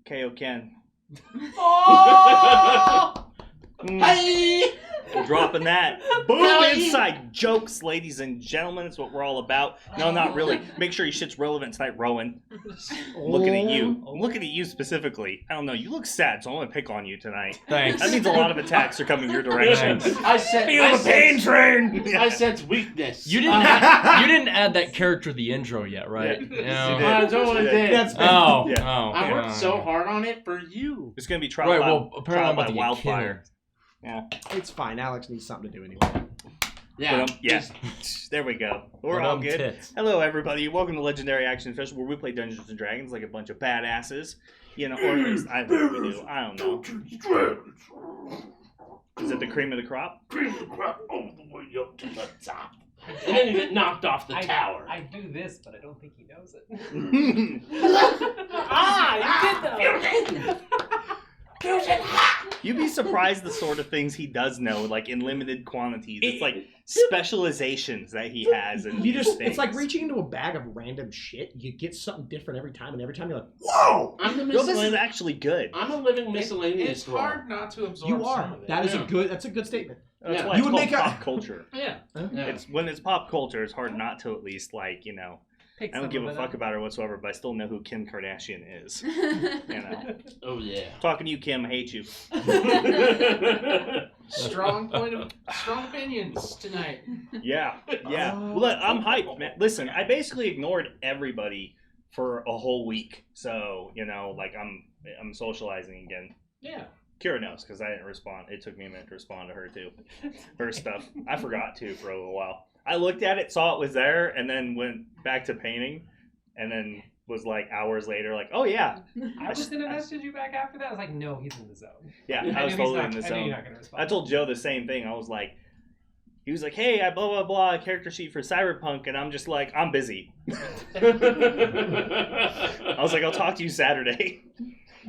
KO Ken. Oh! Hey! We're dropping that. Boom! Inside jokes, ladies and gentlemen. That's what we're all about. No, not really. Make sure your shit's relevant tonight, Rowan. Looking at you. I'm looking at you specifically. I don't know. You look sad, so I'm going to pick on you tonight. Thanks. That means a lot of attacks are coming your direction. I sense weakness. You didn't add that character to the intro yet, right? I totally did. I worked so hard on it for you. It's going to be trial by wildfire. Yeah. It's fine. Alex needs something to do anyway. Yeah. Yes. There we go. We're all good. Tits. Hello, everybody. Welcome to Legendary Action Festival, where we play Dungeons and Dragons like a bunch of badasses. You know, or at least I think we do. I don't know. Is it the cream of the crop? Cream of the crop all the way up to the top. And then you get knocked off the tower. I do this, but I don't think he knows it. You did though. You'd be surprised the sort of things he does know, like in limited quantities. It's like specializations that he has. And it's like reaching into a bag of random shit. You get something different every time, and every time you're like, whoa! This is actually good. I'm a living miscellaneous. It's hard not to absorb. You are. Some of it. That's a good statement. That's why it's called pop culture. Yeah. It's when it's pop culture, it's hard not to at least I don't give a fuck about her whatsoever, but I still know who Kim Kardashian is. Oh yeah. Talking to you, Kim, I hate you. Strong opinions tonight. Yeah. Well, I'm hyped, man. Listen, I basically ignored everybody for a whole week, so I'm socializing again. Yeah. Kira knows because I didn't respond. It took me a minute to respond to her too. Her stuff. I forgot to for a little while. I looked at it, saw it was there, and then went back to painting, and then was like hours later, like, oh yeah. I was gonna message you back after that. I was like, no, he's in the zone. Yeah, I was totally in the zone. I knew you're not gonna respond. I told Joe the same thing. I was like, he was like, hey, I blah blah blah character sheet for Cyberpunk, and I'm just like, I'm busy. I was like, I'll talk to you Saturday.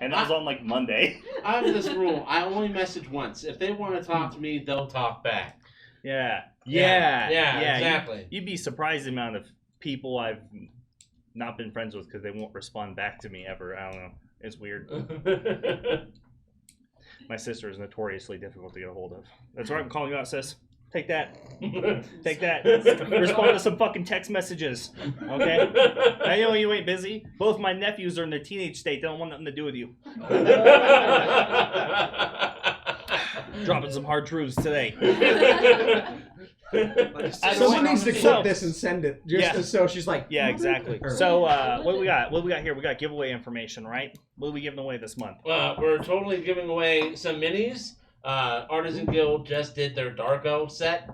And that was on like Monday. I have this rule. I only message once. If they want to talk to me, they'll talk back. Yeah, exactly. You'd be surprised the amount of people I've not been friends with because they won't respond back to me ever. I don't know. It's weird. My sister is notoriously difficult to get a hold of. That's what I'm calling you out, sis. Take that. Take that. Respond to some fucking text messages. Okay? I know you ain't busy. Both my nephews are in their teenage state. They don't want nothing to do with you. Dropping some hard truths today. Someone needs to clip this and send it. So she's like, yeah, exactly. So what do we got? What do we got here? We got giveaway information, right? What are we giving away this month? We're totally giving away some minis. Artisan Guild just did their Dark Elf set.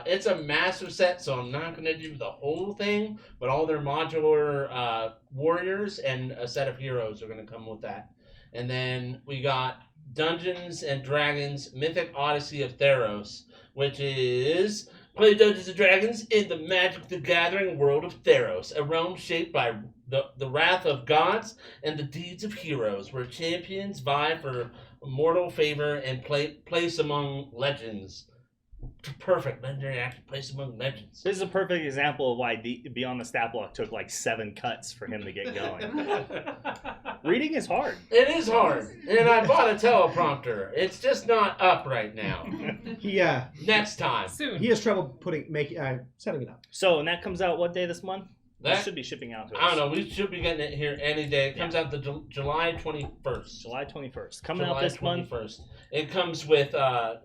It's a massive set, so I'm not going to do the whole thing, but all their modular warriors and a set of heroes are going to come with that. And then we got Dungeons and Dragons Mythic Odyssey of Theros, which is play Dungeons and Dragons in the Magic the Gathering world of Theros, a realm shaped by the wrath of gods and the deeds of heroes, where champions vie for mortal favor and place among legends. Perfect. Legendary Action, place among legends. This is a perfect example of why Beyond the Stat Block took like 7 cuts for him to get going. Reading is hard. It is hard. And I bought a teleprompter. It's just not up right now. Next time. Soon. He has trouble setting it up. So, and that comes out what day this month? That should be shipping out to us. I don't know. We should be getting it here any day. It comes out July 21st. July 21st. Coming out this month. It comes with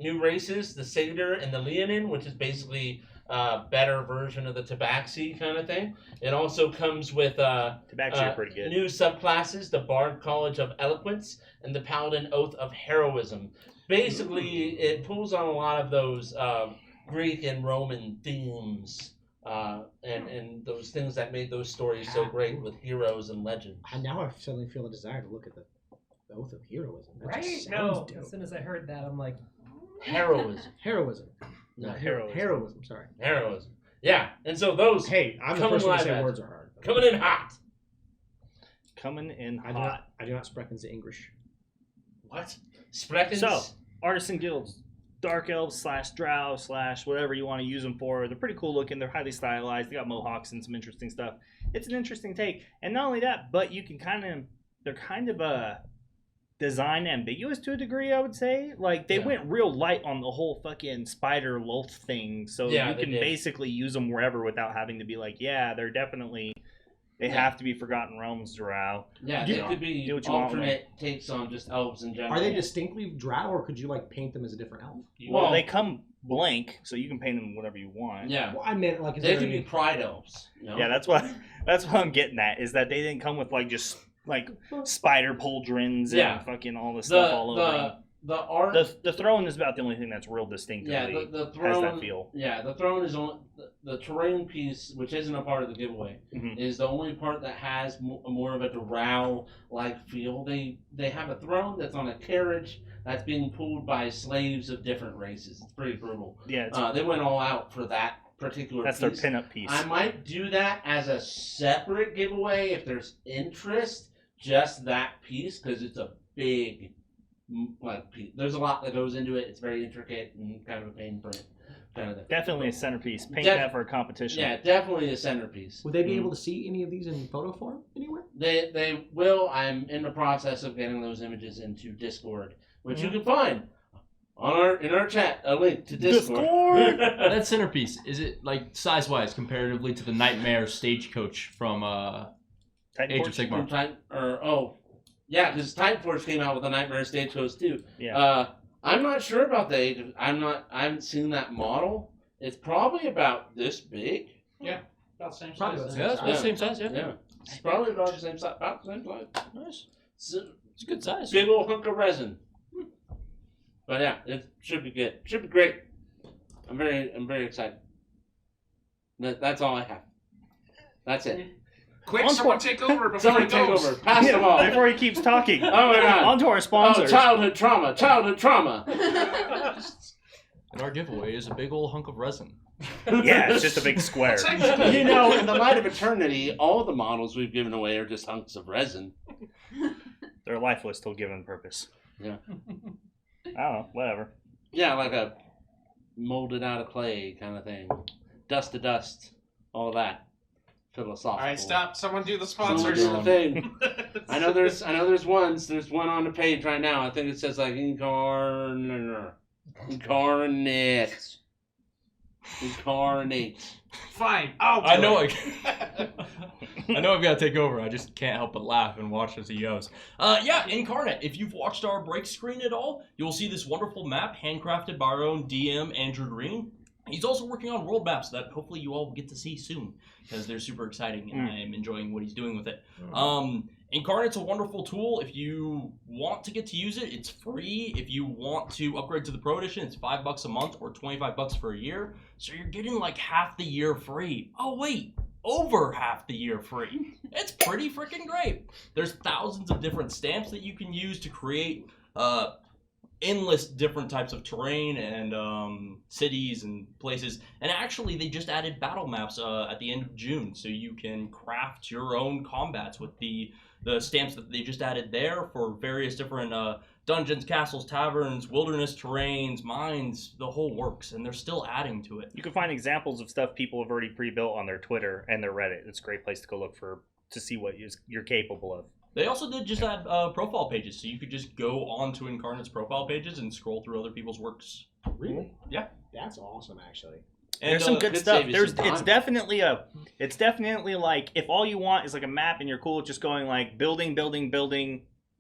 new races, the Satyr and the Leonin, which is basically a better version of the Tabaxi kind of thing. It also comes with Tabaxi are pretty good. New subclasses, the Bard College of Eloquence and the Paladin Oath of Heroism. Basically, it pulls on a lot of those Greek and Roman themes. And those things that made those stories so great with heroes and legends. And now I suddenly feel a desire to look at the Oath of Heroism. That right? No. Dope. As soon as I heard that, I'm like, heroism. No, heroism. Sorry. Heroism. Yeah, and so those. Hey, I'm the first one to say words are hard. Coming in hot. Coming in hot. I do not sprechen the English. What? Sprechens? So, Artisan Guilds. Dark elves / drow / whatever you want to use them for. They're pretty cool looking. They're highly stylized. They got mohawks and some interesting stuff. It's an interesting take. And not only that, but you can they're kind of design ambiguous to a degree, I would say. Like, they Yeah. went real light on the whole fucking spider loaf thing, so Yeah, you they can did. basically use them wherever without having to be like, yeah, they're definitely, they have to be Forgotten Realms drow. Yeah, Do- they could be do what you want with alternate takes on just elves in general. Are they distinctly drow, or could you like paint them as a different elf? Well, Well, they come blank, so you can paint them whatever you want. Yeah, Well, I meant like, is they there could any... be pride elves. You know? Yeah, that's what I'm getting at, is that they didn't come with like just like spider pauldrons Yeah. and fucking all this stuff all over them. the art. The throne is about the only thing that's real distinctively Yeah, the has throne. that feel. Yeah, the throne is on the terrain piece, which isn't a part of the giveaway, Mhm. is the only part that has more of a drow like feel. They have a throne that's on a carriage that's being pulled by slaves of different races. It's pretty brutal. Yeah, it's, They went all out for that particular that's piece. their pinup piece. I might do that as a separate giveaway if there's interest. Just that piece, because it's a big like piece. There's a lot that goes into it. It's very intricate and kind of a pain print kind of thing. Definitely a centerpiece. Paint Def- that for a competition. Yeah, definitely a centerpiece. Would they be able to see any of these in photo form anywhere? They will. I'm in the process of getting those images into Discord, which you can find on in our chat. A link to Discord. That centerpiece, is it like size-wise comparatively to the Nightmare Stagecoach from Titan Age Forge? of Sigmar? Yeah, because Titanforge came out with a Nightmare Stagecoach too. Yeah. I'm not sure about the age. I haven't seen that model. It's probably about this big. About the same Probably size. about Yeah, that's about the same size, yeah. Yeah, it's probably about the same size. About the same size. Nice. It's a It's a good size. big old hunk of resin. But yeah, it should be good. Should be great. I'm very excited. That's all I have. That's it. Quick, On someone point. take over before Someone he take goes. over. Pass the ball. Before he keeps talking. Oh my god. On to our Oh, sponsors. childhood trauma. Childhood trauma. And our giveaway is a big old hunk of resin. Yeah, it's just a big square. You know, in the light of eternity, all the models we've given away are just hunks of resin. They're lifeless till given purpose. Yeah. I don't know, whatever. Yeah, like a molded out of clay kind of thing. Dust to dust. All that. Philosophical. All right, stop. Someone do the Someone sponsors. do the thing. I know there's there's one on the page right now. I think it says like incarnate. Fine. I'll do I know it. I know I've got to take over. I just can't help but laugh and watch as he goes. Yeah, Incarnate. If you've watched our break screen at all, you'll see this wonderful map handcrafted by our own DM, Andrew Green. He's also working on world maps that hopefully you all get to see soon because they're super exciting and I'm enjoying what he's doing with it. Incarnate's a wonderful tool. If you want to get to use it, it's free. If you want to upgrade to the Pro Edition, it's $5 a month or $25 for a year. So you're getting like half the year free. Oh wait, over half the year free. It's pretty freaking great. There's thousands of different stamps that you can use to create endless different types of terrain and cities and places. And actually, they just added battle maps at the end of June, so you can craft your own combats with the stamps that they just added there for various different dungeons, castles, taverns, wilderness terrains, mines, the whole works. And they're still adding to it. You can find examples of stuff people have already pre-built on their Twitter and their Reddit. It's a great place to go look to see what you're capable of. They also did just add profile pages, so you could just go onto Incarnate's profile pages and scroll through other people's works. Really? Yeah. That's awesome, actually. And, There's some good could stuff. save you some It's time. definitely like, if all you want is like a map and you're cool with just going like building,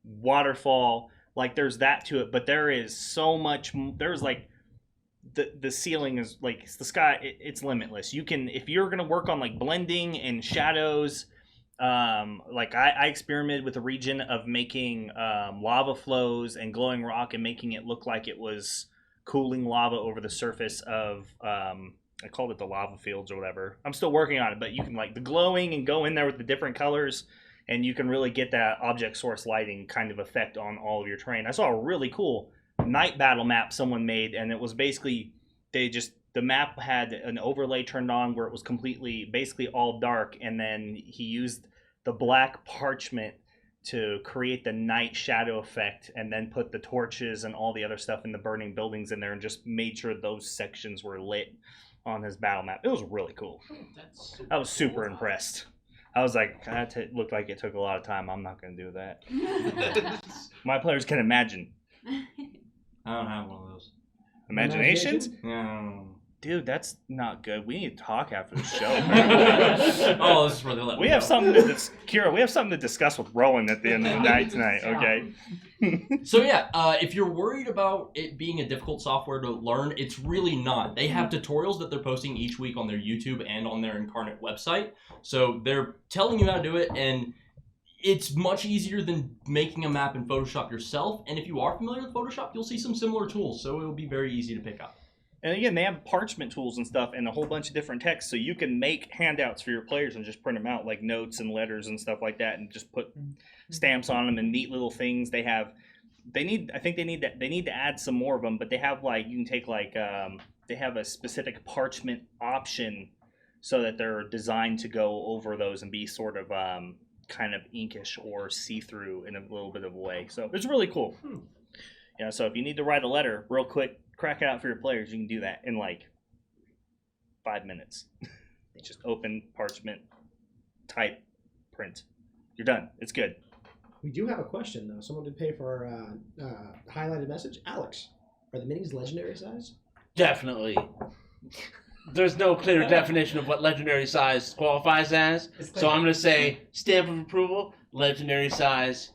waterfall, like there's that to it, but there is so much. There's like the ceiling is like, it's the sky. It's limitless. You can, if you're gonna work on like blending and shadows. Like I experimented with a region of making lava flows and glowing rock and making it look like it was cooling lava over the surface of I called it the lava fields or whatever. I'm still working on it, but you can like the glowing and go in there with the different colors and you can really get that object source lighting kind of effect on all of your terrain. I saw a really cool night battle map someone made, and it was basically the map had an overlay turned on where it was basically all dark, and then he used the black parchment to create the night shadow effect and then put the torches and all the other stuff in the burning buildings in there and just made sure those sections were lit on his battle map. It was really cool. That's I was super impressed. I was like, that looked like it took a lot of time. I'm not going to do that. My players can imagine. I don't have one of those. Imaginations? Yeah. Dude, that's not good. We need to talk after the show. Oh, this is where they let me We have go. something to Kira, we have something to discuss with Rowan at the end of the night tonight, okay? So yeah, if you're worried about it being a difficult software to learn, it's really not. They have tutorials that they're posting each week on their YouTube and on their Incarnate website. So they're telling you how to do it, and it's much easier than making a map in Photoshop yourself. And if you are familiar with Photoshop, you'll see some similar tools, so it'll be very easy to pick up. And again, they have parchment tools and stuff and a whole bunch of different texts, so you can make handouts for your players and just print them out, like notes and letters and stuff like that, and just put stamps on them and neat little things. They need to add some more of them, but they have like, you can take like, they have a specific parchment option so that they're designed to go over those and be sort of kind of inkish or see-through in a little bit of a way. So it's really cool. Yeah, so if you need to write a letter real quick, crack it out for your players, you can do that in like 5 minutes. Just open, parchment, type, print. You're done. It's good. We do have a question, though. Someone did pay for our highlighted message. Alex, are the minis legendary size? Definitely. There's no clear definition of what legendary size qualifies as, so I'm going to say stamp of approval, legendary size.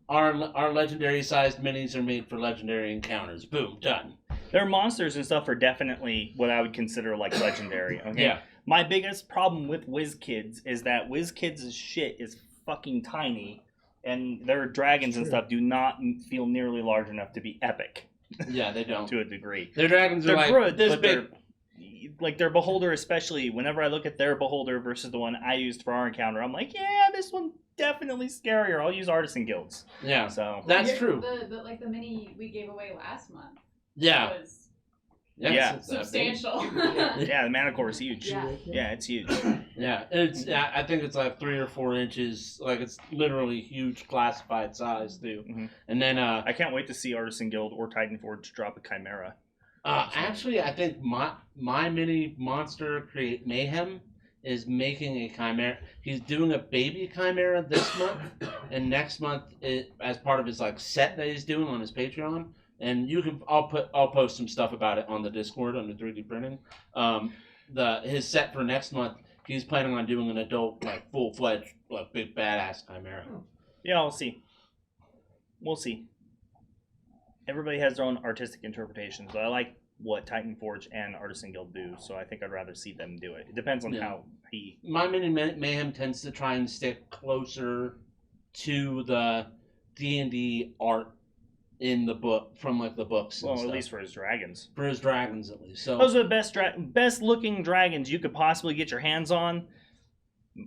Our legendary sized minis are made for legendary encounters. Boom, done. Their monsters and stuff are definitely what I would consider like legendary. Okay. Yeah. My biggest problem with WizKids is that WizKids' shit is fucking tiny, and their dragons and stuff do not feel nearly large enough to be epic. Yeah, they don't. To a degree. Their dragons are They're like good, this but big. like their beholder, especially whenever I look at their beholder versus the one I used for our encounter, I'm like, yeah, this one's definitely scarier. I'll use artisan guilds. Yeah, So that's true. The mini we gave away last month Yeah. was Yeah. It's that big. substantial. yeah, the mana core is huge. Yeah. Yeah, it's huge. Yeah, I think it's like 3 or 4 inches. Like it's literally huge classified size too. Mhm. And then I can't wait to see Artisan Guild or Titanforge drop a Chimera. actually, I think my mini monster create mayhem is making a chimera. He's doing a baby chimera this month, and next month as part of his like set that he's doing on his Patreon. And you can, I'll post some stuff about it on the Discord under 3D printing. His set for next month, he's planning on doing an adult, like full-fledged, like big badass chimera. Yeah, we'll see. We'll see. Everybody has their own artistic interpretations, but I like what Titanforge and Artisan Guild do, so I think I'd rather see them do it. It depends on how he... My mini mayhem tends to try and stick closer to the D&D art in the book, from like the books and Well, stuff. at least for his dragons. For his dragons, at least. So Those are the best looking dragons you could possibly get your hands on.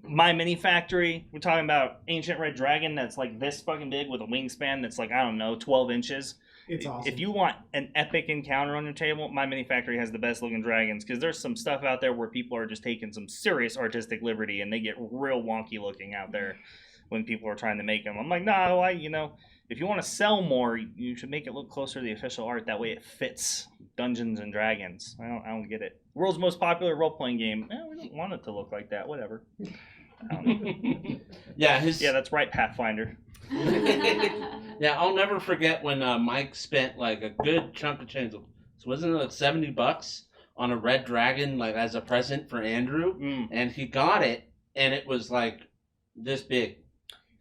My mini factory, we're talking about ancient red dragon that's like this fucking big with a wingspan that's like, I don't know, 12 inches. It's awesome. If you want an epic encounter on your table, my mini factory has the best looking dragons, because there's some stuff out there where people are just taking some serious artistic liberty and they get real wonky looking out there when people are trying to make them. I'm like, no, if you want to sell more, you should make it look closer to the official art. That way it fits Dungeons and Dragons. I don't get it. World's most popular role-playing game. We don't want it to look like that. Whatever. yeah, that's right, Pathfinder. yeah, I'll never forget when Mike spent like a good chunk of change. So wasn't it like $70 on a red dragon, like as a present for Andrew? And he got it, and it was like this big.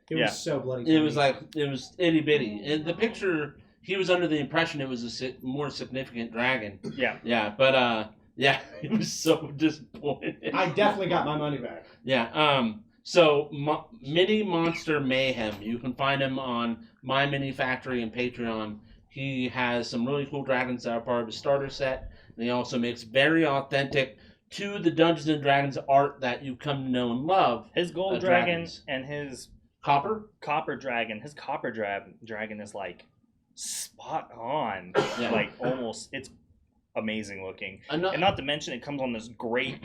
It was so bloody. It was itty bitty. In the picture, he was under the impression it was a more significant dragon. Yeah. Yeah, but yeah, it was so disappointed. I definitely got my money back. Yeah. So Mini Monster Mayhem, you can find him on My Mini Factory and Patreon. He has some really cool dragons that are part of his starter set, and he also makes very authentic to the Dungeons and Dragons art that you come to know and love. His gold dragon dragons. and his copper dragon. His copper dragon is like spot on. Yeah. Like almost, it's amazing looking. And not to mention, it comes on this great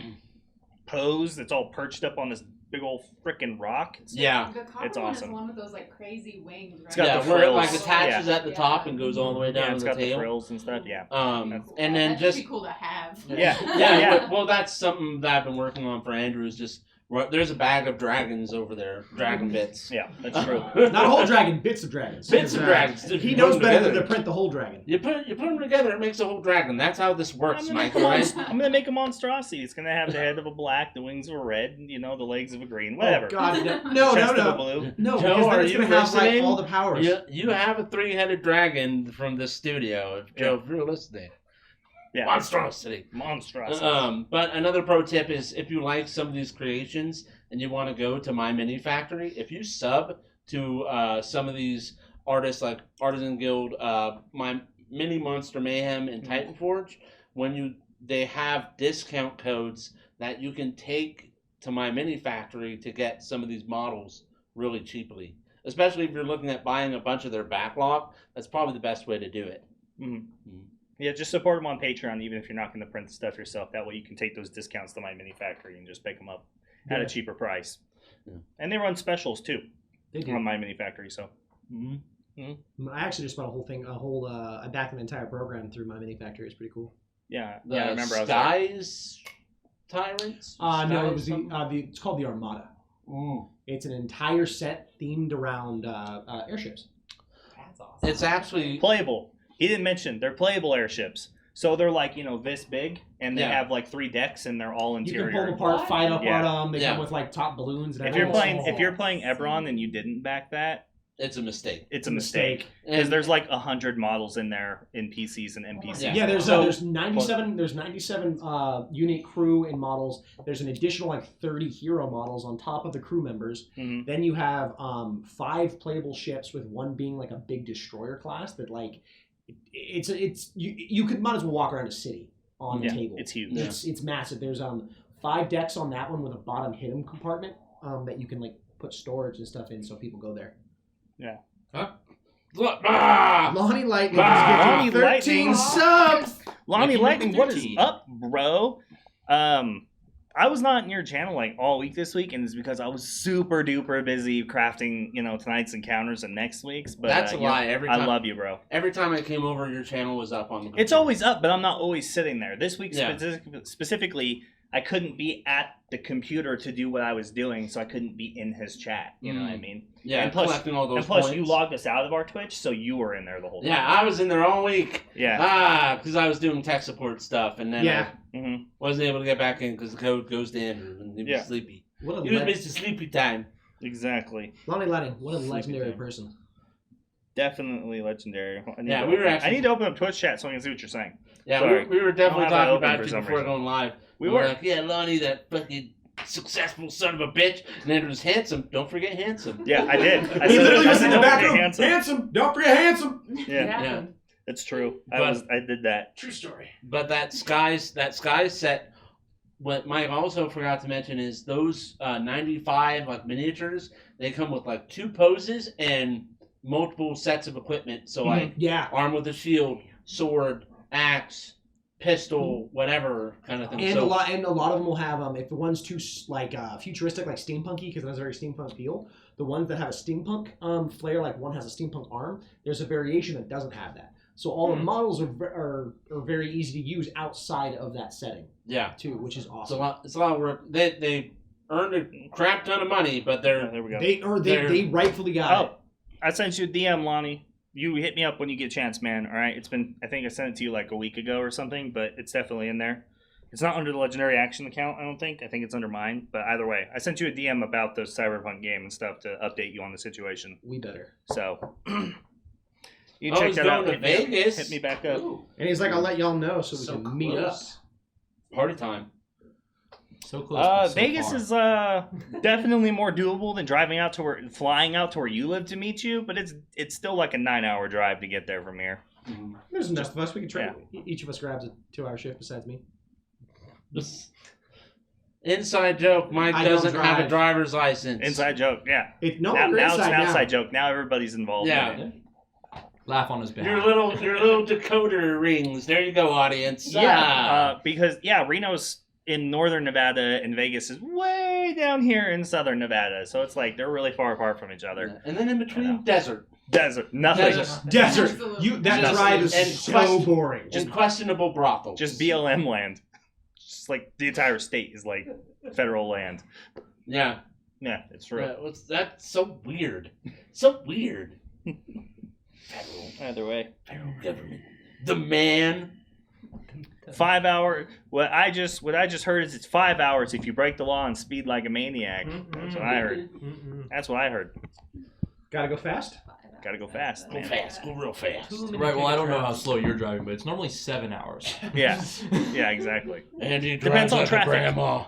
pose that's all perched up on this big old freaking rock. Yeah. The copper It's one awesome. is one with those like crazy wings, right? It's got the where it frills. like attaches Yeah. at the top and goes all the way down it's to the got tail. the frills and stuff. Yeah. And then That'd just be cool to have. Yeah. yeah. Well, that's something that I've been working on for Andrew, is just Well, there's a bag of dragons over there, dragon bits. Yeah, that's true. Not a whole dragon, bits of dragons. Bits of dragons. If He you knows put them better than together. to print the whole dragon. You put them together, it makes a whole dragon. That's how this works, Mike. Right? I'm gonna make a monstrosity. It's gonna have the head of a black, the wings of a red, and, the legs of a green, whatever. Oh, God, no, Chest of a no. blue. No, Joe, because are then it's you going to have like listening? all the powers. You have a 3-headed dragon from this studio. Joe, if you're listening. Yeah, Monstrosity. monstrosity. But another pro tip is if you like some of these creations and you want to go to My Mini Factory, if you sub to some of these artists like Artisan Guild, My Mini Monster Mayhem, and Titan Forge, they have discount codes that you can take to My Mini Factory to get some of these models really cheaply. Especially if you're looking at buying a bunch of their backlog, that's probably the best way to do it. Yeah, just support them on Patreon, even if you're not going to print the stuff yourself. That way you can take those discounts to My Mini Factory and just pick them up at a cheaper price. Yeah. And they run specials too They do. on My Mini Factory. So I actually just bought I backed an entire program through My Mini Factory. It's pretty cool. yeah, The I remember. I was there. Skies Tyrants? No, it was Skies it's called the Armada. something? It's an entire set themed around airships. That's awesome. It's actually Playable. He didn't mention they're playable airships. So they're like this big, and they Yeah. have like 3 decks, and they're all You interior. can pull them apart, fight up Yeah. on them. They Yeah. come with like top balloons. And If you're everything. playing Ebron and you didn't back that, it's a mistake. it's a mistake because And there's like 100 models in there in PCs and NPCs. Yeah. there's So- 97 unique crew and models. There's an additional like 30 hero models on top of the crew members. Mhm. Then you have 5 playable ships, with one being like a big destroyer class that like you could might as well walk around a city on the Yeah, table. it's huge. Yeah. It's massive. There's 5 decks on that one with a bottom hidden compartment that you can like put storage and stuff in, so people go there. Look, ah! Lonnie Lightning Lonnie is getting 13 Lightning. subs. Lonnie Lucky Lightning, number what is 13. up, bro? I was not in your channel like all week this week, and it's because I was super duper busy crafting, tonight's encounters and next week's. But That's a lie. I love you, bro. Every time I came over, your channel was up on the. It's always up, but I'm not always sitting there. This week Yeah. specifically, I couldn't be at the computer to do what I was doing, so I couldn't be in his chat. You know what I mean? Yeah, and plus- collecting all those. And plus, points. you logged us out of our Twitch, so you were in there the whole time. Yeah, I was in there all week. Yeah. Because I was doing tech support stuff, and then Yeah. hmm I wasn't able to get back in because the code goes to Andrew and he was Yeah. sleepy. What a He was le- Mr. Sleepy Time. Exactly. Lonnie Lightning, what a Sleepy legendary time. person. Definitely legendary. Yeah, to we were open- actually- I need to open up Twitch chat so I can see what you're saying. Yeah, Sorry. we were definitely I don't have that talking open about for it some before reason. going live. We were were. like, yeah, Lonnie, that fucking successful son of a bitch. And Andrew's handsome. Don't forget handsome. Yeah, I did. I He said, literally I was said, in the "Don't back forget room. handsome." Handsome, don't forget handsome. Yeah, Yeah. it's true. But- I did that. True story. But that skies set. What Mike also forgot to mention is those 95 like miniatures. They come with like 2 poses and multiple sets of equipment. So like Yeah. armed with a shield, sword, axe, pistol, whatever kind of thing. And so, a lot of them will have if the one's too futuristic, like steampunky, because it has a very steampunk feel. The ones that have a steampunk flair, like one has a steampunk arm, there's a variation that doesn't have that. So all the models are very easy to use outside of that setting yeah, too, which is it's awesome. a lot of work. They earned a crap ton of money, but they're There we go. They rightfully got it. Oh, I sent you a DM, Lonnie. You hit me up when you get a chance, man. All right. I think I sent it to you like a week ago or something, but it's definitely in there. It's not under the Legendary Action account, I don't think. I think it's under mine. But either way, I sent you a DM about the Cyberpunk game and stuff to update you on the situation. We better. So you I check was that going out. to Hit me up. Vegas. Hit me back up. Ooh, And he's like, I'll let y'all know so we So can meet up. close. party time. So close. but so Vegas far. is definitely more doable than flying out to where you live to meet you, but it's still like a 9-hour drive to get there from here. There's enough of us. We can try. Each of us grabs a 2-hour shift besides me. Just inside joke. Mike I don't doesn't have a drive. driver's license. Inside joke, yeah. No, now we're it's inside an now. outside joke. Now everybody's involved. Yeah. in it. Laugh on his behalf. Your little decoder rings. There you go, audience. Yeah, because Reno's in northern Nevada and Vegas is way down here in southern Nevada, so it's like they're really far apart from each other. And then in I know. between, desert. Desert, nothing. Desert. Desert. Absolutely. That Just- drive is and so quest- boring. Just questionable brothels. Just BLM land. Just like the entire state is like federal land. Yeah. Yeah, it's true. That's so weird. So weird. Either way. Federal government. The man. 5 hour. What I just heard is it's 5 hours if you break the law and speed like a maniac. That's what I heard. That's what I heard. Gotta go fast. Gotta go fast. Go Man. fast. Go real fast. Right, well, I don't know how slow you're driving, but it's normally 7 hours. Yeah. Yeah, exactly. And he Depends drives on like traffic. a grandma.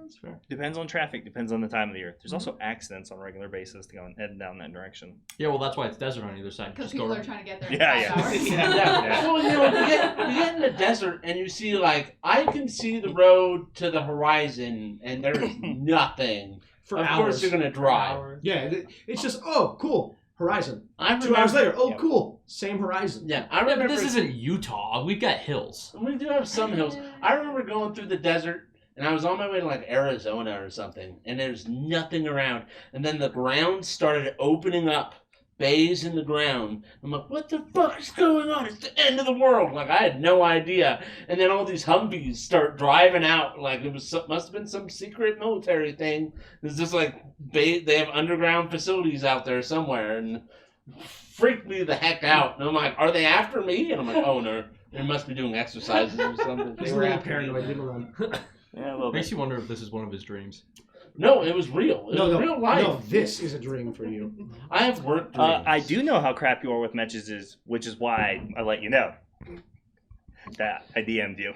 That's fair. Depends on traffic. Depends on the time of the year. There's also accidents on a regular basis heading down that direction. Yeah, well, that's why it's desert on either side. Because Just people go. are trying to get there in Yeah, 5 hours. Yeah. Well, you get in the desert and you see, like, I can see the road to the horizon and there's nothing. For Of hours. course you're going to drive. Yeah, it's just, oh, cool. Horizon. I 2 hours later, oh, Yeah. cool. Same horizon. Yeah, I Yeah, remember. but this isn't Utah. We've got hills. We do have some hills. I remember going through the desert, and I was on my way to like Arizona or something, and there's nothing around. And then the ground started opening up, bays in the ground. I'm like, what the fuck is going on? It's the end of the world. Like, I had no idea. And then all these Humvees start driving out. Like, it was must have been some secret military thing. It's just like they have underground facilities out there somewhere, and freaked me the heck out. And I'm like, are they after me? And I'm like, oh no, they must be doing exercises or something. He's a little paranoid. Leave him alone. Yeah, a little Makes bit. you wonder if this is one of his dreams. No, it was real. It was real life. No, this is a dream for you. I have work dreams. I do know how crap you are with matches, which is why I let you know. That I DM'd you.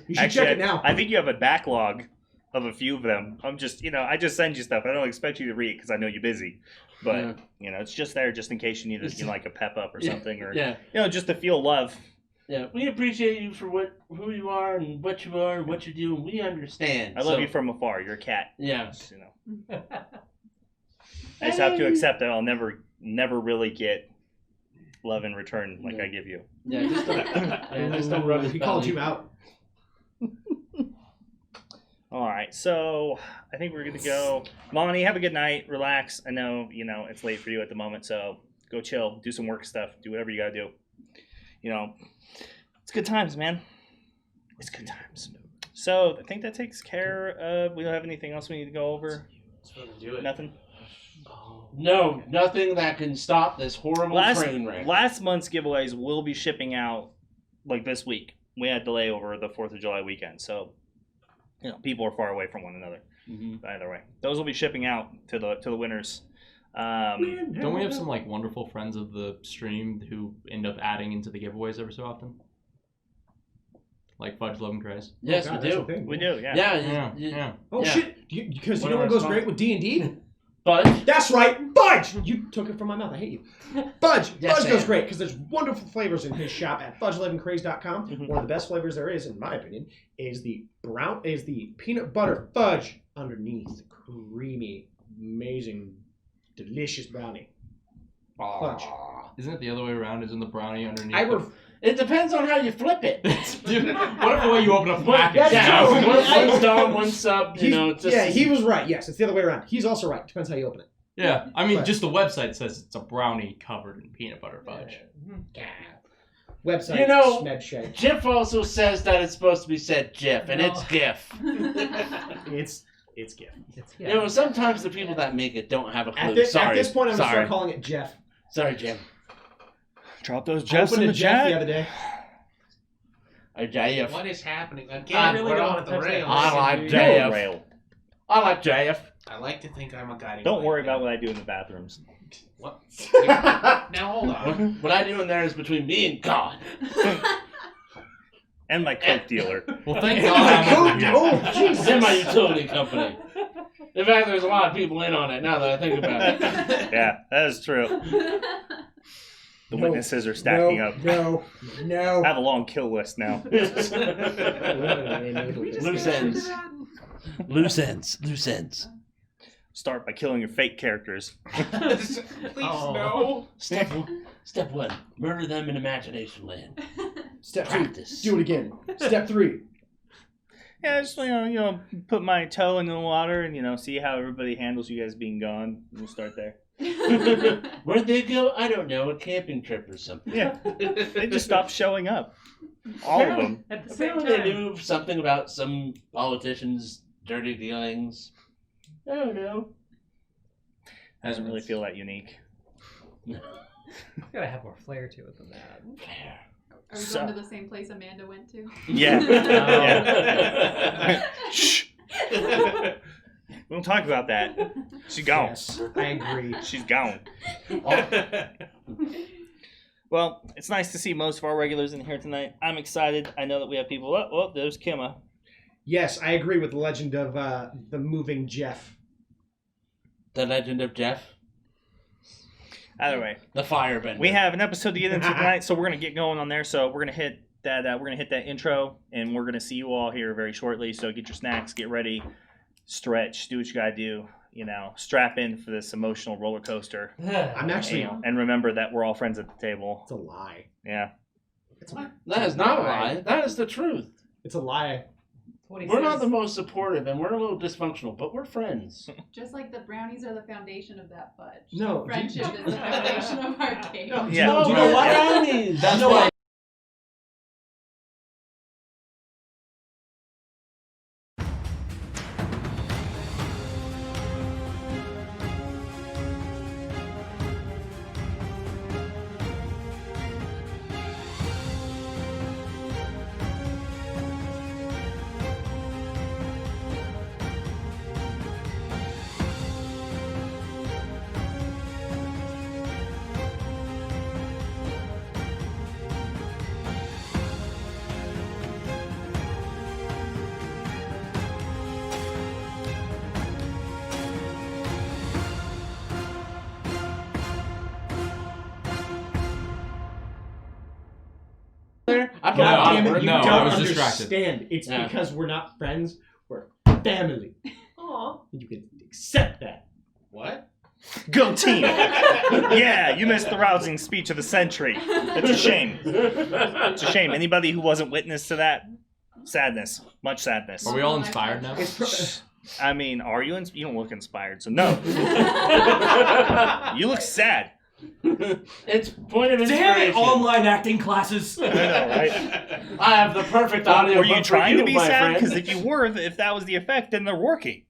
You should check it now. I think you have a backlog of a few of them. I'm just, I just send you stuff. I don't expect you to read it because I know you're busy. But, Yeah. it's just there just in case you need like a pep up or something. Or, Yeah, just to feel love. yeah. We appreciate you for who you are and what you are and what you do, and we understand. I love you from afar. You're a cat. Yeah. Just, I just have to accept that I'll never really get love in return like I give you. Yeah, just don't rub his He called belly. you out. All right, so I think we're good to go. Lonnie, have a good night. Relax. I know, it's late for you at the moment, so go chill. Do some work stuff. Do whatever you got to do. It's good times, man. It's good times. So I think that takes care of... We don't have anything else we need to go over? Let's fucking do it. Nothing? No, nothing that can stop this horrible train wreck. Last month's giveaways will be shipping out like this week. We had delay over the 4th of July weekend, so people are far away from one another. But either way, those will be shipping out to the winners. Don't we have some like wonderful friends of the stream who end up adding into the giveaways every so often? Like Fudge, Love, and Craze. Yes, Oh, God, we that's do. the thing. We do, yeah. Yeah. Oh, Yeah. shit. Because What you know are what our goes great with D&D? But That's right, Budge! You took it from my mouth. I hate you. Budge! Yes, Budge goes Sam. great because there's wonderful flavors in his shop at fudge11craze.com. Mhm. One of the best flavors there is, in my opinion, is the peanut butter fudge underneath the creamy, amazing, delicious brownie. Fudge. Isn't it the other way around? Isn't the brownie underneath? it depends on how you flip it. Dude, whatever way you open up the package. Yeah, true. one's dom, one's sub. It's just, Yeah, he was right. Yes, it's the other way around. He's also right. Depends how you open it. Yeah, I mean, But- just the website says it's a brownie covered in peanut butter fudge. Website, You know- Smedshake. Jif also says that it's supposed to be said GIF, and it's GIF. It's gift. Sometimes the people that make it don't have a clue. At this Sorry. point, I'm going to Sorry. start calling it Jeff. Sorry, Jim. Drop those I Jeffs opened in a the Jeff the chat. other day. JF. What is happening? God, Again, we're we're off off the the rails. rails. I like Go JF. rail. I like JF. I like to think I'm a guiding Don't worry light. about what I do in the bathrooms. What? Now hold on. What I do in there is between me and God. And my coke dealer. Well, thank Yeah. God. Oh, It's Jesus. in my utility company. In fact, there's a lot of people in on it now that I think about it. Yeah, that is true. The No. witnesses are stacking up. No. I have a long kill list now. Loose Loose ends. Loose ends. Loose ends. Start by killing your fake characters. Please no. Step one. Murder them in imagination land. Step 2. Practice. Do it again. Step 3. Yeah, just put my toe in the water and see how everybody handles you guys being gone. We'll start there. Where'd they go? I don't know. A camping trip or something. Yeah, they just stopped showing up. All of them. At the same Apparently they time. knew something about some politicians' dirty dealings. I don't know. Doesn't really feel that unique. It's gotta have more flair to it than that. Are we So- going to the same place Amanda went to? Yeah. Yeah. Shh. We don't talk about that. She's gone. Yes, I agree. She's gone. Well, it's nice to see most of our regulars in here tonight. I'm excited. I know that we have people. Oh, there's Kimma. Yes, I agree with the legend of the moving Jeff. The Legend of Jeff. Either way, The Firebender. we have an episode to get into tonight, so we're gonna get going on there. So we're gonna hit that. Intro, and we're gonna see you all here very shortly. So get your snacks, get ready, stretch, do what you gotta do. You know, strap in for this emotional roller coaster. I'm actually. And remember that we're all friends at the table. It's a lie. Yeah. That is not a lie. That is the truth. It's a lie. We're not the most supportive, and we're a little dysfunctional, but we're friends. Just like the brownies are the foundation of that fudge. No, Friendship is the foundation of our cake. No, Yeah. No, do you know what? brownies. That's No, why. I No, forgot. Damn it, you no, I don't was distracted. understand. It's Yeah. because we're not friends. We're family. Aw. You can accept that. What? Go team! Yeah, you missed the rousing speech of the century. It's a shame. It's a shame. Anybody who wasn't witness to that, sadness. Much sadness. Are we all inspired now? It's I mean, are you? You don't look inspired, so no. You look sad. It's point of inspiration. Damn it! Online acting classes. I know, right? I have the perfect audio. Were you book for trying to be my sad? friend. Because if you were, if that was the effect, then they're working.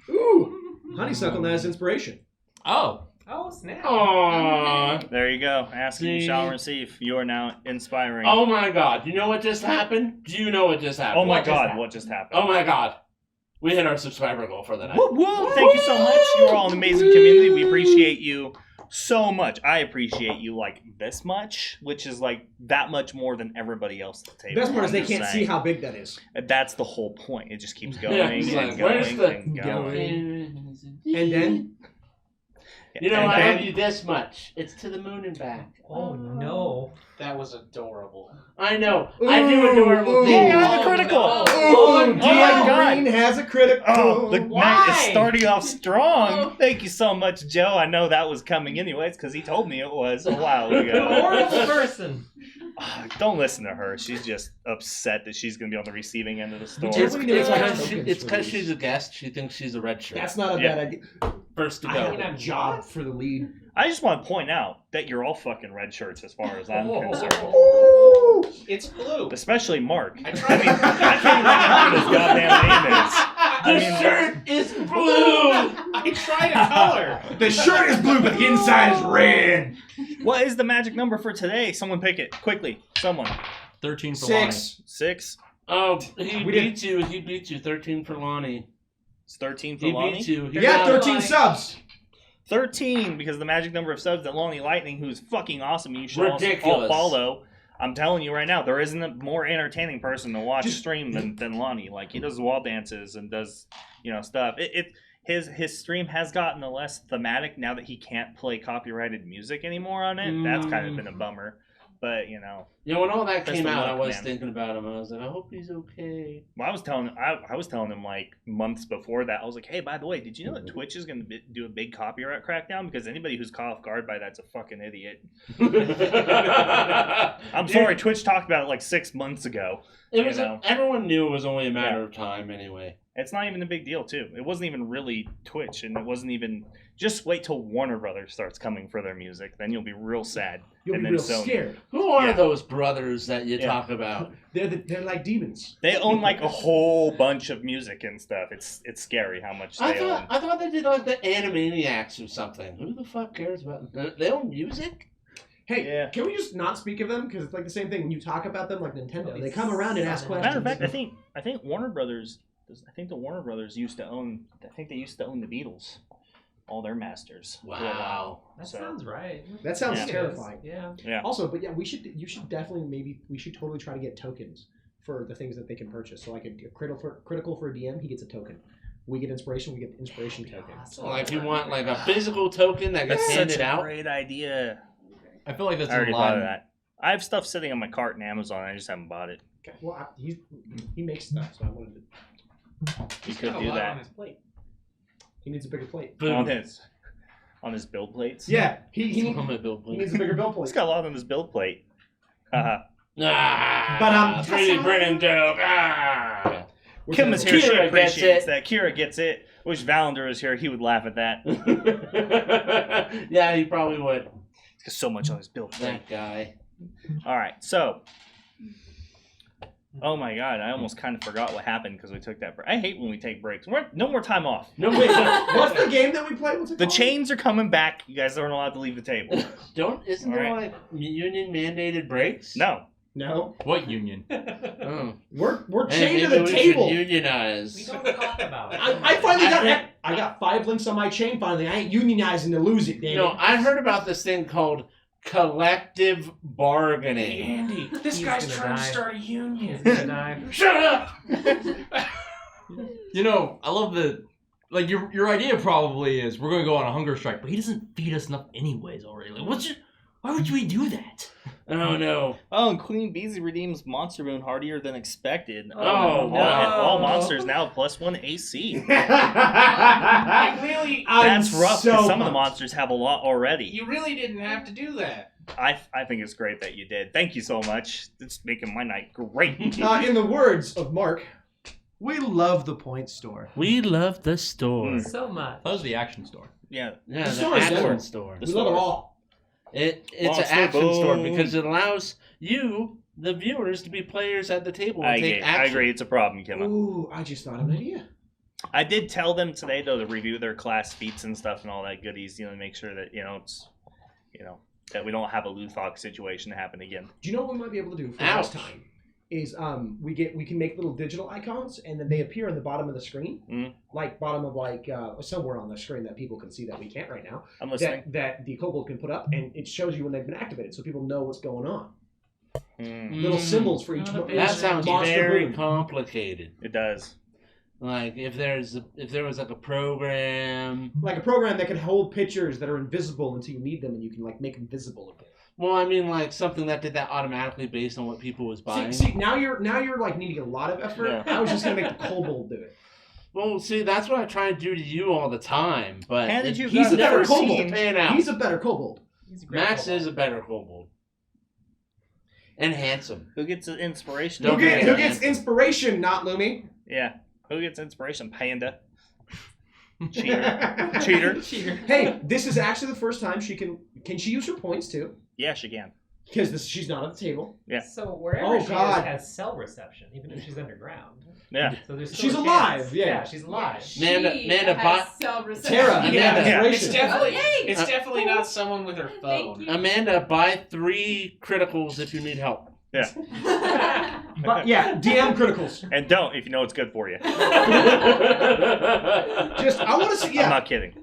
ooh, honeysuckle now is inspiration. Oh, Oh, snap. Aww. There you go. Ask and you See? shall receive. You are now inspiring. Oh my god. You know what just happened? Do you know what just happened? Oh my What just God! happened? What just happened? Oh my god. We hit our subscriber goal for the night. Woo, woo. Thank you so much. You're all an amazing community. We appreciate you so much. I appreciate you like this much, which is like that much more than everybody else at the The table. best part is I'm they just can't see saying. how big that is. That's the whole point. It just keeps going Yeah, it's and like, going where's the- and going. And then You know, And I then- love you this much. It's to the moon and back. Oh, no. That was adorable. I know. I do adorable Ooh, things. Yeah, I'm a critical. no. oh, my DM God. Green has a critical. Oh, the night is Why? starting off strong. Thank you so much, Joe. I know that was coming anyways because he told me it was a while ago. Horrible person. Don't listen to her. She's just upset that she's going to be on the receiving end of the story. It's Nobody knows how because tokens for she's these. a guest. She thinks she's a red shirt. That's not a Yeah. bad idea. First to I go. have a job for the lead. I just want to point out that you're all fucking red shirts as far as I'm concerned. Ooh. It's blue. Especially Mark. I I tried. mean, I can't even remember what his goddamn name is. The shirt is blue. I tried a color. The shirt is blue, but the inside is red. What is the magic number for today? Someone pick it. Quickly. Someone. 13 for Lonnie. 6. 6. Oh, he We beat you. He beat you. 13 for Lonnie. It's 13 for He Lonnie. beat you. He Yeah, got- 13 subs. 13 because the magic number of subs that Lonnie Lightning, who's fucking awesome, you should all Ridiculous. follow. I'm telling you right now, there isn't a more entertaining person to watch Just- stream than Lonnie. Like he does wall dances and does stuff. His stream has gotten a less thematic now that he can't play copyrighted music anymore on it. That's kind of been a bummer. But You know, when all that Best came of out, I luck, was man. thinking about him. I was like, I hope he's okay. well, I was telling him like months before that. I was like, hey, by the way, did you know that Twitch is going to do a big copyright crackdown? Because anybody who's caught off guard by that's a fucking idiot. I'm sorry, Twitch talked about it like 6 months ago. It was. You know. Everyone knew it was only a matter of time, anyway. It's not even a big deal, too. It wasn't even really Twitch, and it wasn't even... Just wait till Warner Brothers starts coming for their music. Then you'll be real sad. You'll and be then real Sony. scared. Who are Yeah. those brothers that you Yeah. talk about? They're like demons. They own like a whole bunch of music and stuff. It's scary how much they own. I thought they did like the Animaniacs or something. Who the fuck cares about they own music? Hey, Yeah. can we just not speak of them? Because it's like the same thing when you talk about them, like Nintendo. They come around and ask Matter questions. Matter of fact, I think Warner Brothers. I think the Warner Brothers used to own. I think they used to own the Beatles, all their masters. for a while. Wow. That So- sounds right. That sounds Yeah. terrifying. Yeah. Also, but yeah, you should definitely we should totally try to get tokens for the things that they can purchase. So like a critical for a DM, he gets a token. We get inspiration, we get the inspiration token. So like you want like a physical token that gets That's handed such a out? great idea. I feel like that's I already in thought of line. that. I have stuff sitting on my cart in Amazon. I just haven't bought it. Well, he makes stuff, so I wanted to. You Got could a do lot that on his plate. He needs a bigger plate. on his build plates. Yeah, he He needs a bigger build He's plate. got a lot on his build plate. Haha. But 3D printing joke. Kim is here. She Kira gets appreciates it. that. Kira gets it. Wish Valander was here. He would laugh at that. Yeah, he probably would. He's got so much on his build plate. That guy. All right, so. Oh my God! I almost kind of forgot what happened because we took that break. I hate when we take breaks. No more time off. No, Wait, what's the game that we play? What's it The called? chains are coming back. You guys aren't allowed to leave the table. Isn't there like union mandated breaks? No. No, What union? Oh. we're Hey, chained to maybe the we table. should unionize. We don't talk about it. I finally got. I got 5 links on my chain. Finally, I ain't unionizing to lose it. Damn You know, it. I heard about this thing called collective bargaining. Andy, this He's guy's gonna trying die. to start a union. He's gonna die. Shut up! You know, I love the like your idea probably is we're gonna go on a hunger strike, but he doesn't feed us enough anyways already. Like, why would we do that? Oh no. Oh, and Queen Beezy redeems Monster Moon hardier than expected. Oh, no. All monsters now +1 AC. I really, That's rough because some of the pumped. monsters have a lot already. you really didn't have to do that. I think it's great that you did. Thank you so much. It's making my night great. In the words of Mark, we love the point store. We love the store. So much. That was the action store. Yeah. Yeah, The the store is action different. store. The We love it store. all. It's an Monster action store Boom. because it allows you, the viewers, to be players at the table and take action. I agree. It's a problem, Kimma. Ooh, I just thought of an idea. I did tell them today though to review their class feats and stuff and all that goodies. To make sure that it's, that we don't have a Luthok situation happen again. Do you know what we might be able to do for Ouch. next time? Is we can make little digital icons and then they appear on the bottom of the screen, like bottom of somewhere on the screen that people can see that we can't right now. I'm listening. That the kobold can put up and it shows you when they've been activated, so people know what's going on. Little symbols for each. That sounds monster very boom. complicated. It does. Like if there was like a program. Like a program that can hold pictures that are invisible until you need them, and you can make them visible again. Well, I mean, like something that did that automatically based on what people was buying. See, now you're like needing a lot of effort. Yeah. I was just gonna make the kobold do it. Well, see, that's what I try and do to you all the time, but How did you He's guys a better never kobold. seen- pan out. He's a better kobold. He's a great Max kobold. is a better kobold. And handsome. Who gets the inspiration? Don't Who forget gets inspiration, not Lumi? Yeah. Who gets inspiration? Panda. Cheater. Cheater. Hey, this is actually the first time she can she use her points too? Yeah, she can. Because she's not at the table. Yeah. So wherever Oh, she God. is has cell reception, even if she's underground. Yeah. So there's She's still a alive, chance. yeah. She's alive. Amanda has self-reception. Tara, you Yeah. have Yeah. It's inspiration. definitely, Oh, yay! it's definitely not someone with her Thank phone. you. Amanda, buy 3 criticals if you need help. Yeah. But yeah, DM criticals. And don't if you know it's good for you. Just I want to see. I'm Yeah, not kidding.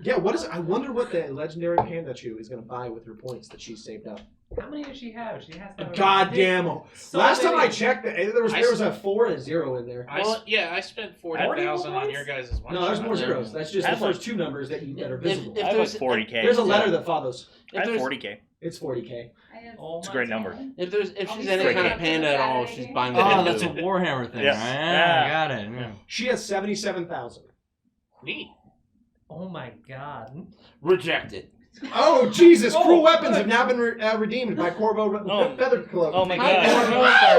yeah. What is? I wonder what the legendary panda chew is going to buy with her points that she's saved up. How many does she have? She has to have God damn them! So Last time I many. checked, there was a 4 and a 0 in there. I spent 40,000 on your guys' one. No, there's more shot. zeros. That's just I the have like- first 2 numbers that are visible. If I have like there's- 40K. There's a letter that follows. I have there's- 40K. It's 40K. It's a great number. If I'll she's be any straight kind of up to panda the at all, Saturday she's game. buying the Oh, Hindu. that's a Warhammer thing. Yes. Right? Yeah. I got it. Yeah. She has 77,000. Neat. Oh my god. Rejected. Oh, Jesus! Cruel weapons have now been redeemed by Corvo Feather Cloak. Oh my Hi, god.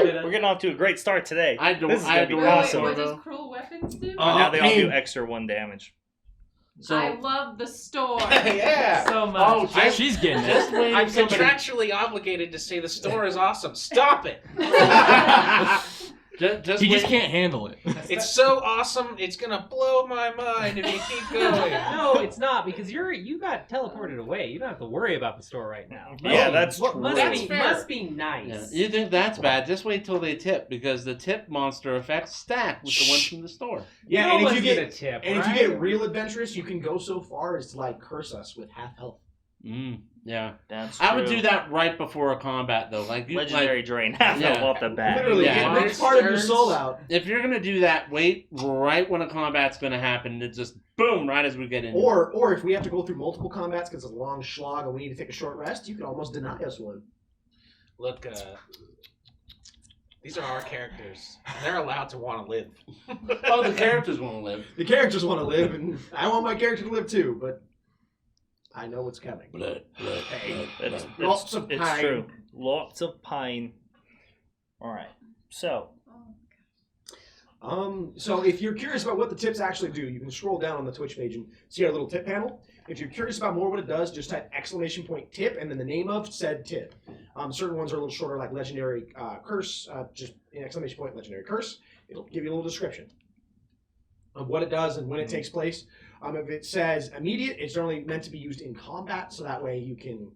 Corvo. We're getting off to a great start today. I This is gonna be adore awesome. What Corvo. does cruel weapons do? Now they all do pain. extra 1 damage. So, I love the store. Yeah. So much. oh, She's getting just it. when I'm somebody- contractually obligated to say the store is awesome. Stop it. just He just when- can't handle it. It's so awesome. It's gonna blow my mind if you keep going. No, it's not because you got teleported away. You don't have to worry about the store right now. Yeah, that's What- true. Must be Yeah. nice. You think that's bad? Just wait till they tip, because the tip monster effects stack with the ones from the store. Yeah, No and if one's you get gonna tip, and if right? you get real adventurous, you can go so far as to like curse us with half health. Yeah. That's I would true. do that right before a combat, though. Like, you, Legendary drain. Half Yeah. health off the bat. Literally, Yeah. it rips part of your soul out. if you're gonna do that, wait right when a combat's gonna happen. It just boom right as we get in. Or if we have to go through multiple combats because it's a long slog and we need to take a short rest, you can almost deny us one. Look, these are our characters. They're allowed to want to live. oh, the characters want to live. The characters want to live, and I want my character to live too, but I know what's coming. Hey. It's Lots of pine. true. Lots of pine. Alright. So, So if you're curious about what the tips actually do, you can scroll down on the Twitch page and see our little tip panel. If you're curious about more what it does, just type !tip and then the name of said tip. Certain ones are a little shorter, like legendary curse, just legendary curse. It'll give you a little description of what it does and when it takes place. If it says immediate, it's generally meant to be used in combat, so that way you can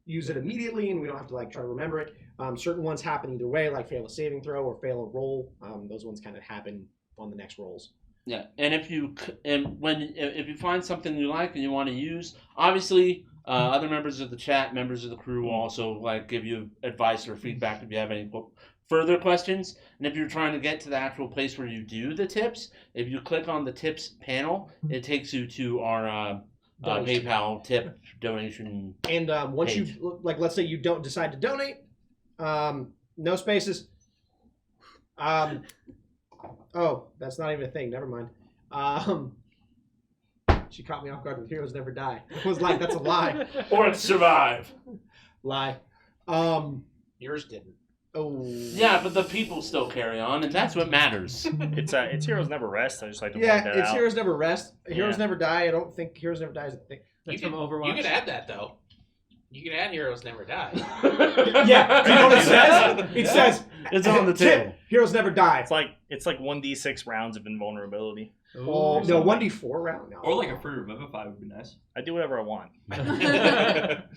use it immediately and we don't have to like try to remember it. Certain ones happen either way, like fail a saving throw or fail a roll. Those ones kind of happen on the next rolls. Yeah, and if you find something you like and you want to use, obviously other members of the chat, members of the crew will also like give you advice or feedback if you have any further questions. And if you're trying to get to the actual place where you do the tips, if you click on the tips panel, it takes you to our PayPal tip donation. And once page. you, like, let's say you don't decide to donate, no spaces. Oh, that's not even a thing. Never mind. She caught me off guard with Heroes Never Die. I was like, that's a lie. Or survive. Lie. Yours didn't. Oh. Yeah, but the people still carry on, and that's what matters. it's Heroes Never Rest. I just like to point Yeah, that it's out. Heroes Never Rest. Heroes Yeah. Never Die. I don't think Heroes Never Die is a thing. That's You from can, Overwatch. you can add that, though. You can add Heroes Never Die. Yeah, do you know what it says? It says It's on the tip, table. Heroes Never Die. It's like 1d6 rounds of invulnerability. Oh, no, 1d4 round. No. Or like a free revivify would be nice. I do whatever I want.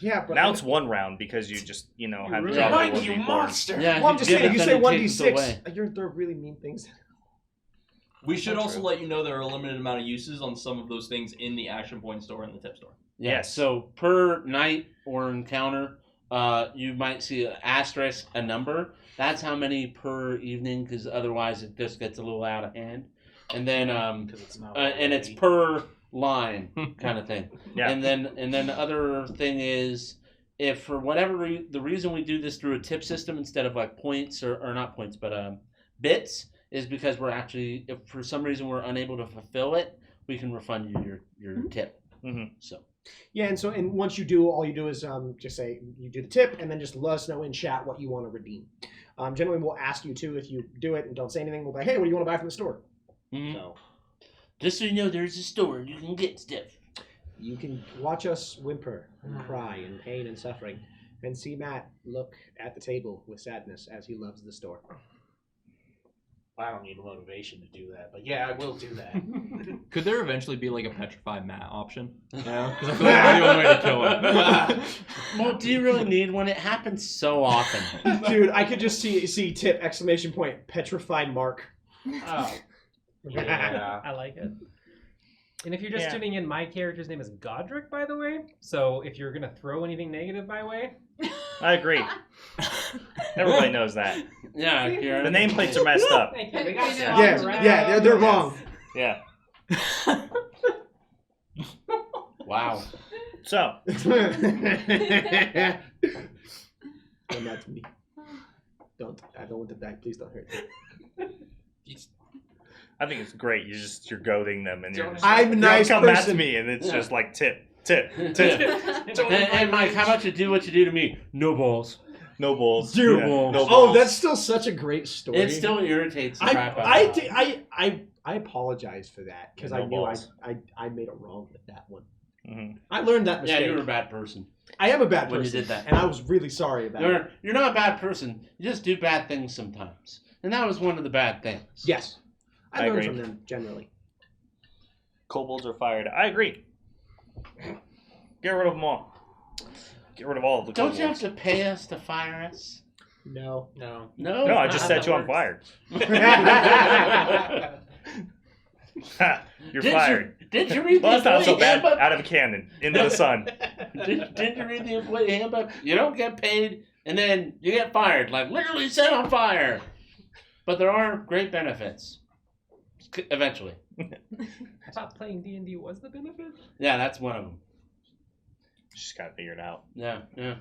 Yeah, but Now it's 1 round because you just have to drop Mind the you, 1d4. monster! Yeah, well, I'm just give saying, if you it, say then it takes it away. 1d6, you're throwing really mean things. We should That's also true. let you know there are a limited amount of uses on some of those things in the action point store and the tip store. Yeah, Yes. so per night or encounter, you might see an asterisk, a number. That's how many per evening, because otherwise it just gets a little out of hand. And then, It's not and it's per line kind of thing. Yeah. And then the other thing is, if for whatever the reason we do this through a tip system instead of like points or not points, but bits, is because we're actually, if for some reason we're unable to fulfill it, we can refund you your tip. Mhm. So. Yeah, and once you do, all you do is just say you do the tip, and then just let us know in chat what you want to redeem. Generally, we'll ask you too if you do it and don't say anything. We'll be like, hey, what do you want to buy from the store? Mhm. So Just so you know, there's a store you can get stuff. you can watch us whimper and cry in pain and suffering, and see Matt look at the table with sadness as he loves the store. I don't need motivation to do that, but yeah, I will do that. Could there eventually be like a petrify mat option? Yeah, because I feel like that's the only way to kill it. Well, do you really need one? It happens so often. Dude, I could just see tip petrified Mark. Oh, Yeah. I like it. And if you're just Yeah. tuning in, my character's name is Godric, by the way. So if you're gonna throw anything negative my way, I agree. Everybody knows that. Yeah, The Kieran. nameplates are messed up. thank you. We got Yeah. Yeah, swapped yeah, around. they're wrong. Yeah. Wow. So, Don't that to me. Don't. I don't want the bag. Please don't hurt me. I think it's great. You're goading them, and you're Don't- just, I'm a "Yo, nice come back to person. me, and it's Yeah. just like tip. Hey, Mike, how about you do what you do to me? No balls. No balls. Zero Yeah, balls. no Oh, balls. that's still such a great story. It still irritates the crap out of me. I apologize for that because Yeah, no I knew balls. I made a wrong with that one. Mhm. I learned that Yeah, mistake. you were a bad person. I am a bad person. when you did that. and I was really sorry about it. You're not a bad person. You just do bad things sometimes. And that was one of the bad things. Yes, I I learned agree. from them generally. Kobolds are fired. I agree. Get rid of them all. Get rid of all of the Don't kobolds. you have to pay us to fire us? No. No. No. No, I it's just not set you how on that fire. Ha, You're Did fired. Did you read the Well, that's not so employee bad. handbook? Out of a cannon into the sun. Did you read the employee handbook? You don't get paid, and then you get fired. Like, literally set on fire. But there are great benefits. Eventually. I thought playing D&D was the benefit. Yeah, that's one of them. She's got it figured out. Yeah, yeah.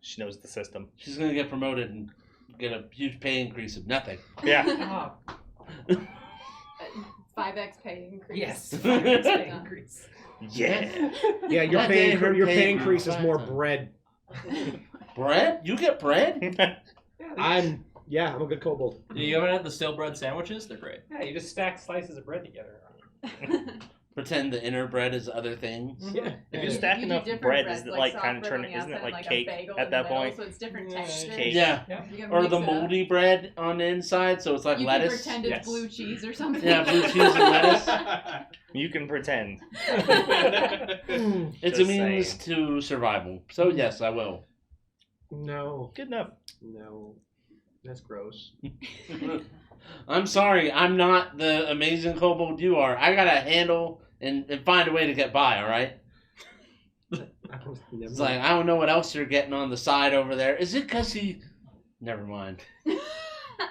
She knows the system. She's going to get promoted and get a huge pay increase of nothing. Yeah. 5x pay increase. Yes. Pay increase. Yeah. Yeah, your That pay day her your pay pay increase is more increase. bread. Bread? You get bread? I'm a good kobold. You ever had the stale bread sandwiches? They're great. Yeah, you just stack slices of bread together. Pretend the inner bread is other things. Yeah. If you You stack do enough different bread, breads, isn't it like soft kind of bread on turning? the Isn't it outside, like a cake bagel at in the that middle, point? So it's different Yeah, textures. cake. Yeah. Yeah. You can Or mix the it up. moldy bread on the inside, so it's like You lettuce. can pretend it's Yes. blue cheese or something. Yeah, blue cheese and lettuce. You can pretend. It's Just a means saying. to survival. So yes, I will. No. Good enough. No. That's gross. I'm sorry, I'm not the amazing kobold you are. I gotta handle and find a way to get by, alright? It's like, I don't know what else you're getting on the side over there. Is it because he... Never mind.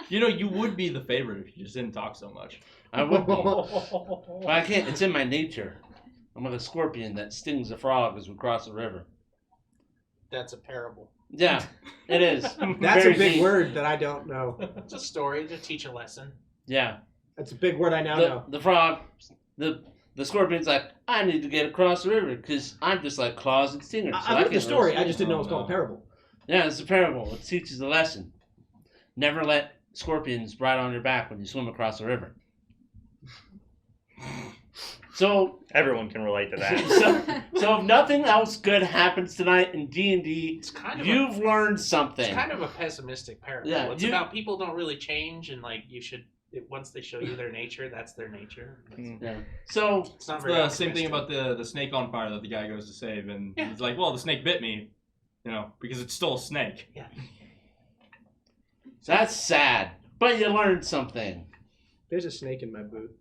You know, you would be the favorite if you just didn't talk so much. I would be. But I can't. It's in my nature. I'm like a scorpion that stings a frog as we cross the river. That's a parable. Yeah, it is. That's Very a big deep. word that I don't know. It's a story to teach a lesson. Yeah. That's a big word I now know. The frog, the scorpion's like, I need to get across the river because I'm just like claws and stingers. so I heard can the story. really I just didn't know it was Oh, called a no. parable. Yeah, it's a parable. It teaches a lesson. Never let scorpions ride on your back when you swim across the river. So, Everyone can relate to that. so if nothing else good happens tonight in D&D, It's kind of you've learned something. it's kind of a pessimistic parable. Yeah, It's about people don't really change, and like you should. Once they show you their nature, that's their nature. Yeah. So, It's not It's very the same thing optimistic. about the snake on fire that the guy goes to save, and Yeah. he's like, "Well, the snake bit me, you know, because it's still a snake." that's sad. But you learned something. There's a snake in my boot.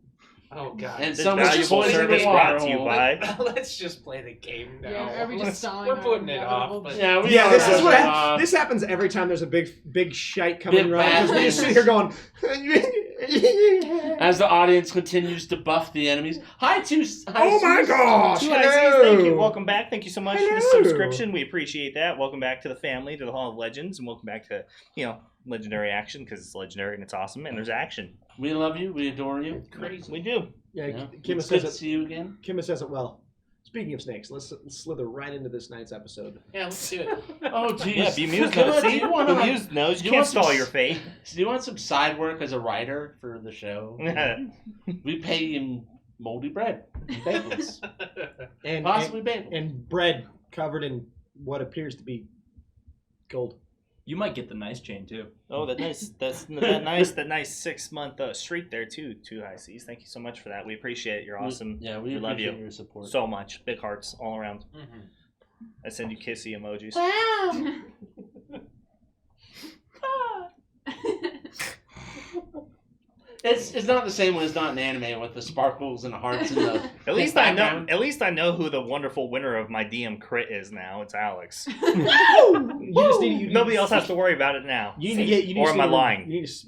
Oh god. And This someone's valuable poisoning service the water brought to you hole. by. Let's just play the game now. Yeah, are we just sawing We're putting it off. inevitable- But Yeah, we Yeah, are this is what running this happens every time there's a big shite coming Big around. bad Because we just sit things. here going. As the audience continues to buff the enemies. Hi, Oh my gosh! Two Hello. ICs, thank you. Welcome back. Thank you so much for the Hello. subscription. We appreciate that. Welcome back to the family, to the Hall of Legends, and welcome back to, Legendary Action, because it's legendary and it's awesome, and there's action. We love you. We adore you. crazy. We do. Yeah, Yeah. Kimma It's good says to it. see you again. Kimma says it well. Speaking of snakes, let's slither right into this night's episode. Yeah, let's do it. Oh, jeez. Yeah, Bemused Come knows. on, See, do you wanna- Bemused knows. do You you can't want some stall s- your fate. Do you want some side work as a writer for the show? We pay you in moldy bread. Bagels. And Possibly bagels. and bread covered in what appears to be gold. You might get the nice chain too. Oh, that nice 6-month streak there too. Two ICs. Thank you so much for that. We appreciate it. You're awesome. Yeah, we love appreciate you your support. so much. Big hearts all around. Mhm. I send you kissy emojis. It's not the same when it's not an anime with the sparkles and the hearts and the. At least I know. background. At least I know who the wonderful winner of my DM crit is now. It's Alex. You just need. Nobody else has to worry about it now. You need to get. You need Or to am I see- lying? You need to,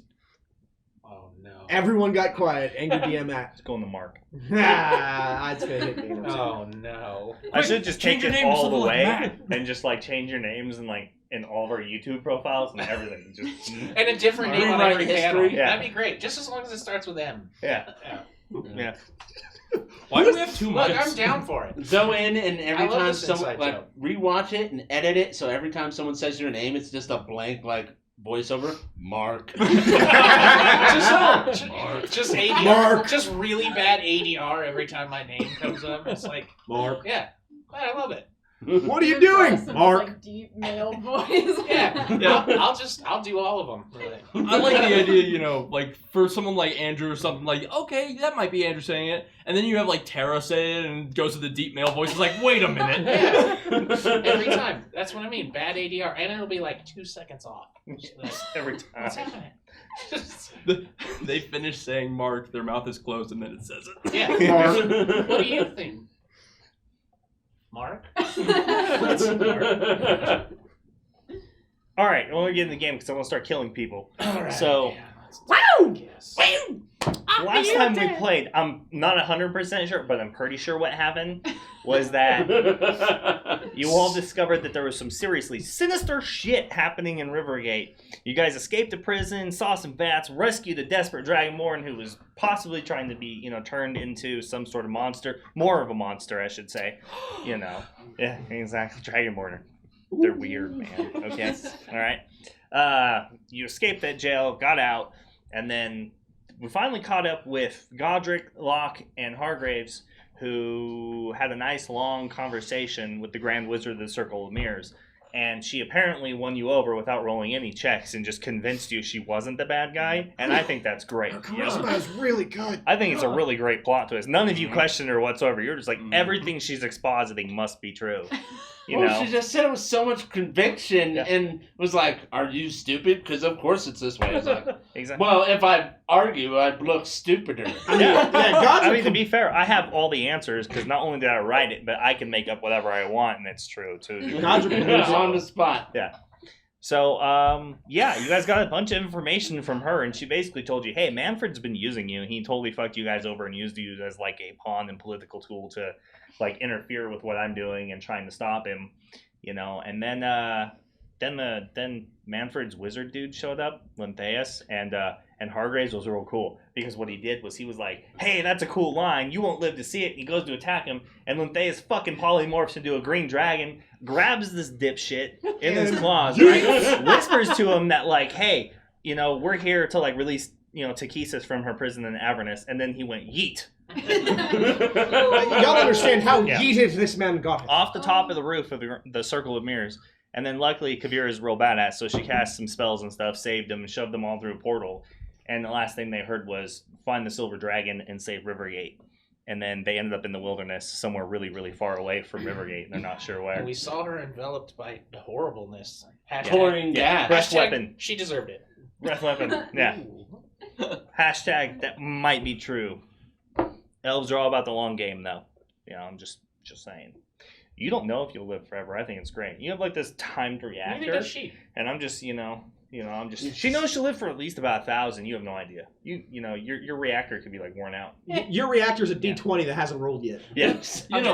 Oh no. everyone got quiet. Angry DM at. It's going to Mark. It's gonna hit me. in a second. Oh no. I should just change take your it names all to the the way Matt. and just like change your names and like in all of our YouTube profiles and everything. Just And a different name on Rewrite every history. panel. Yeah. That'd be great. Just as long as it starts with M. yeah. Yeah. Yeah. Why do we have 2 Look, mics? I'm down for it. Go in and every I love time this someone inside like joke. rewatch it and edit it, so every time someone says your name, it's just a blank like voiceover. Mark. Just ADR. Mark. Just really bad ADR every time my name comes up. It's like, Mark. yeah, I love it. What are you Your doing, person's, Mark? Like, deep male voice. Yeah, Yeah. I'll do all of them. Really. I like the idea, you know, like for someone like Andrew or something, like, okay, that might be Andrew saying it. And then you have like Tara say it and goes to the deep male voice. It's like, wait a minute. Yeah. Every time. That's what I mean. Bad ADR, and it'll be like 2 seconds off. Just like, Every what's time. happening? Just, They finish saying Mark, their mouth is closed, and then it says it. yeah. Mark. What do you think, Mark? All right, well, we're getting the game because I want to start killing people. All right. So, Wow! last time we played, I'm not 100% sure, but I'm pretty sure what happened was that you all discovered that there was some seriously sinister shit happening in Rivergate. You guys escaped the prison, saw some bats, rescued a desperate dragonborn who was possibly trying to be, you know, turned into some sort of monster. More of a monster, I should say. You know. Yeah, exactly. Dragonborn. They're weird, man. Okay? All right. You escaped that jail, got out, and then we finally caught up with Godric, Locke, and Hargraves, who had a nice long conversation with the Grand Wizard of the Circle of Mirrors. And she apparently won you over without rolling any checks and just convinced you she wasn't the bad guy. And I think that's great. Charisma is really good. I think it's a really great plot twist. None of you questioned her whatsoever. You're just like, everything she's expositing must be true. You Well, know? she just said it with so much conviction Yeah. and was like, "Are you stupid? Because of course it's this way." It's like, Exactly. well, if I argue, I'd look stupider. Yeah. Godric I mean, to be fair, I have all the answers because not only did I write it, but I can make up whatever I want, and it's true too. Godric It's on the spot. So, yeah, you guys got a bunch of information from her, and she basically told you, hey, Manfred's been using you. He totally fucked you guys over and used you as, like, a pawn and political tool to, like, interfere with what I'm doing and trying to stop him, you know. And then Manfred's wizard dude showed up, Lintheus, and Hargraves was real cool because what he did was he was like, hey, that's a cool line. You won't live to see it. And he goes to attack him, and Lintheus fucking polymorphs into a green dragon, grabs this dipshit in his claws, right? Whispers to him that, like, hey, you know, we're here to, like, release, you know, Takesis from her prison in Avernus. And then he went, yeet. Y'all understand how Yeah. yeeted this man got. Off the top of the roof of the Circle of Mirrors. And then luckily Kavira is real badass, so she cast some spells and stuff, saved them, and shoved them all through a portal. And the last thing they heard was find the silver dragon and save Rivergate. And then they ended up in the wilderness somewhere really, really far away from Rivergate. And they're not sure where. And we saw her enveloped by horribleness. Hashtag, Pouring gas. Breath hashtag, weapon. She deserved it. Breath weapon. Yeah. Hashtag that might be true. Elves are all about the long game, though. You know, I'm just saying. You don't know if you'll live forever. I think it's great. You have like this timed Neither reactor, does she. and I'm just, I'm just. She knows she'll live for at least about 1,000. You have no idea. You know, your reactor could be like worn out. Your reactor's a D20 that hasn't rolled yet. Yes. You know,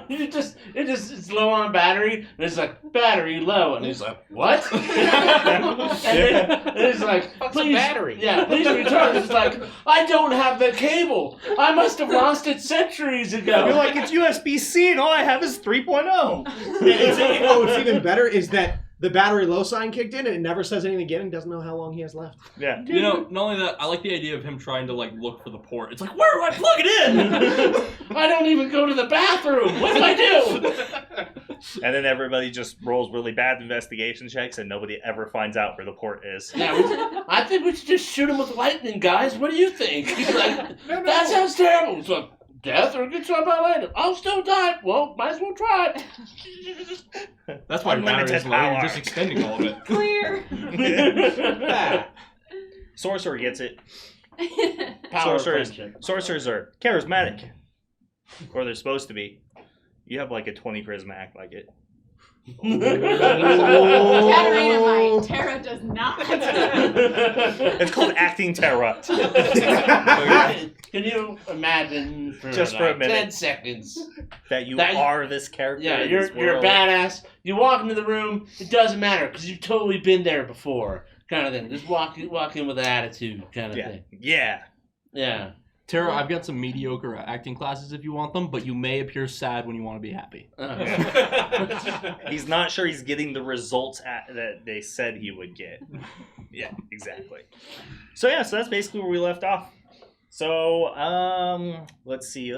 it's low on battery, and it's like, battery low, and he's like, what? and then it's like, What's a please, battery? yeah, please recharge. It's like, I don't have the cable. I must have lost it centuries ago. You're like, it's USB-C, and all I have is 3.0. What's even better is that the battery low sign kicked in and it never says anything again and doesn't know how long he has left. Yeah. You know, not only that, I like the idea of him trying to like look for the port. It's like, where do I plug it in? I don't even go to the bathroom. What do I do? And then everybody just rolls really bad investigation checks, and nobody ever finds out where the port is. Yeah, I think we should just shoot him with lightning, guys. What do you think? He's like, that sounds terrible. It's like, death or get shot by lightning. I'll still die. Well, might as well try it. That's why your battery is Unlimited low. You're power. just extending all of it. Clear. Sorcerer gets it. Power of Sorcerers, friendship. sorcerers are charismatic, or they're supposed to be. You have like a 20 charisma, act like it. Katarina might. Tara does not. It's called acting terror. Can you imagine for, Just for a minute. 10 seconds? That you That- are this character. Yeah, in you're this a world. badass. You walk into the room, it doesn't matter because you've totally been there before, kind of thing. Just walk in with an attitude, kind of Yeah, thing. yeah. Yeah. Tara, I've got some mediocre acting classes if you want them, but you may appear sad when you want to be happy. He's not sure he's getting the results that they said he would get. Yeah, exactly. So that's basically where we left off. So, let's see.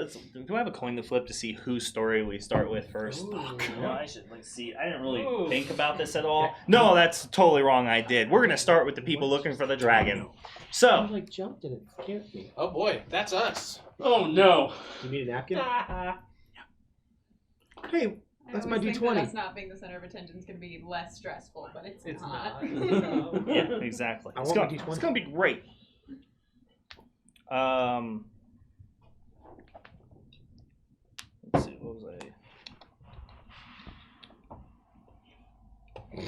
Do I have a coin to flip to see whose story we start with first? Let's see. I didn't really think about this at all. No, that's totally wrong. I did. We're gonna start with the people looking for the dragon. So, I jumped and it scared me. Oh boy, that's us. Oh no. You need a napkin? Hey, that's my I always think D20. that us not being the center of attention is going to be less stressful, but it's not. yeah, exactly. I It's want my gonna, D20. it's gonna be great. Let's see. What was I?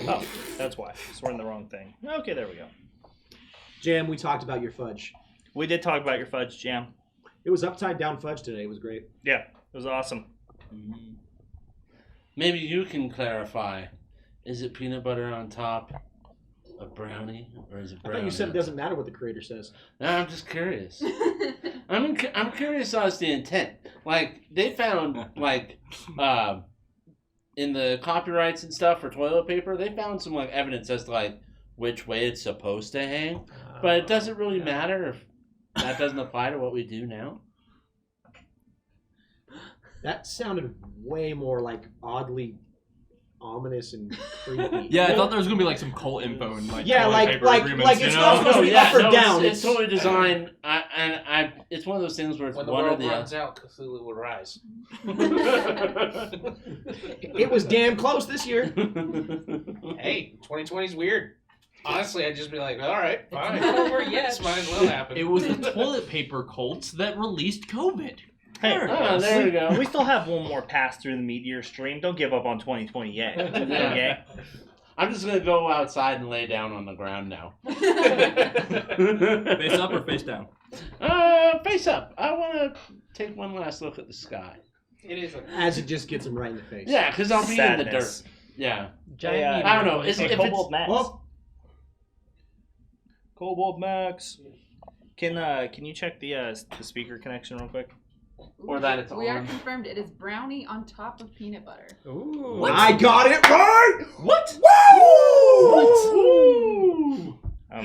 Oh, that's why. So we're in the wrong thing. Okay, there we go. Jam, we talked about your fudge. We did talk about your fudge, Jam. It was upside down fudge today. It was great. Yeah, it was awesome. Maybe you can clarify. Is it peanut butter on top of brownie, or is it I brownie? thought you said it doesn't matter what the creator says. No, I'm just curious. I'm curious as the intent. Like they found in the copyrights and stuff for toilet paper, they found some evidence as to which way it's supposed to hang, but it doesn't really matter if that doesn't apply to what we do now. That sounded way more oddly ominous and creepy. Yeah, I thought there was gonna be some cult info and Yeah, toilet paper agreements, it's you know? not supposed to be up or down. It's totally designed. It's one of those things where it's When the one or world the runs out, Cthulhu will rise. It was damn close this year. Hey, 2020's weird. Honestly, I'd just be like, all right, fine. It's not over yet. This might as well happen. It was the toilet paper cults that released COVID. Hey, Oh, there we go. we still have one more pass through the meteor stream. Don't give up on 2020 yet. Okay. I'm just gonna go outside and lay down on the ground now. Face up or face down? Face up. I want to take one last look at the sky. It is. As it just gets him right in the face. Yeah, because I'll be in the dirt. Sadness. Yeah. Giant Hey, meteor. I don't know. Hey, If Kobold it's, Max. Oh. Kobold Max. Can you check the speaker connection real quick? Or that it's We are on. confirmed it is brownie on top of peanut butter. Ooh. I got it right! What? Woo! Well,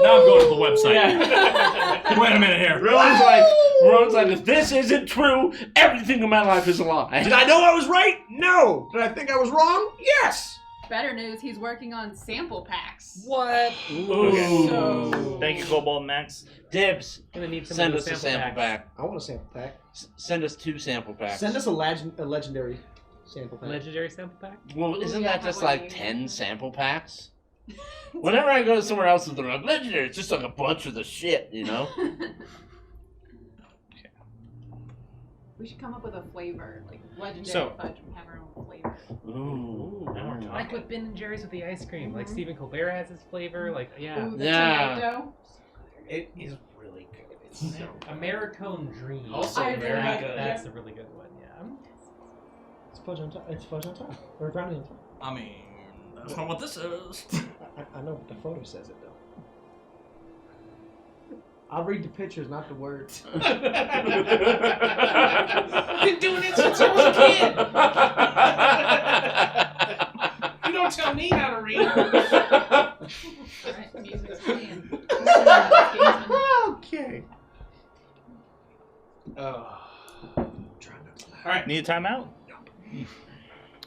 now I'm going to the website. Wait a minute here. Rowan's like, if this isn't true, everything in my life is a lie. Did I know I was right? No. Did I think I was wrong? Yes. Better news, he's working on sample packs. What? Okay. So- Thank you, Kobold Max. Dibs. Gonna need some Send of us those a sample pack. I want a sample pack. Send us 2 sample packs. Send us a legendary sample pack. Legendary sample pack? Well, Ooh, isn't yeah, that how just would like you- 10 sample packs? Whenever I go somewhere else with the legendary, it's just like a bunch of the shit, you know? We should come up with a flavor, like legendary So- fudge. We have our own flavor. Ooh. Now we're Like with Ben and Jerry's with the ice cream. Like Mhm. Stephen Colbert has his flavor. Like, yeah. Ooh, the Yeah. tomato. It is really good. It's so Americone Dream. Also I very like good. That's a really good one, yeah. It's fudge on top. It's fudge on top. Or brownie on top. I mean, that's not what this is. I know what the photo says it though. I'll read the pictures, not the words. I've been doing it since I was a kid. You don't tell me how to read. Alright, music's playing. Okay. All right. Need a timeout?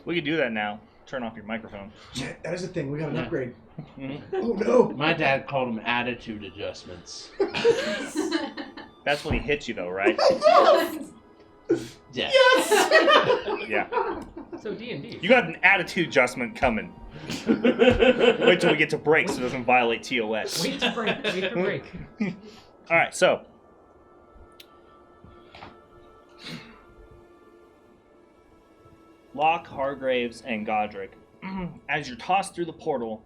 We could do that now. Turn off your microphone. Shit, that is the thing. We got an upgrade. Mhm. Oh no. My dad called them attitude adjustments. That's when he hits you, though, right? Yeah. Yeah. So D&D. You got an attitude adjustment coming. Wait till we get to break so it doesn't violate TOS. Wait to break. Wait for break. All right, so Locke, Hargraves, and Godric, as you're tossed through the portal,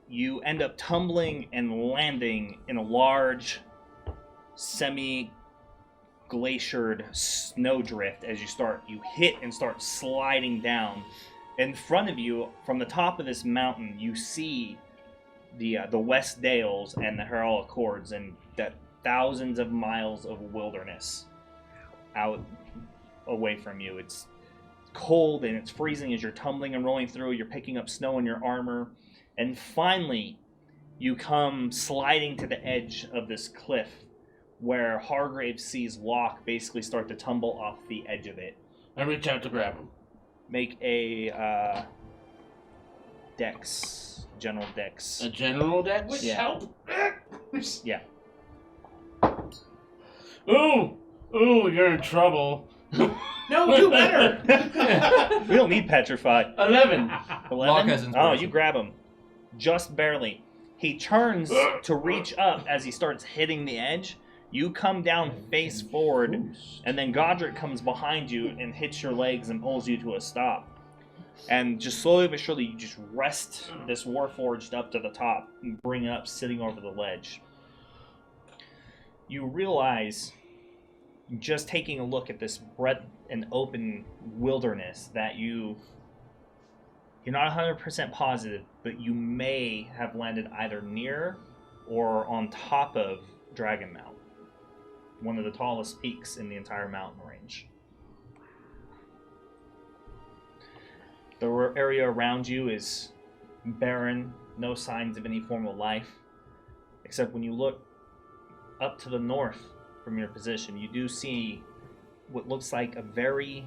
you end up tumbling and landing in a large, semi-glaciered snowdrift as you hit and start sliding down. In front of you, from the top of this mountain, you see the West Dales and the Herald Accords, and that thousands of miles of wilderness out away from you. It's cold and it's freezing as you're tumbling and rolling through. You're picking up snow in your armor. And finally, you come sliding to the edge of this cliff where Hargrave sees Locke basically start to tumble off the edge of it. I reach out to grab him. Make a dex, general dex. A general dex? Which Yeah. help? Yeah. Ooh, you're in trouble. No, do better. We don't need petrified. 11. 11? Locke has Oh, inspiration. you grab him. Just barely. He turns to reach up as he starts hitting the edge. You come down face forward, and then Godric comes behind you and hits your legs and pulls you to a stop. And just slowly but surely, you just rest this Warforged up to the top and bring it up sitting over the ledge. You realize, just taking a look at this breadth and open wilderness, that you're not 100% positive, but you may have landed either near or on top of Dragon Mount, one of the tallest peaks in the entire mountain range. The area around you is barren, no signs of any form of life, except when you look up to the north from your position, you do see what looks like a very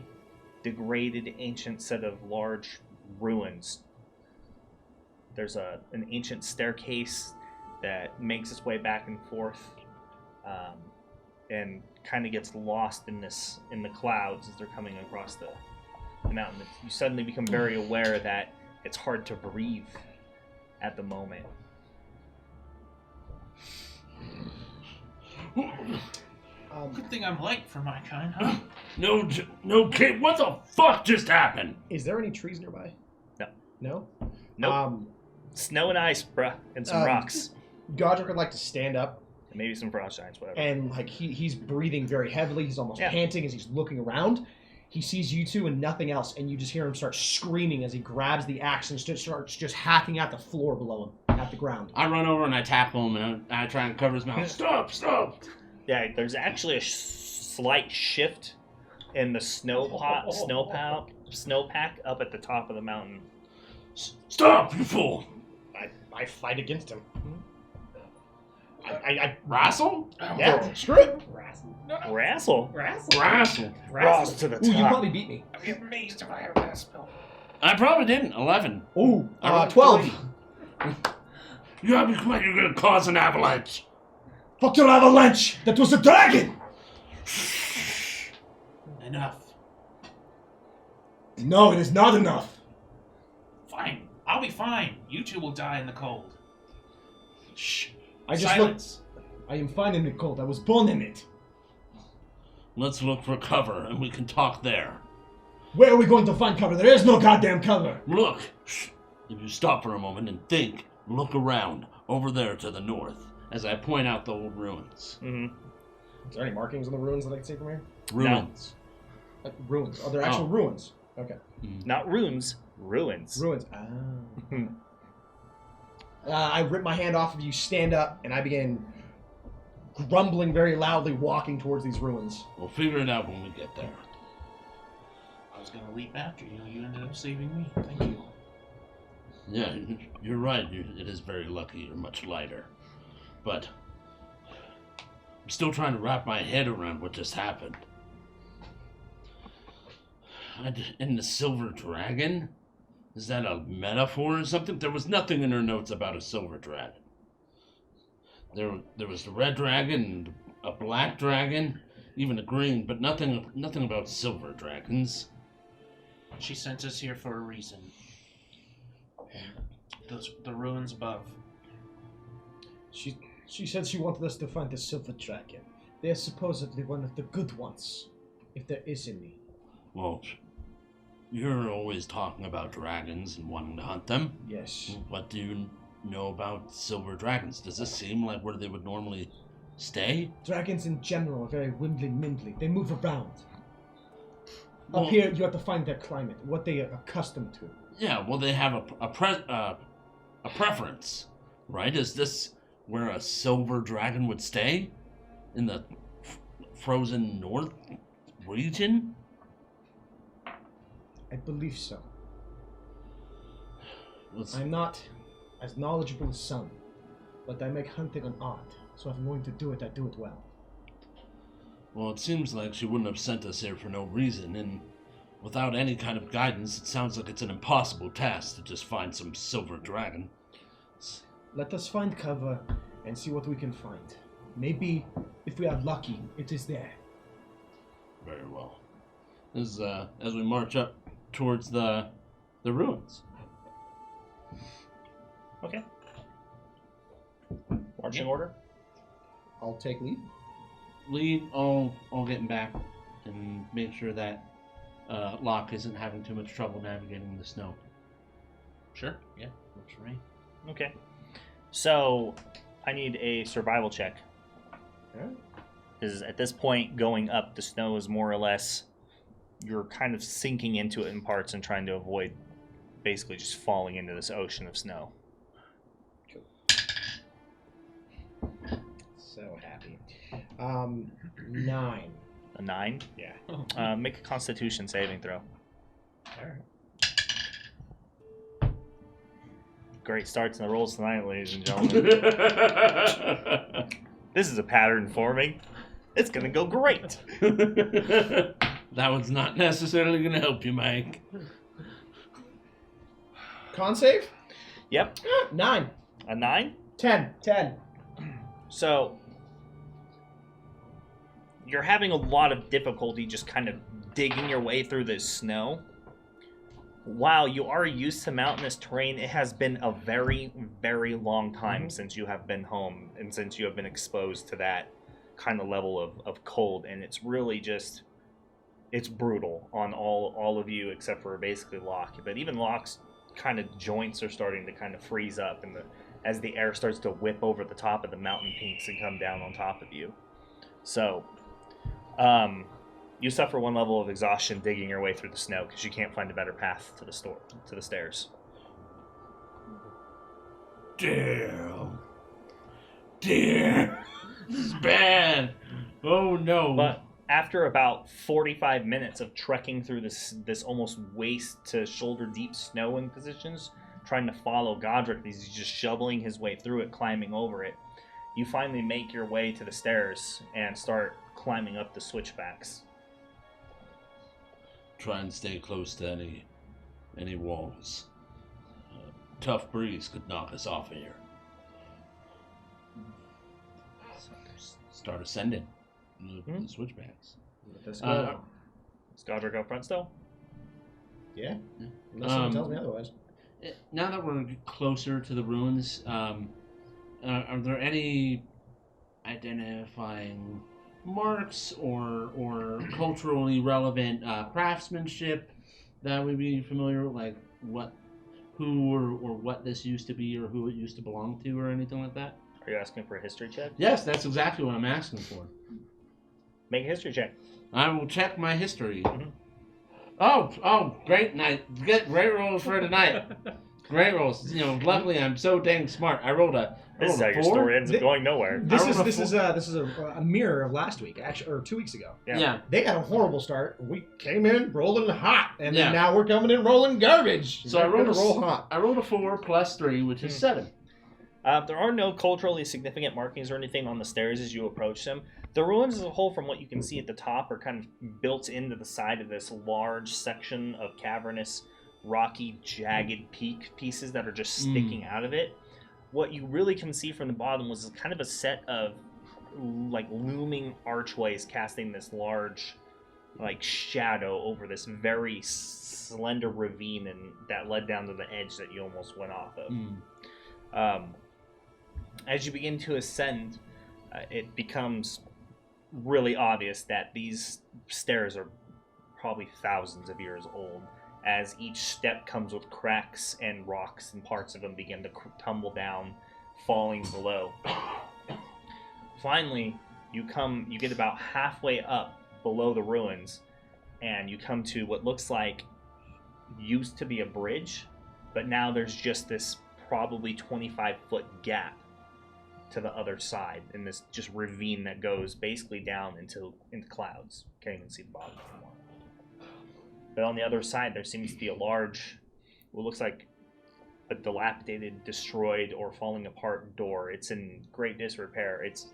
degraded ancient set of large ruins. There's an ancient staircase that makes its way back and forth and kind of gets lost in the clouds as they're coming across the mountain. You suddenly become very aware that it's hard to breathe at the moment. Good thing I'm light for my kind, huh? No kid, what the fuck just happened? Is there any trees nearby? No. No? Nope. Snow and ice, bruh, and some rocks. Godric would like to stand up, And maybe some frost giants, whatever. and like he's breathing very heavily. He's almost panting as he's looking around. He sees you two and nothing else, and you just hear him start screaming as he grabs the axe and starts just hacking at the floor below him, at the ground. I run over and I tackle him and I try and cover his mouth. Stop! Yeah, there's actually a slight shift in the snowpack up at the top of the mountain. Stop, you fool! I fight against him. I Wrestle? yeah, screw it. Wrestle? Wrestle. Rise to the Ooh, you top. probably beat me. I'd be amazed if I ever got a spell. I probably didn't. 11. Ooh, I rolled 12. 3. You have me quiet, you're gonna cause an avalanche. Fuck your avalanche! That was a dragon! Enough. No, it is not enough. Fine. I'll be fine. You two will die in the cold. Shh. I just Silence. looked. I am fine in the cold. I was born in it. Let's look for cover and we can talk there. Where are we going to find cover? There is no goddamn cover. Look, if you stop for a moment and think, look around, over there to the north, as I point out the old ruins. Mm-hmm. Is there any markings on the ruins that I can see from here? Ruins. Ruins. Oh, they're actual ruins. Okay. Not runes, ruins. Ruins. Ah. I rip my hand off of you, stand up, and I begin grumbling very loudly, walking towards these ruins. We'll figure it out when we get there. I was gonna leap after you. You ended up saving me. Thank you. Yeah, you're right. It is very lucky you're much lighter. But I'm still trying to wrap my head around what just happened. And the silver dragon? Is that a metaphor or something? There was nothing in her notes about a silver dragon. There was the red dragon, a black dragon, even a green, but nothing about silver dragons. She sent us here for a reason. The ruins above. She said she wanted us to find the silver dragon. They are supposedly one of the good ones, if there is any. Well, you're always talking about dragons and wanting to hunt them. Yes. What do you know about silver dragons? Does this seem like where they would normally stay? Dragons in general are very wimbly-mimbly. They move around. Well, Up here, you have to find their climate, what they are accustomed to. Yeah, well, they have a preference, right? Is this where a silver dragon would stay? in the frozen north region? I believe so. Let's- I'm not as knowledgeable as some, but I make hunting an art. So if I'm going to do it, I do it well. Well, it seems like she wouldn't have sent us here for no reason, and without any kind of guidance, it sounds like it's an impossible task to just find some silver dragon. Let us find cover and see what we can find. Maybe, if we are lucky, it is there. Very well. As we march up towards the ruins. Okay. Marching order. I'll take lead. Lead, I'll get him back and make sure that Locke isn't having too much trouble navigating the snow. Sure. Yeah. Works for me. Okay. So, I need a survival check. Alright. Because at this point, going up, the snow is more or less, you're kind of sinking into it in parts and trying to avoid basically just falling into this ocean of snow. So happy. 9. A 9? Yeah. Make a Constitution saving throw. Alright. Great starts in the rolls tonight, ladies and gentlemen. This is a pattern forming. It's gonna go great. That one's not necessarily going to help you, Mike. Con save? Yep. 9. A 9? 10. 10. So, you're having a lot of difficulty just kind of digging your way through this snow. While you are used to mountainous terrain, it has been a very, very long time since you have been home and since you have been exposed to that kind of level of cold. And it's really just, it's brutal on all of you except for basically Locke. But even Locke's kind of joints are starting to kind of freeze up and as the air starts to whip over the top of the mountain peaks and come down on top of you. So, you suffer one level of exhaustion digging your way through the snow because you can't find a better path to the stairs. Damn. This is bad. Oh no. But after about 45 minutes of trekking through this almost waist to shoulder deep snow in positions, trying to follow Godric, he's just shoveling his way through it, climbing over it, you finally make your way to the stairs and start climbing up the switchbacks. Try and stay close to any walls. Tough breeze could knock us off of here. Start ascending the switchbacks. Let us go. Is Godric up front still? Yeah. Unless someone tells me otherwise. Now that we're closer to the ruins, are there any identifying marks or culturally relevant craftsmanship that we'd be familiar with, like who or what this used to be or who it used to belong to or anything like that? Are you asking for a history check? Yes, that's exactly what I'm asking for. Make a history check. I will check my history. Mhm. Oh, great night. Get great rolls for tonight. Great rolls. You know, luckily I'm so dang smart. I rolled a This is how your 4. story ends up going nowhere. This I rolled is a mirror of last week, actually, or 2 weeks ago. Yeah. They got a horrible start. We came in rolling hot, and Yeah. then now we're coming in rolling garbage. So I We're rolled gonna roll hot. I rolled a 4 plus 3, which is 7. There are no culturally significant markings or anything on the stairs as you approach them. The ruins as a whole, from what you can see at the top, are kind of built into the side of this large section of cavernous, rocky, jagged peak pieces that are just sticking out of it. What you really can see from the bottom was kind of a set of like looming archways casting this large like shadow over this very slender ravine and that led down to the edge that you almost went off of. As you begin to ascend, it becomes really obvious that these stairs are probably thousands of years old, as each step comes with cracks and rocks and parts of them begin to tumble down, falling below. Finally, you get about halfway up below the ruins, and you come to what looks like used to be a bridge, but now there's just this probably 25-foot gap to the other side in this just ravine that goes basically down into clouds. Can't even see the bottom anymore. But on the other side, there seems to be a large, what looks like a dilapidated, destroyed, or falling apart door. It's in great disrepair. It's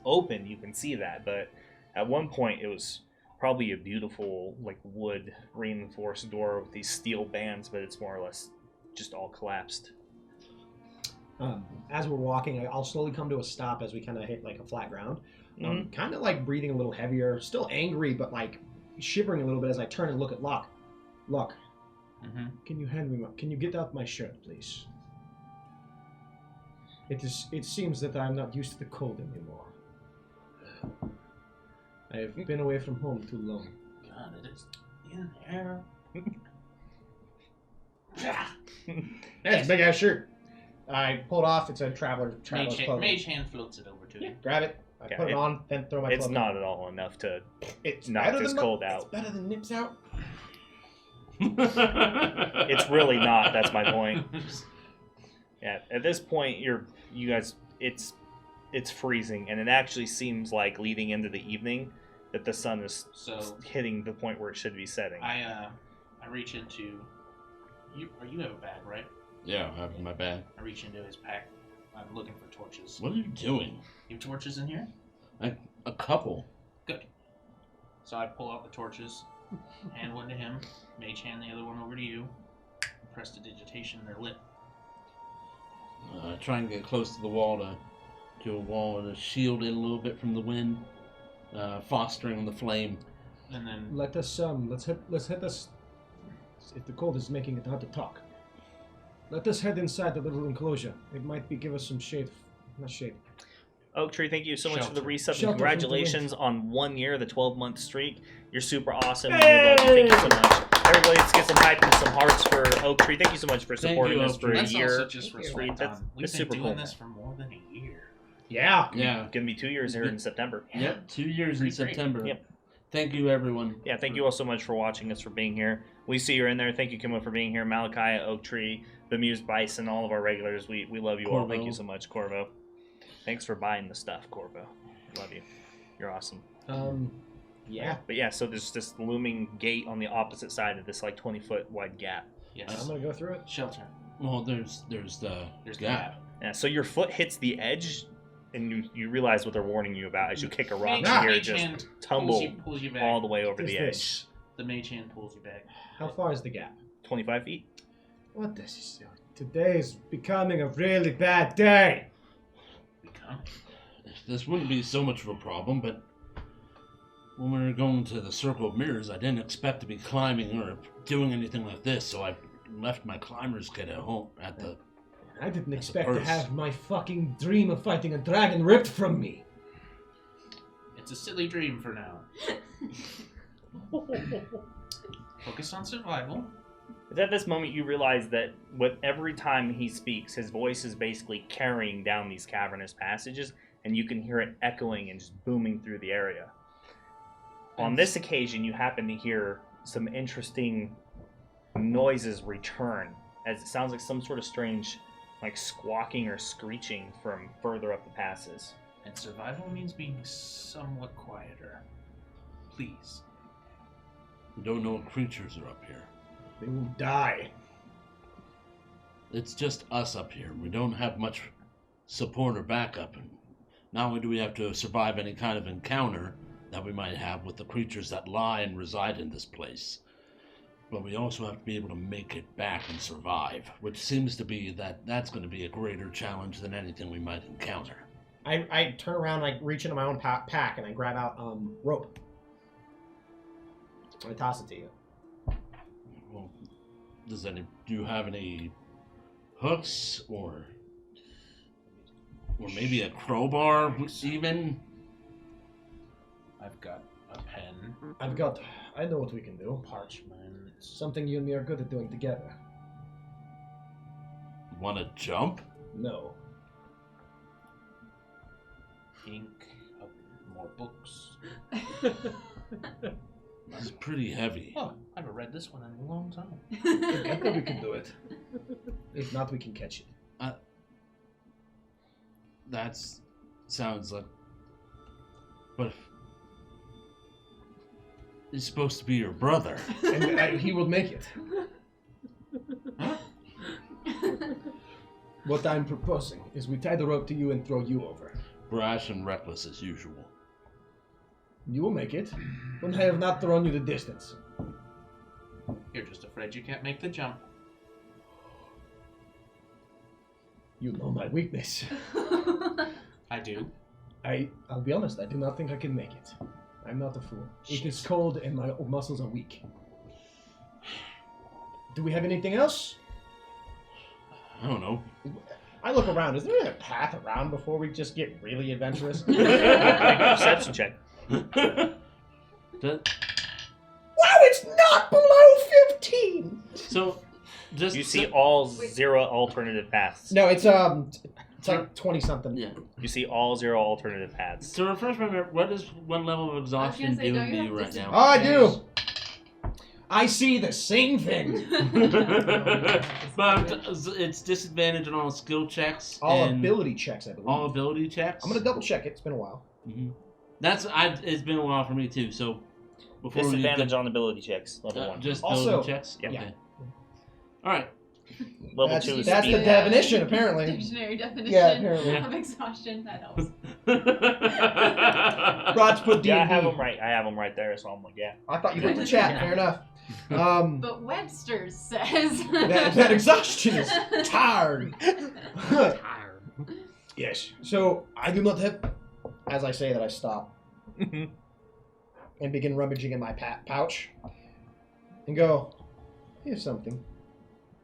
open. You can see that, but at one point it was probably a beautiful, like, wood reinforced door with these steel bands, but it's more or less just all collapsed. As we're walking, I'll slowly come to a stop as we kind of hit like a flat ground. Kind of like breathing a little heavier, still angry, but like shivering a little bit as I turn and look at Locke. Locke, can you hand me can you get out my shirt, please? It seems that I'm not used to the cold anymore. I have been away from home too long. God, it is in there. That's a big ass shirt. I pull it off. It's a traveler's clothing. Mage hand floats it over to you. Grab it. I put it on, then throw my It's clothing. not at all enough to It's knock better this than cold out. It's better than nips out. It's really not. That's my point. Yeah, at this point, you guys, it's freezing, and it actually seems like leading into the evening that the sun is hitting the point where it should be setting. I reach into you have a bag, right? Yeah, I have my bag. I reach into his pack. I'm looking for torches. What are you doing? You have torches in here? A couple. Good. So I pull out the torches, hand one to him, mage hand the other one over to you. Press the digitation, they're lit. Try and get close to the wall to a wall and shield in a little bit from the wind, fostering the flame. And then Let's hit this. If the cold is making it hard to talk, let us head inside the little enclosure. It might give us some shade. Not shade. Oak Tree, thank you so much for the Shelter. resub. And Shelter from the congratulations on 1 year, the 12-month streak. You're super awesome. We love you. Thank you so much. Everybody, let's get some hype and some hearts for Oak Tree. Thank you so much for Thank supporting you, us Oak for Tree. a that's year. also just reflect That's on. We've been super doing cool. this for more than a year. Yeah. Yeah. Gonna be 2 years here in September. Yep, 2 years in Pretty great. September. Yep. Thank you, everyone. Yeah, thank you all so much for watching us, for being here. We see you're in there. Thank you, Kimmo, for being here. Malachi, Oak Tree, Bemused Bison, all of our regulars. We love you all. Corvo. Thank you so much, Corvo. Thanks for buying the stuff, Corvo. Love you. You're awesome. Yeah. But yeah, so there's this looming gate on the opposite side of this like 20-foot wide gap. Yes. I'm gonna go through it. Shelter. Well, there's the There's the gap. gap. Yeah, so your foot hits the edge, and you realize what they're warning you about as you kick a rock. Mage, You hear it mage just hand tumble pulls you back. all the way over What the is edge. this? The mage hand pulls you back. How far is the gap? 25 feet. What this is? Today is becoming a really bad day. Become. This wouldn't be so much of a problem, but when we were going to the Circle of Mirrors, I didn't expect to be climbing or doing anything like this, so I left my climber's kit at home at the... I didn't That's a expect to purse. have my fucking dream of fighting a dragon ripped from me. It's a silly dream for now. Focus on survival. It's at this moment you realize that with every time he speaks, his voice is basically carrying down these cavernous passages, and you can hear it echoing and just booming through the area. On this occasion, you happen to hear some interesting noises return, as it sounds like some sort of strange, like squawking or screeching from further up the passes. And survival means being somewhat quieter. Please. We don't know what creatures are up here. They will die. It's just us up here. We don't have much support or backup. And not only do we have to survive any kind of encounter that we might have with the creatures that lie and reside in this place, but we also have to be able to make it back and survive, which seems to be that's going to be a greater challenge than anything we might encounter. I turn around, I reach into my own pack, and I grab out rope. I toss it to you. Well, do you have any hooks or maybe a crowbar even? I've got a pen, I know what we can do. parchment, Something you and me are good at doing together. Want to jump? No. ink, more books. This is pretty heavy. Oh, I haven't read this one in a long time. I think we can do it. If not, we can catch it. That's sounds like. But he's supposed to be your brother. And he will make it. What I'm proposing is we tie the rope to you and throw you over. Brash and reckless as usual. You will make it when I have not thrown you the distance. You're just afraid you can't make the jump. You know my weakness. I do. I'll be honest, I do not think I can make it. I'm not a fool. It is cold and my muscles are weak. Do we have anything else? I don't know. I look around. Is there a path around before we just get really adventurous? Make a perception check. That- Wow, it's not below 15! so, just You see all 0 alternative paths. No, it's like 20 something. Yeah. You see all 0 alternative paths. To refresh my memory, what is one level of exhaustion say, doing don't to you you have right now? Oh, I do. I see the same thing. But it's disadvantage on all skill checks. All and ability checks, I believe. all ability checks. I'm gonna double check it. It's been a while. Mhm. It's been a while for me too. So before Disadvantage on ability checks. Level 1. just Also- ability checks. yeah. Okay. All right. Level 2 is That's speed. the definition, apparently. Dictionary definition Yeah, apparently. of exhaustion. That helps. Rod's put D&D. Yeah, I have them right. I have them right there, so I'm like, yeah. I thought you put the chat. Fair enough. But Webster says that exhaustion is tired. Yes. So I do not have. As I say that, I stop and begin rummaging in my pouch and go. Here's something.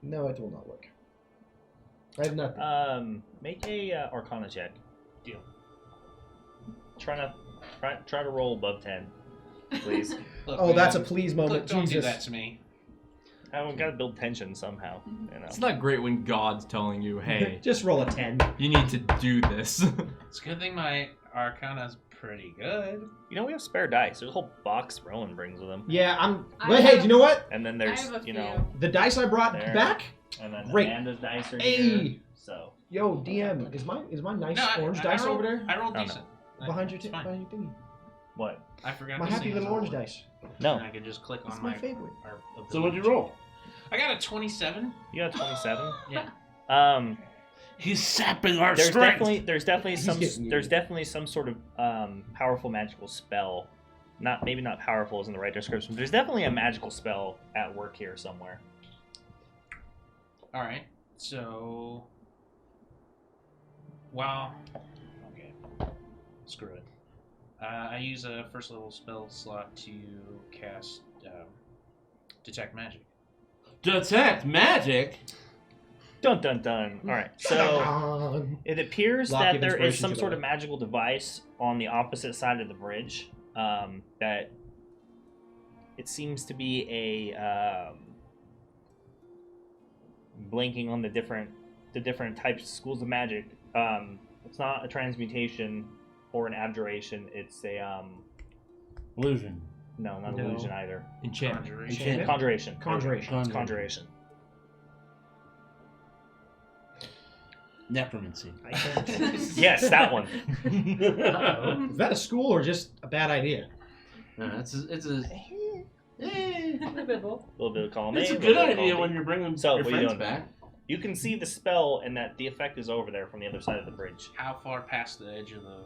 No, it will not work. I have nothing. Make a Arcana check. Deal. Try to roll above 10, please. Look, Oh, man, that's a please moment. Look, don't do Jesus. that to me. I've got to build tension somehow. You know. It's not great when God's telling you, hey, Just roll a 10. you need to do this. It's a good thing my Arcana's pretty good. You know, we have spare dice. There's a whole box Rowan brings with him. Yeah, I But hey, have- do you know what? And then I there's, have a you few. know, The dice I brought There. back. and then Great. Amanda's dice are Hey. here. So, Yo, DM, is my nice No, orange I dice rolled, over there I rolled Oh, no. decent. behind your It's fine. behind your thingy? what? I forgot My to happy sing little as orange well. dice. No. And I could just click It's on my favorite. So what'd you roll? I got a 27. You got 27? Yeah. He's sapping our There's strength. definitely He's some getting you. there's definitely some sort of powerful magical spell. Maybe not powerful isn't the right description. There's definitely a magical spell at work here somewhere. All right. So, wow. Okay. Screw it. I use a first level spell slot to cast detect magic. Detect magic. Dun dun dun. All right. So it appears Lock that of there is inspiration some to sort the of magical device on the opposite side of the bridge. That it seems to be a blinking on the different types of schools of magic. It's not a transmutation or an abjuration. It's a Illusion. no, not No. illusion either. Enchantment. Conjuration. Conjuration. Conjuration. It's conjuration. Necromancy. Yes, that one. Is that a school or just a bad idea? No, it's a A little bit of column A. it's a little good bit of idea column when B. you're bringing So, your what are you friends doing? back. You can see the spell and that the effect is over there from the other side of the bridge. How far past the edge of the?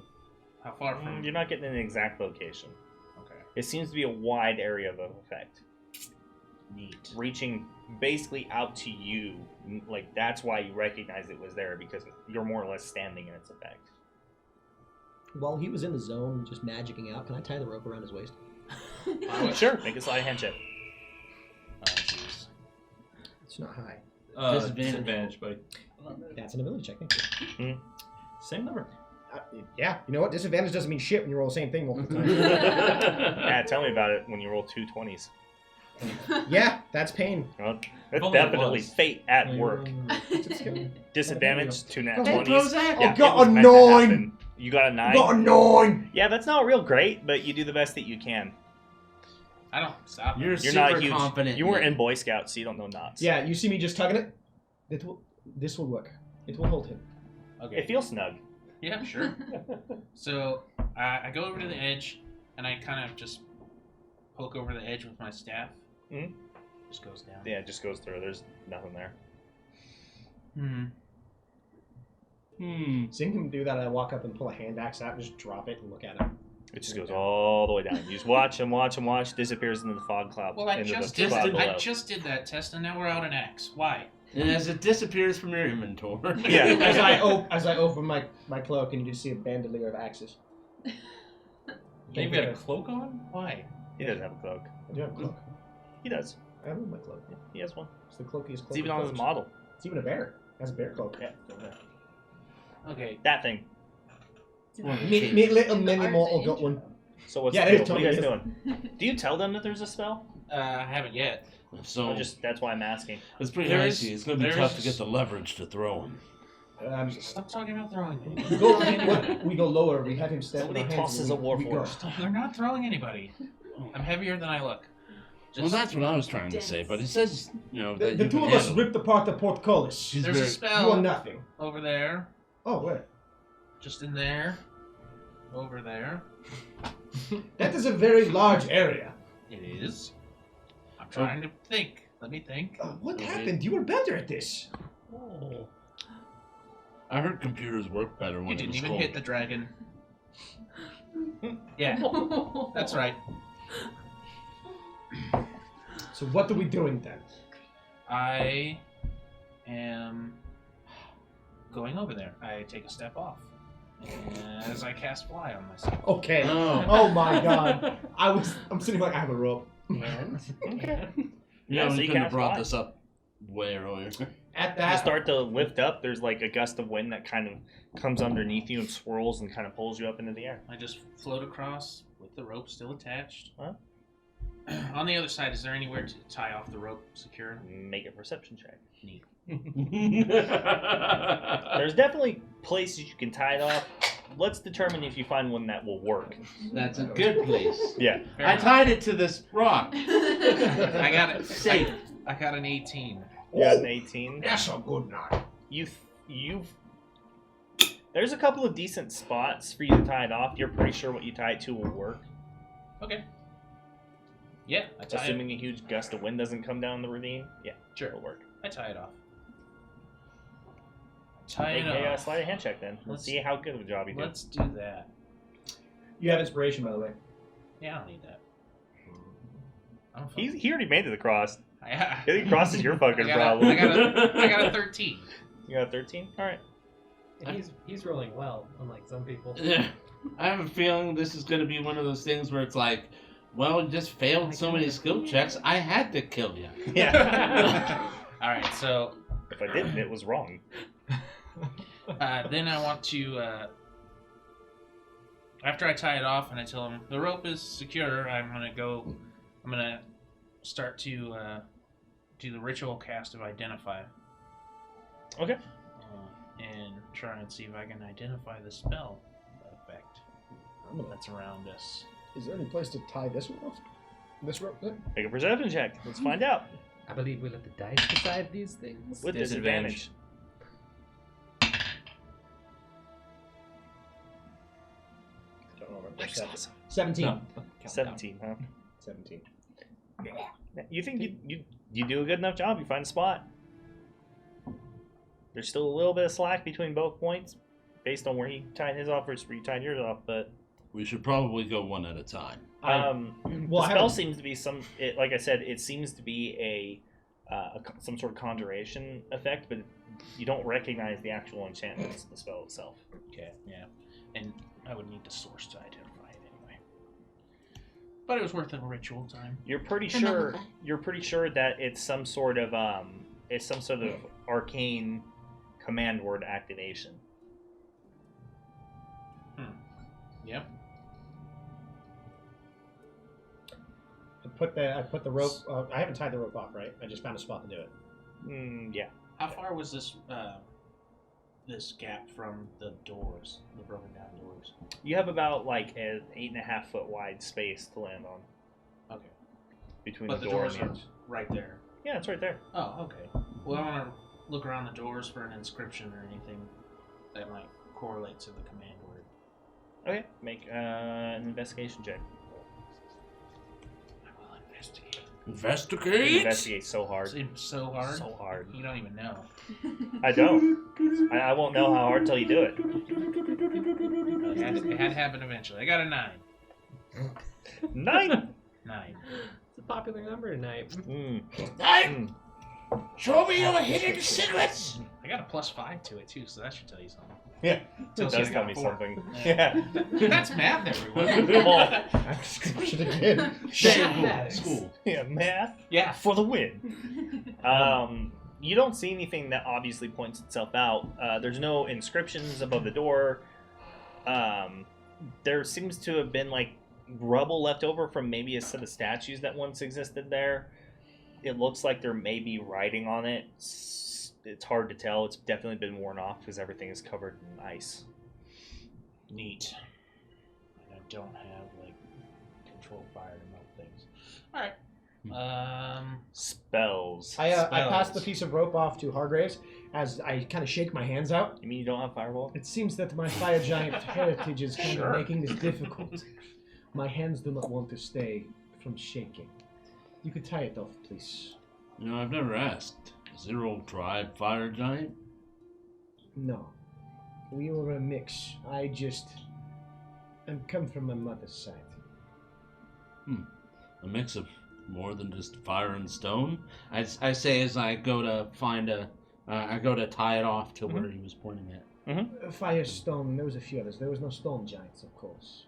How far from? You're not getting an exact location. Okay. It seems to be a wide area of effect, Neat. reaching basically out to you. Like that's why you recognize it was there because you're more or less standing in its effect. While he was in the zone, just magicking out, can I tie the rope around his waist? Sure, make a sleight of hand check. Oh, jeez. It's not high. Disadvantage, buddy. That's an ability check. Thank you. Same number. Yeah, you know what? Disadvantage doesn't mean shit when you roll the same thing multiple times. Yeah, tell me about it when you roll 2 20s. Yeah, that's pain. Well, that's only it definitely was. fate at work. Go Disadvantage, 2 nat ahead, 20s. Prozac. Yeah, I got it was a meant to 9. happen. You got a 9? Got a 9. Yeah, that's not real great, but you do the best that you can. I don't stop. You're You're super not huge. confident. You weren't in Boy Scouts, so you don't know knots. Yeah, you see me just tugging it? This will work. It will hold him. Okay. It feels snug. Yeah, sure. So I go over to the edge, and I kind of just poke over the edge with my staff. Mhm. Just goes down. Yeah, it just goes through. There's nothing there. Seeing him do that, I walk up and pull a hand axe out and just drop it and look at him. It just goes all the way down. You just watch and watch and watch. Disappears into the fog cloud. Well, I into just the did. cloud below. I just did that test, and now we're out an axe. Why? And as it disappears from your inventory. Yeah. As I open my cloak and you just see a bandolier of axes. You've got a cloak on? Why? He doesn't have a cloak. I do have a cloak. He does. I have my cloak. He has one. It's the cloakiest cloak. It's even on his cloaks. model. It's even a bear. It has a bear cloak. Yeah. Okay. That thing. Me little mini mortal got one. So what's Yeah, the it deal? What are you guys totally doing? Do you tell them that there's a spell? I haven't yet. So Or just that's why I'm asking. it's pretty There icy. is- It's going to be there tough is- to get the leverage to throw him. Stop talking about throwing things. We go lower. We have him stand Somebody with our hands. tosses and a we go. warforged. They're not throwing anybody. I'm heavier than I look. Well, that's what I was trying to say, but it says, that The you two can of us handle it. ripped apart the portcullis. She's There's a very- You are spell nothing. over there, Oh, where? just in there, over there. That is a very large area. It is. I'm trying to think. Let me think. What Okay. happened? You were better at this. I heard computers work better when You it didn't was even cold. hit the dragon. Yeah, that's right. So what are we doing then? I am going over there. I take a step off as I cast fly on myself. Okay. Oh. Oh my god. I'm sitting like I have a rope. And Okay. Yeah, so we you couldn't have cast brought fly. this up way earlier. At You that start to lift up. There's like a gust of wind that kind of comes underneath you and swirls and kind of pulls you up into the air. I just float across with the rope still attached. Huh? On the other side, is there anywhere to tie off the rope secure? Make a perception check. Neat. There's definitely places you can tie it off. Let's determine if you find one that will work. That's a good place. Yeah. Fair I enough. tied it to this rock. I got it. Safe. I got an 18. You got an 18. That's a good night. You've. There's a couple of decent spots for you to tie it off. You're pretty sure what you tie it to will work. Okay. Yeah, I tie Assuming a huge gust of wind doesn't come down the ravine. Yeah, Sure. it'll work. I tie it off. Tie Make it a off. slide a hand check then. Let's Let's- see how good of a job you do. Let's do that. You have inspiration, by the way. Yeah, I don't need that. I'm fine. He already made it across. I I think cross is your fucking got problem. I got a 13. You got a 13? Alright. And he's rolling well, unlike some people. Yeah. I have a feeling this is going to be one of those things where it's like, well, you just failed so many skill checks, I had to kill you. Yeah. All right, so If I didn't, it was wrong. then I want to, after I tie it off and I tell him the rope is secure, I'm gonna start to do the ritual cast of Identify. Okay. And try and see if I can identify the spell effect that's around us. Is there any place to tie this one off? This rope thing? Make a perception check. Let's find out. I believe we let the dice decide these things. With disadvantage. I don't know what Life's awesome. 17. No, count down. 17, huh? 17. You think you do a good enough job? You find a spot. There's still a little bit of slack between both points, based on where he tied his off versus where you tied yours off. But We should probably go one at a time. Well, the I spell haven't- seems to be like I said, it seems to be some sort of conjuration effect, but you don't recognize the actual enchantments of the spell itself. Okay, yeah. And I would need the source to identify it anyway. But it was worth a ritual time. You're pretty sure that it's some sort of arcane command word activation. Yep. I put the rope. I haven't tied the rope off, right? I just found a spot to do it. Yeah. How far was this this gap from the doors, the broken down doors? You have about like an 8.5 foot wide space to land on Okay. between But the the door doors and the are edge. right there. Yeah, it's right there. Oh, okay. Well, I want to look around the doors for an inscription or anything that might correlate to the command word. Okay, make an investigation check. I will investigate. Investigate. Investigate so hard. Seems so hard. So hard. You don't even know. I don't. I won't know how hard till you do it. It had to happen eventually. I got a 9. 9. 9. It's a popular number tonight. Show me your hidden secrets. I got a +5 to it too, so that should tell you something. Yeah, Tells it you does I tell got me 4. something. Yeah. That's math, everyone. I'm description again. School. Yeah, math Yeah. for the win. You don't see anything that obviously points itself out. There's no inscriptions above the door. There seems to have been like rubble left over from maybe a set of statues that once existed there. It looks like there may be writing on it. It's hard to tell. It's definitely been worn off because everything is covered in ice. Neat. And I don't have like control fire to melt things. All right. Spells. I passed the Spells. piece of rope off to Hargraves as I kind of shake my hands out. You mean you don't have fireball? It seems that my fire giant heritage is kind Sure. of making this difficult. My hands do not want to stay from shaking. You could tie it off, please. You know, I've never asked. Is your old tribe fire giant? No. We were a mix. I'm come from my mother's side. A mix of more than just fire and stone? I say as I go to find I go to tie it off to where he was pointing at. Fire, stone, there was a few others. There was no stone giants, of course.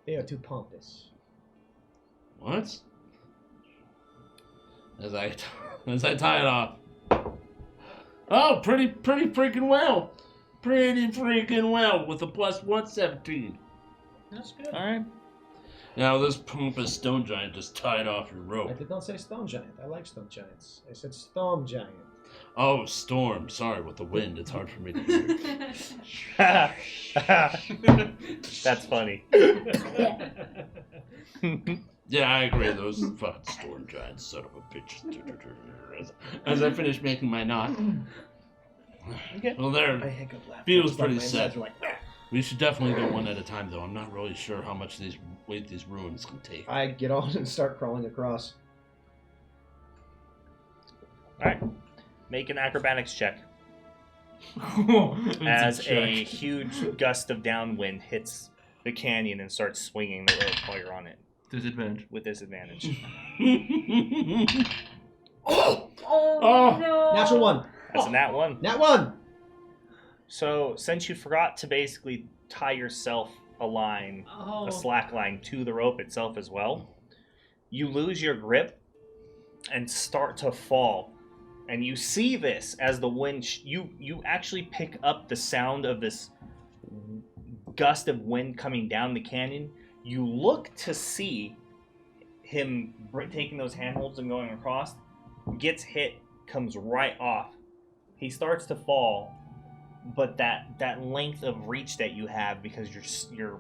They are too pompous. What? As I tie it off. Oh, pretty freaking well. Pretty freaking well with a +117. That's good. All right. Now this pompous stone giant just tied off your I rope. did not say stone giant. I like stone giants. I said storm giant. Oh, storm. Sorry, with the wind, it's hard for me to hear. That's funny. Yeah, I agree. Those fucking storm giants, son of a bitch. As I finish making my knot. Okay. Well, there. I hiccup laughing. Feels It's like pretty my set. insides are like, We should definitely go one at a time, though. I'm not really sure how much weight these ruins can take. I get on and start crawling across. All right. Make an acrobatics check It's as check. a huge gust of downwind hits the canyon and starts swinging the rope while you're on it Disadvantage. with disadvantage. Oh, no. Natural one. That's a nat 1. Nat one. So since you forgot to basically tie yourself a line, a slack line to the rope itself as well, you lose your grip and start to fall. And you see this as the wind, you actually pick up the sound of this gust of wind coming down the canyon. You look to see him taking those handholds and going across, gets hit, comes right off. He starts to fall, but that length of reach that you have, because your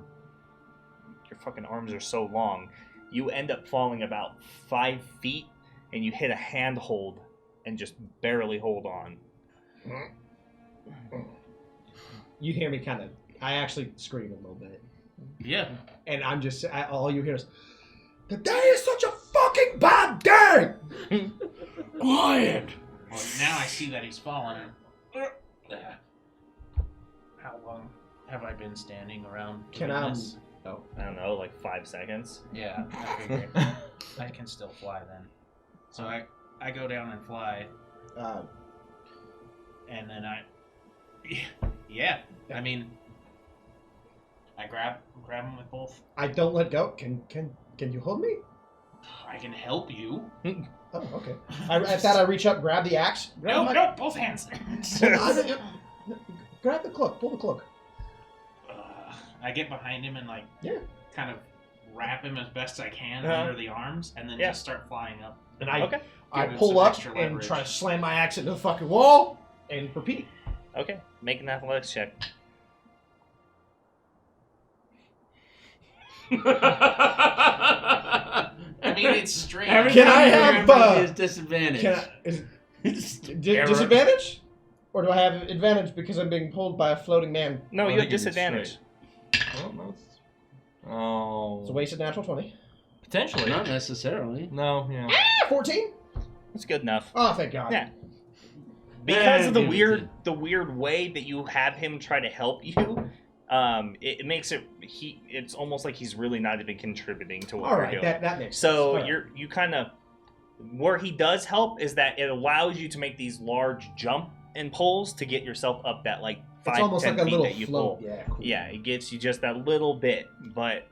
fucking arms are so long, you end up falling about 5 feet, and you hit a handhold and just barely hold on. You hear me kind of. I actually scream a little bit, Yeah. and I'm just. All you hear is, "Today is such a fucking bad day." Quiet! Well, now I see that he's fallen. How long have I been standing around Can doing I? this? I don't know, like 5 seconds. Yeah, I figured. I can still fly then. So I go down and fly, and then yeah. I mean, I grab him with both. I don't let go. Can you hold me? I can help you. Oh, okay. At that, I reach up, grab the axe. No, both hands. Grab the cloak. Pull the cloak. I get behind him and kind of wrap him as best I can under the arms, and then just start flying up. And I Okay. I Give him pull some up extra and leverage. try to slam my axe into the fucking wall and repeat. Okay, make an athletics check. I mean, it's straight. Every Can time I you have, remember his disadvantage. Can I, disadvantage? Or do I have advantage because I'm being pulled by a floating man? No, I you have think it'd be disadvantage. Well, no. Oh. It's a wasted natural 20. Potentially. Not necessarily. No, yeah. 14? That's good enough. Oh, thank God. Yeah. Because of the give it weird way that you have him try to help you, it makes it's almost like he's really not even contributing to what All you're right, doing. that makes So sense. you kind of where he does help is that it allows you to make these large jump and pulls to get yourself up that like 5 It's almost 10 like a feet little that you float. pull. Yeah, cool. Yeah, it gets you just that little bit, but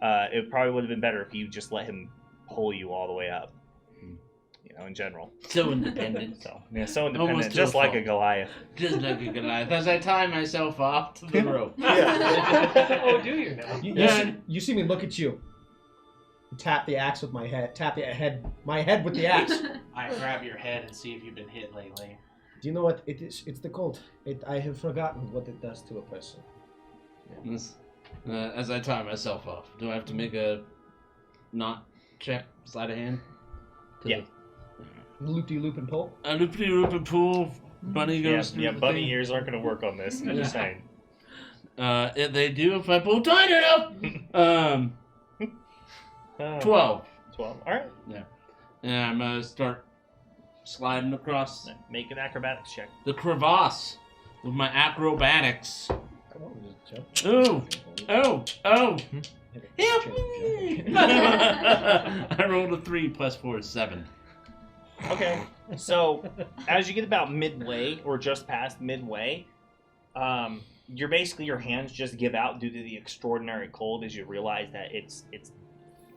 it probably would have been better if you just let him pull you all the way up. You know, in general. So independent. So yeah, so independent, Almost to just a like a fault. Goliath. Just like a Goliath. As I tie myself off to the rope. Oh, do you now? You see me look at you. Tap the axe with my head. Tap my head with the axe. I grab your head and see if you've been hit lately. Do you know what it is? It's the cold. I have forgotten what it does to a person. As I tie myself off, do I have to make a knot check, sleight of hand? Yeah. Loop-de-loop and pull. A loop-de-loop and pull. Bunny goes through Yeah, the bunny thing. ears aren't going to work on this. I'm just saying. If they do if I pull tight enough. 12. 12. All right. And I'm gonna start sliding across Make an acrobatics check. the crevasse with my acrobatics. Come on, just jump. Oh! Oh! Oh! Help me! I rolled a 3 plus 4 is 7. Okay. So, as you get about midway, or just past midway, you're basically, your hands just give out due to the extraordinary cold as you realize that it's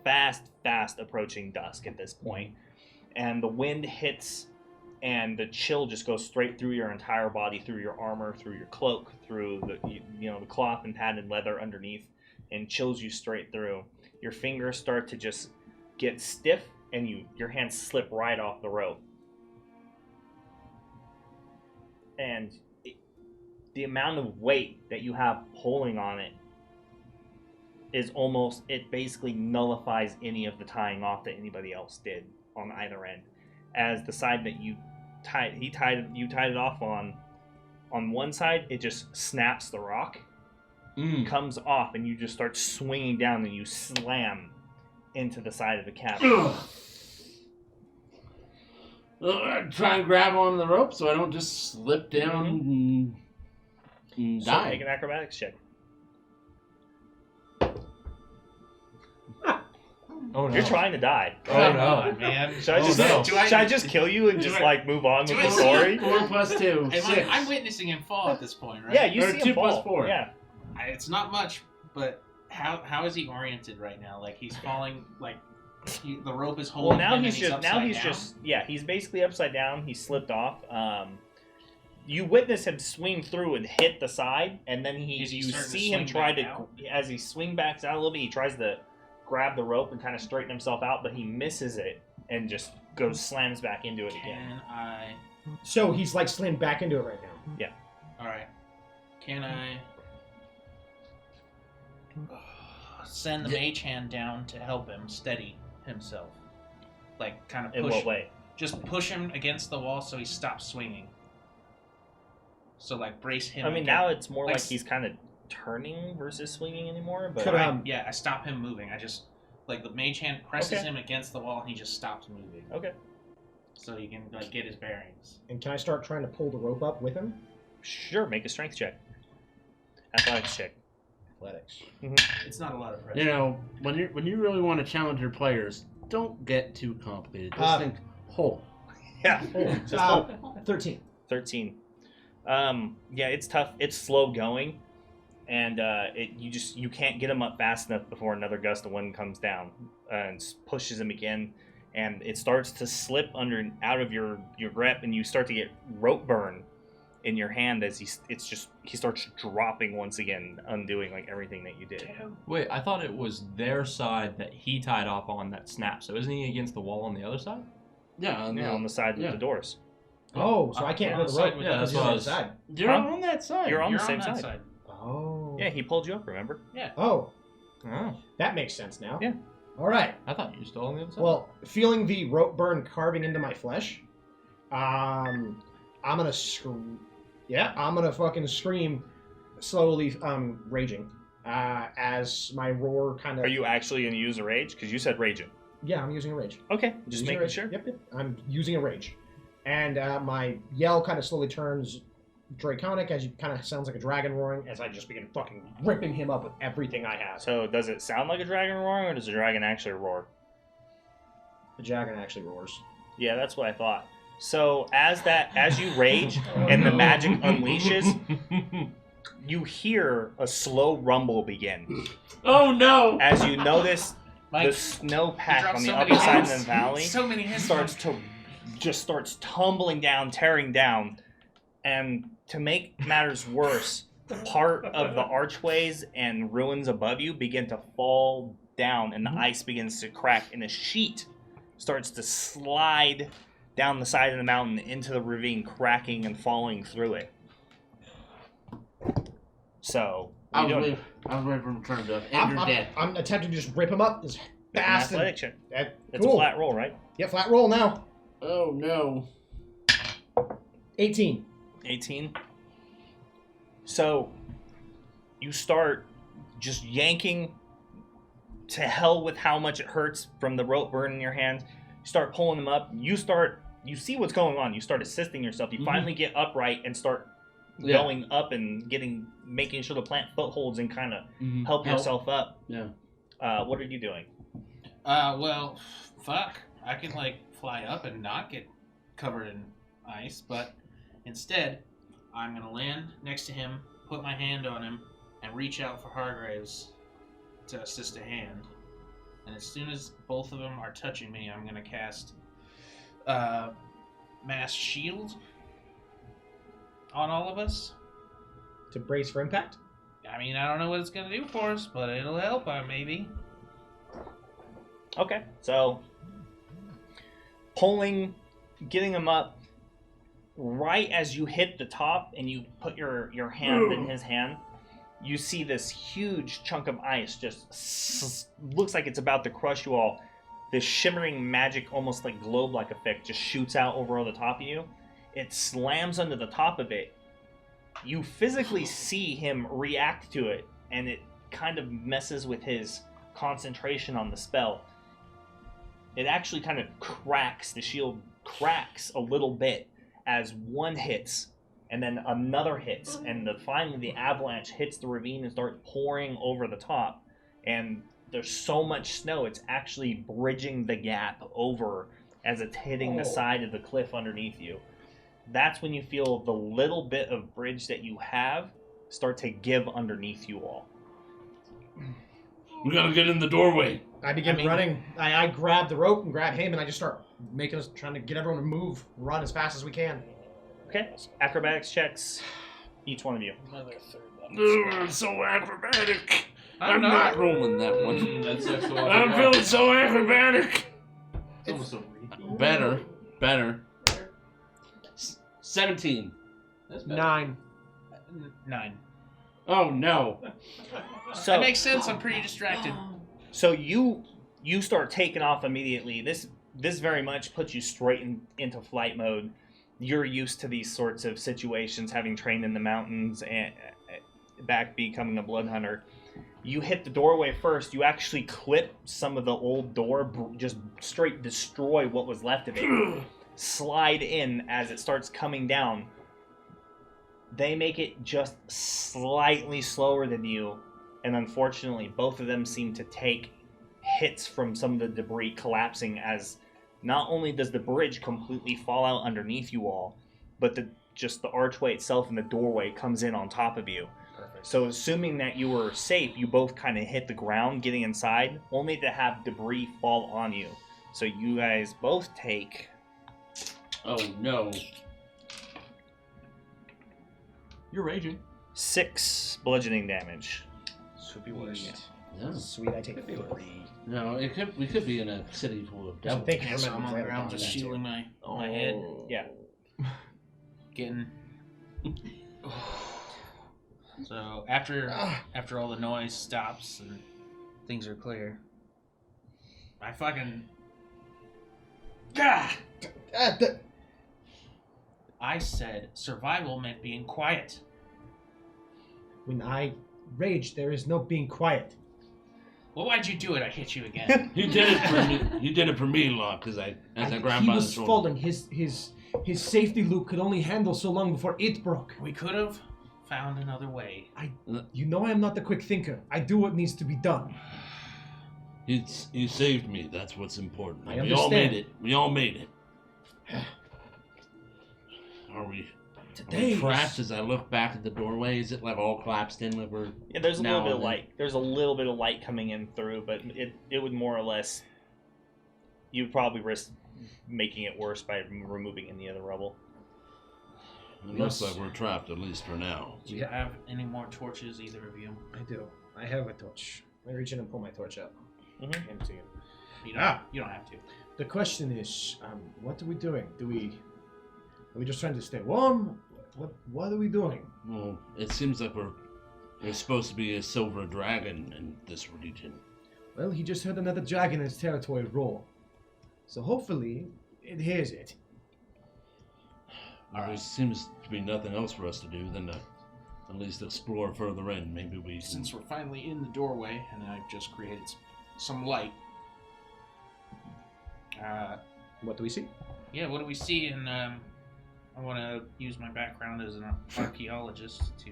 fast approaching dusk at this point. And the wind hits, and the chill just goes straight through your entire body, through your armor, through your cloak, through the cloth and padded leather underneath, and chills you straight through. Your fingers start to just get stiff, and your hands slip right off the rope. And the amount of weight that you have pulling on it is it basically nullifies any of the tying off that anybody else did on either end. As the side that you tied it off on one side, it just snaps the rock, comes off, and you just start swinging down, and you slam into the side of the cabin. Try and grab on the rope so I don't just slip down and So die. make an acrobatics check. Oh no. You're trying to die. Oh no. Come on, man. Should I Oh, just no. should I just kill you and Do just I- move on with do the I story? 4 plus 2, 6. I'm witnessing him fall at this point, right? Yeah, you Or see 2 him fall. plus 4. Yeah. It's not much, but how is he oriented right now? Like he's falling, like the rope is holding Well, now him he's and just upside down? he's basically upside down. He slipped off. You witness him swing through and hit the side, and then Is he you starting to see him swing try back to out? as he swing backs out a little bit. He tries to grab the rope and kind of straighten himself out, but he misses it and just slams back into it again. Can I? So he's like slammed back into it right now. All right. Can I send the mage hand down to help him steady himself? Like kind of push. In what way? Just push him against the wall so he stops swinging. So like brace him. I mean, again. now it's more like like he's kind of turning versus swinging anymore. But Could I- Yeah, I stop him moving. I just like the mage hand presses Okay. him against the wall and he just stops moving. okay, So he can like get his bearings. And can I start trying to pull the rope up with him? sure. Make a strength check. Athletics check. Athletics. It's not a lot of pressure. You know, when you really want to challenge your players, don't get too complicated. Just think whole. Yeah. Oh, 13. 13. Yeah, it's tough. It's slow going, and you can't get him up fast enough before another gust of wind comes down and pushes him again, and it starts to slip out of your grip, and you start to get rope burn in your hand as he starts dropping once again, undoing like everything that you did. Wait, I thought it was their side that he tied off on that snap. So isn't he against the wall on the other side? Yeah, On the side yeah. with the doors. Oh, so I can't on go the the side rope. with Yeah, because that's he's what on I the was- side. You're Huh? on that side. You're on You're the same that side. Oh. Yeah, he pulled you up. Remember? Oh, Oh, that makes sense now. Yeah. All right. I thought you were still on the other side. Well, feeling the rope burn carving into my flesh, I'm gonna scream. Yeah, I'm gonna fucking scream, slowly, raging, as my roar kind of. Are you actually going to use a rage? Because you said raging. Yeah, I'm using a rage. Okay, just Using a making rage. sure. Yep. I'm using a rage, and my yell kind of slowly turns draconic, as you kind of sounds like a dragon roaring, as I just begin fucking ripping him up with everything I have. So does it sound like a dragon roaring, or does a dragon actually roar? The dragon actually roars. Yeah, that's what I thought. So as you rage and the magic unleashes, you hear a slow rumble begin. Oh no! As you notice, Mike, the snowpack dropped on the so upper many side of hits. the valley So many hits. starts tumbling down, tearing down, and to make matters worse, part of the archways and ruins above you begin to fall down, and the ice begins to crack, and a sheet starts to slide down the side of the mountain into the ravine, cracking and falling through it. So, I what are you was doing? waiting for him to turn it up. And you're dead. I'm attempting to just rip him up as Make an fast athletic as. check. It's Cool. a flat roll, right? Yeah, flat roll now. Oh no. 18. 18. So you start just yanking to hell with how much it hurts from the rope burning your hand. You start pulling them up. You see what's going on. You start assisting yourself. You finally get upright and start going up and making sure to plant footholds and kind of help yourself up. Yeah. What are you doing? Well, fuck. I can like fly up and not get covered in ice, but instead, I'm gonna land next to him, put my hand on him, and reach out for Hargraves to assist a hand. And as soon as both of them are touching me, I'm gonna cast Mass Shield on all of us. To brace for impact? I mean, I don't know what it's gonna do for us, but it'll help, maybe. Okay, so getting him up, right as you hit the top and you put your hand in his hand, you see this huge chunk of ice just looks like it's about to crush you all. This shimmering magic, almost like globe-like effect just shoots out over the top of you. It slams under the top of it. You physically see him react to it, and it kind of messes with his concentration on the spell. It actually kind of cracks, the shield cracks a little bit as one hits, and then another hits, and finally the avalanche hits the ravine and starts pouring over the top. And there's so much snow, it's actually bridging the gap over as it's hitting the side of the cliff underneath you. That's when you feel the little bit of bridge that you have start to give underneath you all. We gotta get in the doorway. I begin running. I grab the rope and grab him, and I just start trying to get everyone to move, run as fast as we can. Okay, acrobatics checks, each one of you. Another third level. So acrobatic. I'm not rolling that one. That's the one. I'm feeling so acrobatic. It's almost a Better. 17. That's better. 9. 9. Oh no. So That makes sense. I'm pretty distracted. So you start taking off immediately. This very much puts you straight into flight mode. You're used to these sorts of situations, having trained in the mountains and back becoming a blood hunter. You hit the doorway first. You actually clip some of the old door, just straight destroy what was left of it. Slide in as it starts coming down. They make it just slightly slower than you, and unfortunately, both of them seem to take hits from some of the debris collapsing, as not only does the bridge completely fall out underneath you all, but the archway itself and the doorway comes in on top of you. Perfect. So assuming that you were safe, you both kind of hit the ground getting inside, only to have debris fall on you. So you guys both take... Oh no. You're raging. 6 bludgeoning damage. Should be worse. Yeah. Sweet, I take 3. No, we could be in a city full of devils. Thank you Yeah, for so I'm on the that. ground just shielding my head. Yeah. Getting. So after all the noise stops and things are clear, I fucking. I said survival meant being quiet. When I rage, there is no being quiet. Well, why'd you do it? I hit you again. He did it for me. He did it for me, Locke, as I grabbed He by the was shoulder. falling. His safety loop could only handle so long before it broke. We could have found another way. You know I am not the quick thinker. I do what needs to be done. He saved me. That's what's important. I We all made understand. it. We all made it. Are we Today trapped? As I look back at the doorway, is it like all collapsed in? Like we're Yeah, there's a now little bit of and then? light. There's a little bit of light coming in through, but it would more or less. You would probably risk making it worse by removing any of the rubble. It looks like we're trapped, at least for now. Do you have any more torches, either of you? I do. I have a torch. I reach in and pull my torch out. Mhm. Empty it. You don't have to. The question is, what are we doing? Are we just trying to stay warm? What are we doing? Well, it seems like there's supposed to be a silver dragon in this region. Well, he just heard another dragon in his territory roar. So hopefully, it hears it. There seems to be nothing else for us to do than to at least explore further in. Maybe we can... Since we're finally in the doorway, and I've just created some light. What do we see? Yeah, what do we see? And I want to use my background as an archaeologist to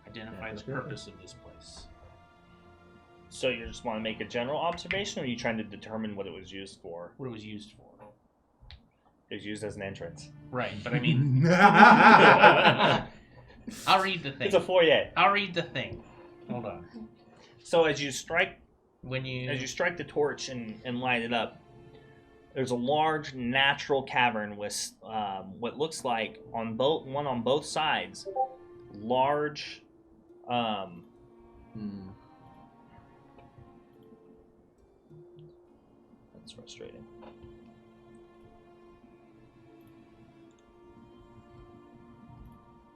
identify that's the good. purpose of this place. So you just want to make a general observation, or are you trying to determine what it was used for? What it was used for. It was used as an entrance. Right, but I mean, I'll read the thing. It's a foyer. I'll read the thing. Hold on. So as you strike When strike the torch and light it up, there's a large natural cavern with what looks like on both sides, large. That's frustrating.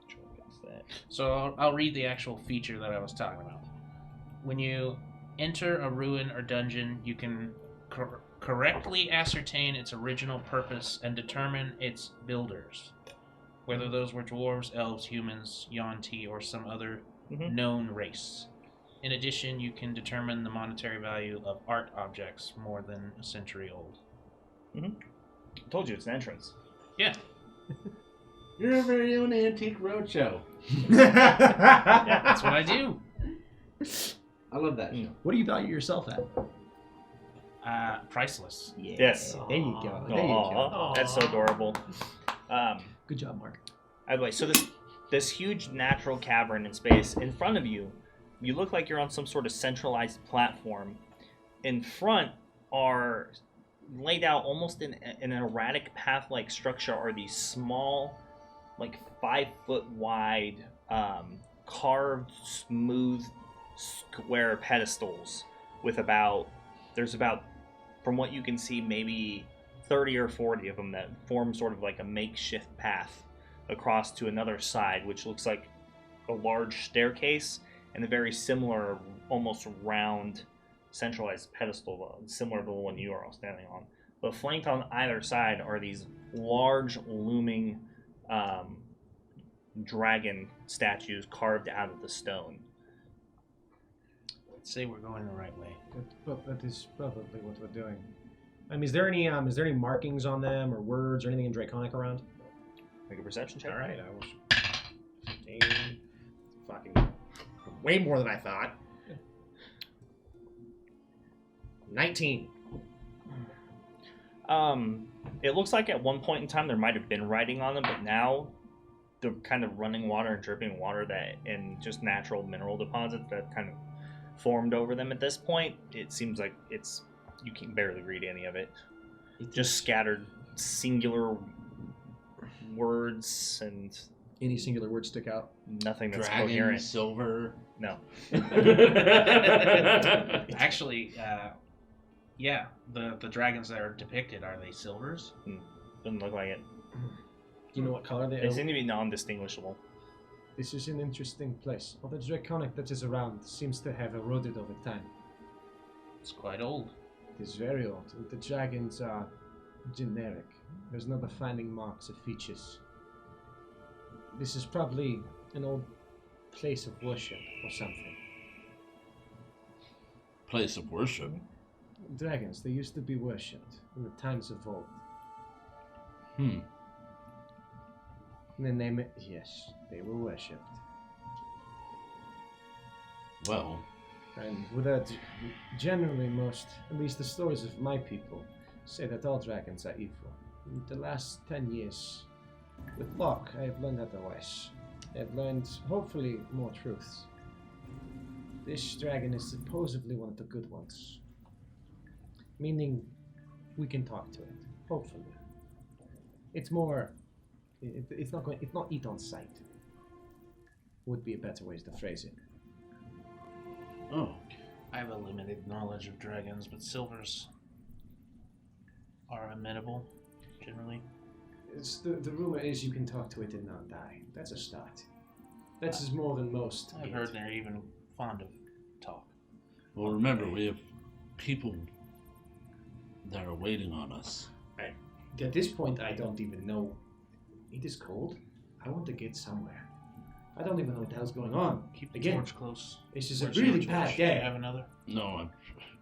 Try to fix that. So I'll read the actual feature that I was talking about. When you enter a ruin or dungeon, you can correctly ascertain its original purpose and determine its builders, whether those were dwarves, elves, humans, Yuan-Ti, or some other known race. In addition, you can determine the monetary value of art objects more than a century old. I told you it's an entrance. Yeah. You're a very own antique roadshow. That's what I do. I love that show. What do you value yourself at? Priceless. Yes. There you go. There you Aw, go. that's so adorable. Good job, Mark. By the way, so this huge natural cavern in space in front of you, you look like you're on some sort of centralized platform. In front are laid out almost in an erratic path-like structure are these small, like 5-foot wide, carved, smooth, square pedestals with there's about, from what you can see, maybe 30 or 40 of them that form sort of like a makeshift path across to another side, which looks like a large staircase and a very similar, almost round, centralized pedestal, similar to the one you are all standing on. But flanked on either side are these large, looming dragon statues carved out of the stone. Let's say we're going the right way. That is probably what we're doing. Is there any markings on them or words or anything in Draconic around? Make a perception check. All right, I was 15. Fucking way more than I thought. 19. It looks like at one point in time there might have been writing on them, but now the kind of running water and dripping water and just natural mineral deposits that kind of formed over them at this point, it seems like you can barely read any of it. Just scattered singular words and Any singular words stick out? nothing that's Dragon, coherent. silver. No. Actually, yeah, the dragons that are depicted, are they silvers? Doesn't look like it. Do you know what color they They are? seem to be non-distinguishable. This is an interesting place. All the Draconic that is around seems to have eroded over time. It's quite old. It is very old. The dragons are generic. There's no defining marks or features. This is probably an old place of worship or something. Place of worship? Dragons, they used to be worshipped in the times of old. Hmm. And then yes, they were worshipped. Well, And without, generally most, at least the stories of my people, say that all dragons are evil. In the last 10 years, with luck, I have learned otherwise. I have learned, hopefully, more truths. This dragon is supposedly one of the good ones. Meaning, we can talk to it, hopefully. It's more, it's not eat on sight. Would be a better way to phrase it. oh, I have a limited knowledge of dragons, but silvers are amenable, generally. The rumor is you can talk to it and not die. That's a start. That's is more than most. I've heard they're even fond of talk. well, remember, we have people that are waiting on us. At this point, I don't even know. It is cold. I want to get somewhere. I don't even know what the hell's going on. Keep the Again, torch close. This is a Where's your really torch? bad Do you day. have another? No,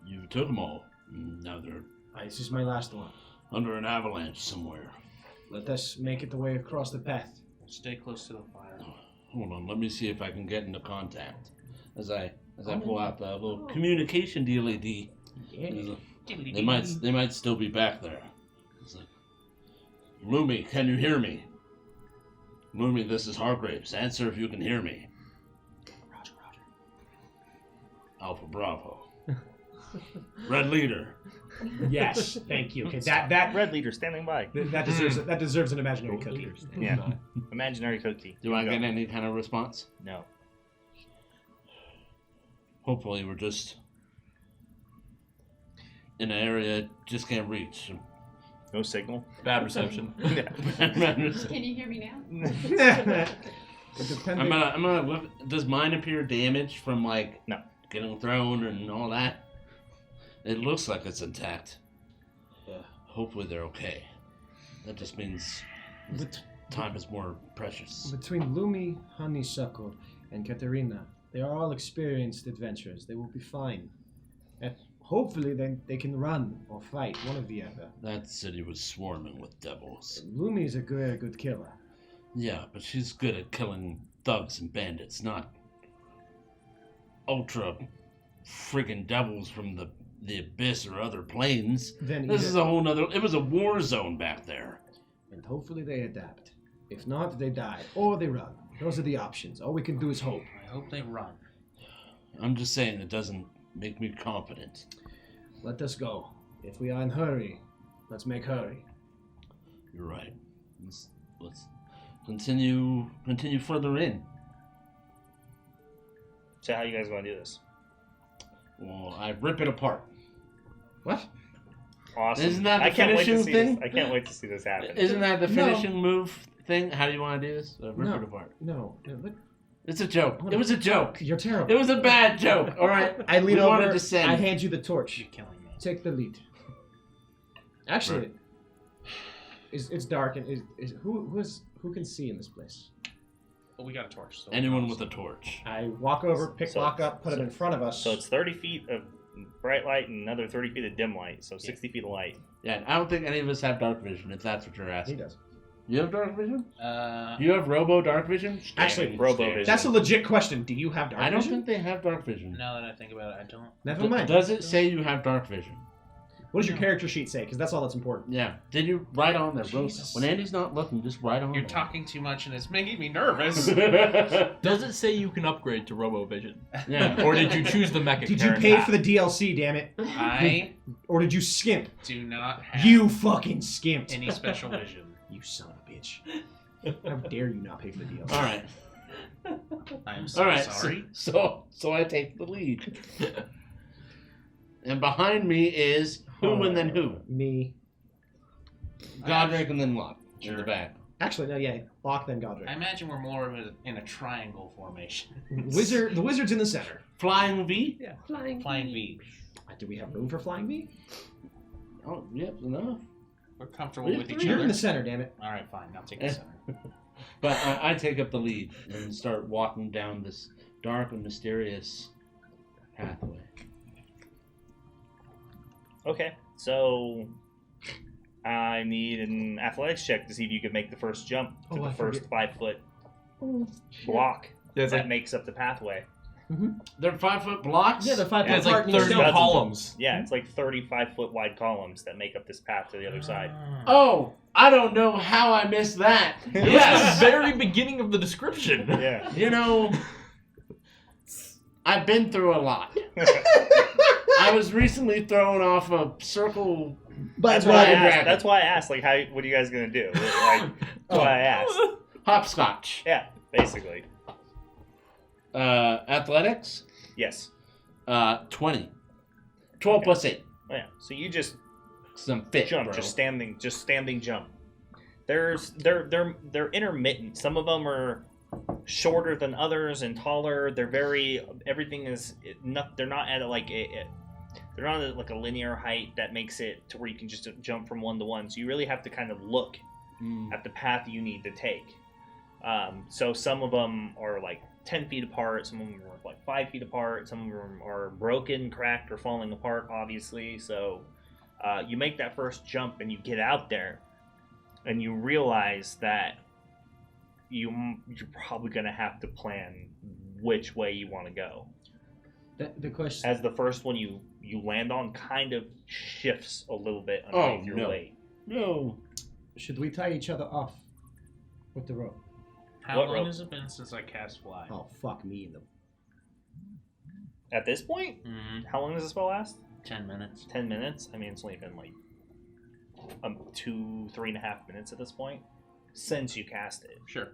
you took them all. Now they're This is my last one. under an avalanche somewhere. Let us make it the way across the path. Stay close to the fire. Hold on, let me see if I can get into contact. As I pull out the little communication dealy-dee. They might still be back there. It's like, Lumi, can you hear me? Lumi, this is Hargraves. Answer if you can hear me. Roger. Alpha Bravo. Red Leader. Yes, thank you. Okay, that Red leader standing by. deserves an imaginary cookie. Yeah. Imaginary cookie. Do I get any kind of response? No. Hopefully we're just in an area I just can't reach. No signal. Bad reception. Can you hear me now? I'm gonna look. Does mine appear damaged from No. getting thrown and all that? It looks like it's intact. Hopefully they're okay. That just means time is more precious. Between Lumi, Honeysuckle, and Katerina, they are all experienced adventurers. They will be fine. And hopefully they can run or fight, one or the other. That city was swarming with devils. Lumi is a very good killer. Yeah, but she's good at killing thugs and bandits, not ultra friggin' devils from the abyss or other planes. Then This is a whole nother. It was a war zone back there. And hopefully they adapt. If not, they die or they run. Those are the options. All we can do is hope. I hope they run. I'm just saying it doesn't make me confident. Let us go. If we are in hurry, let's make hurry. You're right. Let's continue further in. So how you guys want to do this? Well, I rip it apart. What? Awesome. Isn't that the I can't wait to finishing see thing? this. I can't wait to see this happen. Isn't that the No. finishing move thing? How do you want to do this? Rip No. it apart. No, look, It's a joke. It was a joke. you're terrible. It was a bad joke. All right. I lean We over. wanted to send. I hand you the torch. You're killing me. Take the lead. Actually, it's dark and who can see in this place? But we got a torch. So Anyone with a torch. I walk over, pick So- lock up, put it in front of us. So it's 30 feet of bright light and another 30 feet of dim light, so 60 feet of light. Yeah, I don't think any of us have dark vision, if that's what you're He asking. does. You have dark vision? Uh, You have robo dark vision? Actually, Robo vision. That's a legit question. Do you have dark I don't vision? think they have dark vision. now that I think about it, I don't. Never mind. Does it say you have dark vision? What does your character sheet say? Because that's all that's important. Yeah. Did you write on there, bro? Jesus. When Andy's not looking, just write on You're there. talking too much and it's making me nervous. Does it say you can upgrade to RoboVision? Yeah. Or did you choose the mecha Did you Karen pay path? for the DLC? Damn it! I Or did you skimp? do not have You fucking skimped. any special vision. You son of a bitch! How dare you not pay for the DLC? All right. I'm so All right. sorry. So I take the lead. And behind me is who and then who? Me. Godric and then Locke in Sure. the back. Actually, no. Yeah, Locke then Godric. I imagine we're more of in a triangle formation. The wizard's in the center. Flying V? Yeah, flying V. Do we have room for flying V? Oh, yep, enough. We're comfortable We're with each You're other. in the center. Damn it. All right, fine. I'll take the center. But I take up the lead and start walking down this dark and mysterious pathway. Okay, so I need an athletics check to see if you can make the first jump to the first 5 foot block Yeah, it's that like, makes up the pathway. They're 5 foot blocks? Yeah, the 5 yeah, foot it's like apart. and you 30 still- columns. Yeah, it's like 35 foot wide columns that make up this path to the other side. Oh, I don't know how I missed that. It was Yes. the very beginning of the description. Yeah. You know, I've been through a lot. I was recently thrown off a circle. That's why I asked. That's why I asked. Like, what are you guys gonna do? Like, that's why I asked. Hopscotch. Yeah, basically. Athletics? Yes. 20. 12 Okay. plus 8. Oh, yeah. So you just Some fit, jump, bro. just standing jump. They're intermittent. Some of them are shorter than others and taller. Everything is not. They're not at they're not at like a linear height that makes it to where you can just jump from one to one. So you really have to kind of look at the path you need to take. So some of them are like 10 feet apart. Some of them are like 5 feet apart. Some of them are broken, cracked, or falling apart, obviously. So you make that first jump and you get out there and you realize that you're probably going to have to plan which way you want to go. The question. As the first one you land on kind of shifts a little bit underneath your weight. No. Should we tie each other off with the rope? How What long rope? has it been since I cast fly? Oh, fuck me in the. At this point, how long does this spell last? 10 minutes. 10 minutes? I mean, it's only been like 3.5 minutes at this point since you cast it. Sure.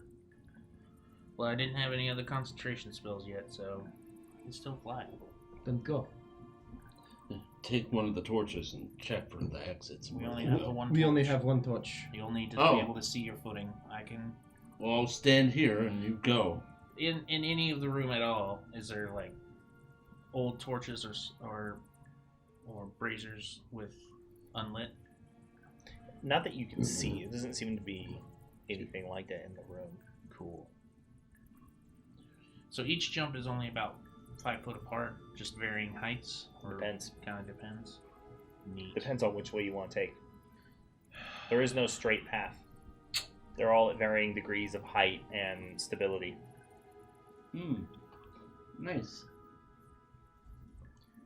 Well, I didn't have any other concentration spells yet, so I can still fly. Then go. Take one of the torches and check for the exits. We only have the one. We only torch. have one torch. You'll need to be able to see your footing. I can. Well, I'll stand here and you go. In any of the room at all, is there like old torches or braziers with unlit? Not that you can see. It doesn't seem to be anything like that in the room. Cool. So each jump is only about 5 foot apart, just varying heights? Or Depends. Kind of depends. Neat. Depends on which way you want to take. There is no straight path. They're all at varying degrees of height and stability. Nice.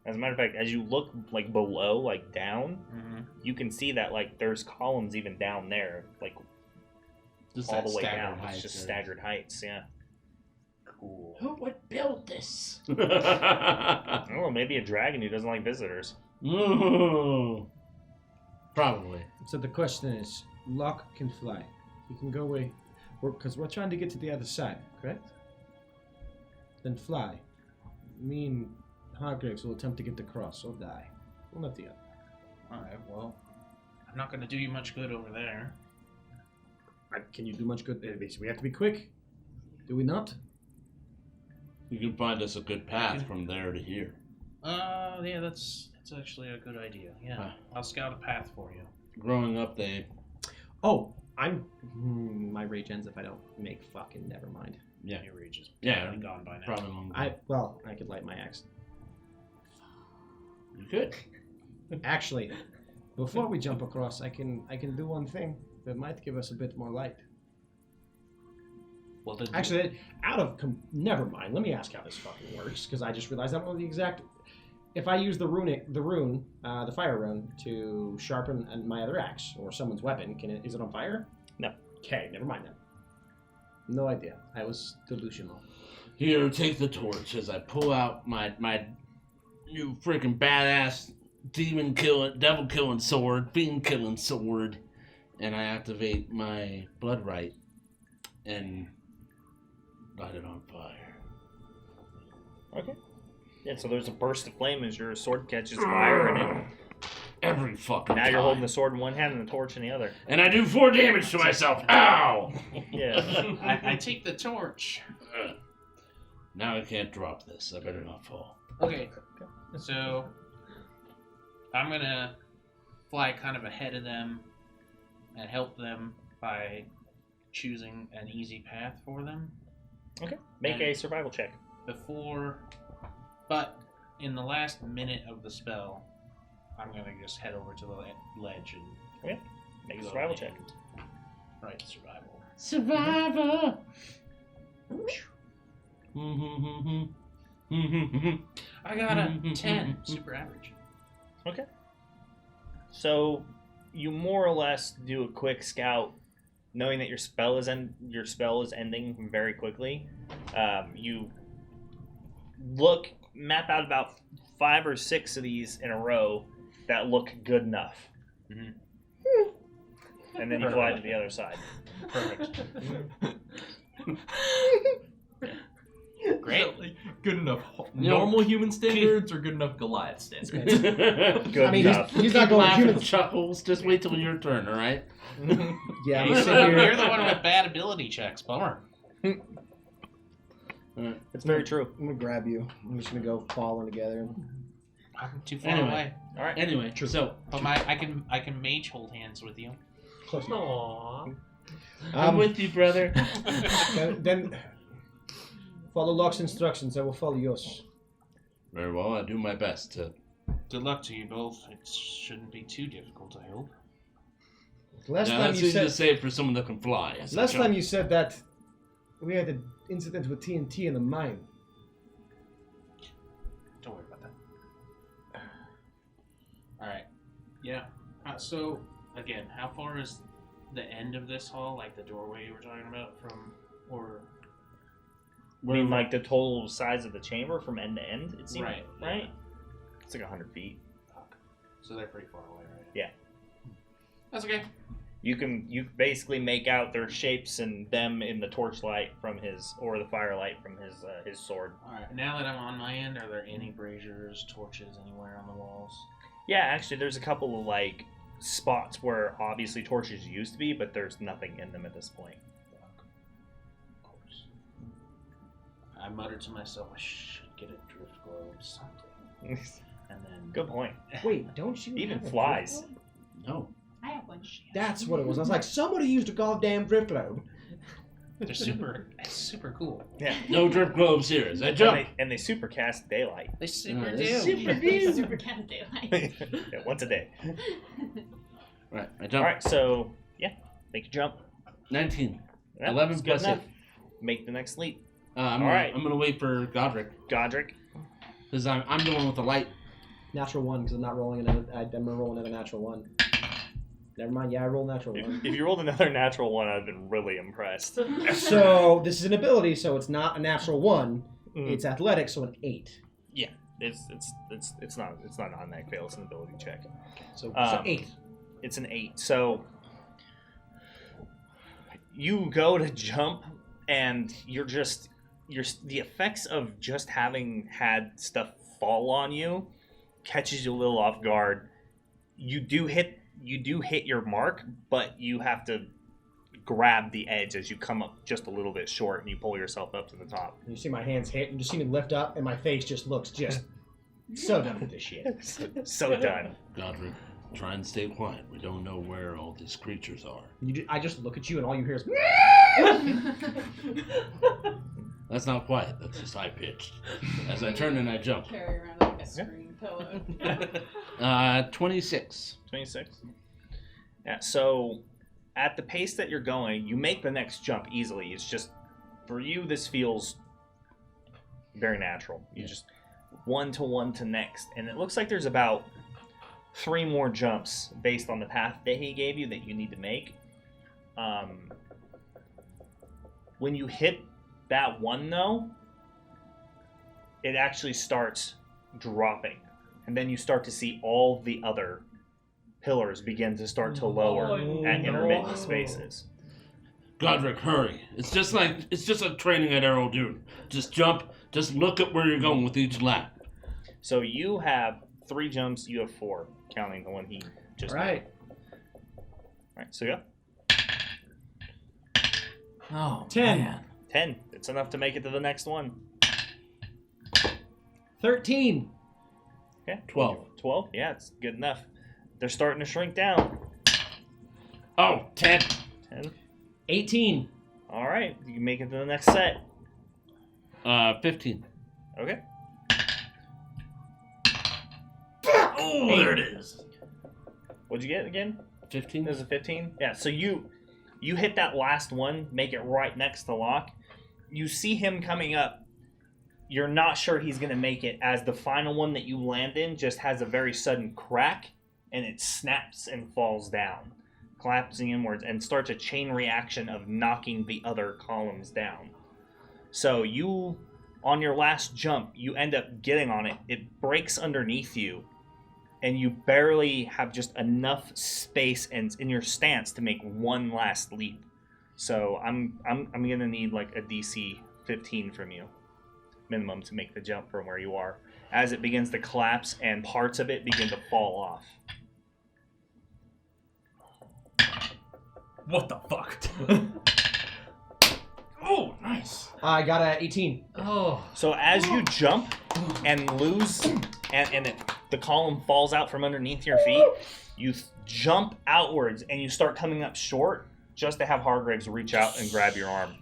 As a matter of fact, as you look like below, like down, you can see that like there's columns even down there, like Just all that the way staggered down. It's heights just there. staggered heights. Yeah. Cool. Who would build this? I don't know. Maybe a dragon who doesn't like visitors. Probably. So the question is, Locke can fly. He can go away, because we're trying to get to the other side, correct? Then fly. Me and Hargraves will attempt to get the cross or die. One or the other. Alright, well, I'm not going to do you much good over there. Can you do much good? We have to be quick. Do we not? You can find us a good path from there to here. Yeah, that's actually a good idea. Yeah, I'll scout a path for you. Growing up, they... Oh, my rage ends if I don't make fucking. Never mind. Yeah. Your rage is Yeah, probably gone by now. probably long I could light my axe. You could. Actually, before we jump across, I can do one thing that might give us a bit more light. Well, then Actually, never mind. Let me ask how this fucking works, because I just realized I don't know the exact. If I use the fire rune to sharpen my other axe or someone's weapon, is it on fire? No. Okay, never mind then. No idea. I was delusional. Here, take the torch as I pull out my new freaking badass devil killing sword, fiend killing sword, and I activate my blood right and light it on fire. Okay. Yeah. So there's a burst of flame as your sword catches fire, and Every fucking now time. you're holding the sword in one hand and the torch in the other. And I do 4 damage to myself. Ow! Yeah. I take the torch. Now I can't drop this. I better not fall. Okay, so I'm gonna fly kind of ahead of them and help them by choosing an easy path for them. Okay. Make a survival check. But in the last minute of the spell, I'm gonna just head over to the ledge and Make a survival check. Right, survival. Survivor. I got a 10, super average. Okay. So you more or less do a quick scout, knowing that your spell is ending very quickly. You map out about 5 or 6 of these in a row that look good enough, and then you fly to the other side. Perfect. Great. Like, good enough normal human standards or good enough Goliath standards? Good enough. He's not going laughing human. chuckles. Just wait till your turn, all right? Yeah, You're we sit here. the one with bad ability checks. Bummer. It's very true. I'm gonna grab you. I'm just gonna go falling together. I'm too far Anyway. away. All right. Anyway, so But I can mage hold hands with you. Close. Aww. I'm with you, brother. Then follow Locke's instructions. I will follow yours. Very well. I'll do my best to. Good luck to you both. It shouldn't be too difficult, I hope. Last Now, time that's you easy said. to say for someone that can fly. as a Last jump. time you said that we had an incident with TNT in the mine. Don't worry about that. Alright. Yeah. So, again, how far is the end of this hall, like the doorway you were talking about, from, or... I mean, like the total size of the chamber from end to end, it seems. Right. Right? It's like 100 feet. So they're pretty far away, right? Yeah. That's okay. You basically make out their shapes and them in the torchlight from his, or the firelight from his sword. Alright, now that I'm on my end, are there any braziers, torches anywhere on the walls? Yeah, actually, there's a couple of like spots where obviously torches used to be, but there's nothing in them at this point. Of course. I muttered to myself, I should get a drift globe something. And then... Good point. Wait, don't you Even have a flies. drift globe? No. I have one. That's what it was. I was like, somebody used a goddamn drift globe. They're super cool. Yeah. No drift globes here. As I jump. And they super cast daylight. They super they do. super do. Super cat daylight. Yeah, once a day. Right. I All jump. right, so yeah, make a jump. 19. Yeah, 11 that's good plus enough. 8. Make the next leap. I'm All right. gonna wait for Godric Godric. because I'm the one with the light. Natural one, because I'm not rolling another. I'm gonna roll another natural one. Never mind. Yeah, I roll natural one. If you rolled another natural one, I'd have been really impressed. So this is an ability, so it's not a natural one. Mm. It's athletics, so an 8. Yeah, it's not an automatic fail. It's an ability check. So 8. It's an 8. So you go to jump, and the effects of just having had stuff fall on you catches you a little off guard. You do hit your mark, but you have to grab the edge as you come up just a little bit short, and you pull yourself up to the top. You see my hands hit, and just see me lift up, and my face just looks just so done with this shit. So done. Godric, try and stay quiet. We don't know where all these creatures are. I just look at you, and all you hear is. That's not quiet. That's just high pitched. As I turn and I jump. Carry around like a screen pillow. 26. 26. Yeah. So at the pace that you're going, you make the next jump easily. It's just for you. This feels very natural. You just one to next, and it looks like there's about 3 more jumps based on the path that he gave you that you need to make. When you hit that one, though, it actually starts dropping, and then you start to see all the other pillars begin to start to lower at intermittent spaces. Godric, hurry! It's just like training at Arrow Dune. Just jump. Just look at where you're going with each lap. So you have 3 jumps. You have 4, counting the one he just Right. made. All right. So go. Oh, 10. man. 10. It's enough to make it to the next one. 13. Okay. 12. 12. Yeah, it's good enough. They're starting to shrink down. Oh, 10. 10. 18. All right, you can make it to the next set. 15. Okay. Oh, there it is. What'd you get again? 15. There's a 15. Yeah. So you hit that last one, make it right next to Locke. You see him coming up. You're not sure he's gonna make it, as the final one that you land in just has a very sudden crack, and it snaps and falls down, collapsing inwards, and starts a chain reaction of knocking the other columns down. So you, on your last jump, you end up getting on it. It breaks underneath you, and you barely have just enough space and in your stance to make one last leap. So I'm gonna need like a DC 15 from you, minimum, to make the jump from where you are, as it begins to collapse and parts of it begin to fall off. What the fuck? Oh, nice. I got a 18. Oh. So as you jump and lose, and the column falls out from underneath your feet, you jump outwards and you start coming up short, just to have Hargraves reach out and grab your arm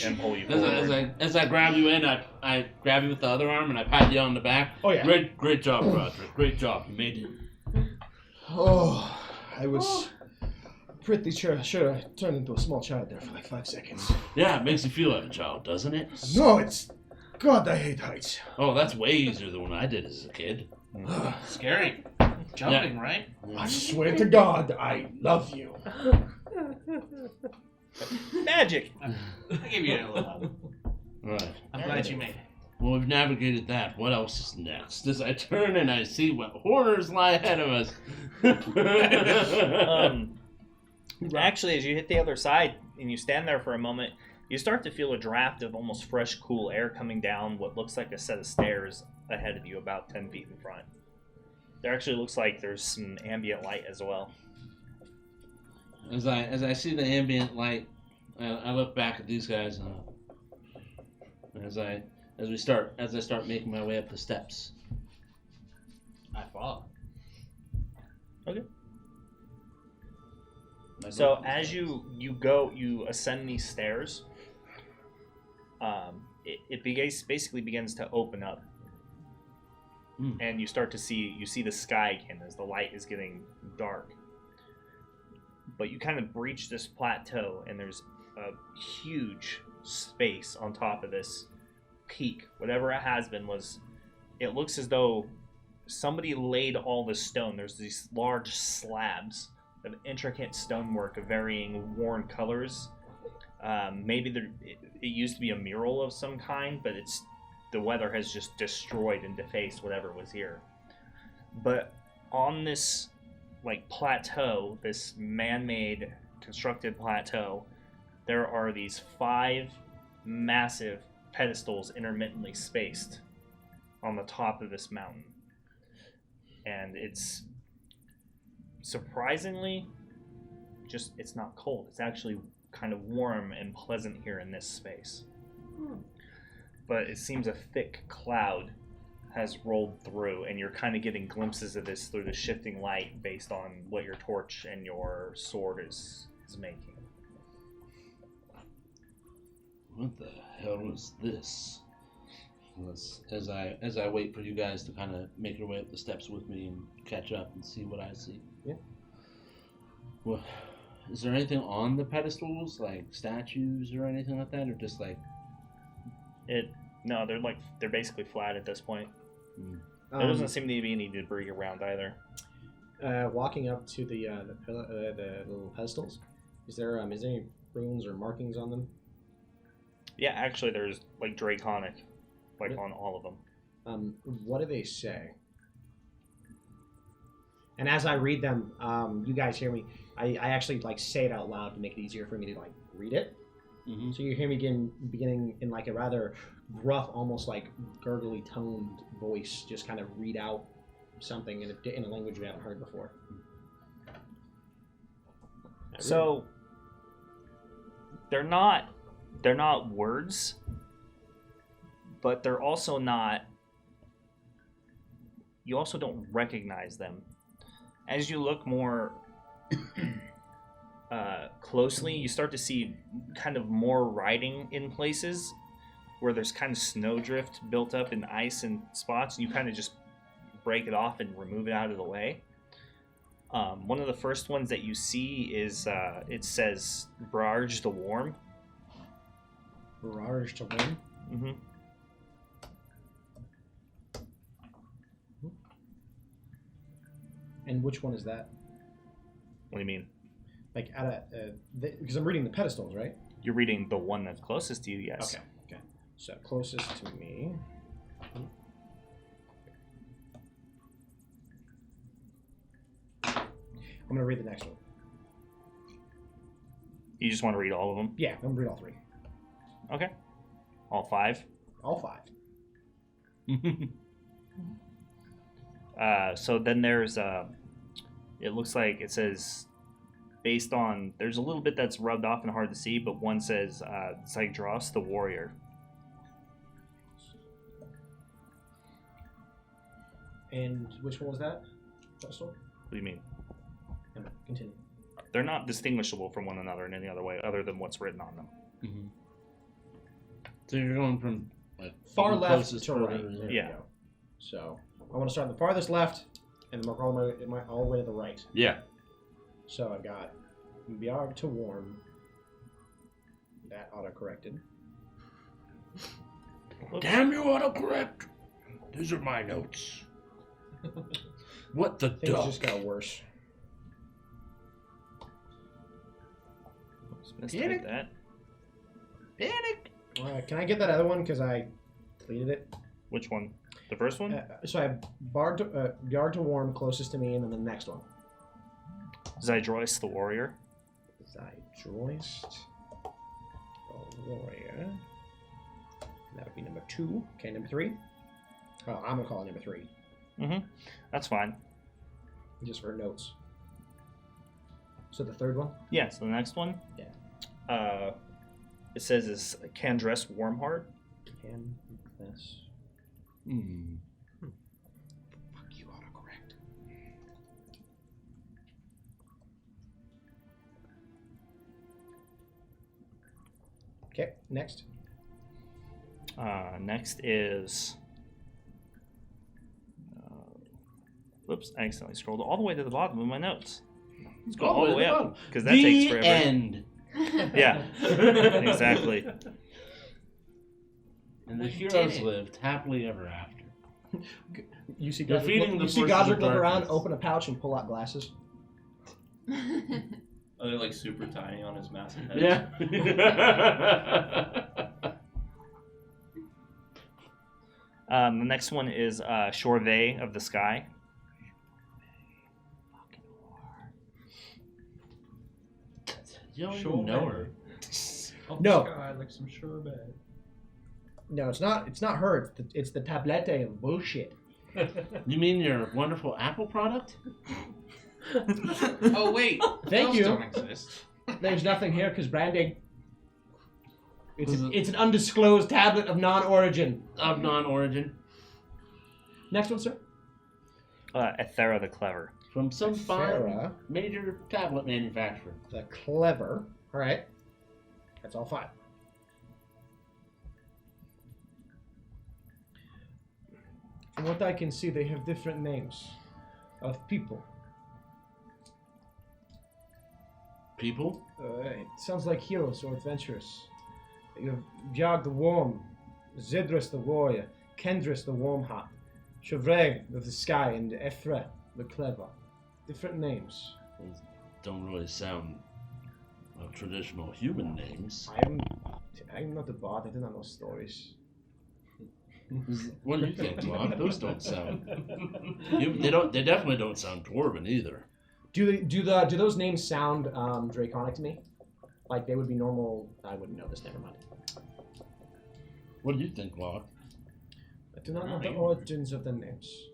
and pull you forward. As I grab you in, I grab you with the other arm and I pat you on the back. Oh, yeah. Great job, Roderick. Great job. You made it. Oh, I was pretty sure I turned into a small child there for like 5 seconds. Yeah, it makes you feel like a child, doesn't it? No, it's... God, I hate heights. Oh, that's way easier than what I did as a kid. Scary. Jumping, right? I swear to God, I love you. Magic! I gave you a little help. Right. I'm glad you made it. Well, we've navigated that. What else is next? As I turn and I see what horrors lie ahead of us. Actually, as you hit the other side and you stand there for a moment, you start to feel a draft of almost fresh, cool air coming down what looks like a set of stairs ahead of you, about 10 feet in front. There actually looks like there's some ambient light as well. As I see the ambient light, I look back at these guys, and as I start making my way up the steps, I follow. Okay. So as you ascend these stairs, it basically begins to open up, and you start to see the sky again as the light is getting dark. But you kind of breach this plateau, and there's a huge space on top of this peak. Whatever it has been it looks as though somebody laid all the stone. There's these large slabs of intricate stonework of varying worn colors. Maybe it used to be a mural of some kind, but the weather has just destroyed and defaced whatever was here. But on this plateau, this man-made constructed plateau, there are these 5 massive pedestals intermittently spaced on the top of this mountain. And it's surprisingly it's not cold. It's actually kind of warm and pleasant here in this space. But it seems a thick cloud has rolled through, and you're kind of getting glimpses of this through the shifting light based on what your torch and your sword is making. what the hell is this? As I wait for you guys to kind of make your way up the steps with me and catch up and see what I see. Yeah. Well, is there anything on the pedestals, like statues or anything like that, or just like? No, they're basically flat at this point. There doesn't seem to be any debris around either. Walking up to the little pedestals, is there any runes or markings on them? Yeah, actually, there's draconic, on all of them. What do they say? And as I read them, you guys hear me. I actually say it out loud to make it easier for me to read it. Mm-hmm. So you hear me beginning in a rather gruff, almost gurgly toned voice, just kind of read out something in a language we haven't heard before. So they're not words, but they're also not. You also don't recognize them. As you look more closely, you start to see kind of more writing in places where there's kind of snowdrift built up in ice and spots, and you kind of just break it off and remove it out of the way. One of the first ones that you see is it says Barrage the Warm. Barrage to win. Mm-hmm. And which one is that? What do you mean? Like, out of because I'm reading the pedestals, right? You're reading the one that's closest to you, yes. Okay. So closest to me. I'm gonna read the next one. You just want to read all of them? Yeah, I'm gonna read all 3. Okay. All 5? All 5. So then there's it looks like it says based on, there's a little bit that's rubbed off and hard to see, but one says Zygdros the Warrior. And which one was that? Pedestal? What do you mean? Continue. They're not distinguishable from one another in any other way other than what's written on them. Mm-hmm. So you're going from like Far the left closest to further right. to- There Yeah. we go. So I want to start on the farthest left, and then all the way to the right. Yeah. So I've got Bjarg to Warm. That auto-corrected. Damn you, autocorrect! These are my notes. What the Things duck? just got worse. Mistake that. Panic! Can I get that other one? Because I deleted it. Which one? The first one? So I have Bjarg to Warm closest to me, and then the next one. Zygdros the Warrior. Zygdros the Warrior. That would be number 2. Okay, number 3. Well, I'm going to call it number 3. Mm-hmm. That's fine. Just for notes. So the third one? Yeah, so the next one? Yeah. It says is Candress Warmheart. Canvas. Fuck you, autocorrect. Okay, next. Next is... Oops, I accidentally scrolled all the way to the bottom of my notes. Let's go all the way up, because that takes forever. End. Yeah, exactly. And the heroes lived happily ever after. You see Defeating Godric, the you see forces of Godric look around, darkness. open a pouch, and pull out glasses. Are they like super tiny on his massive head? Yeah. The next one is Chorvey of the Sky. You don't even know her. No. Sky, like some sherbet. No, it's not. It's not her. It's the tablette of bullshit. You mean your wonderful Apple product? Oh wait, Thank those you. don't exist. There's nothing here because branding. Was it- It's an undisclosed tablet of non-origin. Of non-origin. Next one, sir. Ethera the Clever. From some fine Farah, major tablet manufacturer. the clever. All right. That's all 5. From what I can see, they have different names of people. People? It sounds like heroes or adventurers. You have Bjarg the Warm, Zydrus the Warrior, Kendris the Warm Heart, Chevreg of the Sky, and Ephra the Clever. Different names. Those don't really sound traditional human names. I'm not a bard. I do not know stories. What do you think, Lon? Those don't sound. They definitely don't sound dwarven either. Do those names sound draconic to me? Like they would be normal? I wouldn't know this. Never mind. What do you think, Lon? I do not know the origins of the names.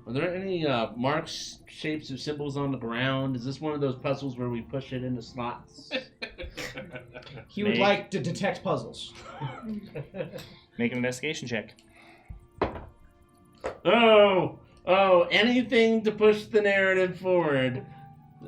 Are there any marks, shapes, or symbols on the ground? Is this one of those puzzles where we push it into slots? He would like to detect puzzles. Make an investigation check. Oh, anything to push the narrative forward.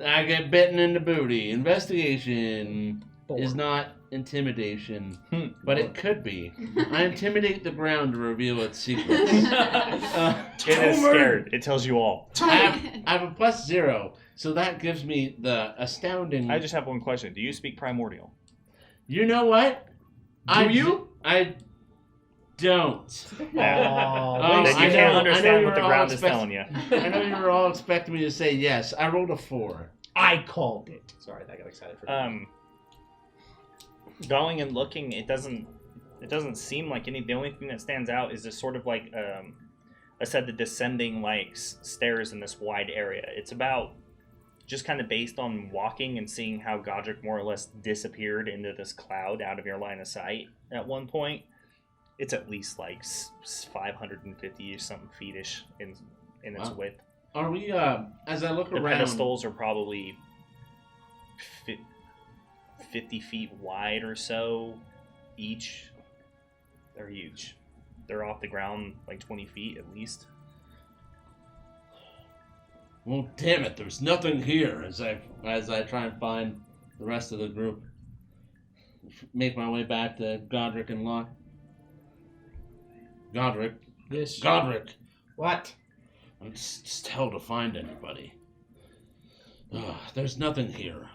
I get bitten in the booty. Investigation is not intimidation, but it could be. I intimidate the ground to reveal its secrets. It is scared. It tells you all. I have a +0, so that gives me the astounding. I just have one question. Do you speak Primordial? You know what? Do you? I don't. Then you I can't know understand you what the were all ground is expect- telling you. I know you were all expecting me to say yes. I rolled a 4. I called it. Sorry, I got excited for Going and looking, it doesn't seem like any. The only thing that stands out is this sort of like I said, the descending like stairs in this wide area. It's about just kind of based on walking and seeing how Godric more or less disappeared into this cloud out of your line of sight at one point. It's at least like 550 something feetish in its Wow. width. Are we? As I look The around, pedestals are probably 50 feet wide or so each. They're huge. They're off the ground like 20 feet at least. Well, damn it! There's nothing here. As I try and find the rest of the group, make my way back to Godric and Locke. Godric. Yes. Godric. What? I'm just hell to find anybody. There's nothing here.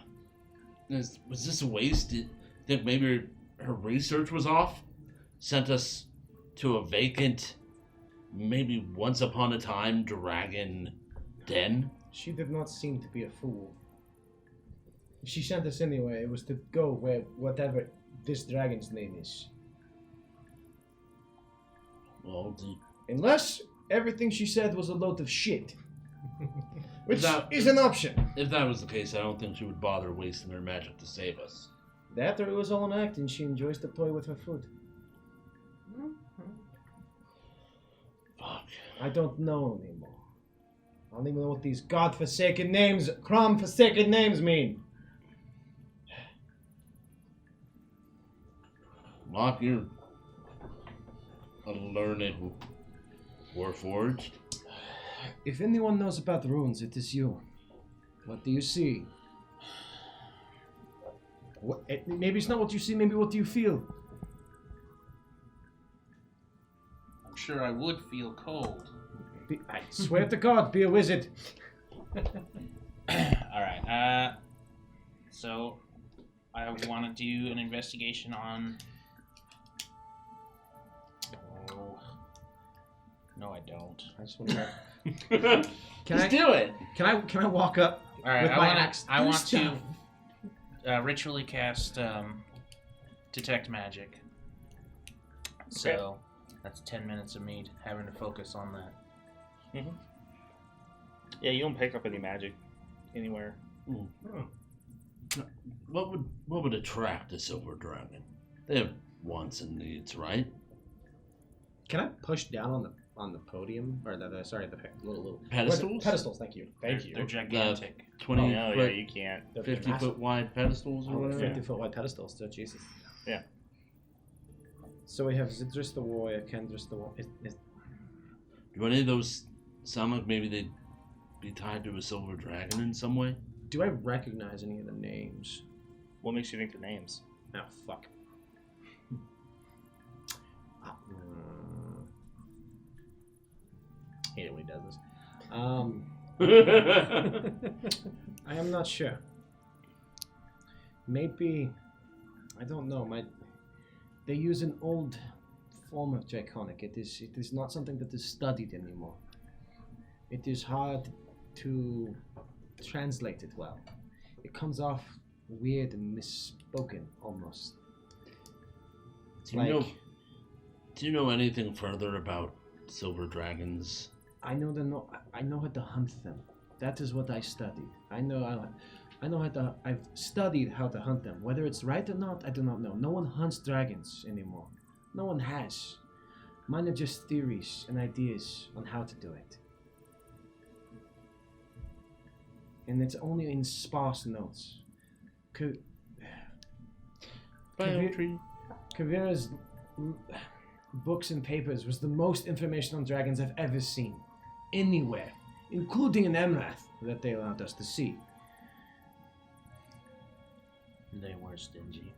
Was this a waste? Do you think maybe her research was off? Sent us to a vacant, maybe once upon a time dragon den? She did not seem to be a fool. If she sent us anyway, it was to go where whatever this dragon's name is. Well, Unless everything she said was a load of shit. Which That- is an option. if that was the case, I don't think she would bother wasting her magic to save us. That or it was all an act and she enjoys to toy with her food. Fuck. I don't know anymore. I don't even know what these godforsaken names, crumb-forsaken names mean. Locke, you're a learned warforged. If anyone knows about runes, it is you. What do you see? Maybe it's not what you see, maybe what do you feel? I'm sure I would feel cold. I swear to God, be a wizard. Alright, so I want to do an investigation on... Oh. No, I don't. I just want to... Just do it. Can I walk up Alright, with my axe? I Do want stuff. to ritually cast Detect Magic. So that's 10 minutes of me having to focus on that. Yeah, you don't pick up any magic anywhere. What would attract a silver dragon? They have wants and needs, right? Can I push down on the podium or the little Pedestals? pedestals? Thank you. They're gigantic. 20 Oh, no, foot, yeah, you can't. They're 50 massive. foot wide pedestals or Oh, whatever? 50-foot wide pedestals. So Jesus. Yeah. So we have Zidrus the warrior, Kendrus the warrior. Do any of those sound like maybe they'd be tied to a silver dragon in some way? Do I recognize any of the names? What makes you think their names? Oh, fuck. Hate it when he does this. I am not sure. Maybe, I don't know. They use an old form of Draconic. It is not something that is studied anymore. It is hard to translate it well. It comes off weird and misspoken almost. Do you know anything further about silver dragons? I know how to hunt them. That is what I studied. I've studied how to hunt them. Whether it's right or not, I do not know. No one hunts dragons anymore. No one has. Mine are just theories and ideas on how to do it. And it's only in sparse notes. Kavira's books and papers was the most information on dragons I've ever seen. Anywhere. Including in Emrath that they allowed us to see. They were stingy.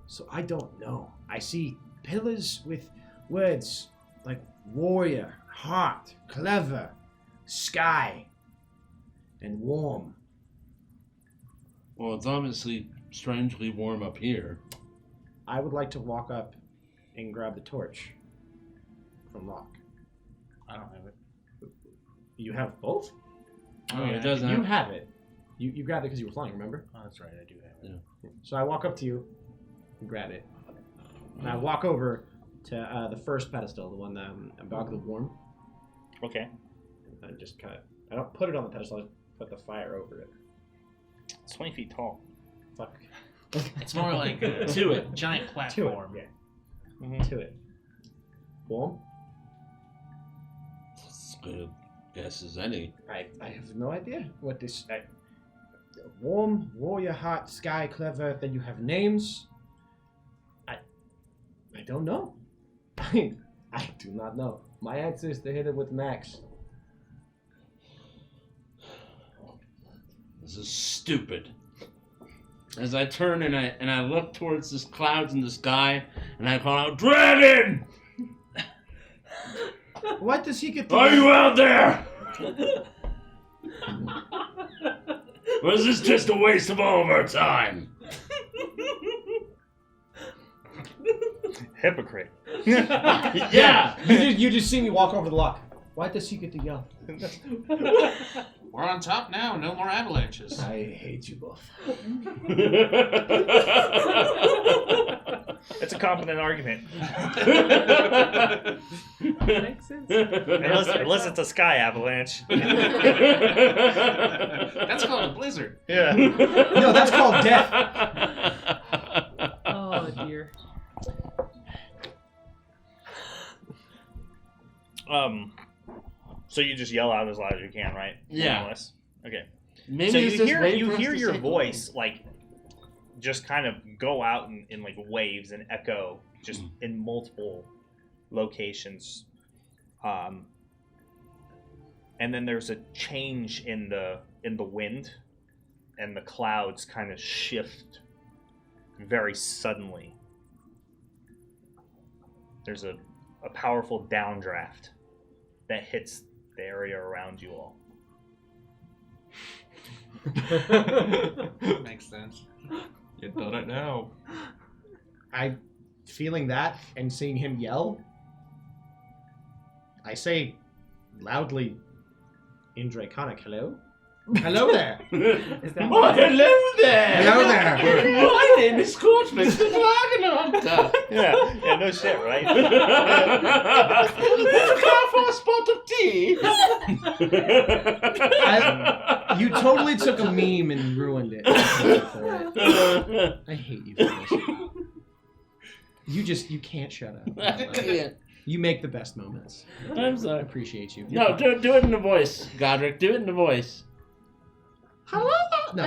So I don't know. I see pillars with words like warrior, heart, clever, sky, and warm. Well, it's obviously strangely warm up here. I would like to walk up and grab the torch from Locke. I don't have it. You have both? Oh, it doesn't. You have it. You grabbed it because you were flying, remember? Oh, that's right. I do have it. So I walk up to you and grab it. And I walk over to the first pedestal, the one about the warm. Okay. And I just kind of, I don't put it on the pedestal, I put the fire over it. It's 20 feet tall. Fuck. It's more like a To it. giant platform. To it, yeah. Mm-hmm. To it. Warm? As good a guess as any. I have no idea what this... warm, warrior, heart, sky, clever, then you have names. I don't know. I do not know. My answer is to hit it with Max. This is stupid. As I turn and I look towards this clouds in the sky, and I call out, "Dragon! Why does he get to... Are you out there? Or is this just a waste of all of our time?" Hypocrite. Yeah. You just see me walk over the lock. Why does he get to yell? We're on top now. No more avalanches. I hate you both. It's a competent argument. Makes sense. Unless it's a sky avalanche. That's called a blizzard. Yeah. No, that's called death. Oh dear. So you just yell out as loud as you can, right? Yeah. More or less? Okay. Maybe So it's you just hear waiting for us to your say voice like just kind of go out in like waves and echo just in multiple locations, and then there's a change in the wind, and the clouds kind of shift very suddenly. There's a powerful downdraft that hits the area around you all. Makes sense. You done it now. I, feeling that and seeing him yell, I say loudly in Draconic, hello? Hello there! Is that Oh, hello there! Hello there! My name is Scorchmix the Dragon Hunter. Yeah, no shit, right? Would you care for a spot of tea? You totally took a meme and ruined it. I hate you for this. You can't shut up. You make the best moments. I'm I sorry. appreciate you. No, do it in the voice, Godric. Do it in the voice. Hello? No.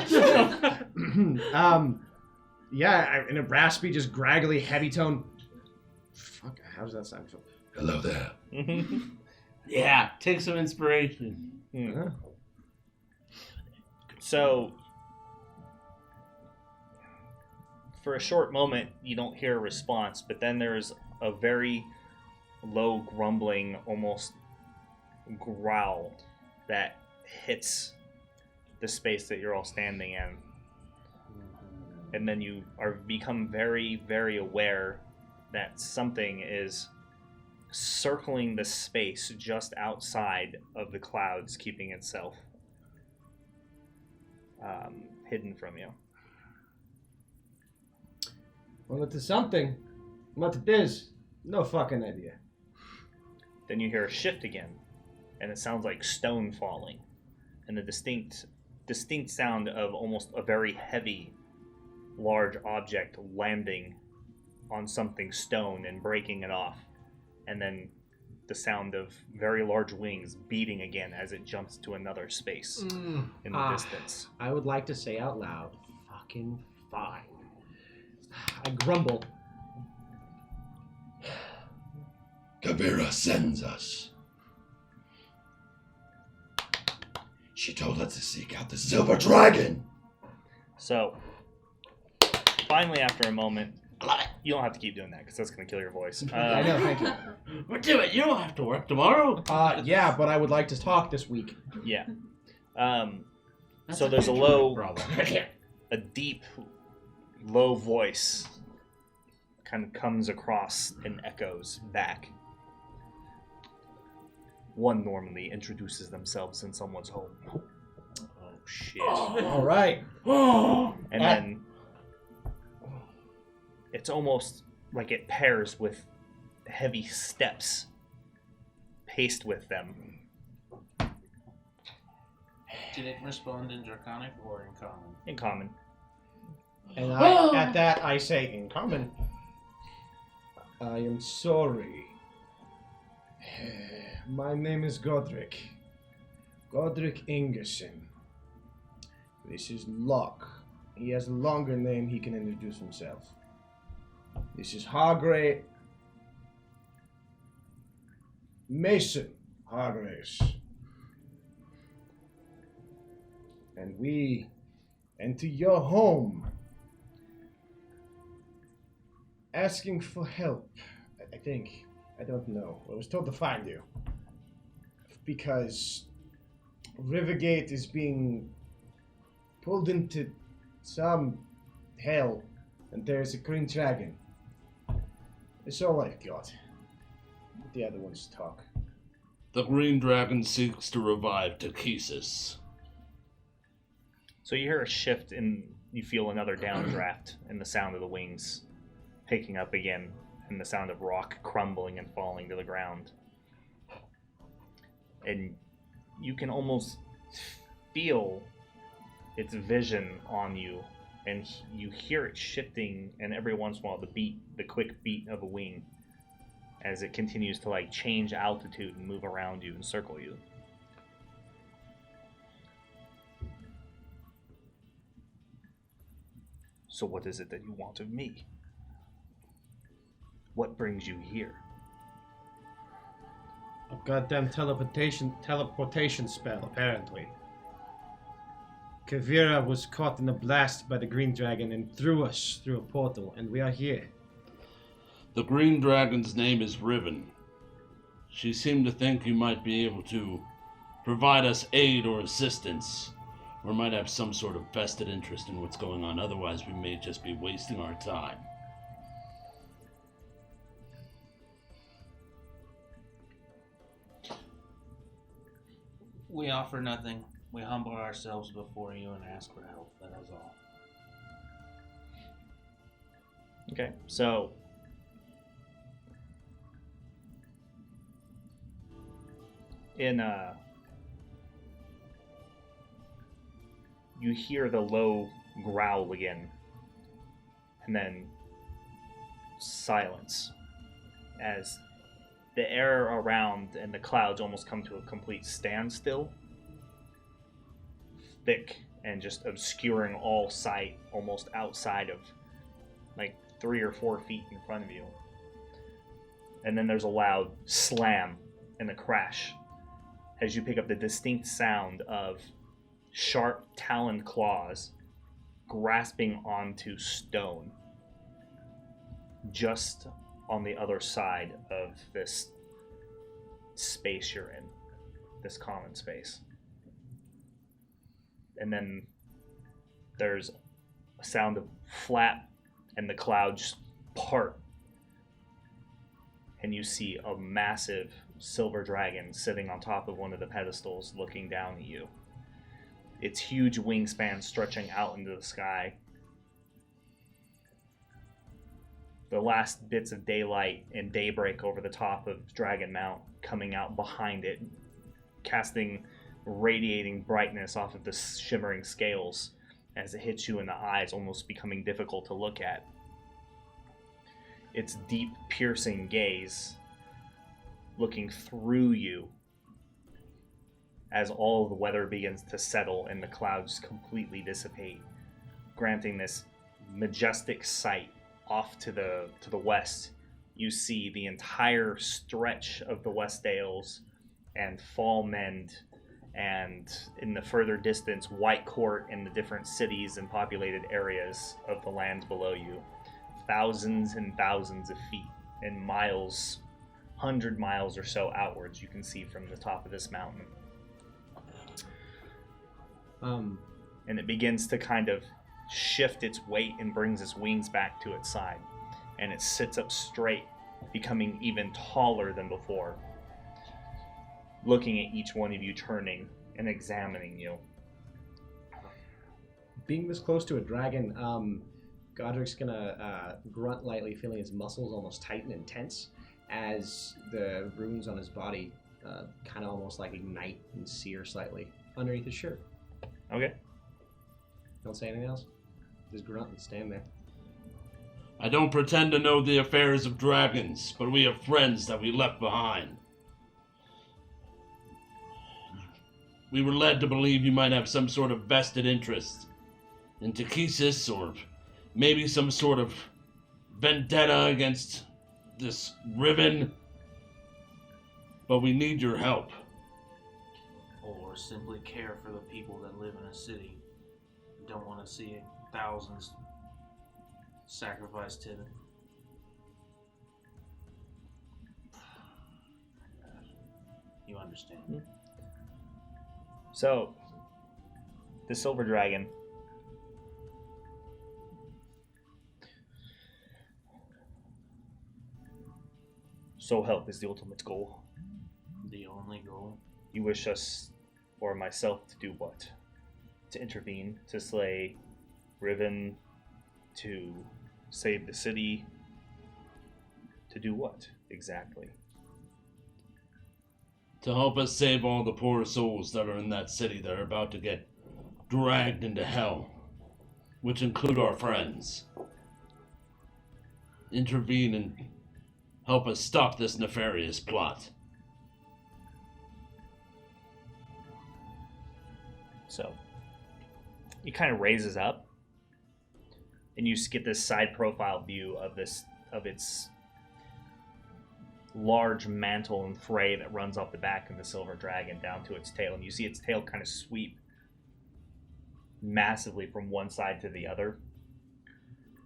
Yeah, in a raspy, just graggly, heavy tone. Fuck, how does that sound? Hello there. Yeah, take some inspiration. Huh? So, for a short moment, you don't hear a response, but then there's a very low grumbling, almost growl that hits the space that you're all standing in. And then you become very, very aware that something is circling the space just outside of the clouds, keeping itself hidden from you. Well, it is something. What it is, no fucking idea. Then you hear a shift again, and it sounds like stone falling, and a distinct sound of almost a very heavy, large object landing on something stone and breaking it off, and then the sound of very large wings beating again as it jumps to another space in the distance. I would like to say out loud, fucking fine. I grumble. Kabira sends us. She told us to seek out the silver dragon. So, finally, after a moment, you don't have to keep doing that because that's going to kill your voice. I know, thank you. But do it. You don't have to work tomorrow. Yeah, but I would like to talk this week. Yeah. That's So there's a problem. a deep, low voice kind of comes across and echoes back. One normally introduces themselves in someone's home. Oh, shit. All right. And then it's almost like it pairs with heavy steps paced with them. Did it respond in Draconic or in Common? In common. And at that, I say in common, I am sorry. My name is Godric. Godric Ingerson. This is Locke. He has a longer name, he can introduce himself. This is Hargrave. Mason Hargraves. And we enter your home asking for help. I think. I don't know. I was told to find you. Because Rivergate is being pulled into some hell, and there's a green dragon. It's all I've got. Let the other ones talk. The green dragon seeks to revive Takesis. So you hear a shift and you feel another downdraft and the sound of the wings picking up again and the sound of rock crumbling and falling to the ground. And you can almost feel its vision on you, and you hear it shifting, and every once in a while the quick beat of a wing as it continues to like change altitude and move around you and circle you. So what is it that you want of me? What brings you here? A goddamn teleportation spell, apparently. Kavira was caught in a blast by the green dragon and threw us through a portal, and we are here. The green dragon's name is Riven. She seemed to think you might be able to provide us aid or assistance, or might have some sort of vested interest in what's going on. Otherwise, we may just be wasting our time. We offer nothing. We humble ourselves before you and ask for help. That is all. Okay, so you hear the low growl again, and then silence as the air around and the clouds almost come to a complete standstill, thick and just obscuring all sight, almost outside of like 3 or 4 feet in front of you. And then there's a loud slam and a crash as you pick up the distinct sound of sharp taloned claws grasping onto stone just on the other side of this space you're in, this common space. And then there's a sound of flap and the clouds part, and you see a massive silver dragon sitting on top of one of the pedestals looking down at you. Its huge wingspan stretching out into the sky. The last bits of daylight and daybreak over the top of Dragon Mount coming out behind it, casting radiating brightness off of the shimmering scales as it hits you in the eyes, almost becoming difficult to look at. Its deep, piercing gaze looking through you as all of the weather begins to settle and the clouds completely dissipate, granting this majestic sight. Off to the west, you see the entire stretch of the West Dales and Fall Mend and in the further distance, White Court and the different cities and populated areas of the lands below you. Thousands and thousands of feet and miles, 100 miles or so outwards, you can see from the top of this mountain. And it begins to kind of shift its weight and brings its wings back to its side. And it sits up straight, becoming even taller than before, looking at each one of you, turning and examining you. Being this close to a dragon, Godric's gonna grunt lightly, feeling his muscles almost tighten and tense as the runes on his body kind of almost like ignite and sear slightly underneath his shirt. Okay. Don't say anything else. Just grunt and stand there. I don't pretend to know the affairs of dragons, but we have friends that we left behind. We were led to believe you might have some sort of vested interest in Takesis, or maybe some sort of vendetta against this Riven. But we need your help. Or simply care for the people that live in a city. Don't want to see thousands sacrificed to them. You understand. So, the Silver Dragon. So help is the ultimate goal. The only goal? You wish us, or myself, to do what? To intervene, to slay Riven, to save the city, to do what exactly? To help us save all the poor souls that are in that city that are about to get dragged into hell, which include our friends. Intervene and help us stop this nefarious plot. So, it kind of raises up, and you get this side profile view of its large mantle and fray that runs off the back of the Silver Dragon down to its tail, and you see its tail kind of sweep massively from one side to the other,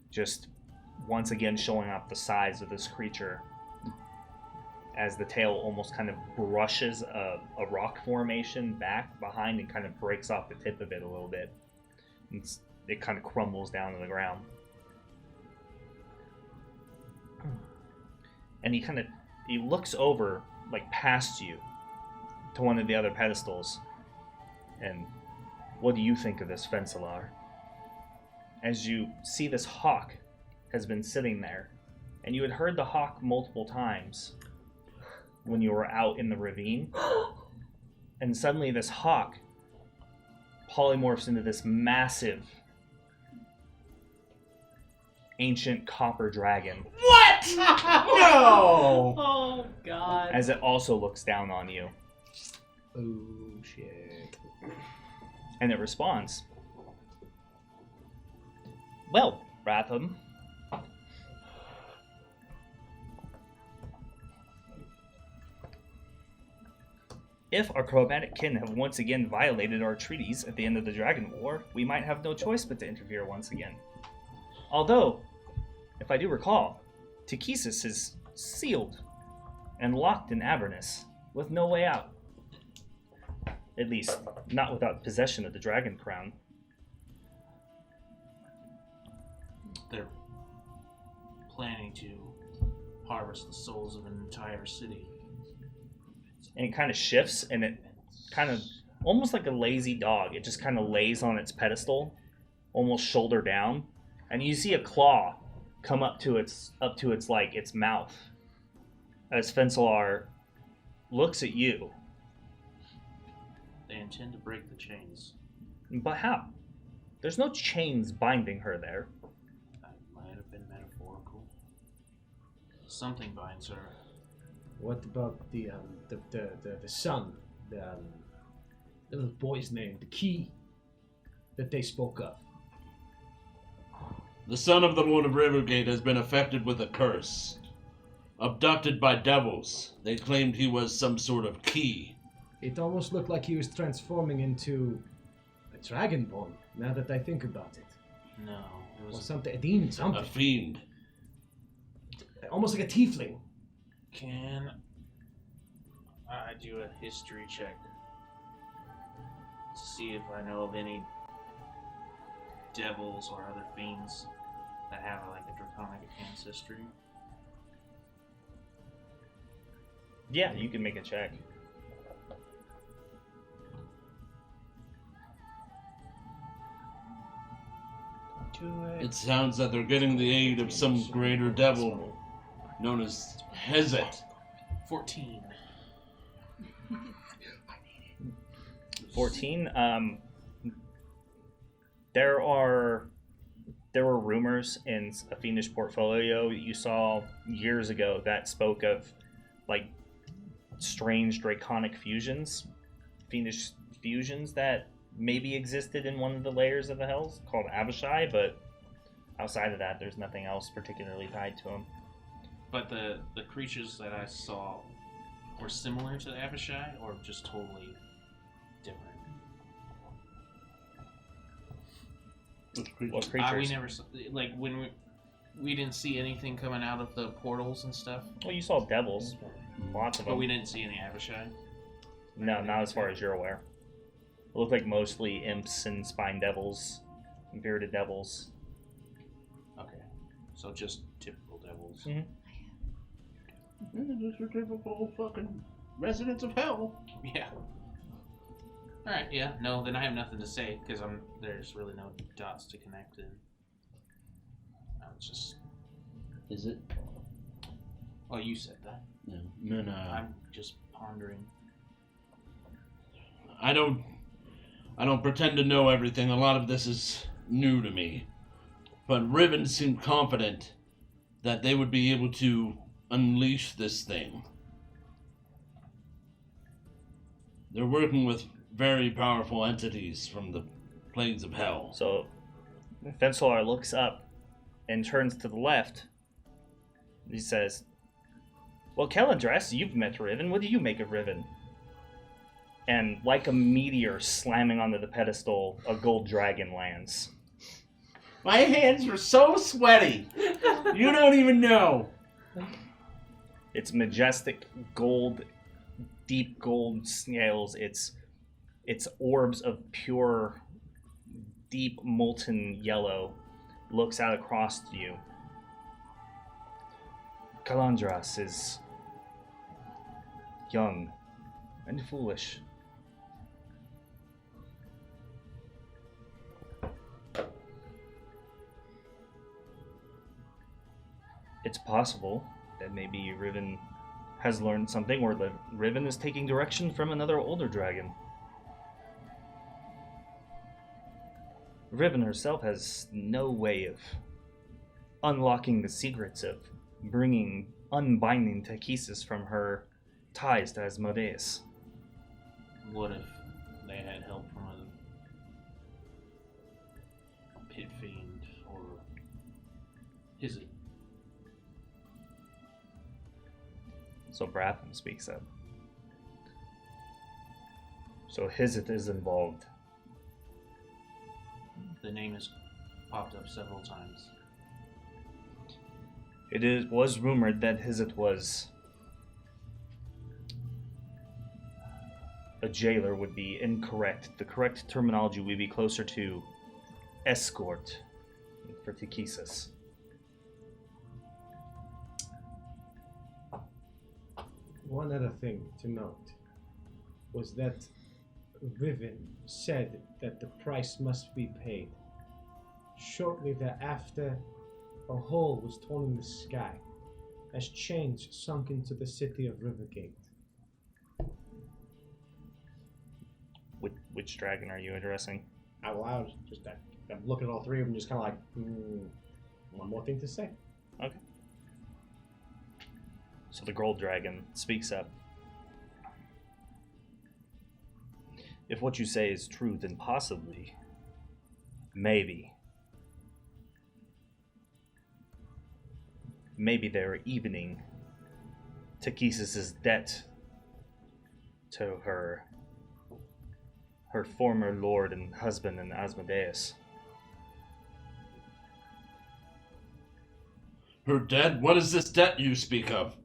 just once again showing off the size of this creature as the tail almost kind of brushes a rock formation back behind and kind of breaks off the tip of it a little bit. And it kind of crumbles down to the ground. And he looks over, like past you, to one of the other pedestals. And what do you think of this, Fencelar? As you see, this hawk has been sitting there, and you had heard the hawk multiple times when you were out in the ravine. And suddenly this hawk polymorphs into this massive ancient copper dragon. What? No! Oh, God. As it also looks down on you. Oh, shit. And it responds. Well, Ratham. If our chromatic kin have once again violated our treaties at the end of the Dragon War, we might have no choice but to interfere once again. Although, if I do recall, Takesis is sealed and locked in Avernus, with no way out. At least, not without possession of the Dragon Crown. They're planning to harvest the souls of an entire city. And it kind of shifts, and it kind of, almost like a lazy dog, it just kind of lays on its pedestal, almost shoulder down, and you see a claw come up to its like its mouth as Fencelar looks at you. They intend to break the chains. But how? There's no chains binding her there. That might have been metaphorical. Something binds her. What about the son, the little boy's name, the key that they spoke of? The son of the Lord of Rivergate has been affected with a curse. Abducted by devils, they claimed he was some sort of key It almost looked like he was transforming into a dragonborn, now that I think about it. No, it Or was. something, a demon, A something. fiend. Almost like a tiefling. Can I do a history check to see if I know of any devils or other fiends that have like a draconic ancestry? Yeah, you can make a check. It sounds that they're getting the aid of some greater devil known as Hezet. 14. 14. There were rumors in a fiendish portfolio you saw years ago that spoke of like strange draconic fusions, fiendish fusions that maybe existed in one of the layers of the hells called Abishai, but outside of that, there's nothing else particularly tied to them. But the creatures that I saw were similar to Abishai or just totally different? What We creatures? never saw, like when we didn't see anything coming out of the portals and stuff. Well, you saw devils, lots of But them. we didn't see any Abishai. No, not as far as you're aware. It looked like mostly imps and spine devils, and bearded devils. Okay, so just typical devils. Mhm. Those are typical fucking residents of hell. Yeah. All right. Yeah. No, then I have nothing to say because there's really no dots to connect in. It's just. Is it? Well, you said that. No. I'm just pondering. I don't pretend to know everything. A lot of this is new to me. But Riven seemed confident that they would be able to unleash this thing. They're working with very powerful entities from the plagues of hell. So, Fencelar looks up and turns to the left. He says, "Well, Kellandress, you've met Riven. What do you make of Riven?" And like a meteor slamming onto the pedestal, a gold dragon lands. My hands were so sweaty. You don't even know. It's majestic gold, deep gold scales. It's orbs of pure, deep molten yellow. Looks out across to you. Kalandras is young and foolish. It's possible that maybe Riven has learned something, or that Riven is taking direction from another older dragon. Riven herself has no way of unlocking the secrets of unbinding Takesis from her ties to Asmodeus. What if they had help from a pit fiend or is it? So Bratham speaks up. So Hizith is involved. The name has popped up several times. Was rumored that Hizith was a jailer would be incorrect. The correct terminology would be closer to escort for Takesis. One other thing to note was that Riven said that the price must be paid. Shortly thereafter, a hole was torn in the sky as chains sunk into the city of Rivergate. Which dragon are you addressing? Out loud, I'm looking at all three of them, just kind of like, one more thing to say. Okay. So the gold dragon speaks up. If what you say is true, then possibly, maybe they're evening Takesis' debt to her her former lord and husband in Asmodeus. Her dead? What is this debt you speak of?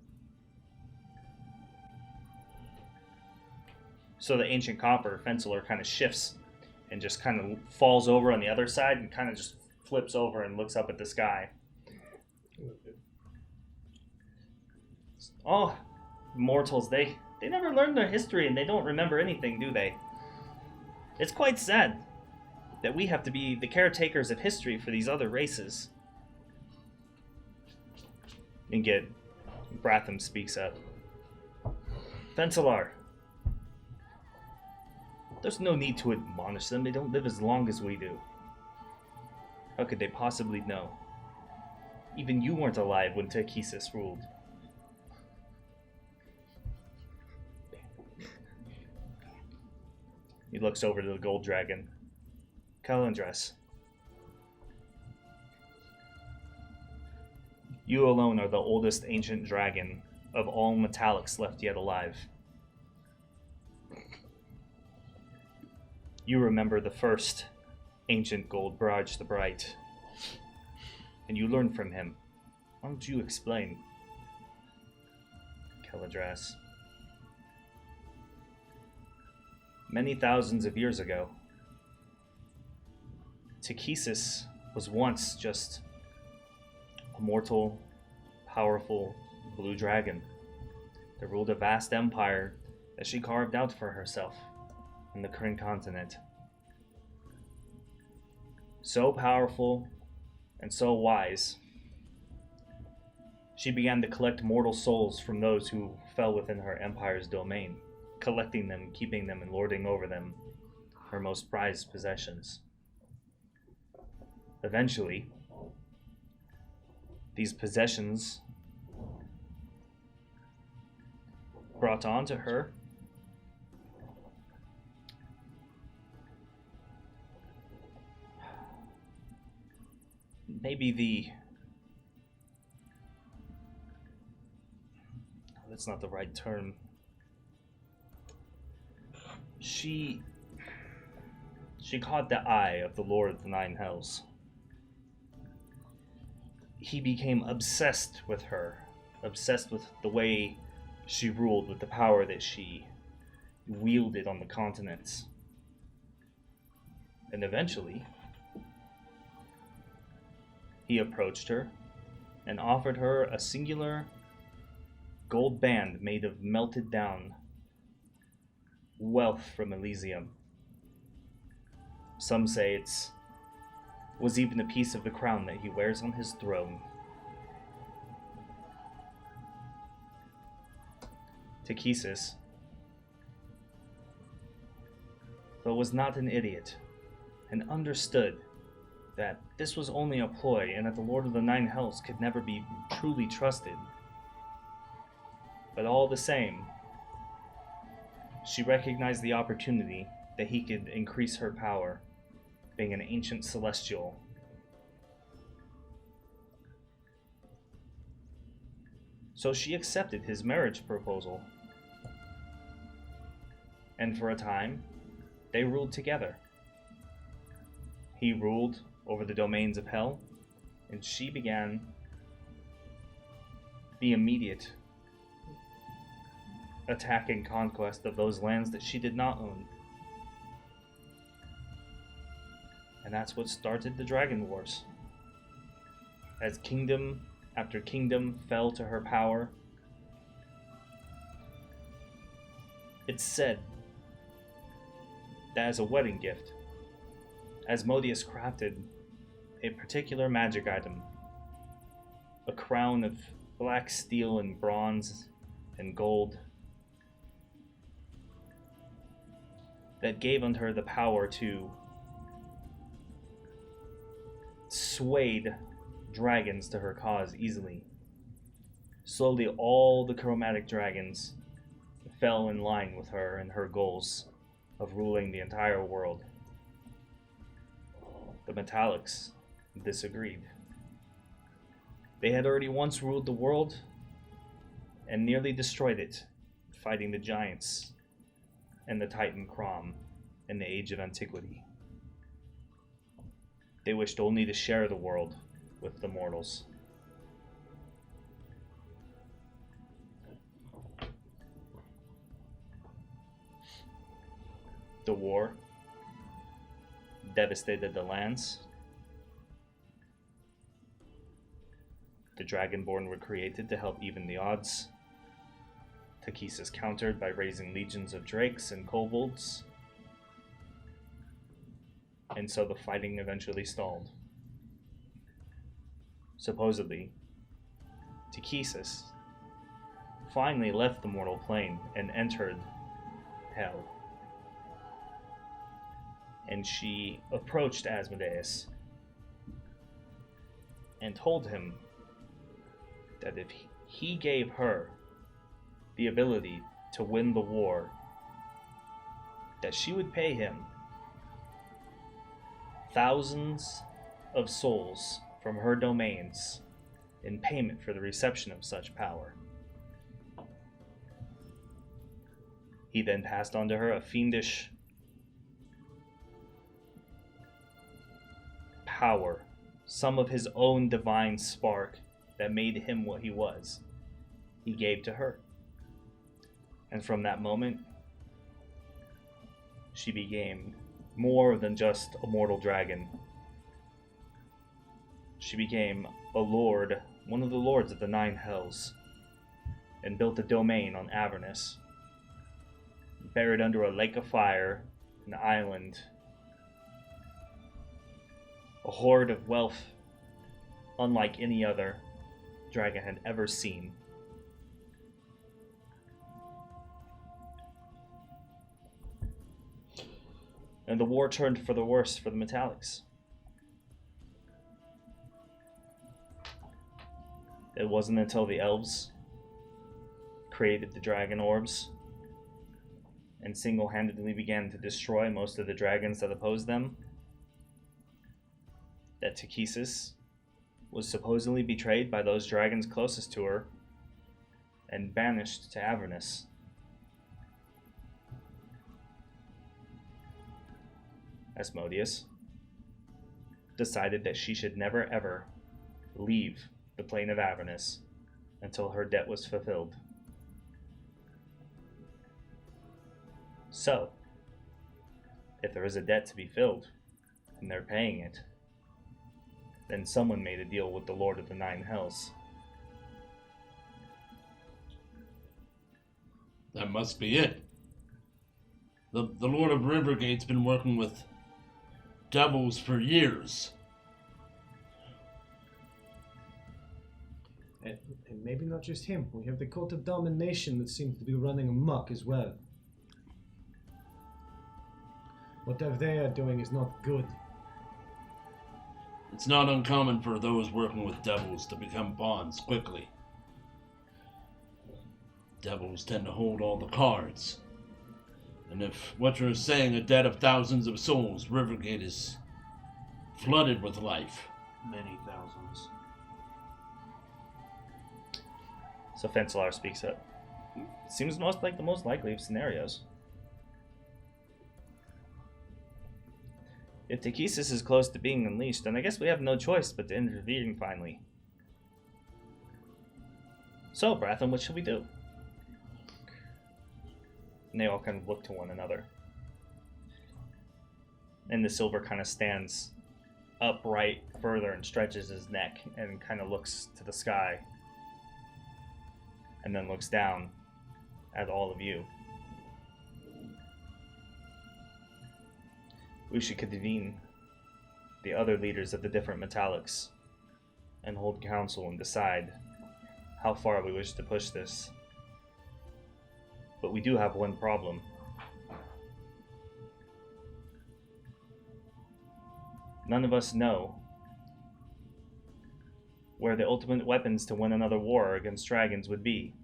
So the ancient copper fenceler kind of shifts and just kind of falls over on the other side and kind of just flips over and looks up at the sky. Oh, mortals, they never learn their history and they don't remember anything, do they? It's quite sad that we have to be the caretakers of history for these other races. Ingid, Bratham speaks up. Fencelar, there's no need to admonish them. They don't live as long as we do. How could they possibly know? Even you weren't alive when Techesis ruled. He looks over to the gold dragon. Calandras, you alone are the oldest ancient dragon of all metallics left yet alive. You remember the first ancient gold Braj the Bright, and you learned from him. Why don't you explain? Calandras. Many thousands of years ago, Techesis was once just a mortal, powerful blue dragon that ruled a vast empire that she carved out for herself in the Kryn continent. So powerful and so wise, she began to collect mortal souls from those who fell within her empire's domain, collecting them, keeping them, and lording over them, her most prized possessions. Eventually, these possessions brought onto her maybe that's not the right term. She caught the eye of the Lord of the Nine Hells. He became obsessed with her, obsessed with the way she ruled, with the power that she wielded on the continents. And eventually, he approached her and offered her a singular gold band made of melted down wealth from Elysium. Some say it was even a piece of the crown that he wears on his throne. Techesis, though was not an idiot, and understood that this was only a ploy and that the Lord of the Nine Hells could never be truly trusted. But all the same, she recognized the opportunity that he could increase her power, being an ancient celestial. So she accepted his marriage proposal. And for a time, they ruled together. He ruled over the domains of hell, and she began the immediate attack and conquest of those lands that she did not own. And that's what started the Dragon Wars. As kingdom after kingdom fell to her power, it's said that as a wedding gift, Asmodeus crafted a particular magic item, a crown of black steel and bronze and gold, that gave unto her the power to sway dragons to her cause easily. Slowly, all the chromatic dragons fell in line with her and her goals of ruling the entire world. The metallics disagreed. They had already once ruled the world and nearly destroyed it, fighting the giants and the Titan Crom. in the age of antiquity. They wished only to share the world with the mortals. The war devastated the lands. The Dragonborn were created to help even the odds. Takesis countered by raising legions of drakes and kobolds. And so the fighting eventually stalled. Supposedly, Takesis finally left the mortal plane and entered Hell. And she approached Asmodeus and told him that if he gave her the ability to win the war, that she would pay him thousands of souls from her domains in payment for the reception of such power. He then passed on to her a fiendish power, some of his own divine spark that made him what he was. He gave to her. And from that moment, she became more than just a mortal dragon. She became a lord, one of the lords of the Nine Hells, and built a domain on Avernus. Buried under a lake of fire, an island, a hoard of wealth unlike any other dragon had ever seen. And the war turned for the worse for the Metallics. It wasn't until the elves created the dragon orbs and single-handedly began to destroy most of the dragons that opposed them that Takesis was supposedly betrayed by those dragons closest to her and banished to Avernus. Asmodeus decided that she should never ever leave the plane of Avernus until her debt was fulfilled. So, if there is a debt to be filled, and they're paying it, then someone made a deal with the Lord of the Nine Hells. That must be it. The Lord of Rivergate's been working with devils for years. And maybe not just him. We have the cult of domination that seems to be running amok as well. Whatever they are doing is not good. It's not uncommon for those working with devils to become pawns quickly. Devils tend to hold all the cards. And if what you're saying, a debt of thousands of souls, Rivergate is flooded with life. Many thousands. So Fencelar speaks up. Seems most like the most likely of scenarios. If Takesis is close to being unleashed, then I guess we have no choice but to intervene finally. So, Bratham, what should we do? And they all kind of look to one another. And the silver kind of stands upright further and stretches his neck and kind of looks to the sky. And then looks down at all of you. We should convene the other leaders of the different metallics and hold council and decide how far we wish to push this. But we do have one problem. None of us know where the ultimate weapons to win another war against dragons would be.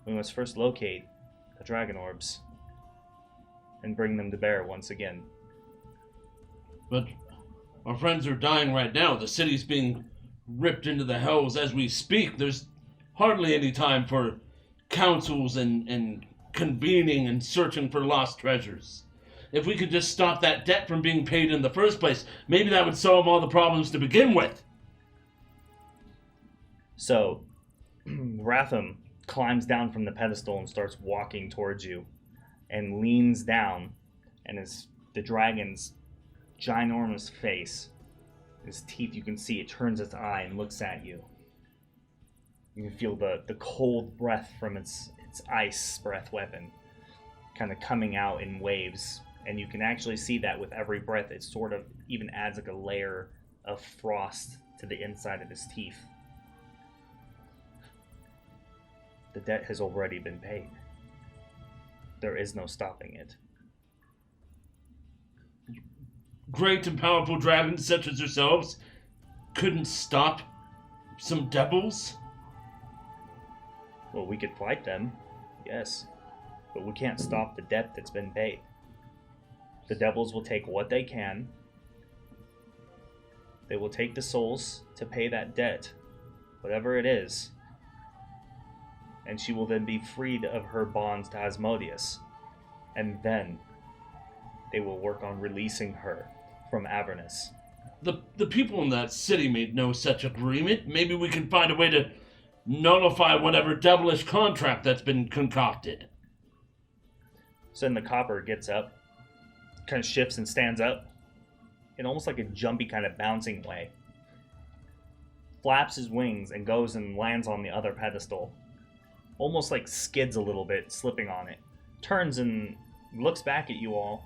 We must first locate the dragon orbs and bring them to bear once again. But our friends are dying right now. The city's being ripped into the hells as we speak. There's hardly any time for councils and convening and searching for lost treasures. if we could just stop that debt from being paid in the first place, maybe that would solve all the problems to begin with. So, Ratham climbs down from the pedestal and starts walking towards you and leans down, and the dragon's ginormous face, his teeth, you can see it turns its eye and looks at you. You can feel the cold breath from its ice breath weapon kind of coming out in waves, and you can actually see that with every breath it sort of even adds like a layer of frost to the inside of his teeth. The debt has already been paid. There is no stopping it. Great and powerful dragons such as yourselves couldn't stop some devils? Well, we could fight them, yes, but we can't stop the debt that's been paid. The devils will take what they can. They will take the souls to pay that debt, whatever it is, and she will then be freed of her bonds to Asmodeus, and then they will work on releasing her from Avernus. The people in that city made no such agreement. Maybe we can find a way to nullify whatever devilish contract that's been concocted. So then the copper gets up, kind of shifts and stands up, in almost like a jumpy kind of bouncing way. Flaps his wings and goes and lands on the other pedestal. Almost like skids a little bit, slipping on it. Turns and looks back at you all.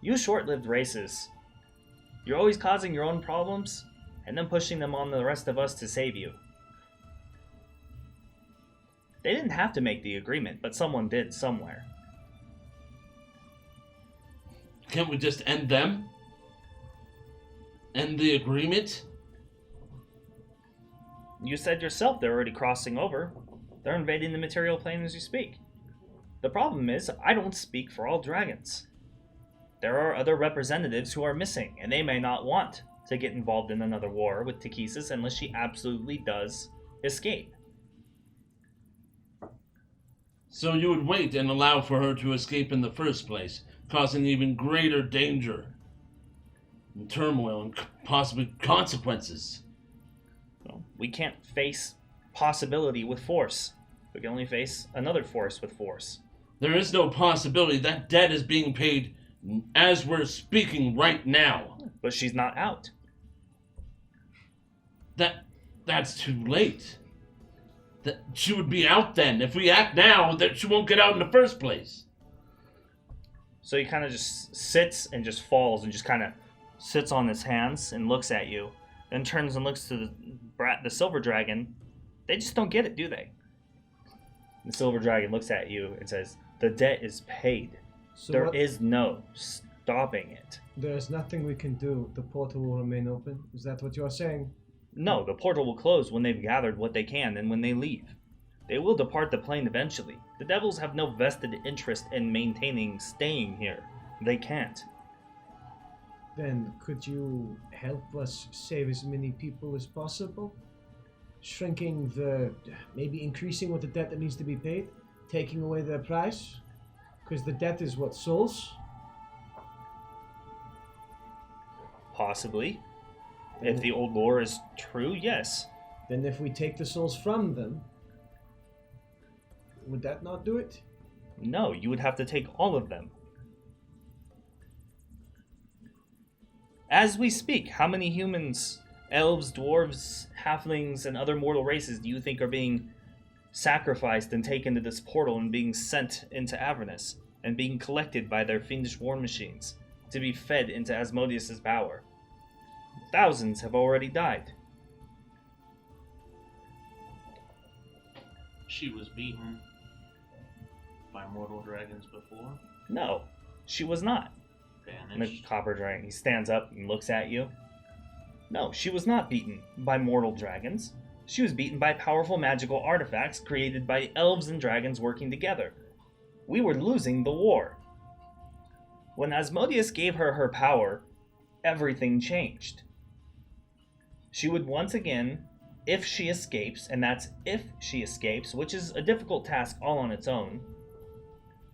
You short-lived races. You're always causing your own problems, and then pushing them on the rest of us to save you. They didn't have to make the agreement, but someone did somewhere. Can't we just end them? End the agreement? You said yourself they're already crossing over. They're invading the material plane as you speak. The problem is, I don't speak for all dragons. There are other representatives who are missing, and they may not want to get involved in another war with Takesis unless she absolutely does escape. So you would wait and allow for her to escape in the first place, causing even greater danger, and turmoil, and possibly consequences. Well, we can't face possibility with force. We can only face another force with force. There is no possibility. That debt is being paid as we're speaking right now. But she's not out. That's too late. That she would be out then. If we act now, that she won't get out in the first place. So he kind of just sits and just falls and just kind of sits on his hands and looks at you. Then turns and looks to the silver dragon. They just don't get it, do they? The silver dragon looks at you and says, "The debt is paid. So There is no stopping it." There is nothing we can do. The portal will remain open. Is that what you are saying? No, the portal will close when they've gathered what they can and when they leave. They will depart the plane eventually. The devils have no vested interest in staying here. They can't. Then could you help us save as many people as possible? Shrinking maybe increasing what the debt that needs to be paid? Taking away their price? Because the debt is what, souls? Possibly. If the old lore is true, yes. Then if we take the souls from them, would that not do it? No, you would have to take all of them. As we speak, how many humans, elves, dwarves, halflings, and other mortal races do you think are being sacrificed and taken to this portal and being sent into Avernus and being collected by their fiendish war machines to be fed into Asmodeus' power? Thousands have already died. She was beaten by mortal dragons before. No, she was not. And the Banished. copper dragon, he stands up and looks at you. No, she was not beaten by mortal dragons. She was beaten by powerful magical artifacts created by elves and dragons working together. We were losing the war. When Asmodeus gave her her power, everything changed. She would once again, if she escapes, and that's if she escapes, which is a difficult task all on its own,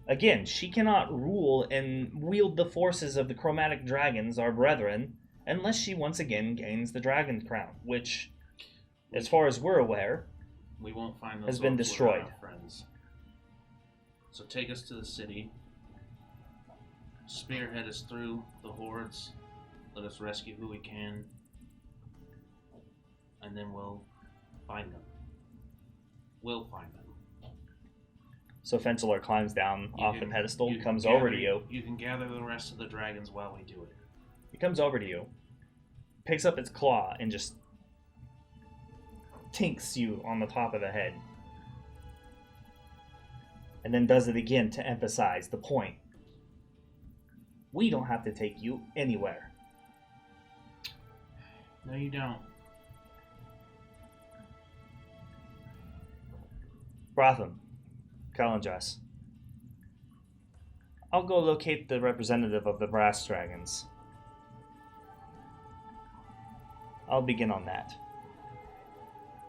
Again, she cannot rule and wield the forces of the chromatic dragons, our brethren, unless she once again gains the dragon crown, which, as far as we're aware, We won't find those has been orcs destroyed. without our friends. So take us to the city. Spearhead us through the hordes. Let us rescue who we can. And then we'll find them. We'll find them. So Fencelar climbs down You off can- the pedestal, you can comes over to gather- you. You can gather the rest of the dragons while we do it. He comes over to you, picks up its claw, and just tinks you on the top of the head. And then does it again to emphasize the point. We don't have to take you anywhere. No, you don't. Brotham, Calendress. I'll go locate the representative of the brass dragons. I'll begin on that.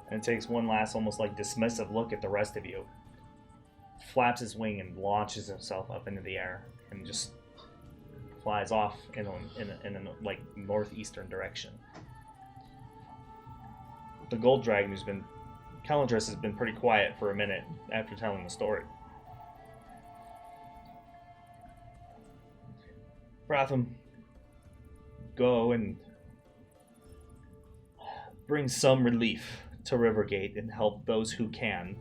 And takes one last, almost like dismissive look at the rest of you. Flaps his wing and launches himself up into the air and just flies off in a like northeastern direction. The gold dragon, who's been Calendress, has been pretty quiet for a minute after telling the story. Bratham, go and bring some relief to Rivergate and help those who can.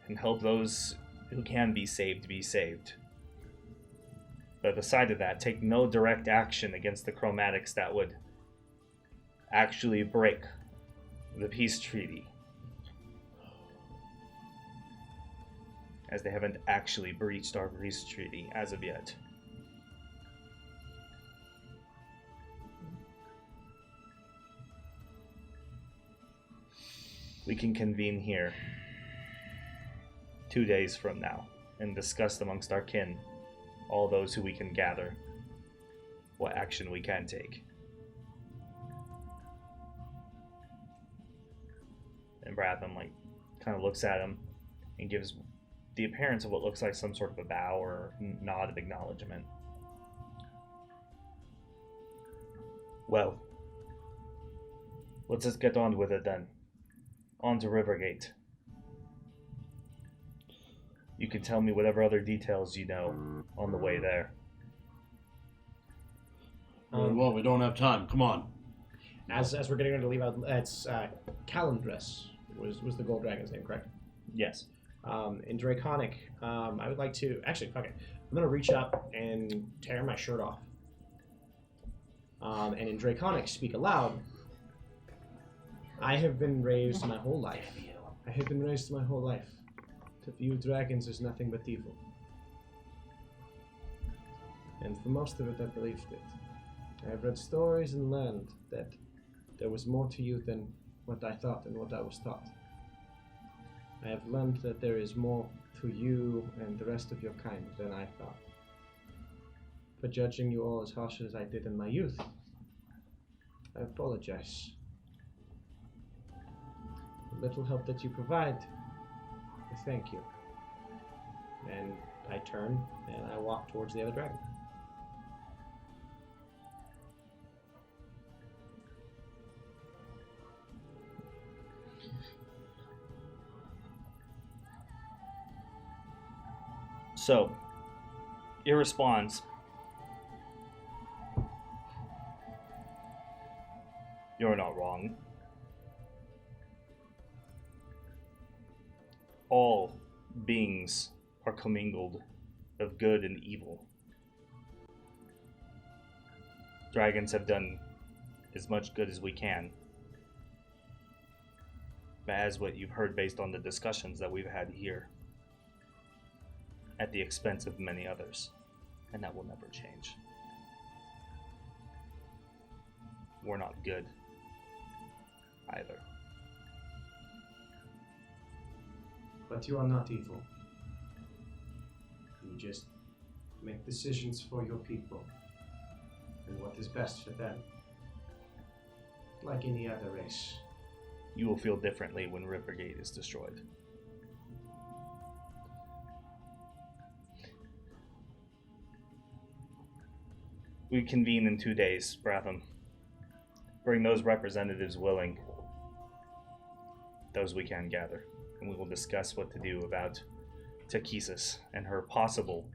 And help those who can be saved. But beside of that, take no direct action against the chromatics that would actually break the peace treaty. As they haven't actually breached our peace treaty as of yet. We can convene here 2 days from now and discuss amongst our kin, all those who we can gather, what action we can take. And Bratham kind of looks at him and gives the appearance of what looks like some sort of a bow or nod of acknowledgement. Well, let's just get on with it then. On to Rivergate. You can tell me whatever other details you know on the way there. Well, we don't have time. Come on. As we're getting ready to leave out, it's Calendress was the gold dragon's name, correct? Yes. In Draconic, I would like to actually fuck it. I'm gonna reach up and tear my shirt off. And in Draconic, speak aloud. I have been raised my whole life. To view dragons as nothing but evil. And for most of it, I believed it. I have read stories and learned that there was more to you than what I thought and what I was taught. I have learned that there is more to you and the rest of your kind than I thought. For judging you all as harsh as I did in my youth, I apologize. The little help that you provide, I thank you. And I turn and I walk towards the other dragon. So, it responds. You're not wrong. All beings are commingled of good and evil. Dragons have done as much good as we can. As what you've heard based on the discussions that we've had here. At the expense of many others. And that will never change. We're not good. Either. But you are not evil. You just make decisions for your people and what is best for them. Like any other race. You will feel differently when Rivergate is destroyed. We convene in 2 days, Bratham. Bring those representatives willing. Those we can gather. And we will discuss what to do about Takesis and her possible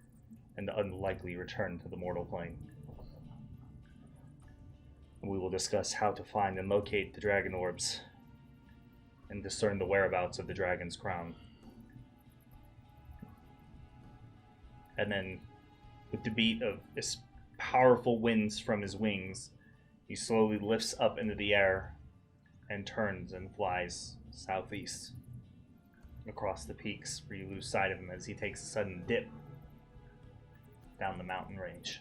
and unlikely return to the mortal plane. We will discuss how to find and locate the dragon orbs and discern the whereabouts of the dragon's crown. And then, with the beat of this powerful winds from his wings, he slowly lifts up into the air and turns and flies southeast across the peaks, where you lose sight of him as he takes a sudden dip down the mountain range.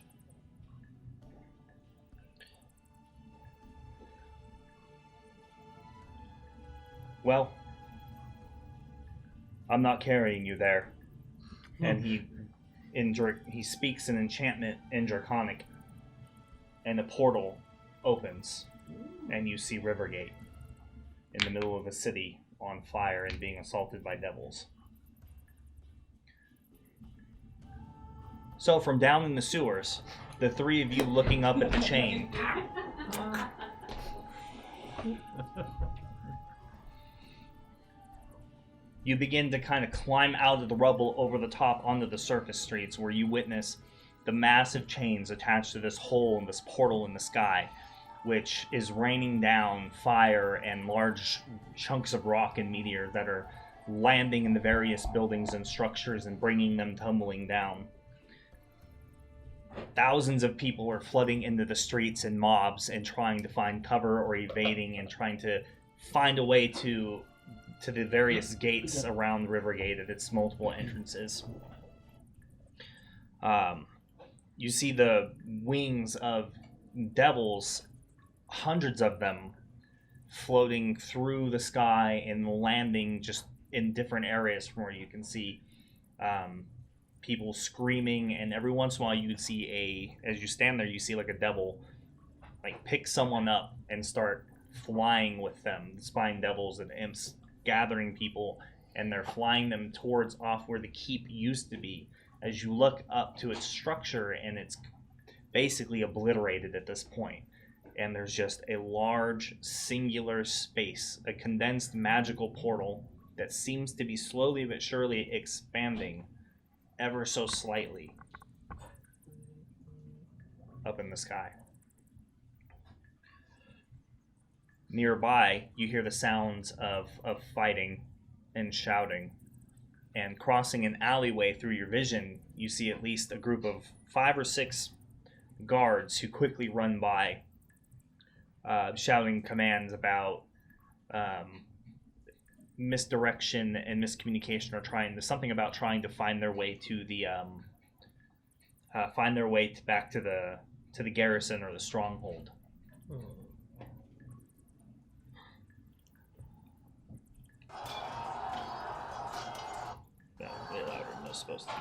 Well, I'm not carrying you there. And he speaks an enchantment in Draconic, and a portal opens, and you see Rivergate in the middle of a city on fire and being assaulted by devils. So from down in the sewers, the three of you looking up at the chain, you begin to kind of climb out of the rubble over the top onto the surface streets, where you witness the massive chains attached to this hole in this portal in the sky, which is raining down fire and large chunks of rock and meteor that are landing in the various buildings and structures and bringing them tumbling down. Thousands of people are flooding into the streets in mobs and trying to find cover or evading and trying to find a way to the various gates around Rivergate at its multiple entrances. You see the wings of devils, hundreds of them, floating through the sky and landing just in different areas from where you can see people screaming, and every once in a while you would see as you stand there, you see like a devil like pick someone up and start flying with them. The spine devils and imps gathering people, and they're flying them towards off where the keep used to be. As you look up to its structure, and it's basically obliterated at this point, and there's just a large singular space, a condensed magical portal that seems to be slowly but surely expanding ever so slightly up in the sky. Nearby, you hear the sounds of fighting and shouting. And crossing an alleyway through your vision, you see at least a group of 5 or 6 guards who quickly run by, shouting commands about misdirection and miscommunication, or trying to find their way to the back to the garrison or the stronghold. Way louder than I was supposed to.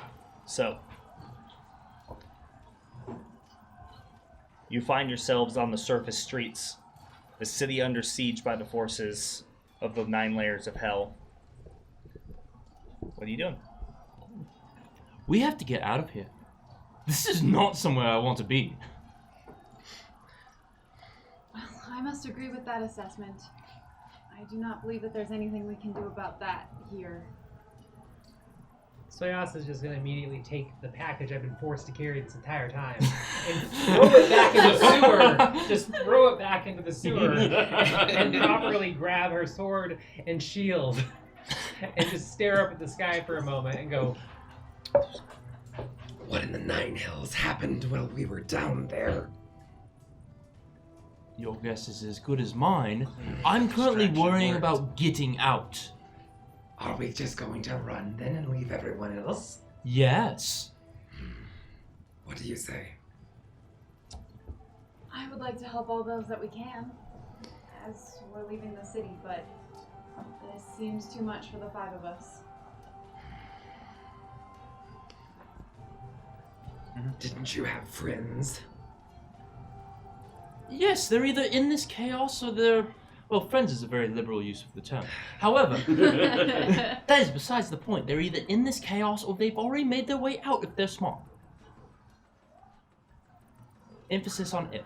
So, you find yourselves on the surface streets, the city under siege by the forces of the 9 layers of hell. What are you doing? We have to get out of here. This is not somewhere I want to be. Well, I must agree with that assessment. I do not believe that there's anything we can do about that here. Soyas is just going to immediately take the package I've been forced to carry this entire time and throw it back into the sewer. Just throw it back into the sewer and properly grab her sword and shield and just stare up at the sky for a moment and go, "What in the 9 hells happened while we were down there?" Your guess is as good as mine. I'm currently worrying about getting out. Are we just going to run then and leave everyone else? Yes. What do you say? I would like to help all those that we can, as we're leaving the city, but this seems too much for the 5 of us. Didn't you have friends? Yes, they're either in this chaos or they're... Well, friends is a very liberal use of the term. However, that is besides the point. They're either in this chaos or they've already made their way out if they're smart. Emphasis on if.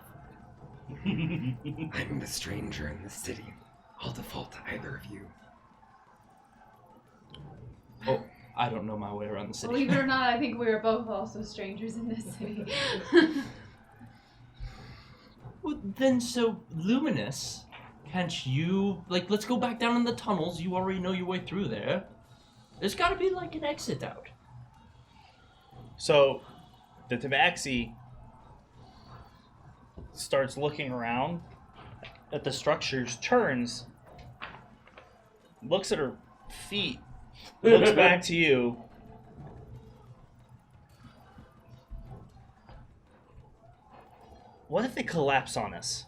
I'm the stranger in the city. I'll default to either of you. Oh, I don't know my way around the city. Believe it or not, I think we are both also strangers in this city. Well, then, so, Luminous, can't you, like, let's go back down in the tunnels. You already know your way through there. There's gotta be, like, an exit out. So, the Tabaxi starts looking around at the structures, turns, looks at her feet, looks back to you. What if they collapse on us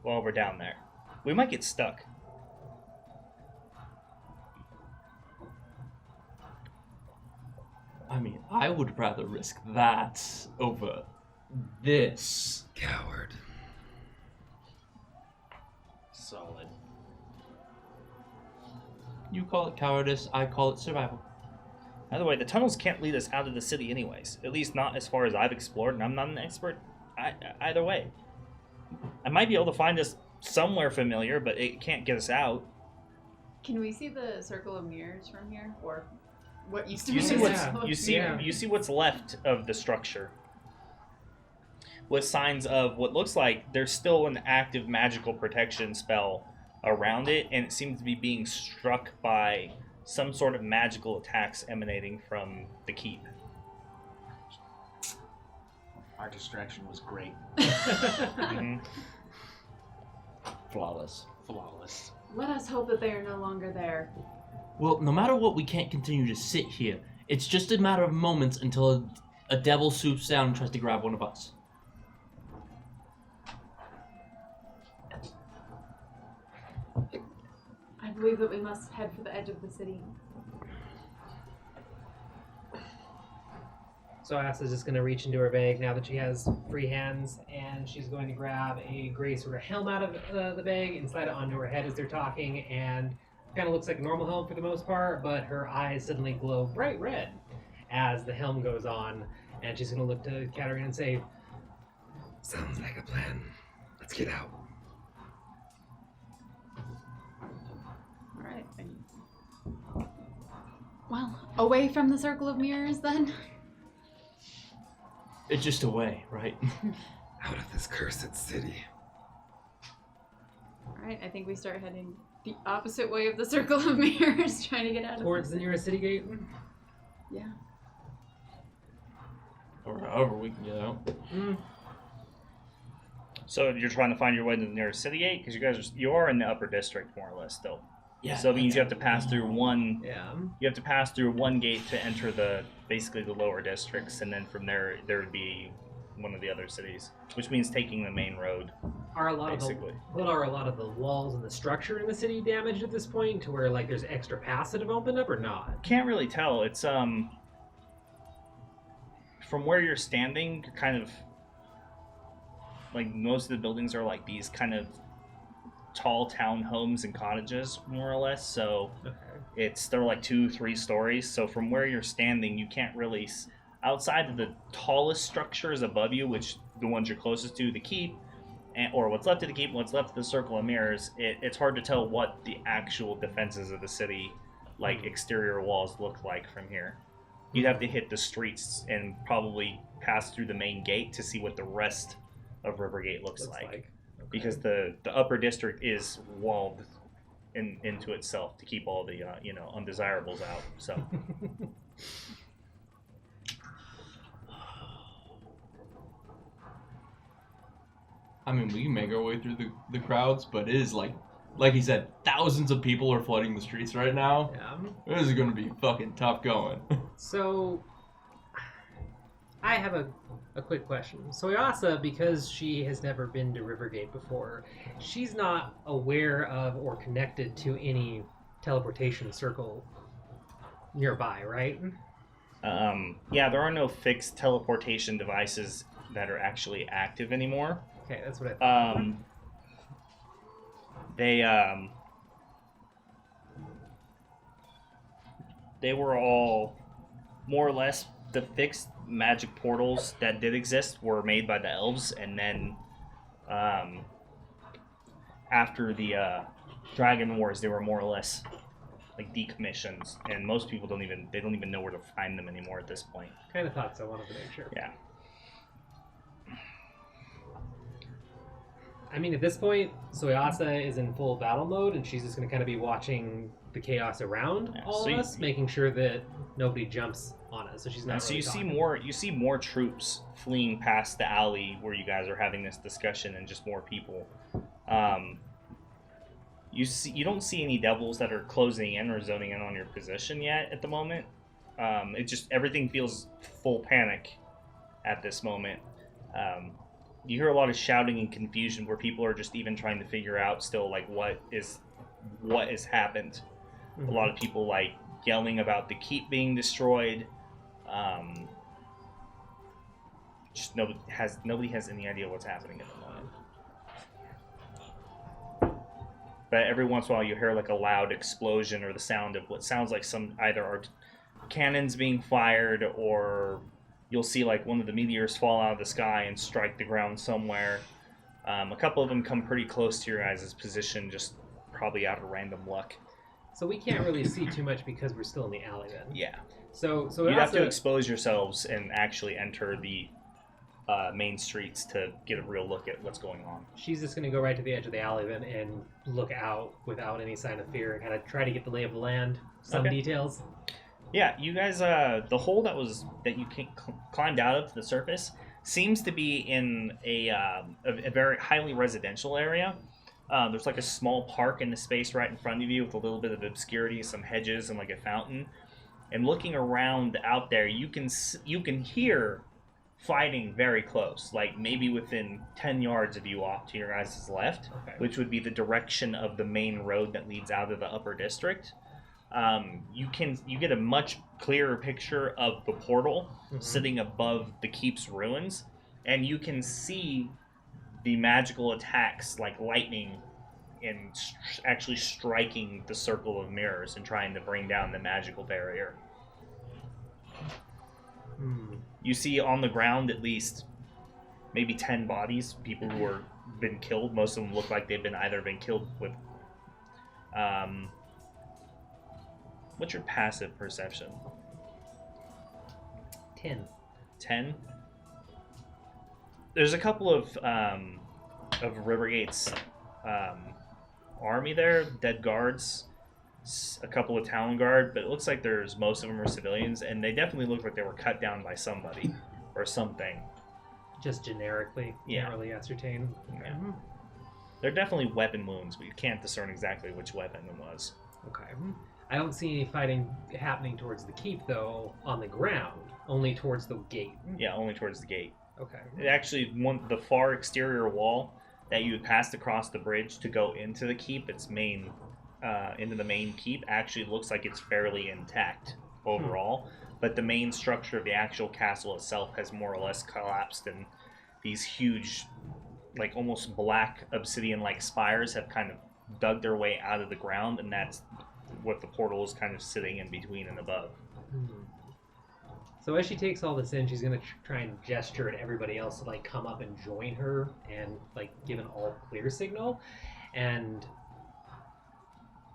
while we're down there? We might get stuck. I mean, I would rather risk that over this. Coward. Solid. You call it cowardice, I call it survival. By the way, the tunnels can't lead us out of the city anyways. At least not as far as I've explored, and I'm not an expert either way. I might be able to find us somewhere familiar, but it can't get us out. Can we see the circle of mirrors from here, or what used to You be? see the what's circle of you mirrors? see what's left of the structure, with signs of what looks like there's still an active magical protection spell around it, and it seems to be being struck by some sort of magical attacks emanating from the keep. Our distraction was great. Mhm. Flawless. Flawless. Let us hope that they are no longer there. Well, no matter what, we can't continue to sit here. It's just a matter of moments until a devil swoops down and tries to grab one of us. I believe that we must head for the edge of the city. So Asa's just going to reach into her bag now that she has free hands, and she's going to grab a gray sort of helm out of the bag and slide it onto her head as they're talking, and kind of looks like a normal helm for the most part, but her eyes suddenly glow bright red as the helm goes on, and she's going to look to Katarina and say, Sounds like a plan. Let's get out. All right. Well, away from the circle of mirrors then. It's just a way, right? Out of this cursed city. All right. I think we start heading the opposite way of the circle of mirrors, trying to get out of towards the nearest city gate. Yeah. Or however we can get out. So you're trying to find your way to the nearest city gate, because you are in the upper district more or less still. Yeah. So it means you have to pass through one. Yeah. You have to pass through one gate to enter basically the lower districts, and then from there would be one of the other cities, which means taking the main road. Are a lot Basically. are a lot of the walls and the structure in the city damaged at this point, to where like there's extra paths that have opened up, or not? Can't really tell. It's from where you're standing, you're kind of like most of the buildings are like these kind of tall townhomes and cottages, more or less. So they're like 2-3 stories. So from where you're standing, you can't really, outside of the tallest structures above you, which the ones you're closest to, the keep, or what's left of the keep, what's left of the circle of mirrors, it's hard to tell what the actual defenses of the city, like exterior walls, look like from here. You'd have to hit the streets and probably pass through the main gate to see what the rest of Rivergate looks like. Okay. Because the upper district is walled into itself to keep all the undesirables out. So I mean, we can make our way through the crowds, but it is like he said, thousands of people are flooding the streets right now. Yeah. This is going to be fucking tough going. So, I have a quick question. So Asa, because she has never been to Rivergate before, she's not aware of or connected to any teleportation circle nearby, right? Yeah, there are no fixed teleportation devices that are actually active anymore. Okay, that's what I thought. They were all more or less the fixed magic portals that did exist were made by the elves, and then after the Dragon Wars, they were more or less like decommissioned, and most people don't even know where to find them anymore at this point. Kind of thought so. Wanted to make sure. Yeah. I mean, at this point, Soyasa is in full battle mode, and she's just going to kind of be watching the chaos around all of us, making sure that nobody jumps on us. So she's not. So really you see more troops fleeing past the alley where you guys are having this discussion, and just more people. You don't see any devils that are closing in or zoning in on your position yet at the moment. It just everything feels full panic at this moment. You hear a lot of shouting and confusion where people are just even trying to figure out still like what has happened. Mm-hmm. A lot of people like yelling about the keep being destroyed. Just nobody has any idea what's happening at the moment. But every once in a while you hear like a loud explosion or the sound of what sounds like some either cannons being fired, or you'll see like one of the meteors fall out of the sky and strike the ground somewhere. A couple of them come pretty close to your guys' position, just probably out of random luck. So we can't really see too much because we're still in the alley then. Yeah. So you have to expose yourselves and actually enter the main streets to get a real look at what's going on. She's just going to go right to the edge of the alley then and look out without any sign of fear and kind of try to get the lay of the land, some details. Yeah, you guys, the hole that you climbed out of the surface seems to be in a very highly residential area. There's like a small park in the space right in front of you with a little bit of obscurity, some hedges, and like a fountain. And looking around out there, you can hear fighting very close, like maybe within 10 yards of you off to your guys' left, which would be the direction of the main road that leads out of the upper district. You get a much clearer picture of the portal sitting above the keep's ruins, and you can see the magical attacks like lightning and actually striking the circle of mirrors and trying to bring down the magical barrier. You see on the ground at least maybe 10 bodies, people who are been killed. Most of them look like they've either been killed with what's your passive perception? 10. There's a couple of Rivergate's army there, dead guards, a couple of town guard, but it looks like most of them are civilians, and they definitely look like they were cut down by somebody or something. Just generically, can't really ascertain. Yeah. They're definitely weapon wounds, but you can't discern exactly which weapon it was. Okay. I don't see any fighting happening towards the keep, though, on the ground. Only towards the gate. Yeah, only towards the gate. Okay. It actually, the far exterior wall that you had passed across the bridge to go into the keep, into the main keep, actually looks like it's fairly intact overall. But the main structure of the actual castle itself has more or less collapsed, and these huge, like almost black obsidian-like spires have kind of dug their way out of the ground, and that's what the portal is kind of sitting in between and above. So as she takes all this in, she's going to try and gesture at everybody else to like come up and join her and like give an all clear signal, and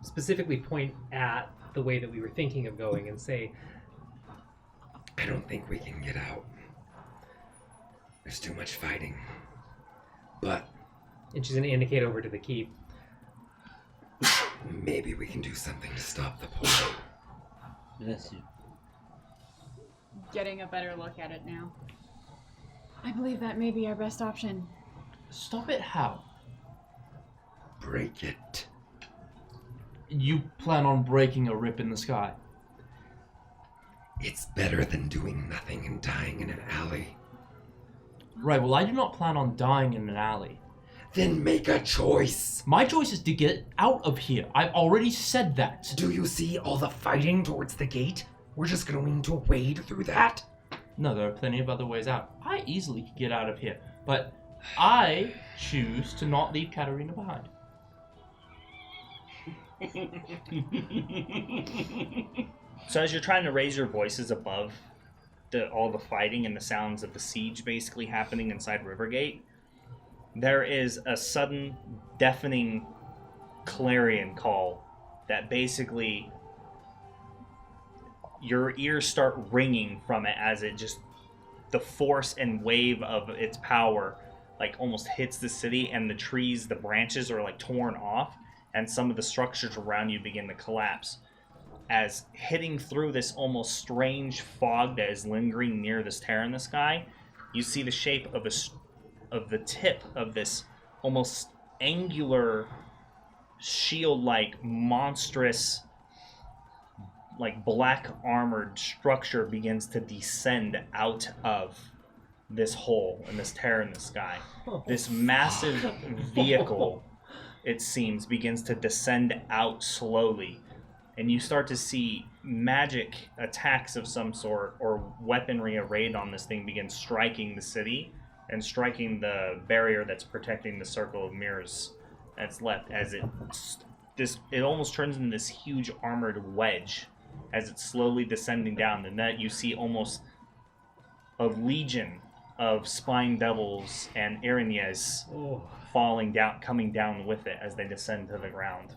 specifically point at the way that we were thinking of going and say, I don't think we can get out. There's too much fighting. But... And she's going to indicate over to the keep. Maybe we can do something to stop the portal. Bless you. Getting a better look at it now. I believe that may be our best option. Stop it how? Break it. You plan on breaking a rip in the sky? It's better than doing nothing and dying in an alley. Right, well I do not plan on dying in an alley. Then make a choice. My choice is to get out of here. I've already said that. Do you see all the fighting towards the gate? We're just going to wade through that? No, there are plenty of other ways out. I easily could get out of here, but I choose to not leave Katarina behind. So as you're trying to raise your voices above all the fighting and the sounds of the siege basically happening inside Rivergate, there is a sudden deafening clarion call that basically your ears start ringing from it as it just, the force and wave of its power like almost hits the city, and the trees, the branches are like torn off, and some of the structures around you begin to collapse. As hitting through this almost strange fog that is lingering near this tear in the sky, you see the shape of the tip of this almost angular, shield-like, monstrous, like black armored structure begins to descend out of this hole and this tear in the sky. This massive vehicle, it seems, begins to descend out slowly, and you start to see magic attacks of some sort or weaponry arrayed on this thing begin striking the city and striking the barrier that's protecting the circle of mirrors that's left, as it almost turns into this huge armored wedge as it's slowly descending down. And that you see almost a legion of spine devils and Erinyes falling down, coming down with it as they descend to the ground.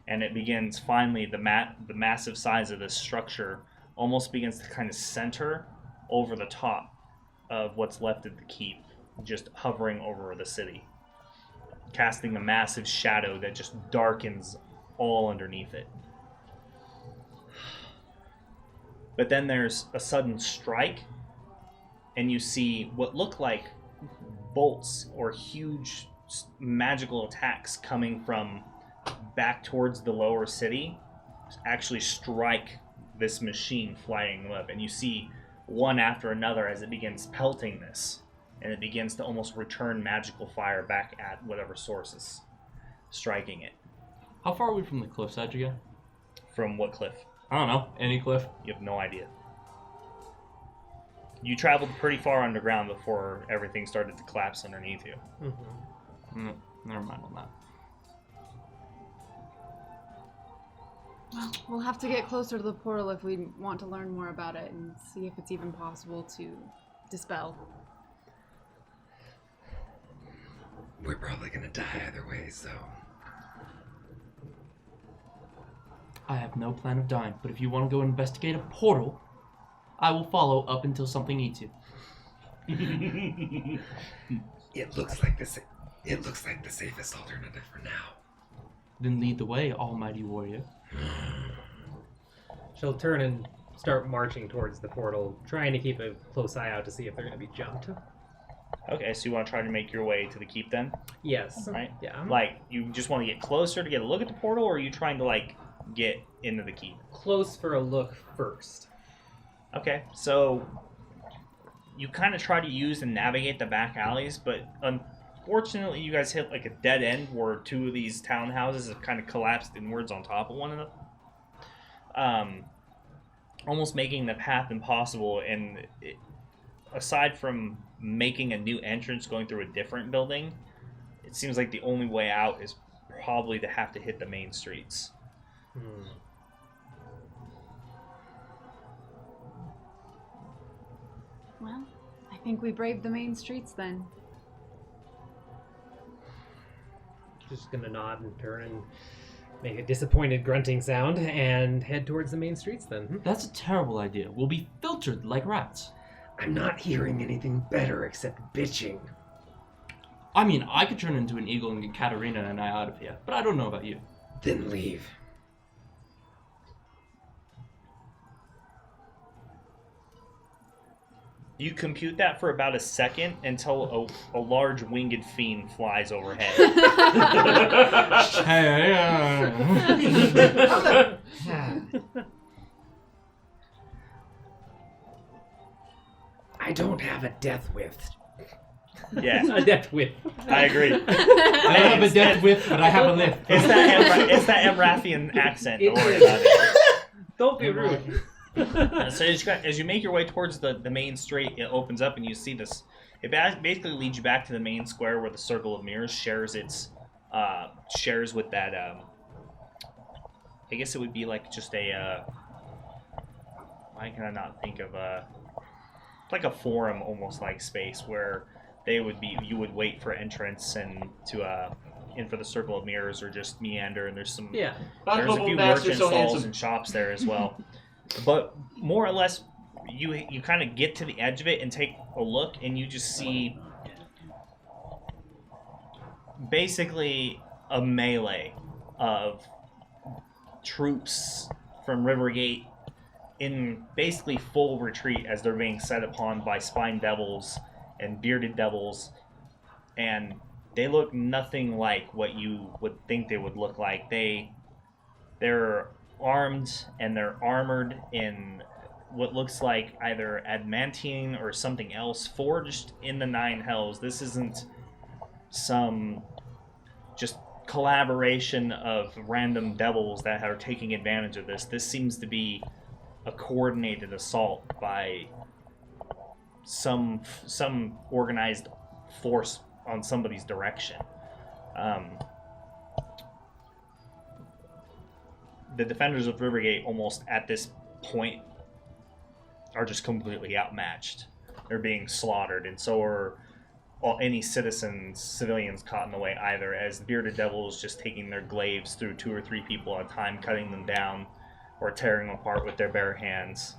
And it begins, finally, the massive size of this structure almost begins to kind of center over the top of what's left of the keep, just hovering over the city, casting a massive shadow that just darkens all underneath it. But then there's a sudden strike, and you see what look like bolts or huge magical attacks coming from back towards the lower city actually strike this machine flying above, and you see one after another as it begins pelting this, and it begins to almost return magical fire back at whatever source is striking it. How far are we from the cliff's edge again? From what cliff? I don't know. Any cliff? You have no idea. You traveled pretty far underground before everything started to collapse underneath you. Mm-hmm. Never mind on that. Well, we'll have to get closer to the portal if we want to learn more about it and see if it's even possible to dispel. We're probably gonna die either way, so... I have no plan of dying, but if you want to go investigate a portal, I will follow up until something eats you. It looks like the safest alternative for now. Then lead the way, almighty warrior. She'll turn and start marching towards the portal, trying to keep a close eye out to see if they're going to be jumped. Okay, so you want to try to make your way to the keep then? Yes. Right? Yeah. Like, you just want to get closer to get a look at the portal, or are you trying to, like, get into the keep? Close for a look first. Okay, so you kind of try to use and navigate the back alleys, but unfortunately you guys hit like a dead end where two of these townhouses have kind of collapsed inwards on top of one another, almost making the path impossible. And aside from making a new entrance going through a different building, it seems like the only way out is probably to have to hit the main streets. Well, I think we braved the main streets then. Just gonna nod and turn and make a disappointed grunting sound and head towards the main streets then. That's a terrible idea. We'll be filtered like rats. I'm not hearing anything better except bitching. I mean, I could turn into an eagle and get Katarina and I out of here, but I don't know about you. Then leave. You compute that for about a second until a large winged fiend flies overhead. I don't have a death whiff. Yeah. A death whiff. I agree. I don't have a death whiff, but I have a lift. It's that Emrathian accent. Don't worry about it. Don't be rude. So as you make your way towards the main street, it opens up and you see this. It basically leads you back to the main square where the Circle of Mirrors shares with that. I guess it would be like just a. Why can I not think of like a forum almost like space where you would wait for entrance and to in for the circle of mirrors or just meander, and there's a few merchant stalls and shops there as well. But more or less, you kind of get to the edge of it and take a look, and you just see basically a melee of troops from Rivergate in basically full retreat as they're being set upon by spine devils and bearded devils, and they look nothing like what you would think they would look like. They're armed and they're armored in what looks like either adamantine or something else forged in the Nine Hells. This isn't some just collaboration of random devils that are taking advantage of this. This seems to be a coordinated assault by some organized force on somebody's direction. The defenders of Rivergate almost at this point are just completely outmatched. They're being slaughtered, and so are any civilians caught in the way either, as the bearded devils just taking their glaives through 2 or 3 people at a time, cutting them down or tearing them apart with their bare hands.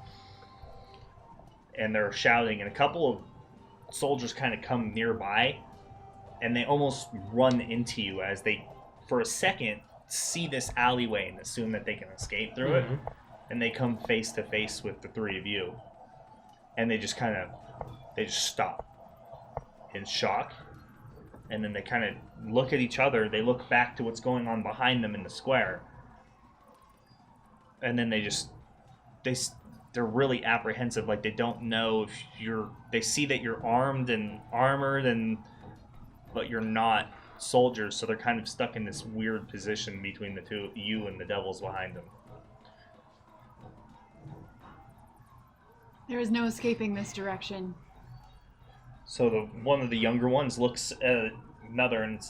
And they're shouting, and a couple of soldiers kind of come nearby, and they almost run into you as they, for a second, see this alleyway and assume that they can escape through it, and they come face to face with the 3 of you, and they just stop in shock, and then they kind of look at each other. They look back to what's going on behind them in the square, and then they're really apprehensive, like they don't know if they see that you're armed and armored, but you're not soldiers, so they're kind of stuck in this weird position between the two, you and the devils behind them. There is no escaping this direction. So one of the younger ones looks at another and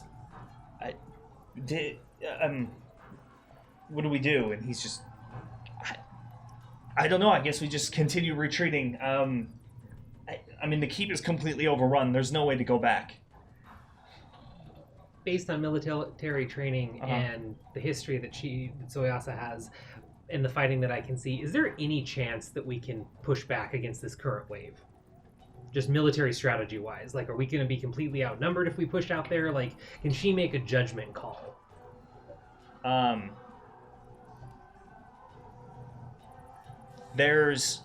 what do we do? And he's just, I don't know. I guess we just continue retreating. I mean, the keep is completely overrun. There's no way to go back. Based on military training and the history that Soyasa has, and the fighting that I can see, is there any chance that we can push back against this current wave? Just military strategy wise, like, are we going to be completely outnumbered if we push out there? Like, can she make a judgment call? There's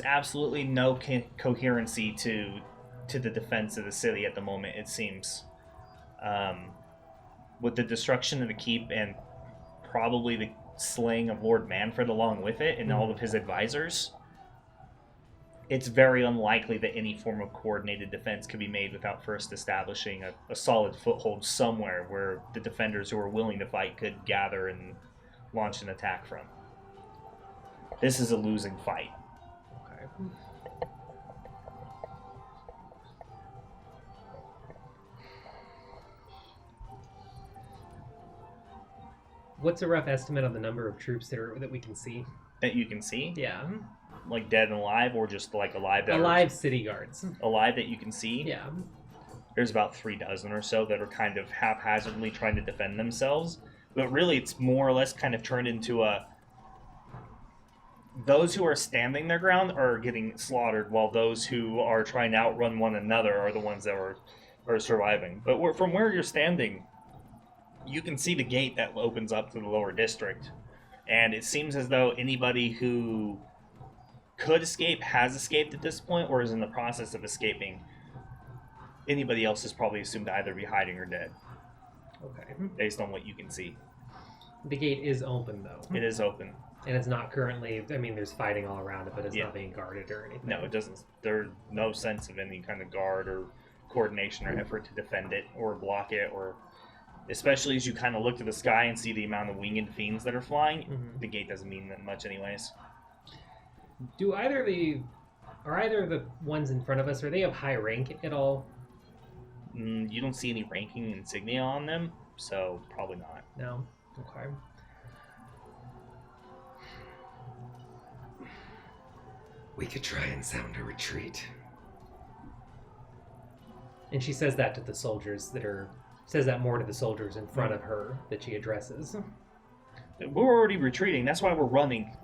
absolutely no coherency to the defense of the city at the moment, it seems. With the destruction of the keep and probably the slaying of Lord Manfred along with it and all of his advisors, it's very unlikely that any form of coordinated defense could be made without first establishing a solid foothold somewhere where the defenders who are willing to fight could gather and launch an attack from. This is a losing fight. Okay. What's a rough estimate on the number of troops that we can see? That you can see? Yeah. Like dead and alive, or just like alive? Alive city guards. Alive that you can see? Yeah. There's about 3 dozen or so that are kind of haphazardly trying to defend themselves. But really, it's more or less kind of turned into those who are standing their ground are getting slaughtered, while those who are trying to outrun one another are the ones that are surviving. But from where you're standing, you can see the gate that opens up to the lower district. And it seems as though anybody who could escape has escaped at this point, or is in the process of escaping. Anybody else is probably assumed to either be hiding or dead. Okay. Based on what you can see. The gate is open, though. It is open. And it's not currently, I mean, there's fighting all around it, but it's not being guarded or anything. No, it doesn't. There's no sense of any kind of guard or coordination or effort to defend it or block it, or especially as you kind of look to the sky and see the amount of winged fiends that are flying. The gate doesn't mean that much anyways. Are either of the ones in front of us, are they of high rank at all? You don't see any ranking insignia on them, so probably not. No? Okay. we could try and sound a retreat. And she says that to the soldiers says that more to the soldiers in front of her that she addresses. We're already retreating. That's why we're running.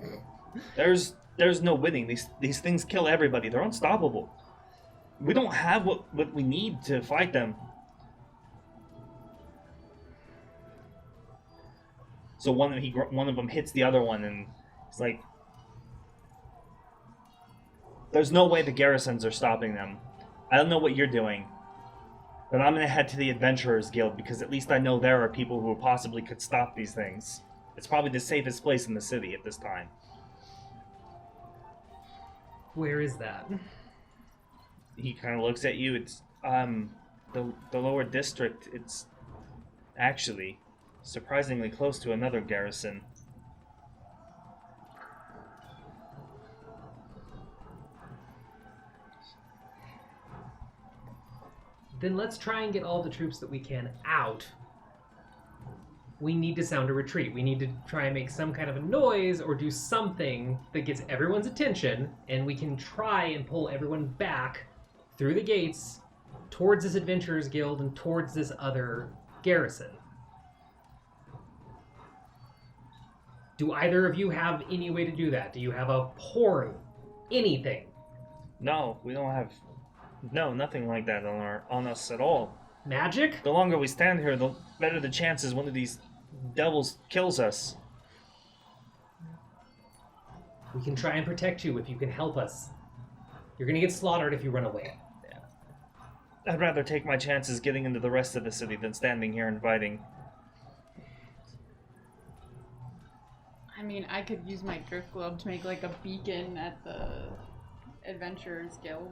There's no winning. These things kill everybody. They're unstoppable. We don't have what we need to fight them. So one of them hits the other one, and it's like, there's no way the garrisons are stopping them. I don't know what you're doing, but I'm gonna head to the Adventurers Guild because at least I know there are people who possibly could stop these things. It's probably the safest place in the city at this time. Where is that? He kind of looks at you. It's the lower district. It's actually surprisingly close to another garrison. Then let's try and get all the troops that we can out. We need to sound a retreat. We need to try and make some kind of a noise or do something that gets everyone's attention, and we can try and pull everyone back through the gates towards this Adventurers Guild and towards this other garrison. Do either of you have any way to do that? Do you have a horn? Anything? No, we don't have. No, nothing like that on us at all. Magic? The longer we stand here, the better the chances one of these devils kills us. We can try and protect you if you can help us. You're gonna get slaughtered if you run away. I'd rather take my chances getting into the rest of the city than standing here and fighting. I mean, I could use my drift globe to make like a beacon at the Adventurers Guild.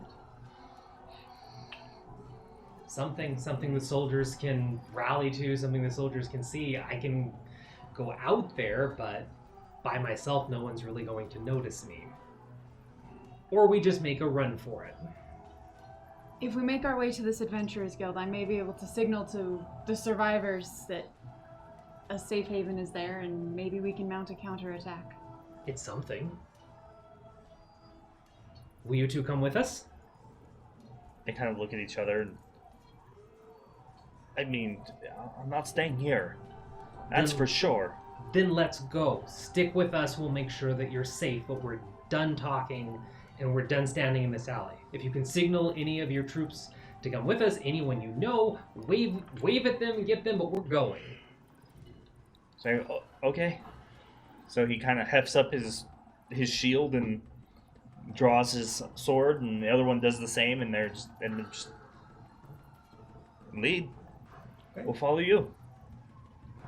Something the soldiers can rally to, something the soldiers can see. I can go out there, but by myself, no one's really going to notice me. Or we just make a run for it. If we make our way to this Adventurers Guild, I may be able to signal to the survivors that a safe haven is there, and maybe we can mount a counterattack. It's something. Will you two come with us? They kind of look at each other. I mean, I'm not staying here. That's for sure. Then let's go. Stick with us. We'll make sure that you're safe, but we're done talking and we're done standing in this alley. If you can signal any of your troops to come with us, anyone you know, wave at them and get them, but we're going. So, okay. So he kind of hefts up his shield and draws his sword, and the other one does the same, and they're just lead. Okay. We'll follow you.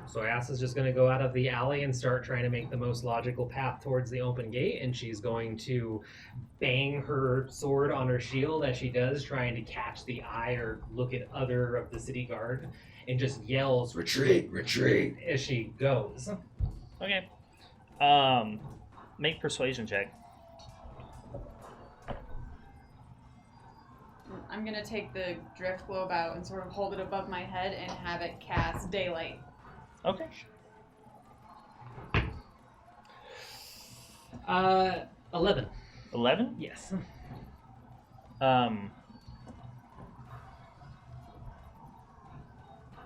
So Ass is just going to go out of the alley and start trying to make the most logical path towards the open gate, and she's going to bang her sword on her shield as she does, trying to catch the eye or look at other of the city guard, and just yells, "Retreat! Retreat!" as she goes. Okay. Make persuasion check. I'm gonna take the drift globe out and sort of hold it above my head and have it cast daylight. Okay. 11. 11? Yes.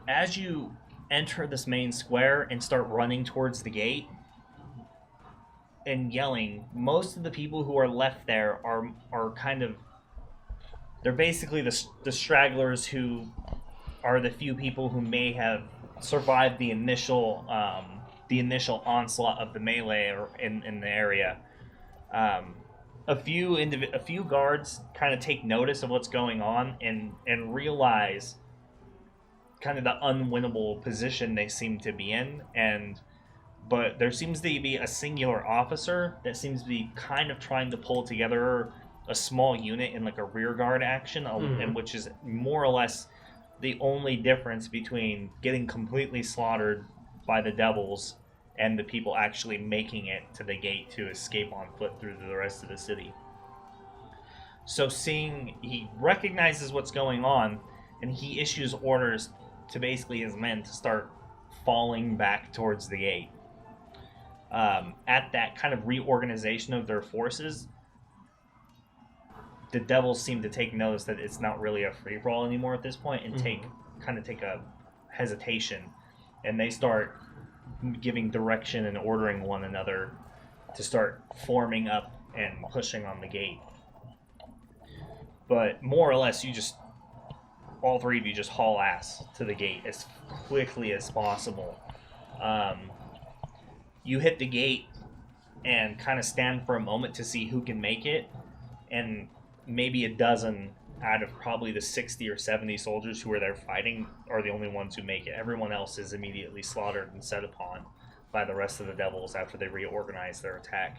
As you enter this main square and start running towards the gate and yelling, most of the people who are left there are kind of, they're basically the stragglers who are the few people who may have survived the initial onslaught of the melee in the area. A few guards kind of take notice of what's going on and realize kind of the unwinnable position they seem to be in, but there seems to be a singular officer that seems to be kind of trying to pull together a small unit in like a rear guard action, and which is more or less the only difference between getting completely slaughtered by the devils and the people actually making it to the gate to escape on foot through the rest of the city. So he recognizes what's going on, and he issues orders to basically his men to start falling back towards the gate. At that kind of reorganization of their forces, the devils seem to take notice that it's not really a free for all anymore at this point, and take a hesitation, and they start giving direction and ordering one another to start forming up and pushing on the gate. But more or less, all three of you just haul ass to the gate as quickly as possible. You hit the gate and kind of stand for a moment to see who can make it, and maybe a dozen out of probably the 60 or 70 soldiers who are there fighting are the only ones who make it. Everyone else is immediately slaughtered and set upon by the rest of the devils after they reorganize their attack.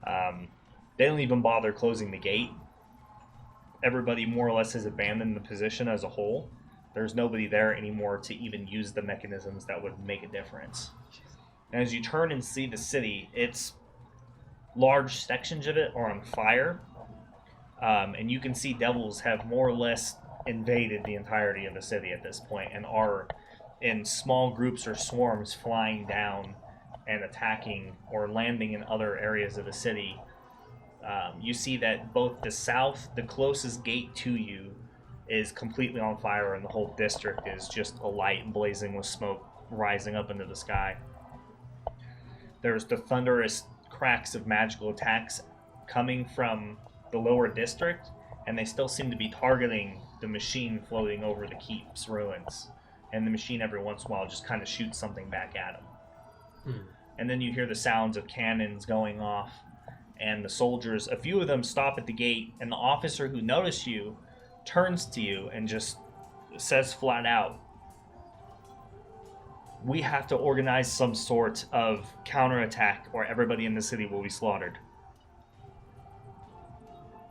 They don't even bother closing the gate. Everybody more or less has abandoned the position as a whole. There's nobody there anymore to even use the mechanisms that would make a difference. And as you turn and see the city, it's large sections of it are on fire. And you can see devils have more or less invaded the entirety of the city at this point and are in small groups or swarms flying down and attacking or landing in other areas of the city. You see that both the south, the closest gate to you, is completely on fire, and the whole district is just alight, blazing with smoke rising up into the sky. There's the thunderous cracks of magical attacks coming from the lower district, and they still seem to be targeting the machine floating over the keep's ruins. And the machine every once in a while just kind of shoots something back at them. And then you hear the sounds of cannons going off, and the soldiers, a few of them stop at the gate, and the officer who noticed you turns to you and just says flat out, "We have to organize some sort of counterattack or everybody in the city will be slaughtered.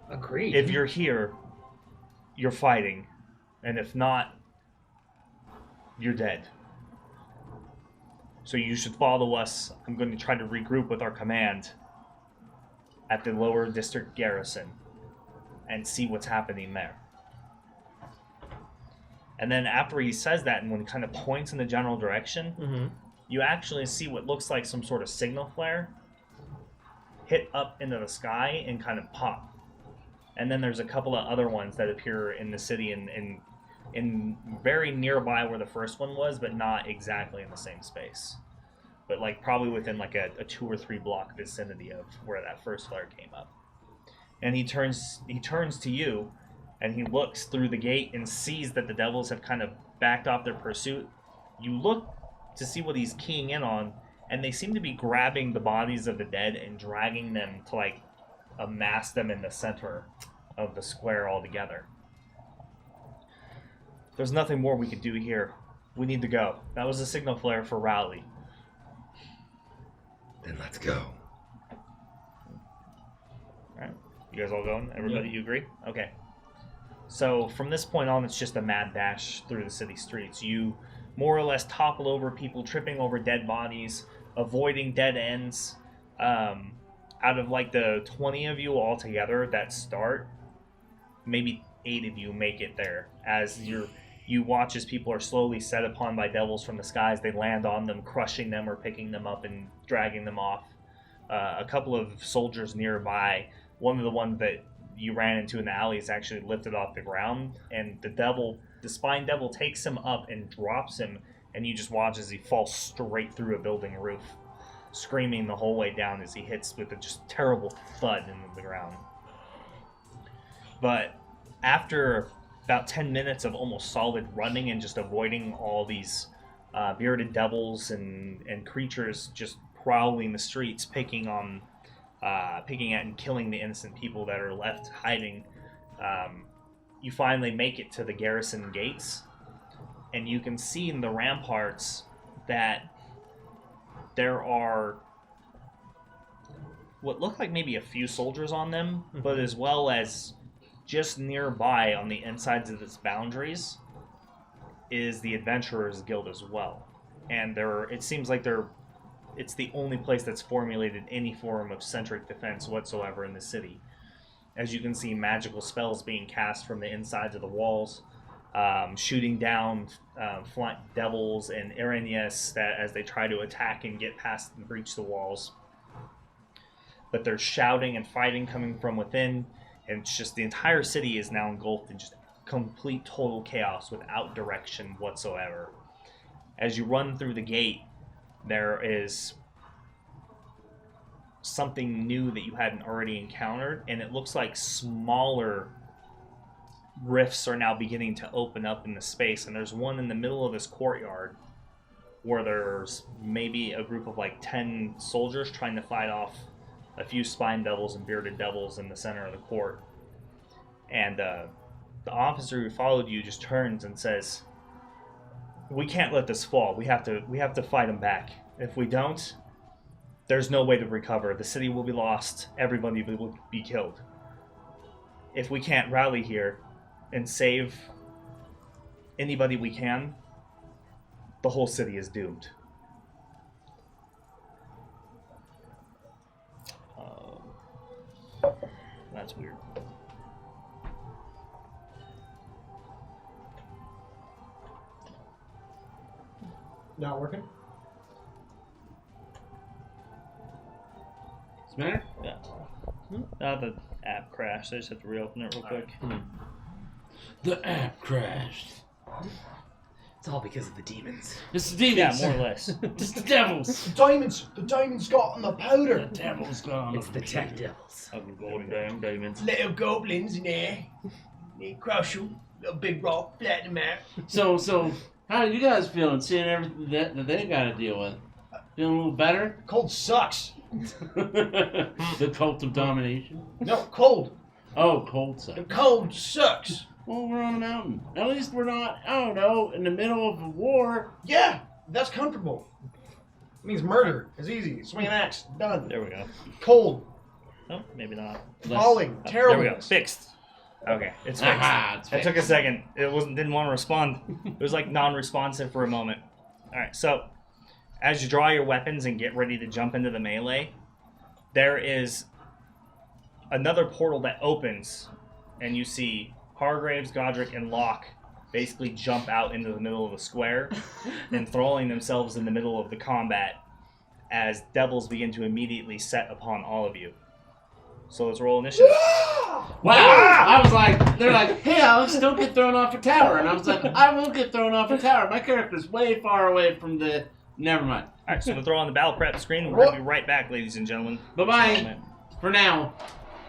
Agreed. If you're here, you're fighting, and if not, you're dead. So you should follow us. I'm going to try to regroup with our command at the lower district garrison and see what's happening there." And then after he says that, and when he kind of points in the general direction, you actually see what looks like some sort of signal flare hit up into the sky and kind of pop. And then there's a couple of other ones that appear in the city in very nearby where the first one was, but not exactly in the same space. But like probably within like a 2 or 3 block vicinity of where that first flare came up. And he turns to you, and he looks through the gate and sees that the devils have kind of backed off their pursuit. You look to see what he's keying in on, and they seem to be grabbing the bodies of the dead and dragging them to like amass them in the center of the square altogether. There's nothing more we can do here. We need to go. That was a signal flare for rally. Then let's go. Alright. You guys all going? Everybody, you agree? Okay. So from this point on, it's just a mad dash through the city streets. You more or less topple over people, tripping over dead bodies, avoiding dead ends. Out of like the 20 of you all together that start, maybe 8 of you make it there. As you watch as people are slowly set upon by devils from the skies. They land on them, crushing them or picking them up and dragging them off. A couple of soldiers nearby, one of the ones that you ran into in the alley is actually lifted off the ground, and the spine devil takes him up and drops him, and you just watch as he falls straight through a building roof, screaming the whole way down as he hits with a just terrible thud into the ground. But after about 10 minutes of almost solid running and just avoiding all these bearded devils and creatures just prowling the streets, picking at and killing the innocent people that are left hiding, you finally make it to the garrison gates, and you can see in the ramparts that there are what look like maybe a few soldiers on them, but as well as just nearby on the insides of its boundaries is the Adventurers Guild as well. And it seems like it's the only place that's formulated any form of centric defense whatsoever in the city. As you can see, magical spells being cast from the insides of the walls, shooting down flying devils and Iranias that as they try to attack and get past and breach the walls. But there's shouting and fighting coming from within, And it's just the entire city is now engulfed in just complete total chaos without direction whatsoever. As you run through the gate, there is something new that you hadn't already encountered, and it looks like smaller rifts are now beginning to open up in the space, and there's one in the middle of this courtyard where there's maybe a group of like 10 soldiers trying to fight off a few spine devils and bearded devils in the center of the court. And the officer who followed you just turns and says, "We can't let this fall. We have to fight them back. If we don't, there's no way to recover. The city will be lost. Everybody will be killed. If we can't rally here and save anybody we can, the whole city is doomed." That's weird. Not working? What's the matter? Yeah. The app crashed. I just have to reopen it real quick. The app crashed. It's all because of the demons. It's the demons. Yeah, more or less. It's the devils. The diamonds got on the powder. The devils gone. It's the tech devils. Golden damn diamonds. Little goblins in there. They crush them. Little big rock, flatten them out. So, how are you guys feeling? Seeing everything that they got to deal with? Feeling a little better? Cold sucks. The cult of domination. No, cold. Oh, cold sucks. The cold sucks. Well, we're on a mountain. At least we're not, I don't know, in the middle of a war. Yeah, that's comfortable. It means murder is easy. Swing an axe, done. There we go. Cold, Oh, maybe not. falling, Oh, terrible. there we go. Fixed. Okay, it's fixed. Aha, it's It took a second. It didn't want to respond. It was like non-responsive for a moment. All right, so as you draw your weapons and get ready to jump into the melee, there is another portal that opens, and you see Hargraves, Godric, and Locke basically jump out into the middle of the square, enthralling themselves in the middle of the combat as devils begin to immediately set upon all of you. So let's roll initiative. Wow! I was like, they're like, hey Alex, don't get thrown off a tower. And I was like, I will get thrown off a tower. My character's way far away from the... Never mind. All right, so we'll throw on the battle prep screen. We're going to be right back, ladies and gentlemen. Bye-bye. For now.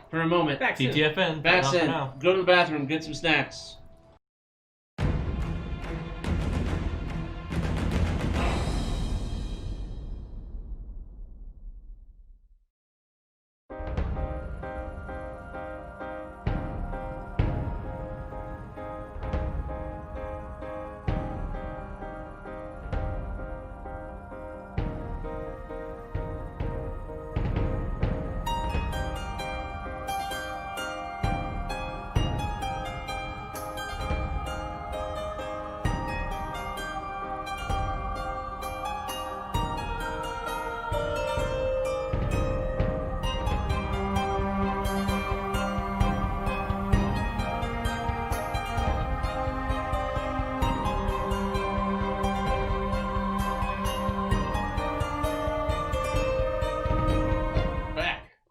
For a moment. Back soon. TTFN. Back not for in. now. Go to the bathroom, get some snacks.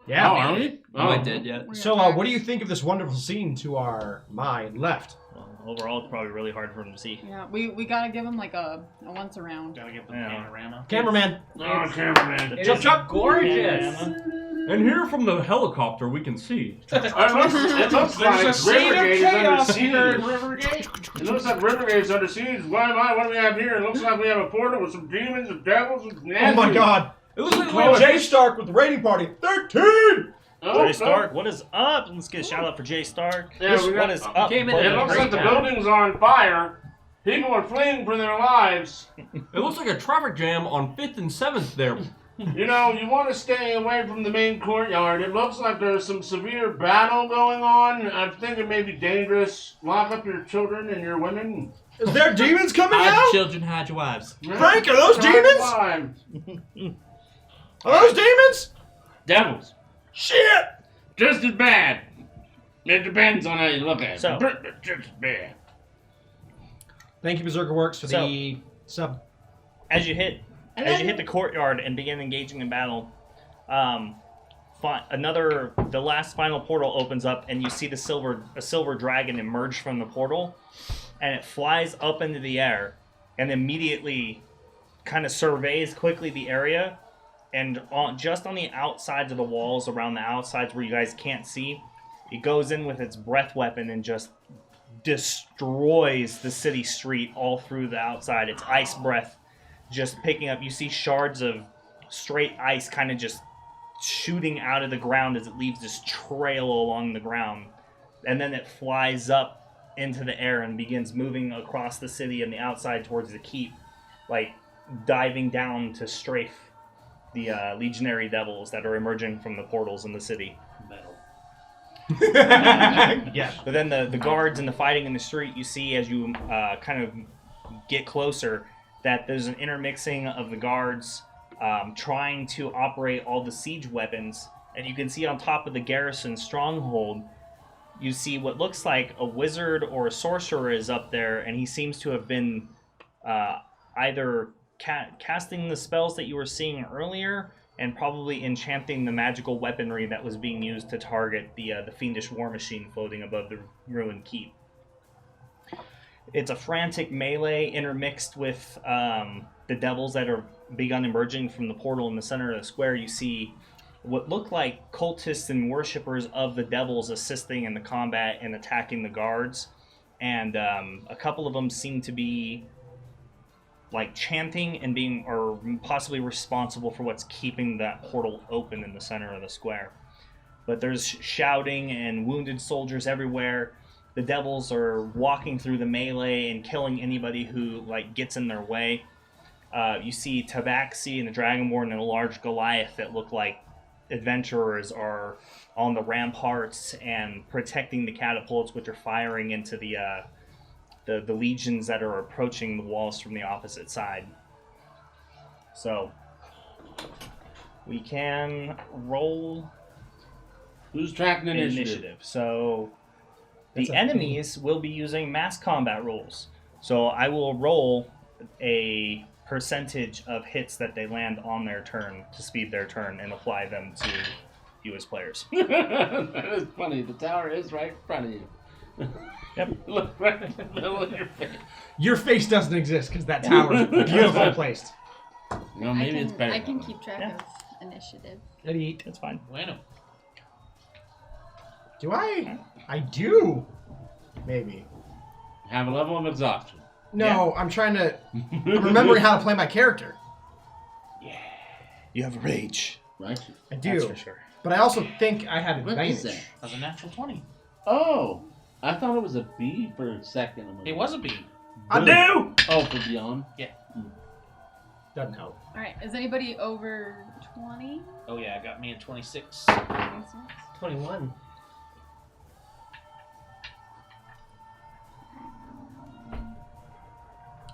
Yeah. Oh, are we? Oh, Oh, I did yet. So, what do you think of this wonderful scene to my left? Well, overall, it's probably really hard for them to see. Yeah, we gotta give him like a once around. Gotta get the Yeah. panorama. Cameraman. Oh, cameraman. It is gorgeous. And here from the helicopter, we can see. It looks like There's a scene of Rivergate is under chaos here in siege. Rivergate. It looks like Rivergate is under siege. What do we have here? It looks like we have a portal with some demons and devils and Oh my god. It looks like we have Jay Stark with the raiding party. 13! Oh, Jay Stark, what is up? Let's get a shout out for Jay Stark. Yeah, we got- What is up? Came in buddy? at It a looks great like the time. buildings are on fire. People are fleeing for their lives. It looks like a traffic jam on 5th and 7th there. You know, you want to stay away from the main courtyard. It looks like there's some severe battle going on. I'm thinking it may be dangerous. Lock up your children and your women. Is there demons coming Hide out? children, hide your wives. Frank, are those demons? Are those demons? Devils. Shit! Just as bad. It depends on how you look at it. So- Just as bad. Thank you, Berserker Works, for So- the sub. As you hit the courtyard and begin engaging in battle, the last final portal opens up, and you see a silver dragon emerge from the portal, and it flies up into the air, and immediately kind of surveys quickly the area, and just on the outsides of the walls, around the outsides where you guys can't see, it goes in with its breath weapon and just destroys the city street all through the outside. Its ice breath just picking up. You see shards of straight ice kind of just shooting out of the ground as it leaves this trail along the ground. And then it flies up into the air and begins moving across the city and the outside towards the keep, like diving down to strafe the legionary devils that are emerging from the portals in the city. Yeah, but then the guards and the fighting in the street, you see as you kind of get closer that there's an intermixing of the guards trying to operate all the siege weapons, and you can see on top of the garrison stronghold, you see what looks like a wizard or a sorcerer is up there, and he seems to have been either casting the spells that you were seeing earlier and probably enchanting the magical weaponry that was being used to target the fiendish war machine floating above the ruined keep. It's a frantic melee intermixed with the devils that are begun emerging from the portal in the center of the square. You see what look like cultists and worshippers of the devils assisting in the combat and attacking the guards, and a couple of them seem to be like chanting and being, or possibly responsible for what's keeping that portal open in the center of the square. But there's shouting and wounded soldiers everywhere. The devils are walking through the melee and killing anybody who like gets in their way. You see Tabaxi and the Dragonborn and a large Goliath that look like adventurers are on the ramparts and protecting the catapults, which are firing into the legions that are approaching the walls from the opposite side. So we can roll. Who's tracking initiative? So the enemies will be using mass combat rules. So I will roll a percentage of hits that they land on their turn to speed their turn and apply them to you as players. That is funny. The tower is right in front of you. Yep. Look right in the middle of your face. Your face doesn't exist because that tower is beautifully placed. No, maybe it's better. I can keep track of initiative. That's fine. Bueno. Do I? I do. Maybe. Have a level of exhaustion. No, I'm trying to. I'm remembering how to play my character. You have rage. Right? I do. That's for sure. But I also think I have What advantage. is that? That was a natural 20. Oh, I thought it was a B for a second. It was a B. I do! Oh, for beyond? Doesn't help. Alright, is anybody over 20? Oh yeah, got me at 26. 21.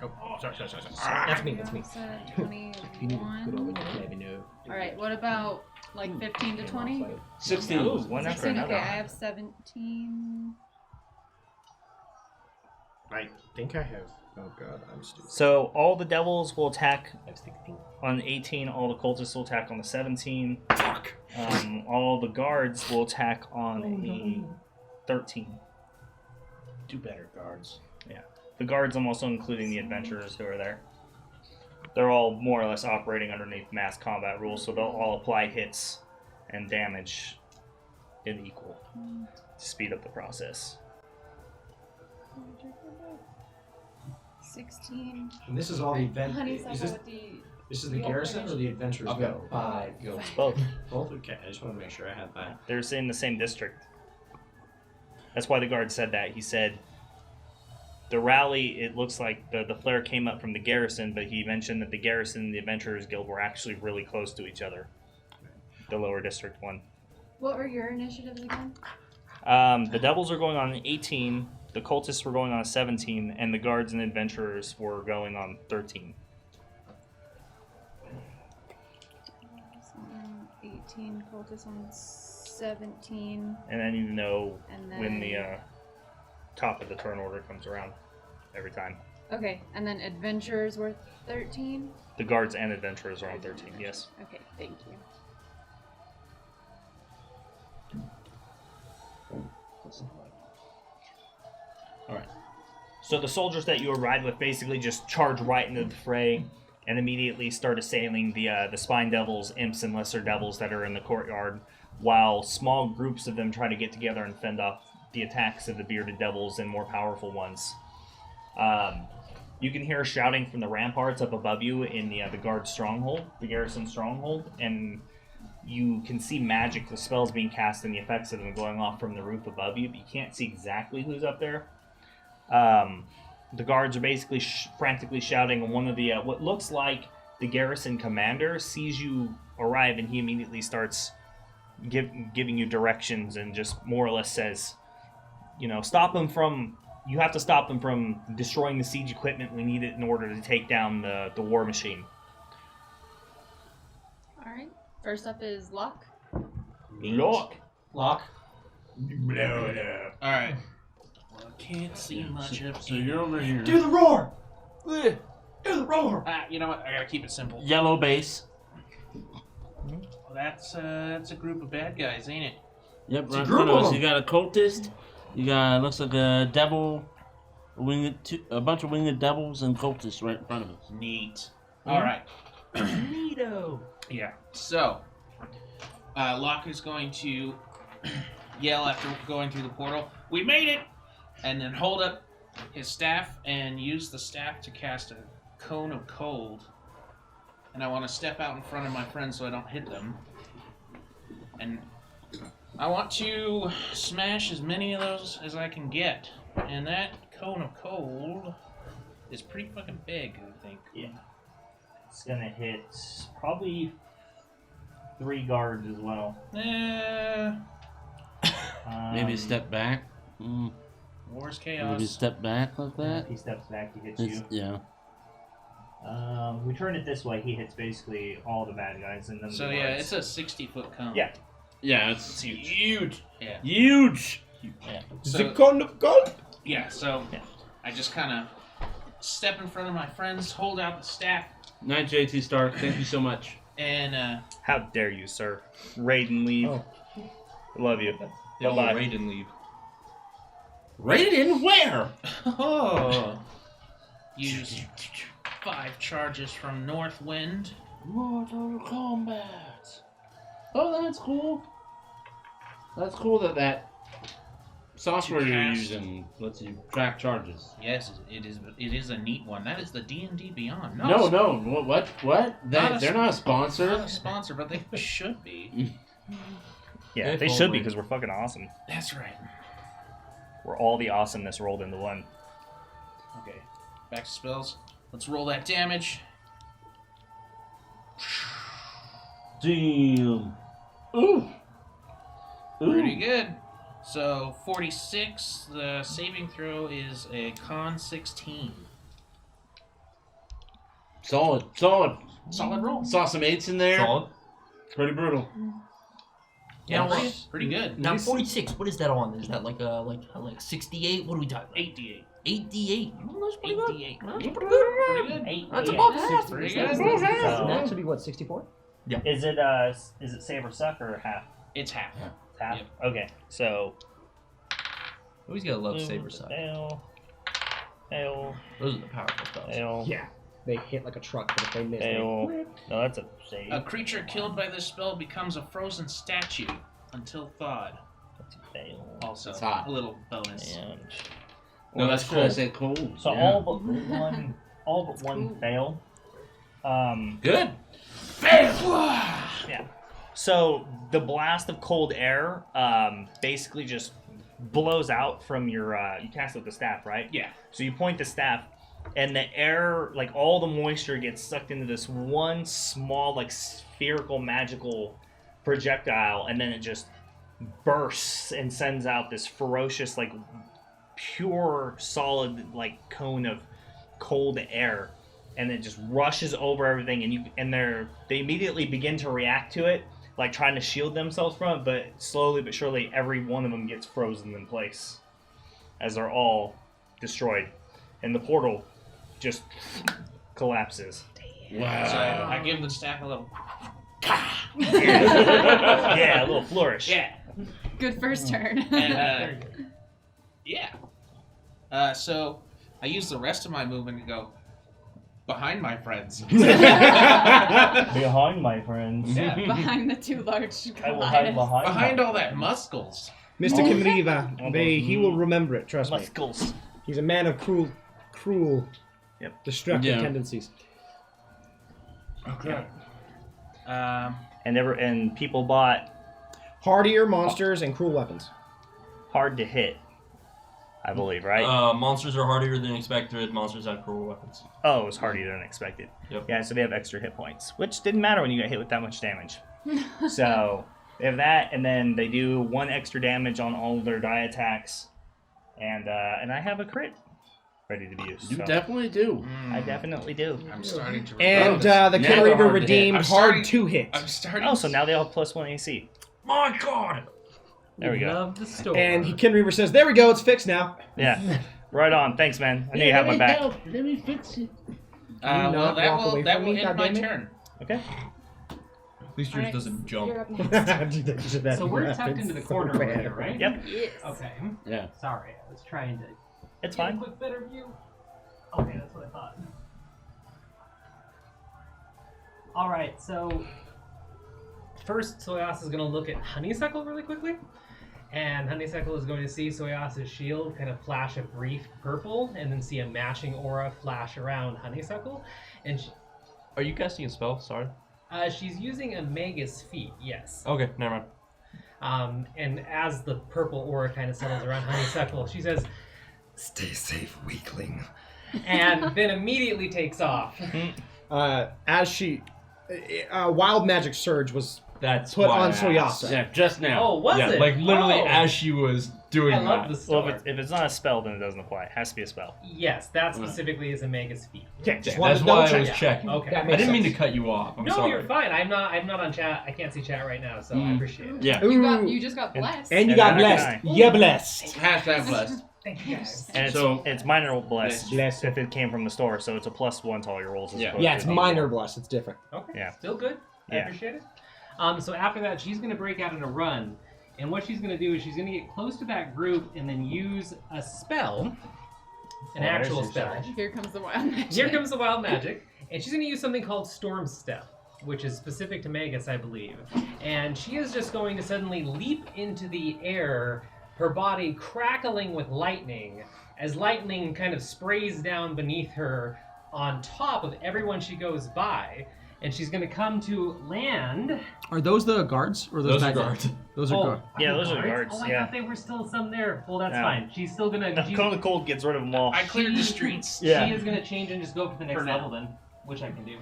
Oh, sorry. That's me. Said You need to put over 21. the let me know. Alright, what about like 15 to 20? 16. Ooh, one after 16, another. okay, I have 17. I think I have. Oh god, I'm stupid. So all the devils will attack I have 16. on 18. All the cultists will attack on the 17. Fuck. All the guards will attack on a 13. Do better, guards. The guards, I'm also including the adventurers who are there. They're all more or less operating underneath mass combat rules, so they'll all apply hits and damage in equal to speed up the process. 16. And this is all the event. Honeysuckle Is this, with the... this is the garrison or the adventurers? I'll go. Go. It's both. Both? Okay, I just want to make sure I had that. They're in the same district. That's why the guard said that. He said the rally, it looks like the flare came up from the garrison, but he mentioned that the garrison and the Adventurers Guild were actually really close to each other. The lower district one. What were your initiatives again? The Devils are going on 18, the Cultists were going on 17, and the Guards and Adventurers were going on 13. 18, cultists on 17. And then you know And then... when the top of the turn order comes around every time. Okay, and then adventurers were 13? The Guards and Adventurers are on 13, yes. Okay, thank you. Alright. So the soldiers that you arrived with basically just charge right into the fray and immediately start assailing the spine devils, imps, and lesser devils that are in the courtyard, while small groups of them try to get together and fend off the attacks of the bearded devils and more powerful ones. You can hear shouting from the ramparts up above you in the guard stronghold, the garrison stronghold, and you can see magic, the spells being cast and the effects of them going off from the roof above you, but you can't see exactly who's up there. The guards are basically frantically shouting, and one of the what looks like the garrison commander sees you arrive, and he immediately starts giving you directions and just more or less says, you know, you have to stop them from destroying the siege equipment. We need it in order to take down the war machine. Alright. First up is Locke. Lock. Lock. Blow it up. Alright. Well, I can't see much of So you're over here. Do the roar! Do the roar! You know what? I gotta keep it simple. Yellow base. Well, that's a group of bad guys, ain't it? Yep, It's a right in group front of of us. them. You got a cultist. You got, looks like a devil, a bunch of winged devils and cultists right in front of us. Neat. Alright. Neato. Yeah. So, Locke is going to yell after going through the portal, "We made it!" And then hold up his staff and use the staff to cast a cone of cold. And I want to step out in front of my friends so I don't hit them. And I want to smash as many of those as I can get. And that cone of cold is pretty fucking big, I think. Yeah. It's gonna hit probably 3 guards as well. Maybe step back. War's Maybe chaos. step back like If that. he steps back, he hits It's, you. yeah. We turn it this way. He hits basically all the bad guys, and then So the yeah, guards. it's a 60-foot cone. Yeah. Yeah, it's huge. Huge. Yeah. Huge. So, cone of gold. yeah, so Yeah. I just kind of step in front of my friends, hold out the staff, Night, JT Stark. Thank you so much. and How dare you, sir? Raiden, leave. Oh. Love you. They'll Bye-bye. raid and leave. Raiden, where? use 5 charges from Northwind. Mortal Kombat. Oh, that's cool. That's cool that software you're cast. using lets you track charges. Yes, it is a neat one. That is the D&D Beyond. No, what? They're not a sponsor. Not a sponsor, but they should be. Yeah, If they should only. be because we're fucking awesome. That's right. We're all the awesomeness rolled into one. Okay, back to spells. Let's roll that damage. Damn. Ooh. Pretty good. So 46. The saving throw is a con 16. Solid. Solid roll. Saw some 8s in there. Solid. Pretty brutal. Yeah, Pretty good. Now 46. What is that on? Is that like 68? What are we talking about? 8d8. 8d8. Oh, that's pretty good. 8d8. That's pretty good. Pretty good. That's above half. Pretty good. So that should be what, 64? Is it save or suck or half? It's half. Half. Yep. Okay, so Always gotta love saber side. Fail. Those are the powerful spells. Fail. Yeah. They hit like a truck, but if they miss, they Fail. whip. No, that's a save. A creature killed by this spell becomes a frozen statue until thawed. That's a fail. Also, It's hot. a little bonus. And No, that's cool. I cool. said cold. So yeah. all but one fail. Good. Yeah. So the blast of cold air basically just blows out from your you cast it with the staff, right? Yeah. So you point the staff and the air, like all the moisture gets sucked into this one small, like spherical magical projectile, and then it just bursts and sends out this ferocious, like pure solid, like cone of cold air, and it just rushes over everything, and they immediately begin to react to it, like trying to shield themselves from it, but slowly but surely every one of them gets frozen in place as they're all destroyed, and the portal just collapses. Wow. So I give the staff a little. Yeah, a little flourish. Yeah. Good first turn. And, so I use the rest of my movement to go behind my friends. Behind my friends. Yeah. Behind the two large I will hide Goliaths. Behind all that muscles. Mr. Kinriva, he will remember it, trust me. Muscles. He's a man of cruel, destructive tendencies. Okay. And people bought hardier monsters and cruel weapons. Hard to hit, I believe, right? Monsters are hardier than expected. Monsters have cruel weapons. Oh, it was harder than expected. Yep. Yeah, so they have extra hit points, which didn't matter when you got hit with that much damage. So they have that, and then they do 1 extra damage on all of their die attacks, and I have a crit ready to be used. You so. definitely do. I definitely do. I'm starting to. And the Killer Reaver redeemed hard to hit. I'm starting. Oh, so now they all have +1 AC. My God! There we go. Love the story. And Ken Reaver says, "There we go. It's fixed now." Yeah. Right on. Thanks, man. I knew you had my back. Let me fix it. Well, that walk away will from me, end my goddammit? turn. Okay. At least yours Alright, doesn't jump. You're up next. So we're tucked into the corner over here, right? Yep. Yes. Okay. Yeah. Sorry, I was trying to It's get a fine. quick better view. Okay, that's what I thought. All right, so first Soyas is going to look at Honeysuckle really quickly. And Honeysuckle is going to see Soyas's shield kind of flash a brief purple and then see a matching aura flash around Honeysuckle. And Are you casting a spell? Sorry. she's using a Magus feat, yes. Okay, never mind. And as the purple aura kind of settles around Honeysuckle, she says, Stay safe, weakling. and then immediately takes off. As she, wild magic surge was That's put why on I asked. Soyasa. Yeah, just now. Oh, was Yeah, it? like literally Oh. as she was doing I love that. the story. Well, if it's not a spell, then it doesn't apply. It has to be a spell. Yes, that specifically is a Magus feat. Okay, just Yeah, wanted that's to double why I check. was checking. Okay. That I makes didn't mean to sense. cut you off. I'm No, sorry. you're fine. I'm not on chat. I can't see chat right now, so I appreciate it. Yeah. You just got blessed. And you And got that blessed. guy. Yeah, blessed. Hashtag blessed. Thank you guys. And it's, So- it's minor blessed Blessed. if it came from the store, so it's a +1 to all your rolls. as Yeah. opposed Yeah, to it's a D4. minor blessed. It's different. Okay. Yeah. Still good. I Yeah. appreciate it. So after that, she's going to break out in a run. And what she's going to do is she's going to get close to that group and then use a spell, an there's actual your spell. charge. Here comes the wild magic. Here comes the wild magic. And she's going to use something called Storm Step, which is specific to Magus, I believe. And she is just going to suddenly leap into the air, her body crackling with lightning, as lightning kind of sprays down beneath her on top of everyone she goes by. And she's going to come to land. Are those the guards or Those are bad guys? guards. Those are guards. Yeah, those are guards, Oh, I yeah. thought they were still some there. Well, that's No. fine. She's still going to... Cone of Cold gets rid of them all. I cleared the streets. Yeah. She is going to change and just go for the next For now. level then, which I can do.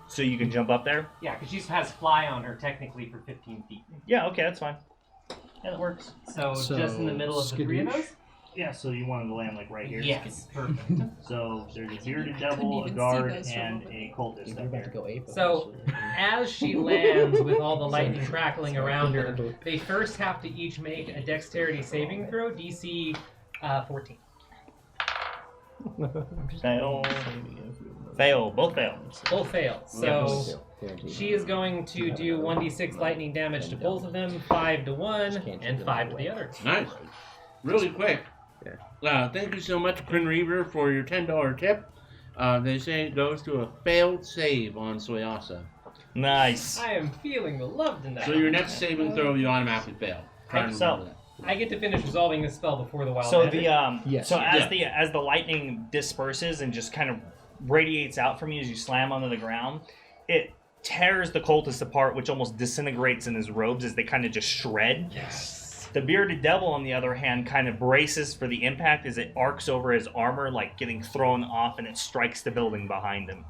So you can jump up there? Yeah, because she has fly on her technically for 15 feet. Yeah, okay, that's fine. Yeah, that works. So just in the middle of the three of skadoosh. those? Yeah, so you wanted to land like right here? Yes, perfect. So there's a bearded I couldn't devil, a even see guard, those from and over a cultist You're up about to there. go ape. So as she lands with all the lightning crackling around her, they first have to each make a dexterity saving throw, DC 14. Fail. Fail. Both fail. Both fail. So she is going to do 1d6 lightning damage to both of them, 5 to one, and 5 to the other. Nice. Really quick. Thank you so much, Quinn Reaver, for your $10 tip. They say it goes to a failed save on Soyasa. Nice. I am feeling the love tonight. So your next saving throw, you automatically fail. Try and So- remember that. I get to finish resolving this spell before the wild So magic. the Yes. so as Yeah. the lightning disperses and just kind of radiates out from you as you slam onto the ground, it tears the cultist apart, which almost disintegrates in his robes as they kind of just shred. Yes. The bearded devil, on the other hand, kind of braces for the impact as it arcs over his armor, like getting thrown off, and it strikes the building behind him.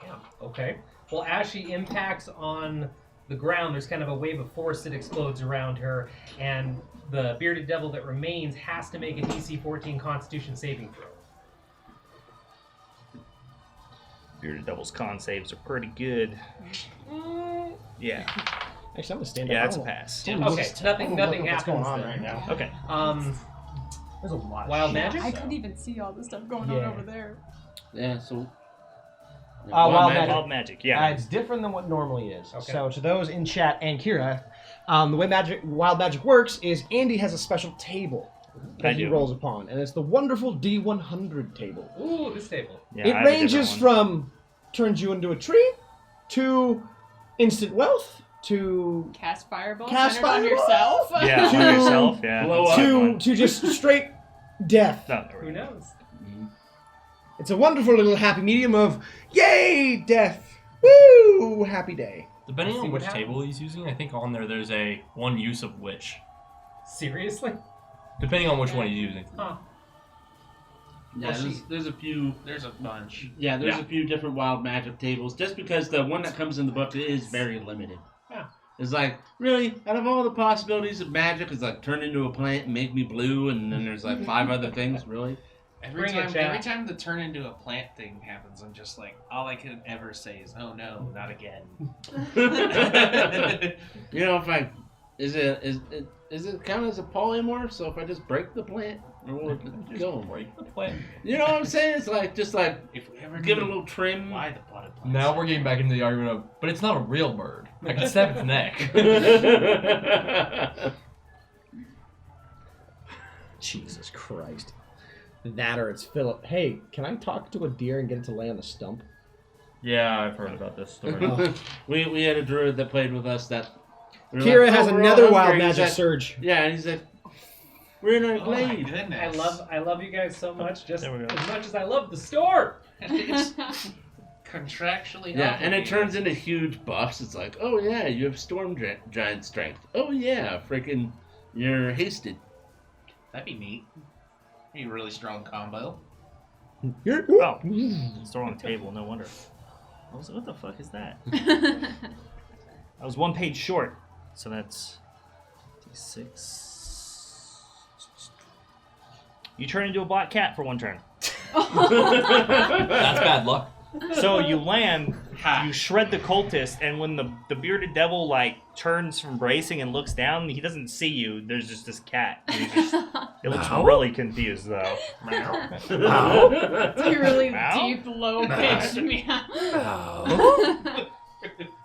Damn. Okay. Well, as she impacts on the ground, there's kind of a wave of force that explodes around her, and the bearded devil that remains has to make a DC 14 Constitution saving throw. Bearded devil's con saves are pretty good. Yeah. Actually, I'm gonna stand up. Yeah, I that's a don't- pass. Okay, Look nothing at what's happens going on then. right now. Okay. There's a lot of Wild shit. magic? I couldn't even see all the stuff going on Yeah. over there. Yeah, so Wild magic. Wild magic, yeah. It's different than what normally is. Okay. So to those in chat and Kira, the way wild magic works is Andy has a special table that he rolls upon, and it's the wonderful D100 table. Ooh, this table. Yeah, I It have a ranges different one. from turns you into a tree to instant wealth to Cast fireball Cast centered on fireball? yourself. Yeah, to- on yourself, yeah. Blow that's up. a good to one. to just straight death. No, Who knows? It's a wonderful little happy medium of yay death, woo happy day. Depending See on what which table he's using, I think on there's a one use of which. Seriously? Depending on which one he's using. Huh. Yeah, there's a few. There's a bunch. Yeah, there's Yeah. a few different wild magic tables. Just because the one that comes in the book is very limited. Yeah. It's like, really, out of all the possibilities of magic, it's like turn into a plant and make me blue, and then there's like 5 other things. Really? Every Bring it, chat. time the turn into a plant thing happens, I'm just like, all I can ever say is, oh no, not again. You know, if I is it count as a polymorph? So if I just break the plant, or will it kill him? Break the plant. You know what I'm saying? It's like just like If we ever give it a knew little trim. why the potted plants. Now we're getting back into the argument of, but it's not a real bird. I can stab its neck. Jesus Christ. That or it's Philip. Hey, can I talk to a deer and get it to lay on the stump? Yeah, I've heard about this story. we had a druid that played with us that. we were Kira like, has "Oh, we're all another hungry." wild He's magic like- surge. Yeah, and he's like, we're in our Oh my glade. goodness. I love you guys so much, just There we go. as much as I love the store. It's contractually Yeah, and it obligated. turns into huge buffs. It's like, oh yeah, you have storm giant strength. Oh yeah, freaking, you're hasted. That'd be neat. Be a really strong combo. Oh, it's the wrong table, no wonder. What the fuck is that? I was 1 page short, so that's D6. You turn into a black cat for 1 turn. That's bad luck. So you land, Ha. you shred the cultist, and when the bearded devil like turns from bracing and looks down, he doesn't see you. There's just this cat. And it looks really confused though. It's a really Meow? deep, low pitched meow.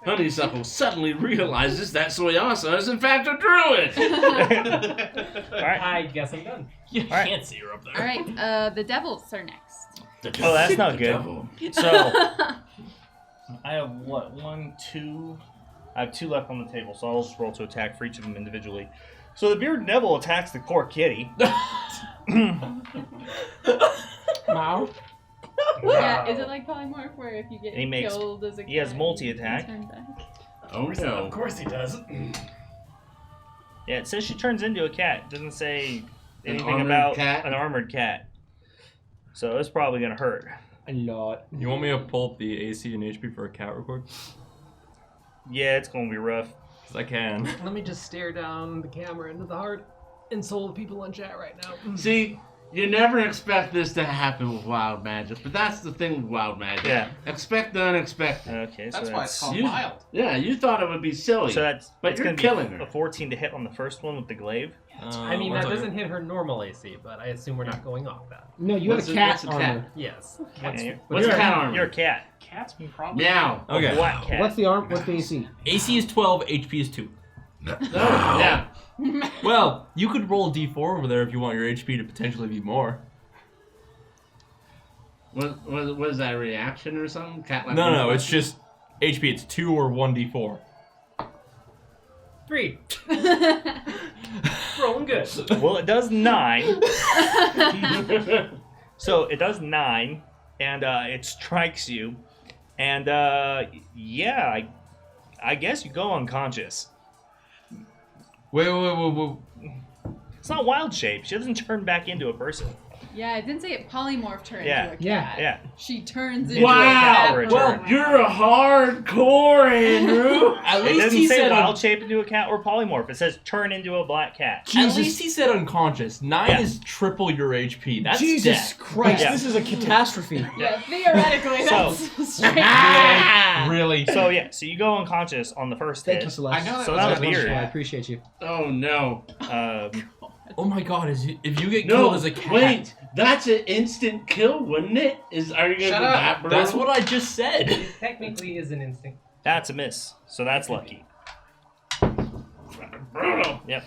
Honeysuckle suddenly realizes that Soyasa is in fact a druid. All right. I guess I'm done. You Alright. can't see her up there. All right, the devils are next. Oh, that's not good. Devil. So I have what? 1, 2. I have 2 left on the table, so I'll just roll to attack for each of them individually. So the bearded devil attacks the poor kitty. Wow. Yeah, is it like polymorph where if you get He makes- killed as a he has cat, multi-attack. you can turn back? Oh no. Of course he does. Yeah, it says she turns into a cat. It doesn't say An anything armored about cat? an armored cat. So it's probably gonna hurt. A lot. You want me to pull up the AC and HP for a cat real quick? Yeah, it's gonna be rough. Because I can. Let me just stare down the camera into the heart and soul of people in chat right now. See, you never expect this to happen with wild magic, but that's the thing with wild magic. Yeah. Expect the unexpected. Okay, so That's why it's called you- wild. Yeah, you thought it would be silly. So that's But it's you're gonna be killing her. a 14 to hit on the first one with the glaive. I mean, one that second. doesn't hit her normal AC, but I assume we're not going off that. No, you What's have a- a what's cat a cat? armor. Yes. Yeah, What's you're, cat armor? You're a cat. Cats probably. Meow. A Okay. black cat. What's the arm? What's the AC? AC is 12, HP is 2. Yeah. Well, you could roll a D4 over there if you want your HP to potentially be more. What is that, a reaction or something? Cat like No, it's just HP. It's 2 or 1D4. 3. Rolling good. Well, it does 9. So it does 9, and it strikes you, and yeah, I guess you go unconscious. Wait. It's not wild shape. She doesn't turn back into a person. Yeah, it didn't say it polymorphed her Yeah. into a Yeah. cat. Yeah. She turns into Wow. a cat. For a Well, turn. You're a hardcore, Andrew. At It least doesn't he say said wild shape into a cat or polymorph. It says turn into a black cat. At least he said unconscious. 9 Yeah. is triple your HP. That's Jesus death. Christ, Yeah. this is a catastrophe. Yeah, theoretically, So- that's straight. Really? So yeah, so you go unconscious on the first Thank hit. you, Celeste. I know that So was that a was good weird. I shot. appreciate you. Oh no. Oh my god, if you get No, killed as a cat. wait, that's an instant kill, wouldn't it? Are you gonna Shut go up. that brutal? That's what I just said. It technically is an instinct. That's a miss. So that's lucky. brutal. Yep.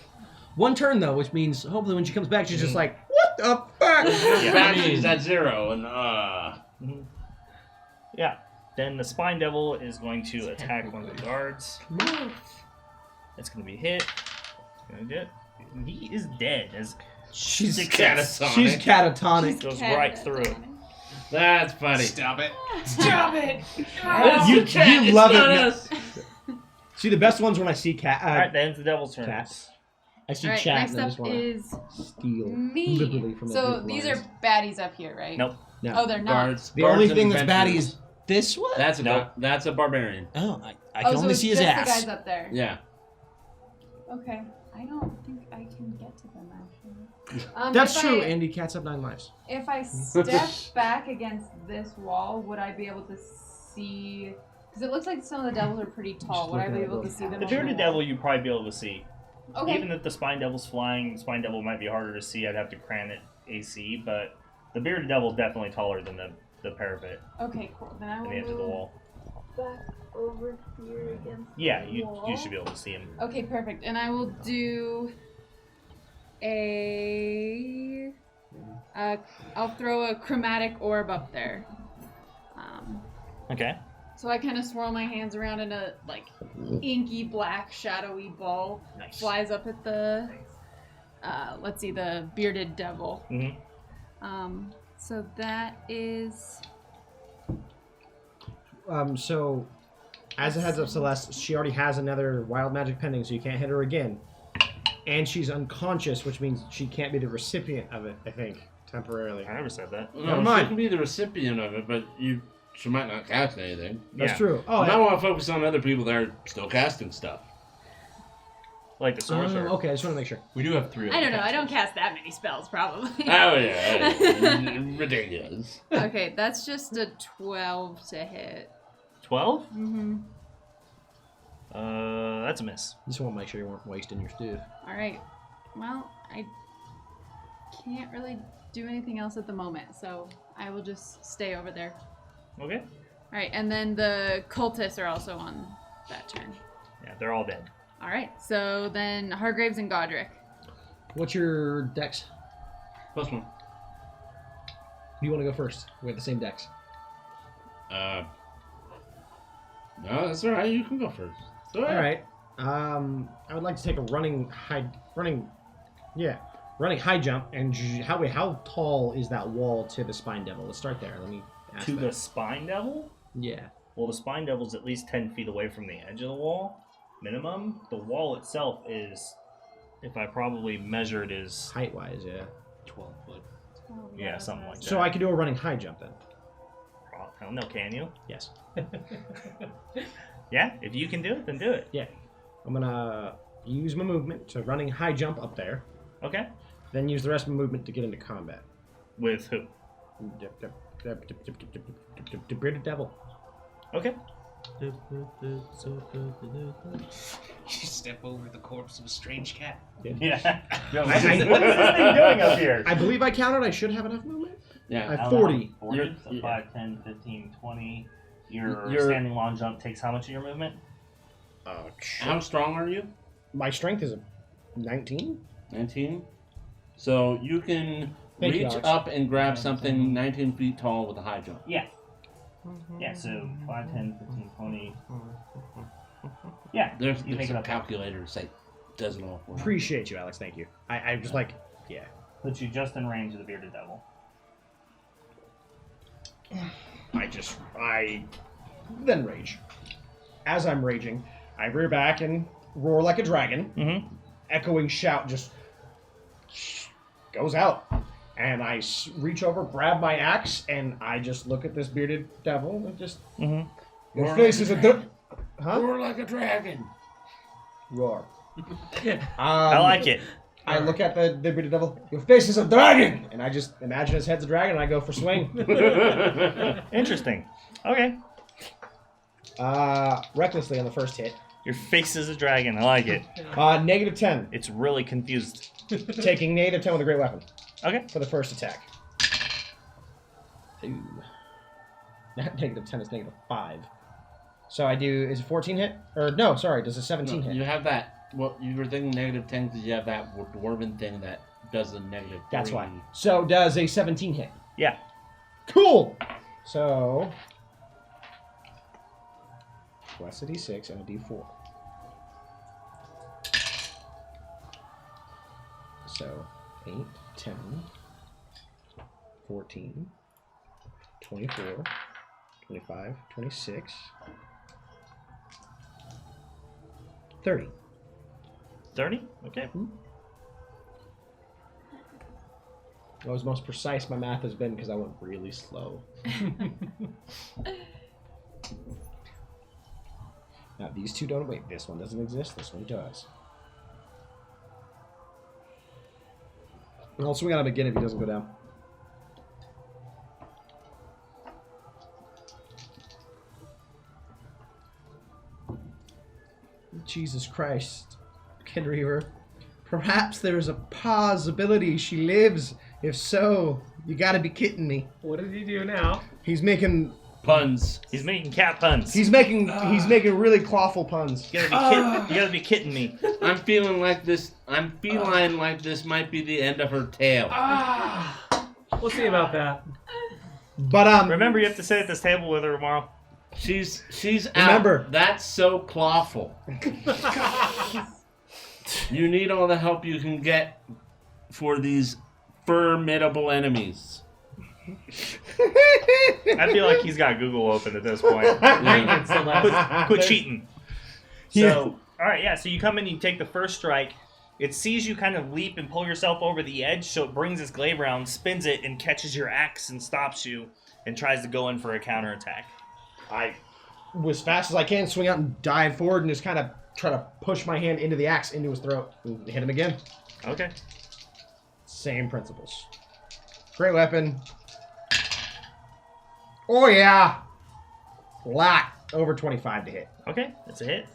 One turn though, which means hopefully when she comes back, she's just like, "What the fuck?" Yeah. Back is at 0, and Mhm. Yeah. Then the Spine Devil is going to attack one of the guards. It's going to be hit. He is dead. As She's catatonic. She's catatonic. goes right through it. That's funny. Stop it. Stop it! It's You- the cat, you it's love not it. us. See, the best ones when I see cat. All right, that ends the Devil's turn. Cats. I see Alright, chat next and I just up want to is steal me. liberally from the So big these lions. are baddies up here, right? Nope. No. Oh, they're not. Guards. The guards only and thing that's baddie adventurers. is this one. That's a No. that's a barbarian. Oh, I Oh, can so only it's see his just ass. the guys up there. Yeah. Okay. I don't think I can get to them actually. That's if true. I, Andy, cats have 9 lives. If I step back against this wall, would I be able to see? Because it looks like some of the devils are pretty tall. Just Would I looking be at able to those. see them? The on the Bearded wall? Devil you'd probably be able to see. Okay. Even if the Spine Devil's flying, Spine Devil might be harder to see. I'd have to cran it AC, but the Bearded Devil's definitely taller than the parapet Okay, cool. Then I and will the edge of the move wall. back over here against Yeah, the you wall. should be able to see him. Okay, perfect. And I will do I'll throw a chromatic orb up there. Okay. So I kind of swirl my hands around in a like inky black shadowy ball. Nice. Flies up at the let's see, the bearded devil. Mm-hmm. So that is So, as a heads up, Celeste, she already has another wild magic pending, so you can't hit her again. And she's unconscious, which means she can't be the recipient of it, I think, temporarily. I never said that. No, Never she mind. can be the recipient of it, but she might not cast anything. That's Yeah. true. Oh, Oh, I want to focus on other people that are still casting stuff. Like the sorcerer. okay, I just want to make sure. We do have 3 I don't know. I don't cast that many spells, probably. Oh yeah, ridiculous. Okay, that's just a 12 to hit. 12? Mm-hmm. That's a miss. Just want to make sure you weren't wasting your stuff. All right. Well, I can't really do anything else at the moment, so I will just stay over there. Okay. All right, and then the cultists are also on that turn. Yeah, they're all dead. All right, so then Hargraves and Godric. What's your dex? +1. Do you want to go first? We have the same dex. No, that's all right. You can go first. It's all All right. right. I would like to take a running high jump. And how tall is that wall to the Spine Devil? Let's start there. Let me ask To that. the Spine Devil? Yeah. Well, the Spine Devil's at least 10 feet away from the edge of the wall, minimum. The wall itself is, if I probably measured, is Height wise, yeah. 12 foot. yeah, something like that. So I could do a running high jump then. I don't know, can you? Yes. Yeah, if you can do it, then do it. Yeah. I'm gonna use my movement to running high jump up there. Okay. Then use the rest of my movement to get into combat. With who? The Bearded Devil. Okay. You step over the corpse of a strange cat. Yeah. What is this thing doing up here? I believe I counted. I should have enough movement. Yeah. I have 40. 40, You're- so yeah. 5, 10, 15, 20. Your You're- standing long jump takes how much of your movement? How strong are you? My strength is a 19. 19. So you can Thank you, reach Alex. up and grab something 19 feet tall with a high jump. Yeah. Yeah, so 5, 10, 15, 20. Yeah. There's You make it a up. calculator that does it all for you. Appreciate you, Alex. Thank you. I just like, yeah. Puts you just in range of the Bearded Devil. I then rage. As I'm raging, I rear back and roar like a dragon. Mm-hmm. Echoing shout just goes out. And I reach over, grab my axe, and I just look at this bearded devil and just... Mm-hmm. Your Roar face like is a... a Huh? Roar like a dragon. Roar. I like it. I look at the bearded devil. Your face is a dragon! And I just imagine his head's a dragon, and I go for swing. Interesting. Okay. Recklessly on the first hit. Your face is a dragon. I like it. -10. It's really confused. taking negative 10 with a great weapon. Okay. For the first attack. Ooh. Not negative 10, it's negative 5. So I do, is it 14 hit? Or no, sorry, does a 17 hit? You have that, well, you were thinking negative 10 because you have that dwarven thing that does a negative 3. That's why. So does a 17 hit? Yeah. Cool! So, plus a d6 and a d4. So, 8, 10, 14, 24, 25, 26, 30. 30? Okay. That was most precise my math has been because I went really slow. Now, these two don't... Wait, this one doesn't exist. This one does. I'll swing at him again if he doesn't go down. Jesus Christ, Kid Reaver. Perhaps there's a possibility she lives. If so, you gotta be kidding me. What did he do now? He's making puns. He's making cat puns. He's making really clawful puns. You gotta be kidding me. I'm feeling like this. I'm feeling like this might be the end of her tale. We'll see about that. But remember, you have to sit at this table with her tomorrow. She's Remember. out. That's so clawful. You need all the help you can get for these formidable enemies. I feel like he's got Google open at this point. Quit cheating. So, all right, yeah. So you come in, you take the first strike. It sees you kind of leap and pull yourself over the edge, so it brings its glaive around, spins it, and catches your axe and stops you, and tries to go in for a counterattack. I, as fast as I can, swing out and dive forward and just kind of try to push my hand into the axe, into his throat, and hit him again. Okay. Same principles. Great weapon. Oh yeah! Flat. Over 25 to hit. Okay, that's a hit.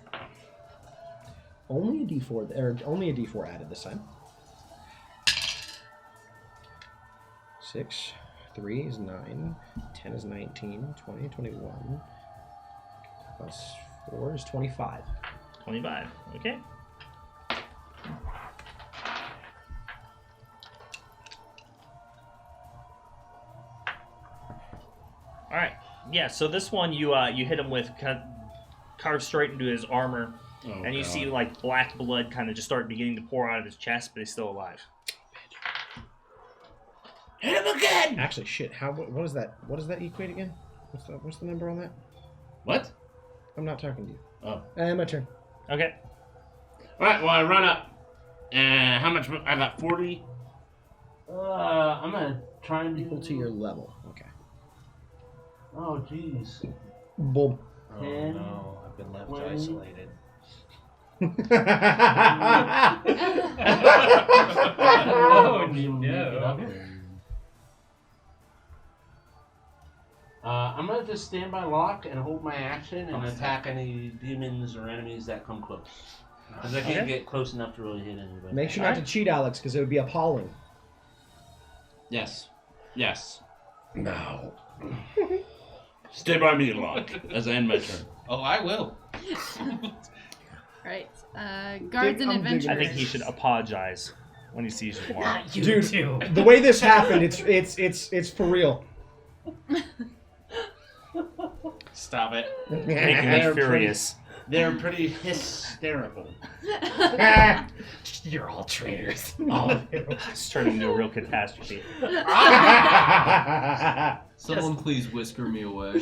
Only a D4, or only a D4 added this time. 6, 3 is 9, 10 is 19, 20, 21, plus 4 is 25. 25, okay. All right, yeah. So this one you hit him with, carved straight into his armor, and you see like black blood kind of just start beginning to pour out of his chest, but he's still alive. Hit him again! Actually, shit. What is that? What does that equate again? What's the number on that? What? I'm not talking to you. Oh. My turn. Okay. All right. Well, I run up. How much? I got 40. I'm gonna try and equal to your level. Okay. Oh, jeez. Boom. Oh no, I've been left isolated. Oh no. I'm gonna just stand by lock and hold my action and attack any demons or enemies that come close. Because I can't get close enough to really hit anybody. Make sure not to cheat, Alex, because it would be appalling. Yes. Yes. Now. Stay by me, lock, as I end my turn. Oh, I will. Right. Guards and adventurers. I think he should apologize when he sees you tomorrow. Dude, the way this happened, it's for real. Stop it. Making me furious. They're pretty hysterical. You're all traitors. All of you. It's turned into a real catastrophe. Someone please whisker me away.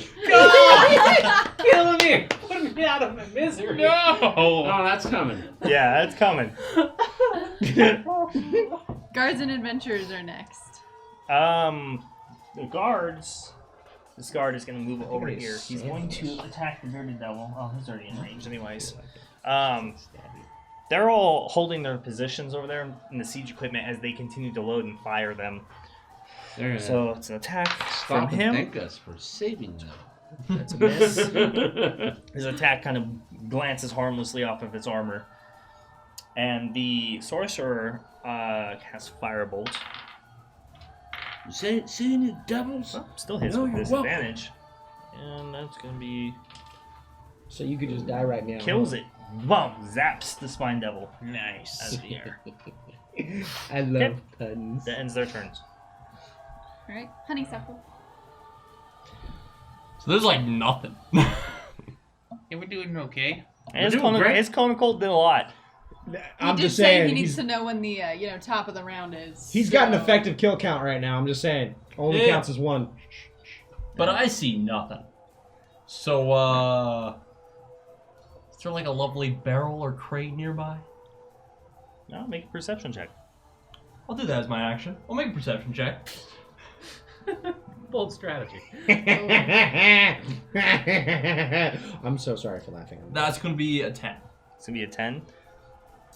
Kill me! Put me out of my misery. No! Oh, that's coming. Yeah, that's coming. Guards and adventurers are next. The guards. This guard is going to move over here. He's going to attack the bearded devil. Oh, he's already in range, anyways. They're all holding their positions over there in the siege equipment as they continue to load and fire them. So it's an attack from him. Thank us for saving them. That's a miss. His attack kind of glances harmlessly off of its armor. And the sorcerer casts Firebolt. Say any doubles? Oh, still hits No, with you're disadvantage. And that's going to be... So you could just die right now. Kills it. Boom! Zaps the Spine Devil. Nice. Out of the air. I love puns. That ends their turns. Alright, honeysuckle. So there's like nothing. Yeah, we're doing okay. And doing great. his cone cold did a lot. I'm he just did say saying. he needs He's, to know when the top of the round is. he's got an so- effective kill count right now. I'm just saying. Only Yeah. counts as one. But I see nothing. So, is there like a lovely barrel or crate nearby? No, make a perception check. I'll do that as my action. I'll make a perception check. Bold strategy. I'm so sorry for laughing. That's going to be a 10. It's going to be a 10.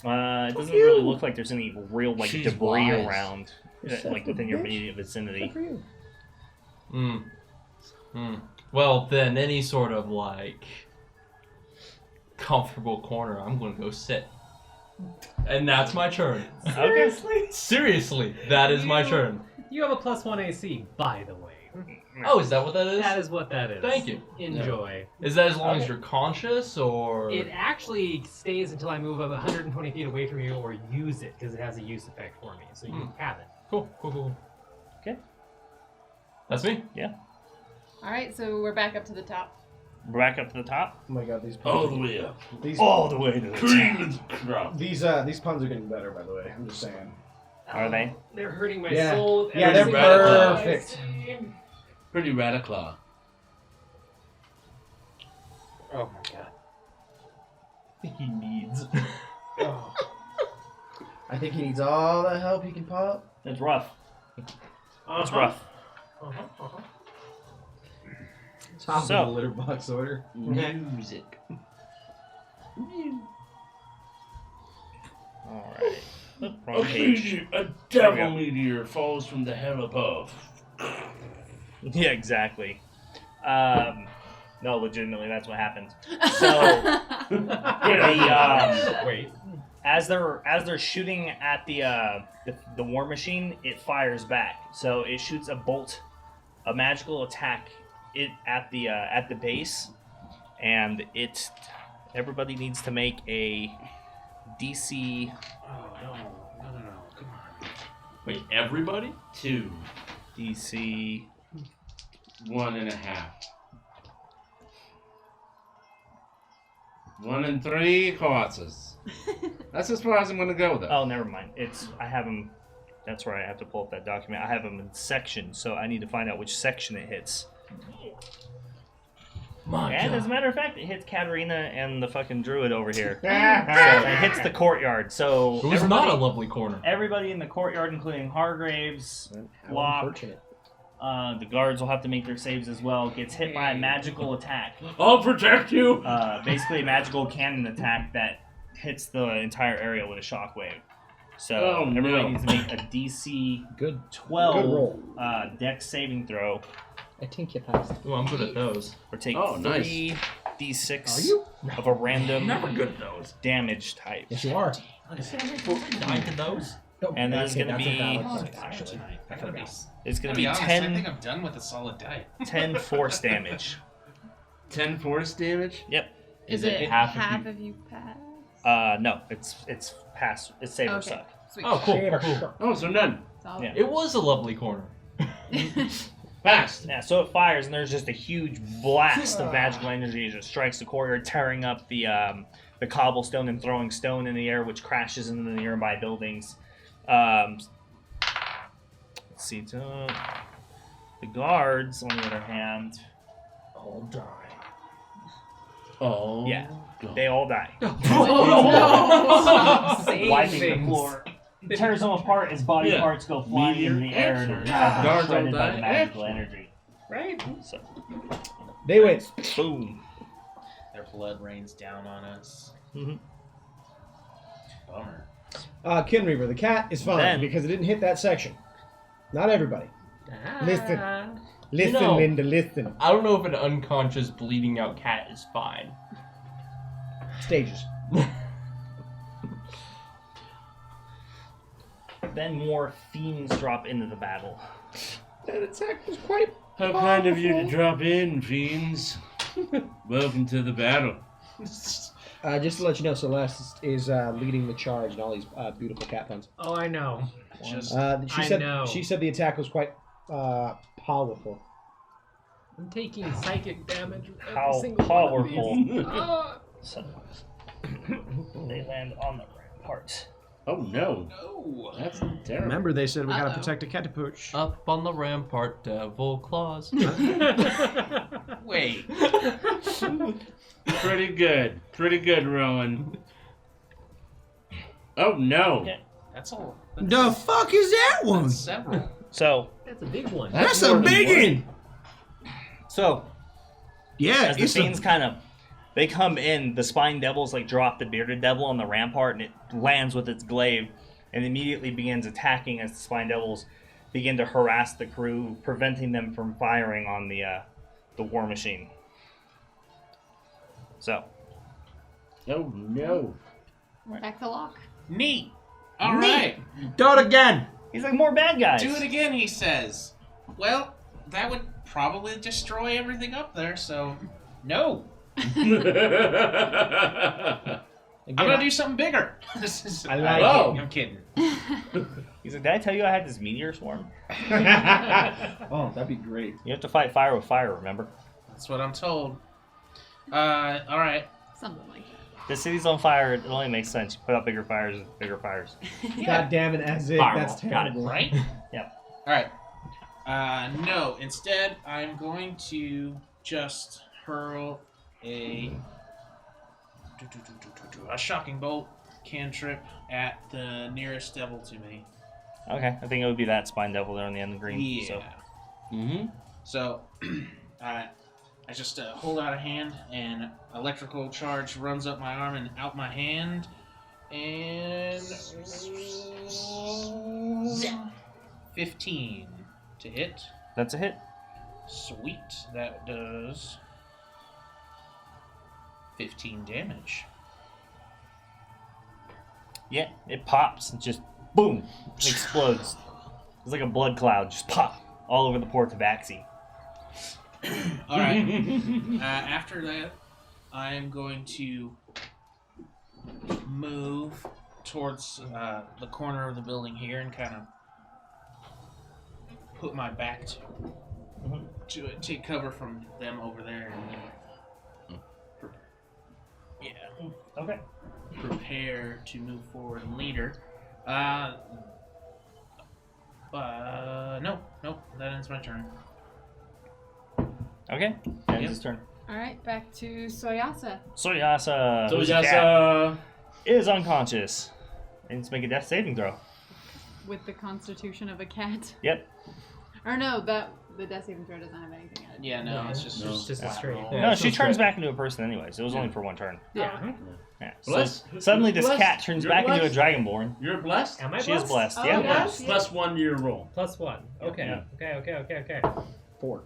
It doesn't really look like there's any real like She's debris wise. around, like within your immediate vicinity. Well, then any sort of like comfortable corner, I'm going to go sit. And that's my turn. Okay. Seriously, that is my turn. You have a +1 AC, by the way. Oh, is that what that is? That is what that is. Thank you. Enjoy. Is that as long as you're conscious, or? It actually stays until I move up 120 feet away from you or use it, because it has a use effect for me. So you have it. Cool. Okay. That's me. Alright, so we're back up to the top. We're back up to the top. Oh my god, these puns. All the way up. These, All the way to the Cream top. and crop. these puns are getting better, by the way. I'm just saying. Are they? They're hurting my Yeah. soul. with Yeah, they're every single time I perfect. see 'em. Pretty radical. Oh my god. He needs. Oh. I think he needs all the help he can pop. It's rough. It's rough. Top So- of the litter box order. Music. Alright. Wrong page. A There devil we meteor falls from the hell above. Yeah, exactly. No, legitimately, that's what happened. So, Wait. as they're shooting at the war machine, it fires back. So it shoots a bolt, a magical attack, at the base, and everybody needs to make a DC. Oh, no. Come on. Wait, everybody? 2. DC. 1.5. 1 and 3 quarters. That's as far as I'm gonna go, though. Oh, never mind. I have them. That's right. I have to pull up that document. I have them in sections, so I need to find out which section it hits. My And God. as a matter of fact, it hits Katarina and the fucking druid over here. So it hits the courtyard. So It was not a lovely corner. everybody in the courtyard, including Hargraves, How Locke, unfortunate. the guards will have to make their saves as well. Gets hit by a magical attack. I'll protect you. Basically, a magical cannon attack that hits the entire area with a shockwave. So Oh, everybody no. needs to make a DC Good 12 Good roll. Dex saving throw, I think you passed. Ooh, I'm good at those. or take Oh, nice. 3 D6 Are you? of a random Never good at those. damage type. Yes, you are. 9 to those? No, And that's there's gonna that's a be- valid Oh, point, actually. I gotta be, It's going to to be be honest, I 10, think I'm done with a solid diet. 10 force damage. 10 force damage. Yep. Is it half half of if you pass? No, it's pass. It's save or Okay. suck. Sweet. Oh, cool. Shaver. cool. Oh, so none. Solid. Yeah. It was a lovely corner. Fast. Yeah, so it fires, and there's just a huge blast of magical energy as it strikes the courtyard, tearing up the cobblestone and throwing stone in the air, which crashes into the nearby buildings. Let's see. The guards, on the other hand, All die. Oh. Yeah. God. they all die. Save Wiping the things. floor. It tears them apart as body Yeah. parts go flying Meteor in the air and action. are Guards all shredded by die. the magical Action. energy. Right? So, They win. boom. Their blood rains down on us. Mhm. Bummer. Kin Reaver, the cat is fine Then- because it didn't hit that section. Not everybody. Listen. Listen, know- Linda, listen. I don't know if an unconscious bleeding out cat is fine. Stages. then more fiends drop into the battle. That attack was quite. How kind of you to drop in, fiends. Welcome to the battle. Just to let you know, Celeste is leading the charge in all these beautiful cat puns. Oh, I know. She said the attack was quite powerful. I'm taking psychic damage with every How single powerful. one of these. So, they land on the rampart. Oh no. No. That's terrible. Remember, they said we gotta protect a catapooch. Up on the rampart, devil claws. Wait. Pretty good. Pretty good, Rowan. Oh no. Yeah. That's all. The fuck is that one? That's several. So, That's a big one. That's more a than big one. so Yeah, as the it's fiends they come in, the spine devils like drop the bearded devil on the rampart, and it lands with its glaive, and immediately begins attacking as the spine devils begin to harass the crew, preventing them from firing on the war machine. So, Oh no. Back to lock. Neat. All right. Do it again. he's like, more bad guys. Do it again, he says. Well, that would probably destroy everything up there, so no. I'm gonna do something bigger. This is. I like I'm kidding. He's like, did I tell you I had this meteor swarm? Oh, that'd be great. You have to fight fire with fire, remember? That's what I'm told. All right. Something like that. The city's on fire, it only makes sense. You put out bigger fires with bigger fires. God damn it, as it. Fireball. That's Got it. terrible. Right? Yep. All right. No. Instead, I'm going to just hurl a shocking bolt cantrip at the nearest devil to me. Okay, I think it would be that spine devil there on the end of the green. Yeah. So. Mm-hmm. So, I just hold out a hand, and electrical charge runs up my arm and out my hand, and 15 to hit. That's a hit. Sweet, that does 15 damage. Yeah, it pops and just boom, it explodes. It's like a blood cloud, just pop all over the poor Tabaxi. All right. After that, I am going to move towards the corner of the building here and kind of put my back to take cover from them over there. And Okay. prepare to move forward and lead her. No, that ends my turn. Okay, ends his turn. Alright, back to Soyasa. Soyasa, So who's a cat, is unconscious. And needs to make a death saving throw. With the constitution of a cat. Yep. Or no, the death saving throw doesn't have anything added. Yeah, no, it's just It's just a straight. No, she turns back into a person anyways. It was only for one turn. Yeah. Yeah. So Bless. suddenly this Bless. cat turns You're back into a blessed. dragonborn. You're blessed? Am I She is blessed. Oh, Yeah. yes. Plus 1 to your roll. Plus 1. Okay. Yeah. Okay. 4.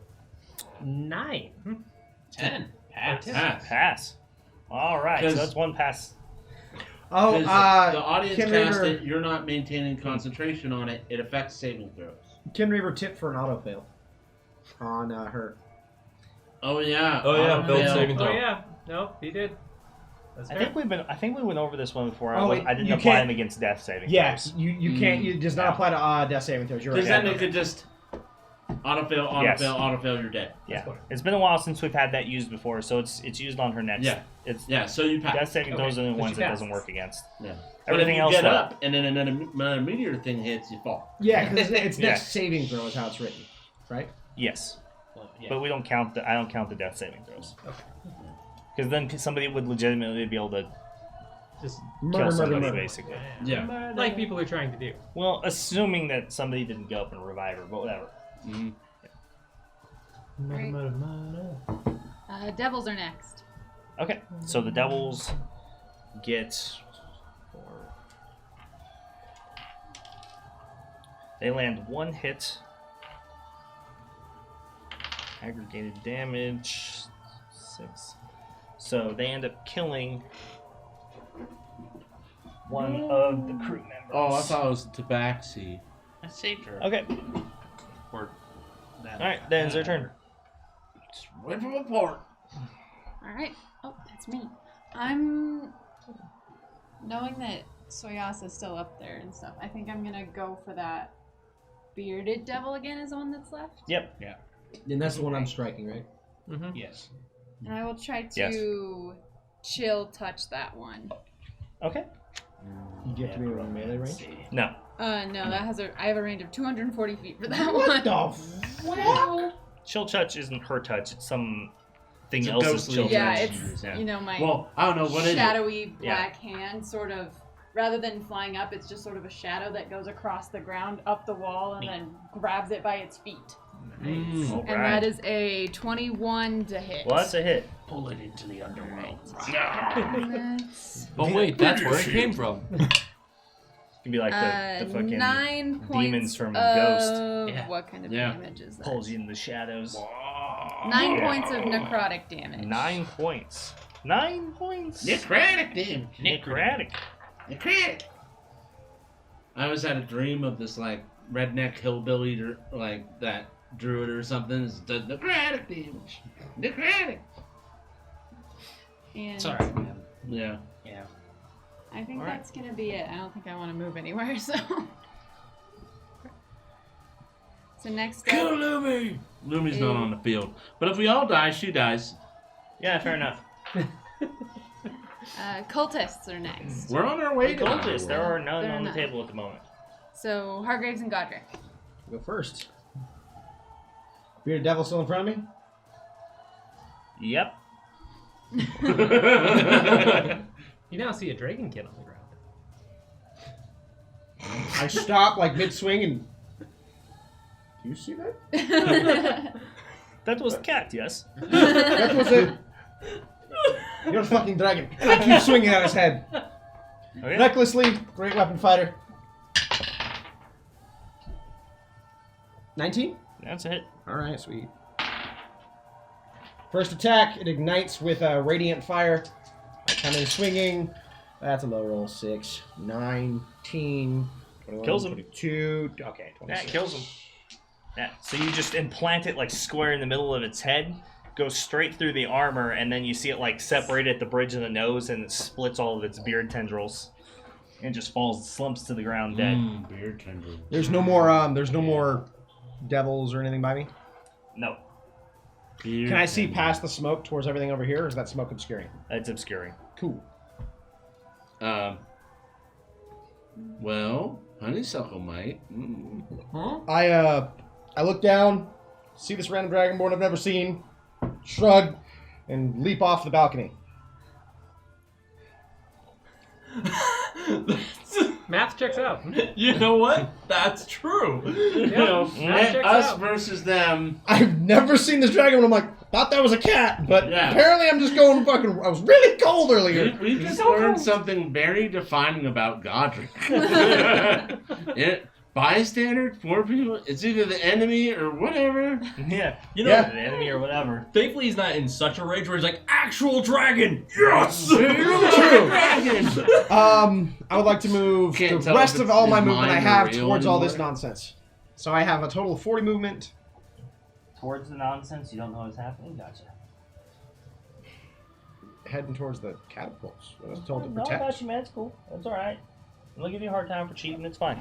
9. 10. Pass. Pass. All right. So 'Cause- that's one pass. Oh, The audience Ken cast Reaver, it, you're not maintaining concentration on it, it affects saving throws. Ken Reaver tipped for an auto fail on her. Oh yeah. Oh, yeah, Auto build fail. saving Oh throw. yeah. Nope, he did. That's I fair. think we went over this one before. Oh, I didn't you apply can't- them against death saving. Yes, throws. you can't. You does not apply to death saving throws. You're right. Because then it could just auto fail, Yes. you're dead. Yeah. fine. It's been a while since we've had that used before, so it's used on her next. Yeah. It's Yeah, so you pass. death saving throws are the but ones she it doesn't passes. work against. Yeah. Everything but if else you get though. up and then another meteor thing hits, you fall. Yeah, because it's Yeah. next saving throw is how it's written, right? Yes. Yeah. But we don't count I don't count the death saving throws. Because then somebody would legitimately be able to Just kill somebody, basically. Yeah. like people are trying to do. Well, assuming that somebody didn't go up and revive her, but whatever. Mm-hmm. Right. Devils are next. Okay, so the devils get 4. They land 1 hit. Aggregated damage 6. So they end up killing one of the crew members. Oh, I thought it was Tabaxi. I saved her. Okay. Or that. All right, then it's their turn. Just right from a port. Alright. Oh, that's me. I'm knowing that Soyasa's still up there and stuff. I think I'm gonna go for that bearded devil again is the one that's left. Yep. And that's the one I'm striking, right? Mm-hmm. Yes. And I will try to chill touch that one. Okay. You get to be in melee range? No. No, that has I have a range of 240 feet for that What one. the Wow. Chill touch isn't her touch. It's something It's a else's ghostly chill Yeah, touch. it's Yeah. my Well, I don't know what is it. shadowy Yeah. black hand sort of. Rather than flying up, it's just sort of a shadow that goes across the ground, up the wall, and then grabs it by its feet. Mm. All And right. that is a 21 to hit. Well, that's a hit. Pull it into the underworld. And that's But wait, that's where it came from. Can be like the fucking 9 points demons from of Ghost. Yeah. what kind of Yeah. damage is that? Pulls you in the shadows. 9 points of necrotic damage. 9 points. 9 points. Necrotic damage. Necrotic. Necrotic. I always had a dream of this like redneck hillbilly, like that druid or something. It's the necrotic damage. Necrotic. And Sorry. Yeah. Yeah. I think All right. that's gonna be it. I don't think I want to move anywhere. So next Kill up, Lumi. Lumi's not on the field, but if we all die, she dies. Yeah, fair enough. cultists are next. We're on our way to Cultists, there are none There are on the none. table at the moment. So Hargraves and Godric. Go first. Bearded devil still in front of me? Yep. You now see a dragon kid on the ground. I stop like mid swing and. Do you see that? That was the cat, yes. That was it. You're a fucking dragon. And I keep swinging at his head. Okay. Recklessly, great weapon fighter. 19? That's a hit. Alright, sweet. First attack, it ignites with radiant fire. I come in swinging. That's a low roll. 6, 19, 21, Kills him. 22. Okay, 26. That kills him. Yeah. So you just implant it like square in the middle of its head, goes straight through the armor, and then you see it like separate at the bridge of the nose, and it splits all of its beard tendrils, and just slumps to the ground dead. Beard tendril. There's no more devils or anything by me. No, Can I see past the smoke towards everything over here, or is that smoke obscuring? it's obscuring. Cool. Well, honeysuckle might. I look down, see this random dragonborn I've never seen, shrug, and leap off the balcony. Math checks out. You know what? That's true. You know, Math checks us out. versus them. I've never seen this dragon, and I'm like, thought that was a cat, but Yeah. apparently I'm just going fucking. I was really cold earlier. We just learned something very defining about Godric. Bystander, poor people. It's either the enemy or whatever. Yeah, You know, Yeah. the enemy or whatever. thankfully he's not in such a rage where he's like, actual dragon! Yes! True. Dragon. I would like to move Can't the tell rest if of all my his movement I mind have or real towards all this anymore. nonsense. So I have a total of 40 movement. Towards the nonsense, you don't know what's happening. Gotcha. Heading towards the catapults. I was told to No, I protect. got you, man. It's cool. That's all right. I'll give you a hard time for cheating. It's fine.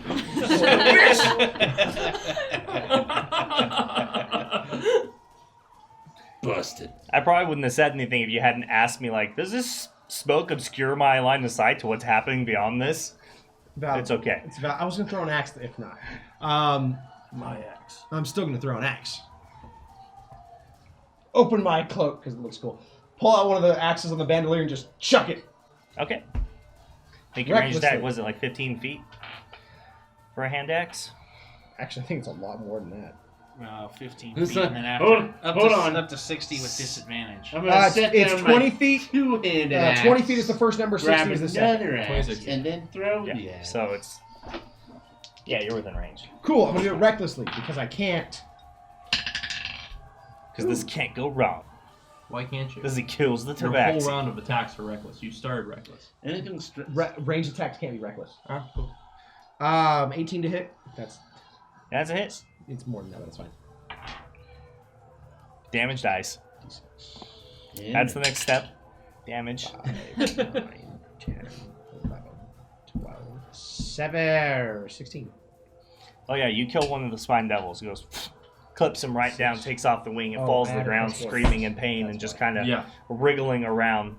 Busted. I probably wouldn't have said anything if you hadn't asked me, like, does this smoke obscure my line of sight to what's happening beyond this? Valid. It's okay. It's valid. I was going to throw an axe if not. My axe. I'm still going to throw an axe. Open my cloak because it looks cool. Pull out one of the axes on the bandolier and just chuck it. Okay. I think your range attack, Recklessly. was it like 15 feet for a hand axe? Actually, I think it's a lot more than that. 15 It's feet, like- and then after hold on. up to 60 with disadvantage. I'm gonna set It's down 20 my feet. two-handed axe, 20 feet is the first number, 60 grab is the second. another axe, 26. and then throw Yeah. the axe. So it's... Yeah, you're within range. Cool, I'm going to do it recklessly because I can't. Because this can't go wrong. Why can't you? Because he kills the Your whole tabaxi. round of attacks are reckless. You started reckless. Anything Ranged attacks can't be reckless. Ah, cool. 18 to hit. That's a hit. It's more than that, but that's fine. Damage dice. Yeah. That's the next step. Damage. 5, 9, 10, 11, 12, 7, 16. Oh yeah, you kill one of the spine devils. He goes, clips him right down, takes off the wing, and Oh, falls to the add ground, +4. screaming in pain, and That's just why. kind of Yeah. wriggling around.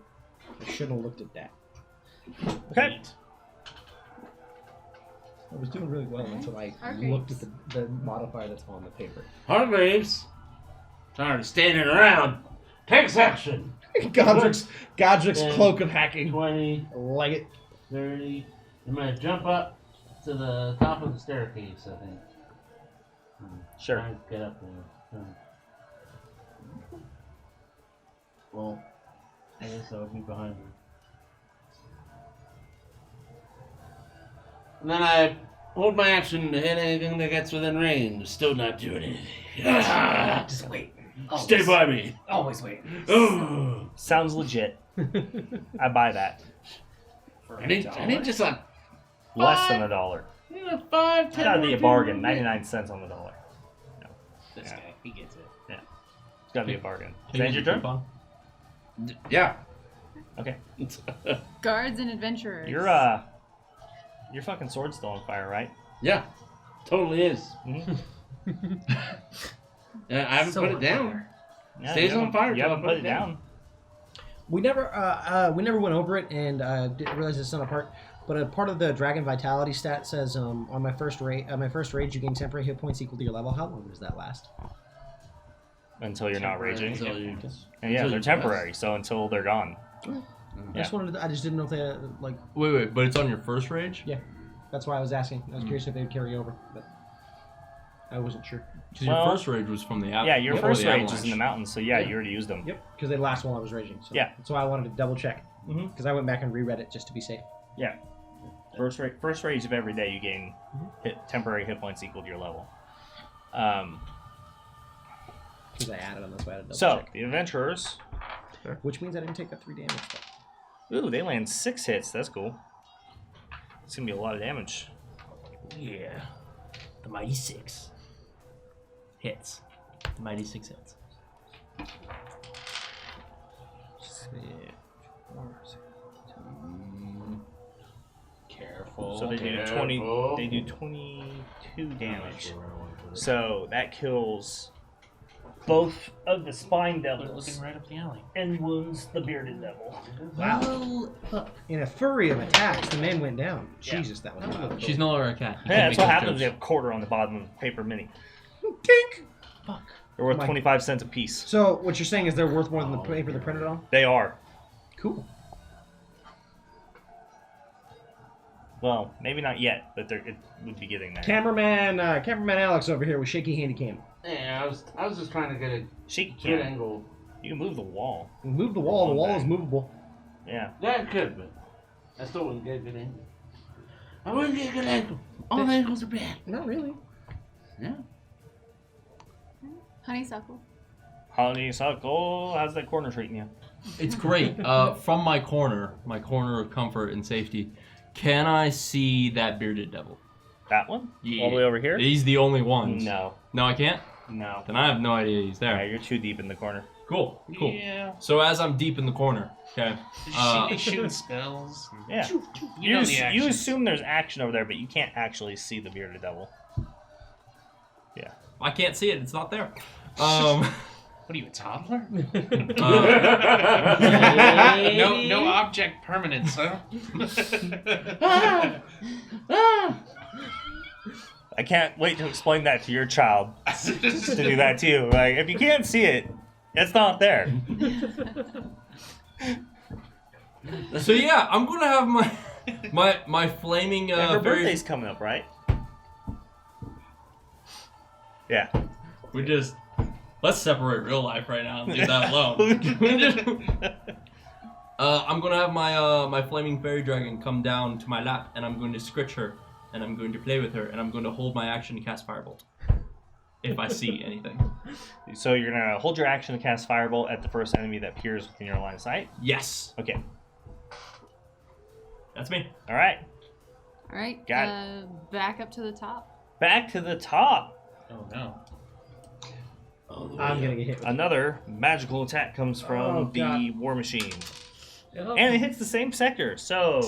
I should have looked at that. Okay. I was doing really well until I Hargreaves. looked at the modifier that's on the paper. Hargreaves. Tired of standing around. Takes action. Godric's Yeah. cloak of hacking. 20, I like it. 30. I'm gonna jump up to the top of the staircase, I think. Sure. Try and get up there. Well, I guess I'll be behind her. And then I hold my action to hit anything that gets within range. Still not doing anything. Just wait. Stay by me. Always wait. Oh. Sounds legit. I buy that. I need just a Less than $1. $5, $10. It's gotta be a bargain. 99 cents on the dollar. This Yeah. guy, he gets it. It's gotta be a bargain. Is Hey, that your turn? coupon? Yeah. Okay. Guards and adventurers. Your fucking sword's still on fire, right? Yeah. Totally is. Mhm. I haven't So put it on down. fire. Yeah, Stays you on fire You till I haven't put it down. We never went over it and didn't realize it's not a part. But a part of the Dragon Vitality stat says on my first rage you gain temporary hit points equal to your level. How long does that last? Until you're not raging. Until you- And yeah, until they're you temporary, so until they're gone. I just didn't know if they like. Wait, but it's on your first rage? Yeah, that's why I was asking. I was curious if they would carry over, but I wasn't sure. Because Well, your first rage was from the Yeah, your before first the rage is avalanche. in the mountains, so yeah, you already used them. Yep, because they last while I was raging. So Yeah. that's why I wanted to double check. Mhm. Because I went back and reread it just to be safe. Yeah. First rage of every day you gain temporary hit points equal to your level. Because I added them, that's why I had to double So check. the adventurers. Which means I didn't take that 3 damage. But Ooh, they land 6 hits. That's cool. It's gonna be a lot of damage. Yeah. The mighty 6 hits. The mighty 6 hits. Careful. So they do 20. They do 22 damage. So that kills both of the spine They're devils looking right up the alley. and wounds the bearded devil. wow. In a flurry of attacks, the man went down. Yeah. Jesus, that was loud. She's no longer a cat. You Yeah, can't that's make what those happens. jokes. They have a quarter on the bottom of the paper mini. Tink! They're worth My- 25 cents a piece. So what you're saying is they're worth more than the paper they're printed on? They are. Cool. Well, maybe not yet, but it would be getting there. Cameraman Alex over here with shaky handy cam. Yeah, I was just trying to get a Shaky good cam. angle. You can move the wall. Move the wall. The wall is movable. Yeah. Yeah, I could, but I still wouldn't get a good angle. I wouldn't get a good angle. All angles are bad. Not really. Yeah. Honeysuckle. Honeysuckle, how's that corner treating you? It's great. From my corner of comfort and safety, can I see that bearded devil? That one? Yeah. All the way over here? He's the only one. No. No, I can't? No. Then I have no idea he's Yeah, there. you're too deep in the corner. Cool. Yeah. So as I'm deep in the corner, okay. He's shooting spells. Yeah. You know the you actions. assume there's action over there, but you can't actually see the bearded devil. Yeah. I can't see it. It's not there. What are you, a toddler? Uh, No object permanence, huh? I can't wait to explain that to your child. To do that to you. Like, if you can't see it, it's not there. so yeah, I'm gonna have my flaming Yeah, her fairy. birthday's coming up, right? Yeah. Let's separate real life right now and leave that alone. I'm gonna have my flaming fairy dragon come down to my lap, and I'm going to scritch her, and I'm going to play with her, and I'm going to hold my action to cast firebolt. if I see anything. So you're gonna hold your action to cast Firebolt at the first enemy that appears within your line of sight. Yes. Okay. That's me. All right. All right. Got Back up to the top. Back to the top. Oh no. I'm gonna get hit. Another magical attack comes from the War Machine. And it hits the same sector. So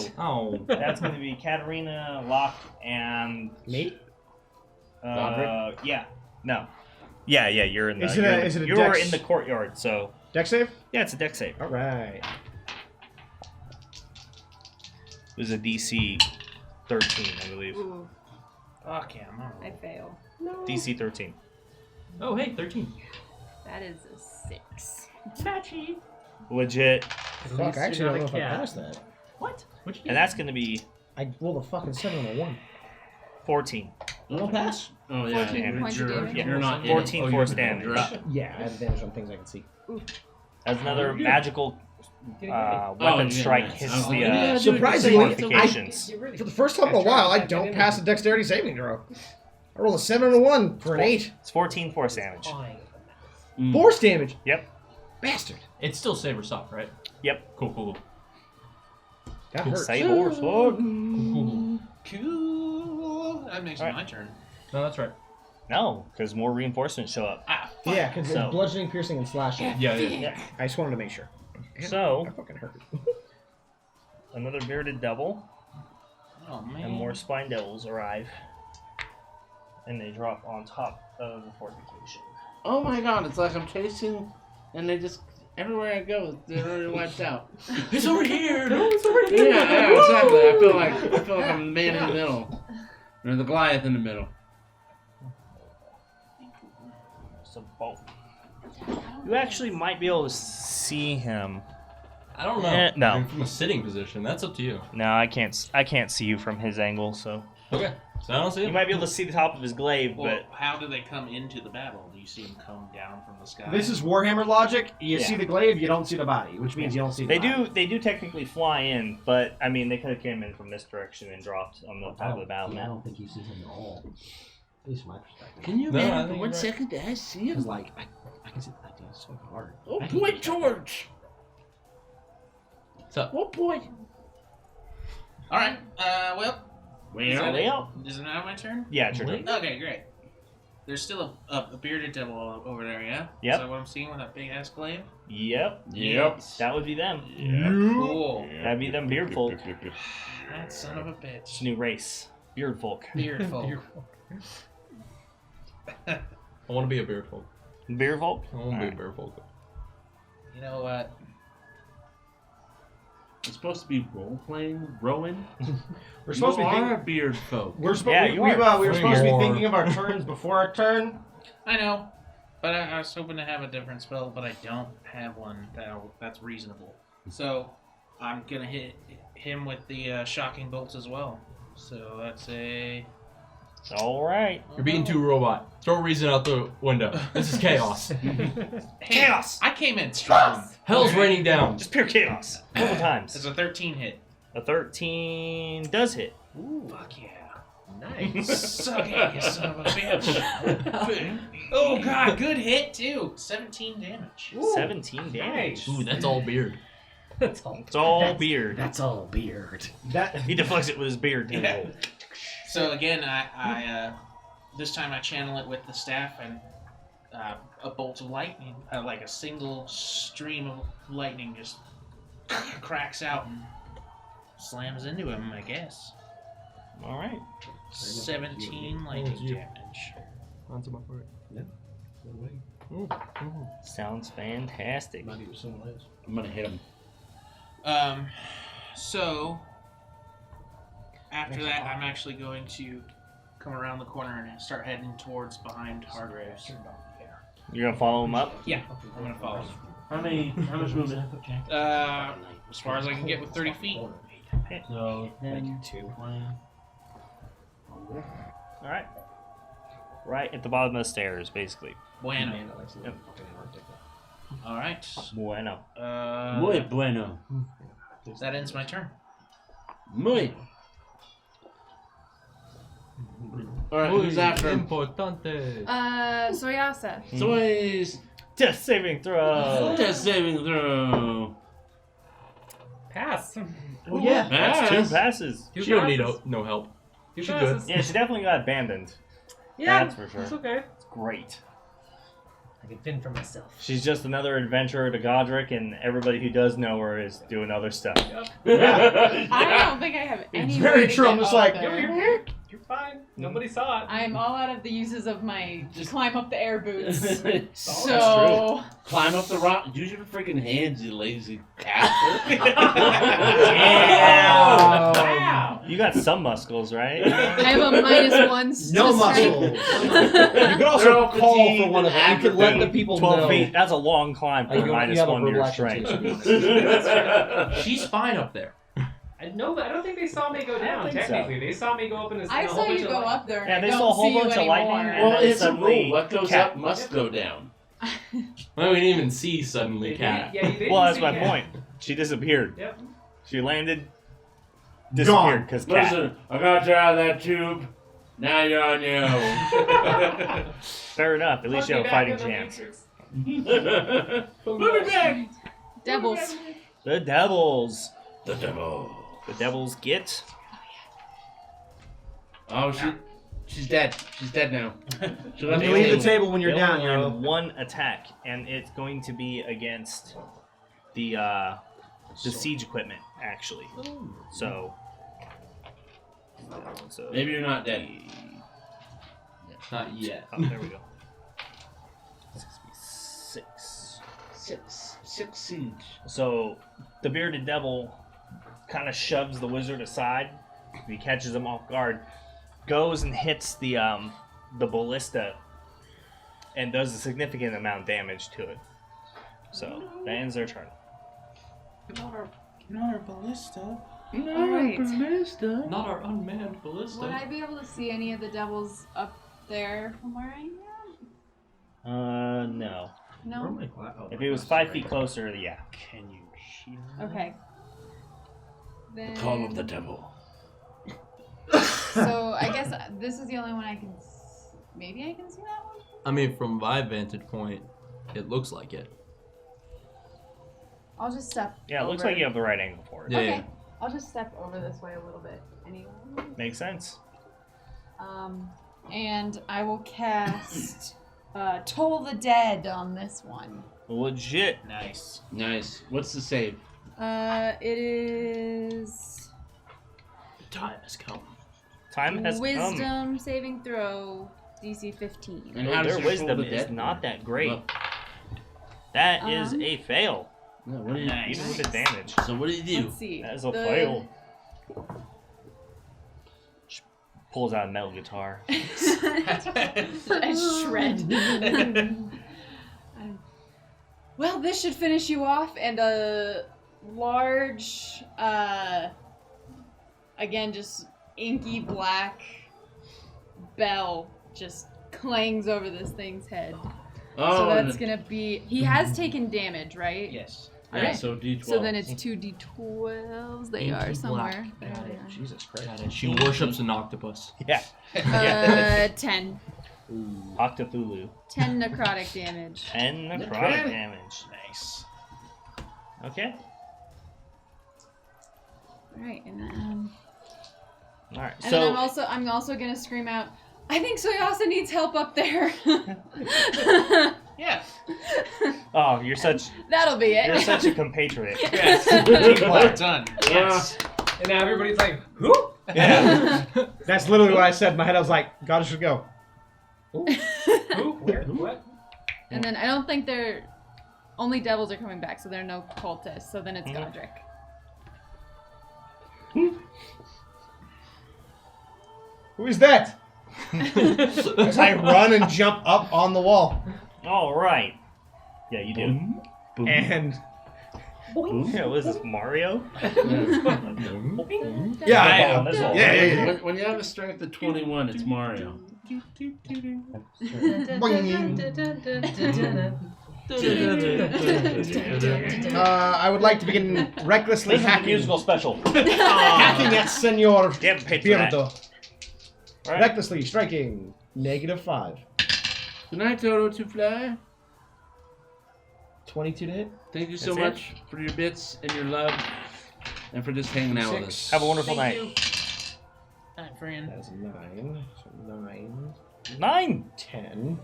that's going to be Katarina, Locke, and me. Yeah. No. Yeah. You're in the. Is it a you're dex? in the courtyard. So Dex save? yeah, it's a dex save. All right. It was a DC 13, I believe. Ooh, Fuck yeah, I'm I fail. DC 13. Oh, hey, 13. That is a 6. Legit. Fuck, I actually don't know if I passed that. What? What'd you do? And that's going to be I rolled a fucking 7 and a 1. 14. You don't pass? Oh yeah, 14 points of damage. Yeah. you're not 14 in it. force you're damage. right. Yeah, I have advantage on things I can see. As another magical weapon yeah, strike yeah. hits Oh, the yeah, Surprisingly, modifications. For the first time in a while, I don't pass a dexterity saving throw. I rolled a 7 and a 1 for an 8. It's 14 force damage. Force damage? Yep. Bastard. It's still Saber Soft, right? Yep. Cool. That hurts. Saber sword. Cool. That makes it my turn. No, that's right. No, because more reinforcements show up. Yeah, because So- it's bludgeoning, piercing, and slashing. Yeah. I just wanted to make sure. So, That fucking hurt. another bearded devil Oh man. and more spine devils arrive. And they drop on top of the fortification. Oh my god, it's like I'm chasing, and they just everywhere I go, they're already wiped out. It's over here. Yeah, exactly. I feel like I'm the man in the middle, or the Goliath in the middle. So, boom. You actually might be able to see him. I don't know. No. I mean, from a sitting position, that's up to you. No, I can't see you from his angle, so. Okay. So I don't see You it. might be able to see the top of his glaive, Well, but how do they come into the battle? Do you see them come down from the sky? This is Warhammer logic. You Yeah. see the glaive, you don't see the body, which means you don't see the body. they do technically fly in, but I mean they could have came in from this direction and dropped on the top of the battle I map. don't think you see him at all. At least from my perspective. Can you No, I imagine think for 1 you're right. second that I see him? Because, like, I can see the idea. It's so hard. Oh I can boy, see- George! What's up? Oh boy! All right. Well, is that Well, it? Is it now my turn? yeah, it's your turn. Okay, great. There's still a bearded devil over there, yeah? Yep. Is that what I'm seeing with that big ass glaive? Yep. Yep. That would be them. Cool. That'd be them beard folk. That son of a It's a bitch. new race. Beard folk. Beard folk. I want to be a bear folk. Beard folk? I want to be a bear folk. You know what? It's supposed to be role playing, Rowan. We're supposed to be are thinking. a beard folk. We're supposed. Yeah, we you we, are. we were supposed to be More. thinking of our turns before our turn. I know, but I was hoping to have a different spell, but I don't have one that's reasonable. So I'm gonna hit him with the shocking bolts as well. So that's a. All right. You're being too robot. Throw reason out the window. This is chaos. Chaos. I came in strong. Hell's raining down. Just pure chaos. A couple It's times. a 13 hit. A 13 does hit. Fuck yeah. Nice. Suck it, you son of a bitch. Oh god, good hit too. 17 damage. 17 damage. Ooh, that's all beard. That's all. It's all beard. That's all beard. That He deflects it with his beard. Yeah. So again, I this time I channel it with the staff and a bolt of lightning, like a single stream of lightning just cracks out and slams into him, I guess. All right. 17 lightning damage. Onto my foot. Sounds fantastic. I'm gonna hit him. So after that, I'm actually going to come around the corner and start heading towards behind Hargraves. You're gonna follow him up? Yeah, I'm gonna follow. How much movement? As far as I can get with 30 feet. So, 10, 2. 20. All right. Right at the bottom of the stairs, basically. Bueno. Yep. All right. Bueno. Muy bueno. That ends my turn. Muy. Alright, who's after him? Importante. Soyasa. Soys! Death saving throw. Death saving throw. Pass. Oh yeah. That's 2 passes. She don't need no help. Two She passes. good. Yeah, she definitely got abandoned. Yeah, That's for sure. it's okay. It's great. I can fend for myself. She's just another adventurer to Godric, and everybody who does know her is doing other stuff. I don't think I have any. It's very way to true. get I'm just up like, there. You're here. You're fine. Nobody saw it. I'm all out of the uses of my climb up the air boots. That's So Climb up the rock. Use your freaking hands, you lazy caster. Wow. You got some muscles, right? I have a -1. No to muscles. strength. You could also They're all call for fatigued one of them. You and could let the aggravated. people 12 know. feet. That's a long climb for You a have a -1 to verbal your action strength. too. She's fine up there. No, I don't think they saw me go down. think so. Technically, they saw me go up in a I in a saw whole bunch you of go light. up there. And Yeah, I they don't saw a whole see you bunch of anymore. lightning and Well, then it's a suddenly rule. What goes cat. up must go down. Well, we didn't even see suddenly cat. Yeah, you didn't Well, that's see my Cat. point. She disappeared. Yep. She landed, disappeared because cat. Listen, I got you out of that tube. Now you're on your own. Fair enough. At least you have a fighting chance. Put me back. Devils. The devils. The devil. The devils get. Oh, she's dead. She's dead now. She left They the Leave the table. table when you're They down, only learn yo. 1 attack, and it's going to be against the siege equipment, actually. So Maybe you're not dead. Not yet. Oh, there we go. 6. Six siege. So the bearded devil kind of shoves the wizard aside. He catches him off guard, goes and hits the ballista, and does a significant amount of damage to it. So that ends their turn. Not our ballista. Alright. Not our unmanned ballista. Would I be able to see any of the devils up there from where I am? No. No? If it was 5 feet closer, yeah. Can you hear? Okay. Then... Call of the devil. So I guess this is the only one I can. Maybe I can see that one. I mean, from my vantage point, it looks like it. I'll just step. Yeah, it looks over. like you have the right angle for it. Yeah. Okay. I'll just step over this way a little bit. Anyway. Makes sense. And I will cast Toll the Dead on this one. Legit. Nice. Nice. What's the save? It is Time has come. Time has Wisdom come. saving throw, DC 15. And Oh, how does their your wisdom Toll the is Dead not work? that great. Look. That is a fail. No, what do you Even with advantage. So what do you do? Let's see. That is a fail. Pulls out a metal guitar. A shred. Well, this should finish you off, and a large, again, just inky black bell just clangs over this thing's head. Oh, So that's gonna be. He has taken damage, right? Yes. yeah, Okay. so D12. So then it's 2d12s. They are somewhere. There they are. Jesus Christ. Got it. She worships an octopus. Yeah. 10. Octothulu. 10 necrotic damage. 10 necrotic damage. Nice. Okay. Alright, and then. Alright. And So then I'm also gonna scream out, I think Soyasa needs help up there. Yeah. oh, you're such That'll be it. you're such a compatriot. Yes. Teamwork. Done. Yes. And now everybody's like, who? Yeah. That's literally what I said in my head. I was like, God, should go. Who? Where? What? And then I don't think they're. Only devils are coming back, so there are no cultists. So then it's Godric. Who is that? As I run and jump up on the wall. All right. Yeah, you do. Boom. And Yeah, what is this, Mario? yeah, I am. That's all. Yeah. When you have a strength of 21, it's Mario. I would like to begin recklessly This is a hacking. musical special. Hacking at Senor Get paid for that. Beardo. Right. Recklessly striking. -5. Good night, Toto to fly. 22 to hit. Thank you so That's it? much for your bits and your love, and for just hanging out with us. Have a wonderful Thank night. you. Night, friend. That's 9. So 9, 9. 10,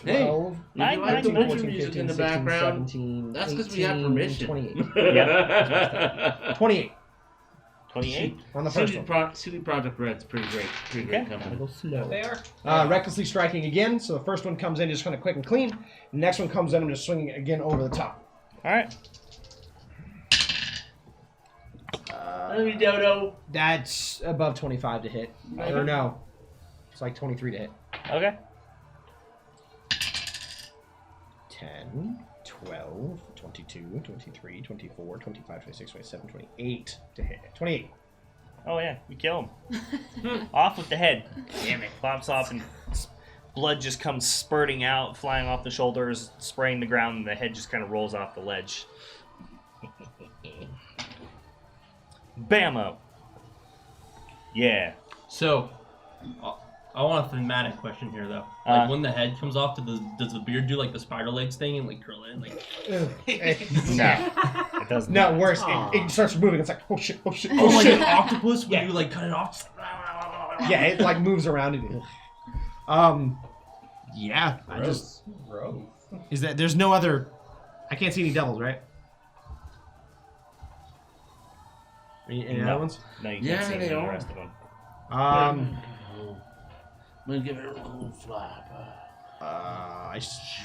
Hey, 12, If Nine, you like the 19, winter music in the 16, background, 17, that's because we have 18, permission. 28. 28 28. on the first one. CD Projekt Red's pretty great Okay. company. Go slow. They are. Recklessly striking again. So the first one comes in just kind of quick and clean. The next one comes in, I'm just swinging it again over the top. All right. Love you, Dodo. That's above 25 to hit. Or no. It's like 23 to hit. Okay. 10, 12, 22, 23, 24, 25, 26, 27, 28 to hit. 28. Oh yeah, you kill him. Off with the head. Damn it. Pops off and blood just comes spurting out, flying off the shoulders, spraying the ground, and the head just kind of rolls off the ledge. Bammo. Yeah. So, I want a thematic question here, though. Like, when the head comes off, does the beard do, like, the spider legs thing and, like, curl in? Like... No. It doesn't. No, worse. It starts moving. It's like, oh shit, oh shit, Oh, oh like shit. an octopus when Yeah. you, like, cut it off? Yeah, it like moves around it. Yeah. I just. Is that there's no other? I can't see any devils, right? Any No. other ones? No, you Yeah, can't see they the are. rest of them. I'm gonna give it a cool flap.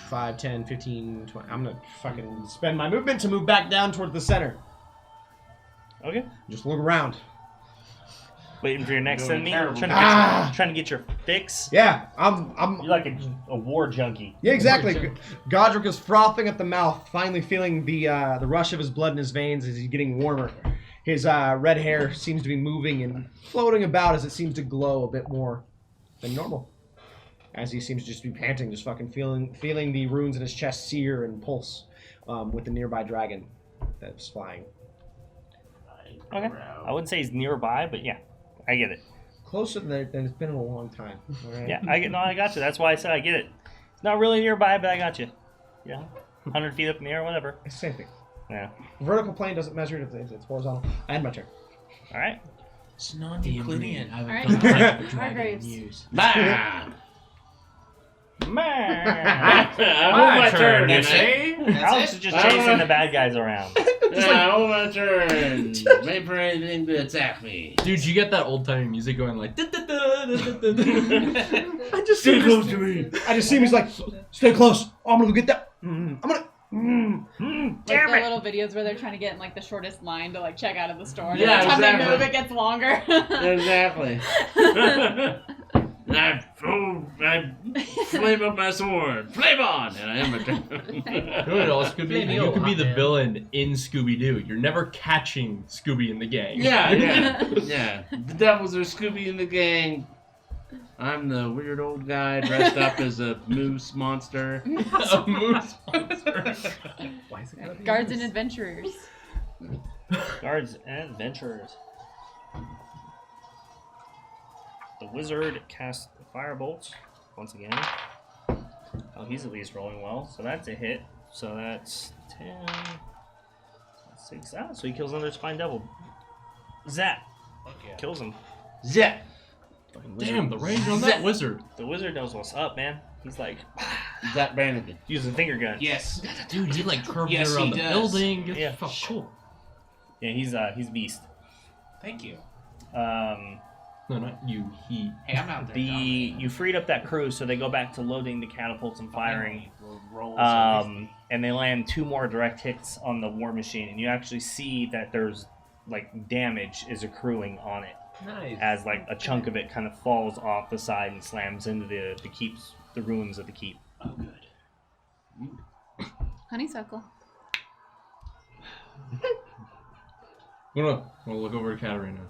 5, 10, 15, 20. I'm gonna fucking spend my movement to move back down toward the center. Okay. Just look around. Waiting for your next Doing enemy. terrible. Trying to get your fix. Yeah, I'm. You're like a war junkie. Yeah, exactly. Godric is frothing at the mouth, finally feeling the rush of his blood in his veins as he's getting warmer. His red hair seems to be moving and floating about as it seems to glow a bit more than normal. As he seems to just be panting, just fucking feeling the runes in his chest sear and pulse with the nearby dragon that's flying. Okay. I wouldn't say he's nearby, but yeah, I get it. Closer than it's been in a long time. All right? Yeah, I got you. That's why I said I get it. It's not really nearby, but I got you. Yeah, 100 feet up in the air, whatever. It's the same thing. Yeah. Vertical plane doesn't measure it, it's horizontal. I had my turn. All right. It's non-Euclidean. All right. Hargraves. Bam! Man. I hold my turn. That's and it. Alex is just chasing the bad guys around. I hold my turn. Wait for anything to attack me. Dude, you get that old-timey music going, like... I just Stay see close to me. I just see him. He's like, stay close. Oh, I'm gonna go get that. I'm gonna. Like Damn the it. little videos where they're trying to get in like the shortest line to like check out of the store. And Yeah, every time they exactly. move, it gets longer. Exactly. I flame up my sword. Flame on! And I am a turn. You know what else could be? You could be the villain in Scooby-Doo. You're never catching Scooby in the gang. Yeah. The devils are Scooby and the gang. I'm the weird old guy dressed up as a moose monster. A moose monster. Why is it gotta be Guards this? and adventurers. Guards and adventurers. The wizard casts the firebolts once again. Oh, he's at least rolling well, so that's a hit. So that's 10. That's 6. Ah, so he kills another spine devil. Zap! Kills him. Zap! Damn, the range on that wizard. The wizard knows what's up, man. He's like Zap Brannigan. using finger guns. Yes. Dude, he like curved Yes, it around he the does. building. It's Yeah. fucking cool. Yeah, he's beast. Thank you. No, not you. He. Hey, I'm out there. You freed up that crew, so they go back to loading the catapults and firing. Rolls And they land 2 more direct hits on the war machine, and you actually see that there's like damage is accruing on it Nice. as like a chunk of it kind of falls off the side and slams into the ruins of the keep. Oh, good. Honeysuckle. I'm gonna look over at Katarina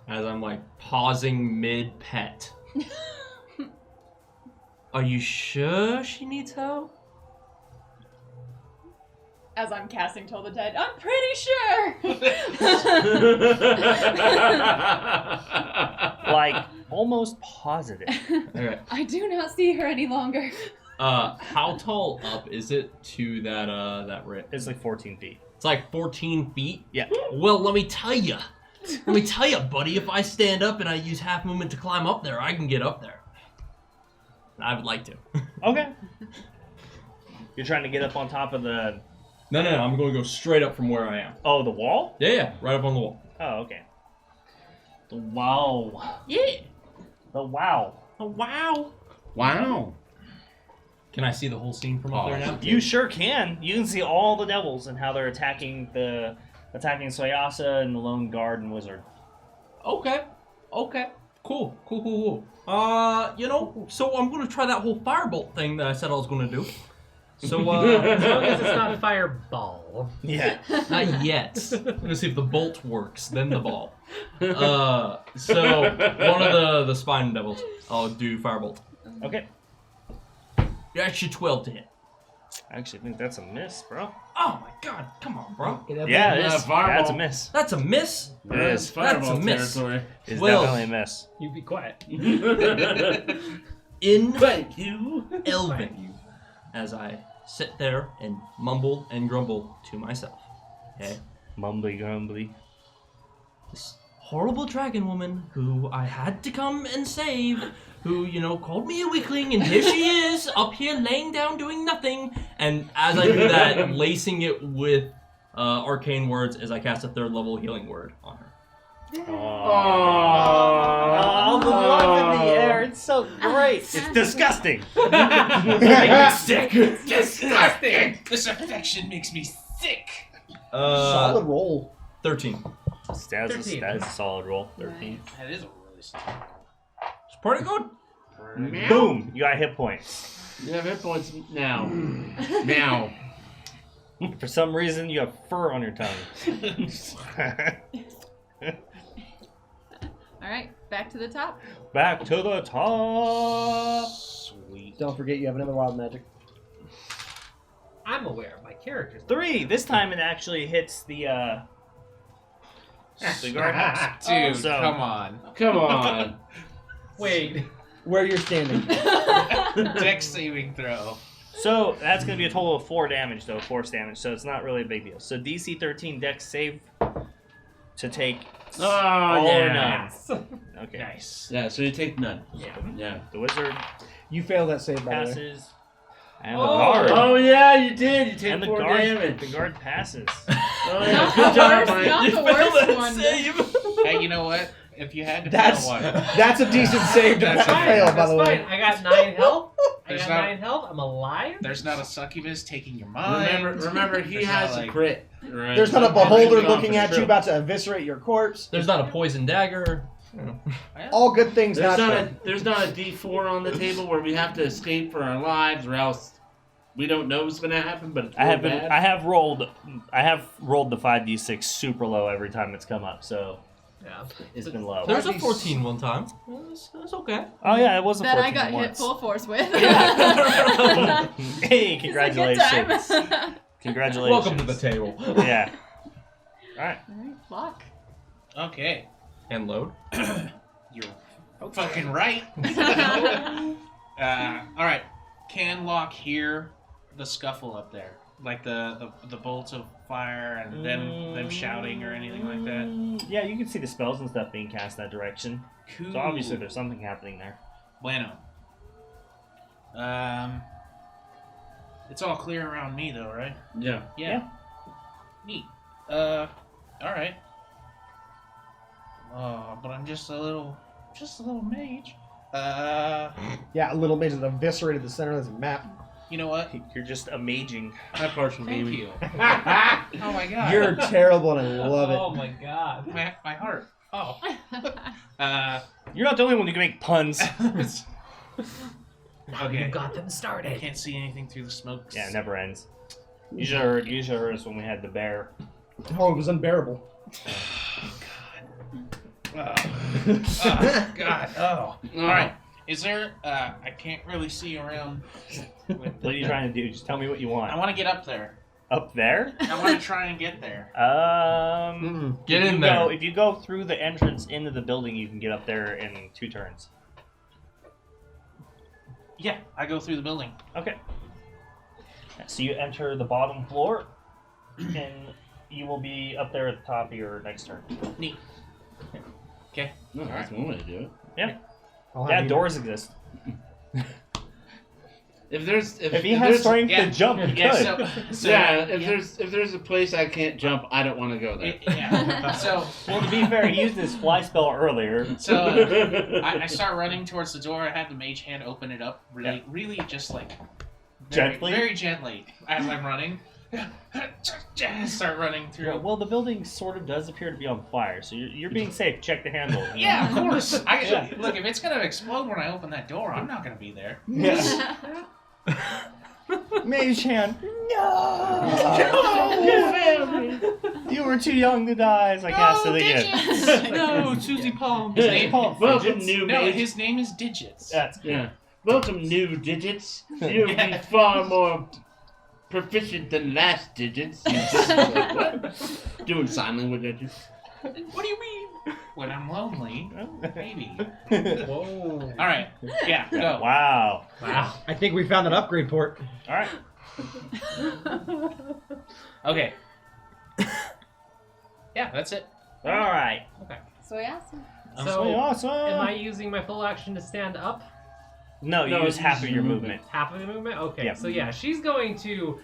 as I'm like pausing mid pet. Are you sure she needs help? As I'm casting Toll the Dead, I'm pretty sure. Like almost positive. Okay. I do not see her any longer. How tall up is it to that rip? It's like 14 feet. It's like 14 feet? Yeah. Well, let me tell you, buddy, if I stand up and I use half movement to climb up there, I can get up there. I would like to. Okay. You're trying to get up on top of the... No, I'm going to go straight up from where I am. Oh, the wall? Yeah, right up on the wall. Oh, okay. The wow. Yeah. The wow. Oh, wow. Wow. Can I see the whole scene from up there now? You sure can. You can see all the devils and how they're attacking Soyasa and the lone guard and wizard. Okay. Cool. So I'm going to try that whole firebolt thing that I said I was going to do. So, As long as it's not fireball. Yeah. Not yet. I'm going to see if the bolt works, then the ball. So, one of the spine devils, I'll do firebolt. Okay. You're actually 12 to hit. I actually think that's a miss, bro. Oh my god, come on, bro. Yeah, it is. fireball. That's a miss. That's a miss? It is. Fireball That's a miss. territory. It's Well- definitely a miss. You be quiet. In Thank you. Elven, as I sit there and mumble and grumble to myself. Okay? Mumbly grumbly. This horrible dragon woman who I had to come and save, who, called me a weakling, and here she is, up here laying down doing nothing. And as I do that, lacing it with arcane words as I cast a 3rd level healing word on her. Oh, the love in the air. It's so great. It's disgusting. Sick. Disgusting! This affection makes me sick! Solid roll. 13. That is a solid roll. 13. That is a really solid. It's pretty good. Boom. You got hit points. You have hit points now. Now. For some reason, you have fur on your tongue. Alright, back to the top. Back to the top. Sweet. Don't forget you have another wild magic. I'm aware of my characters. 3. This time it actually hits the guardhouse. Dude, So- come on. Come on. Wait. Where you're standing. Dex saving throw. So that's going to be a total of 4 damage, though. Force damage. So it's not really a big deal. So DC 13 Dex save to take Oh, all or yeah. none. Okay. Nice. Yeah, so you take none. Yeah. The wizard You failed that save, by the way. passes. And the guard. Oh, yeah, you did. You take And the 4 guard, damage. the guard passes. Oh, yeah. Not Good the job, worst, Mike. not You the failed worst that one. save. Hey, you know what? If you had to That's fail one, that's a decent save to That's fail, by the way. I got 9 health. There's not- 9 health. I'm alive. there's not a succubus taking your mind. Remember, he There's has not, a like- crit. Right? There's not a So beholder everything off looking is at you true. about to eviscerate your corpse. There's not a poison dagger. All good things There's not not true. there's not a D4 on the table where we have to escape for our lives, or else we don't know what's gonna happen. But it's I have real been, bad. I have rolled the 5d6 super low every time it's come up, so Yeah. it's been low. There was a 14 one time. That's okay. Oh yeah, it was a That 14 I got hit once. full force with. Hey, It's a good congratulations! time. Congratulations! Welcome to the table. Yeah. All right. Alright, block. Okay. And load. You're fucking right. All right. Can Locke hear the scuffle up there? Like the bolts of fire and them shouting or anything like that? Yeah, you can see the spells and stuff being cast that direction. Cool. So obviously there's something happening there. Bueno. It's all clear around me though, right? Yeah. Yeah. Neat. All right. Oh, but I'm just a little mage. Yeah, a little bit of eviscerated the center of this map. You know what? You're just amazing. Hi, partial Thank baby. you. Oh my god. You're terrible and I love Oh it. my god. my heart. Oh. You're not the only one who can make puns. Okay. You got them I started. can't see anything through the smoke. Yeah, it never ends. You should have heard us when we had the bear. Oh, it was unbearable. Oh god. Oh. All right. Is there? I can't really see around. What are you trying to do? Just tell me what you I want. want to get up there. Up there? I want to try and get there. Get if in you there. Go, if you go through the entrance into the building, you can get up there in 2 turns. Yeah, I go through the building. Okay. So you enter the bottom floor, and you will be up there at the top of your next turn. Neat. Okay. No, that's one way to do it. Yeah. I'll have Yeah, you- doors exist. If there's If he has strength to jump, he Yeah, could. if there's a place I can't jump, I don't want to go there. Yeah. So Well, to be fair, he used his fly spell earlier. I start running towards the door. I have the mage hand open it up, really just like Gently? very gently as I'm running. Start running through. Well, the building sort of does appear to be on fire, so you're being safe. Check the handle. you Yeah, know? of course. Yeah. Look, if it's gonna explode when I open that door, I'm not gonna be there. Yeah. Mage hand. No! You were too young to die. It's like, yes, so they get. No, Susie Palm. His His name- name, Welcome, new no, mage. his name is Digits. That's Yeah. Welcome, new digits. You'll be far more proficient than last digits. You just, what? Doing sign language at you. What do you mean? When I'm lonely, maybe. Whoa. All right. Yeah. Go. Wow. Wow. I think we found an upgrade port. All right. Okay. Yeah, that's it. All right. Soy awesome. So, awesome. am I using my full action to stand up? No, you No, use it's half of your movement. movement. Half of the movement? Okay, Yeah. so yeah, she's going to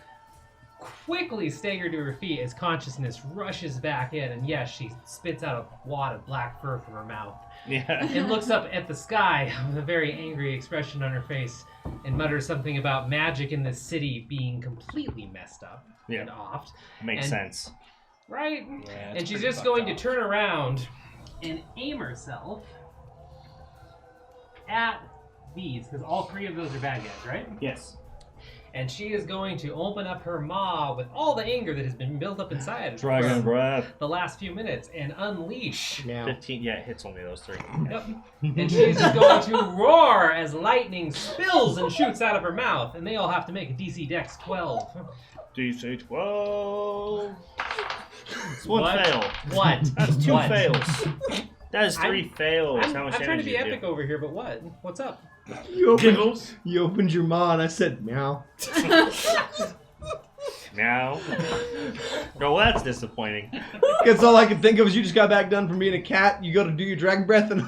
quickly stagger to her feet as consciousness rushes back in, and yes, she spits out a wad of black fur from her mouth Yeah. and looks up at the sky with a very angry expression on her face and mutters something about magic in this city being completely messed up and off. Makes And- sense. Right? Yeah, And it's she's pretty just fucked going up. to turn around and aim herself at these, because all 3 of those are bad guys, right? Yes. And she is going to open up her maw with all the anger that has been built up inside her Dragon for breath. the last few minutes and unleash. Now, 15. Yeah, it hits only those 3. Yep. And she's just going to roar as lightning spills and shoots out of her mouth, and they all have to make a DC Dex 12. DC 12. It's 1 What? fail. What? That's 2 What? fails. That is 3 fails. I'm How much trying to damage be you do? epic over here, but what? What's up? you opened your maw and I said meow. Meow. Oh, well, that's disappointing. Because all I could think of was you just got back done from being a cat. You go to do your dragon breath and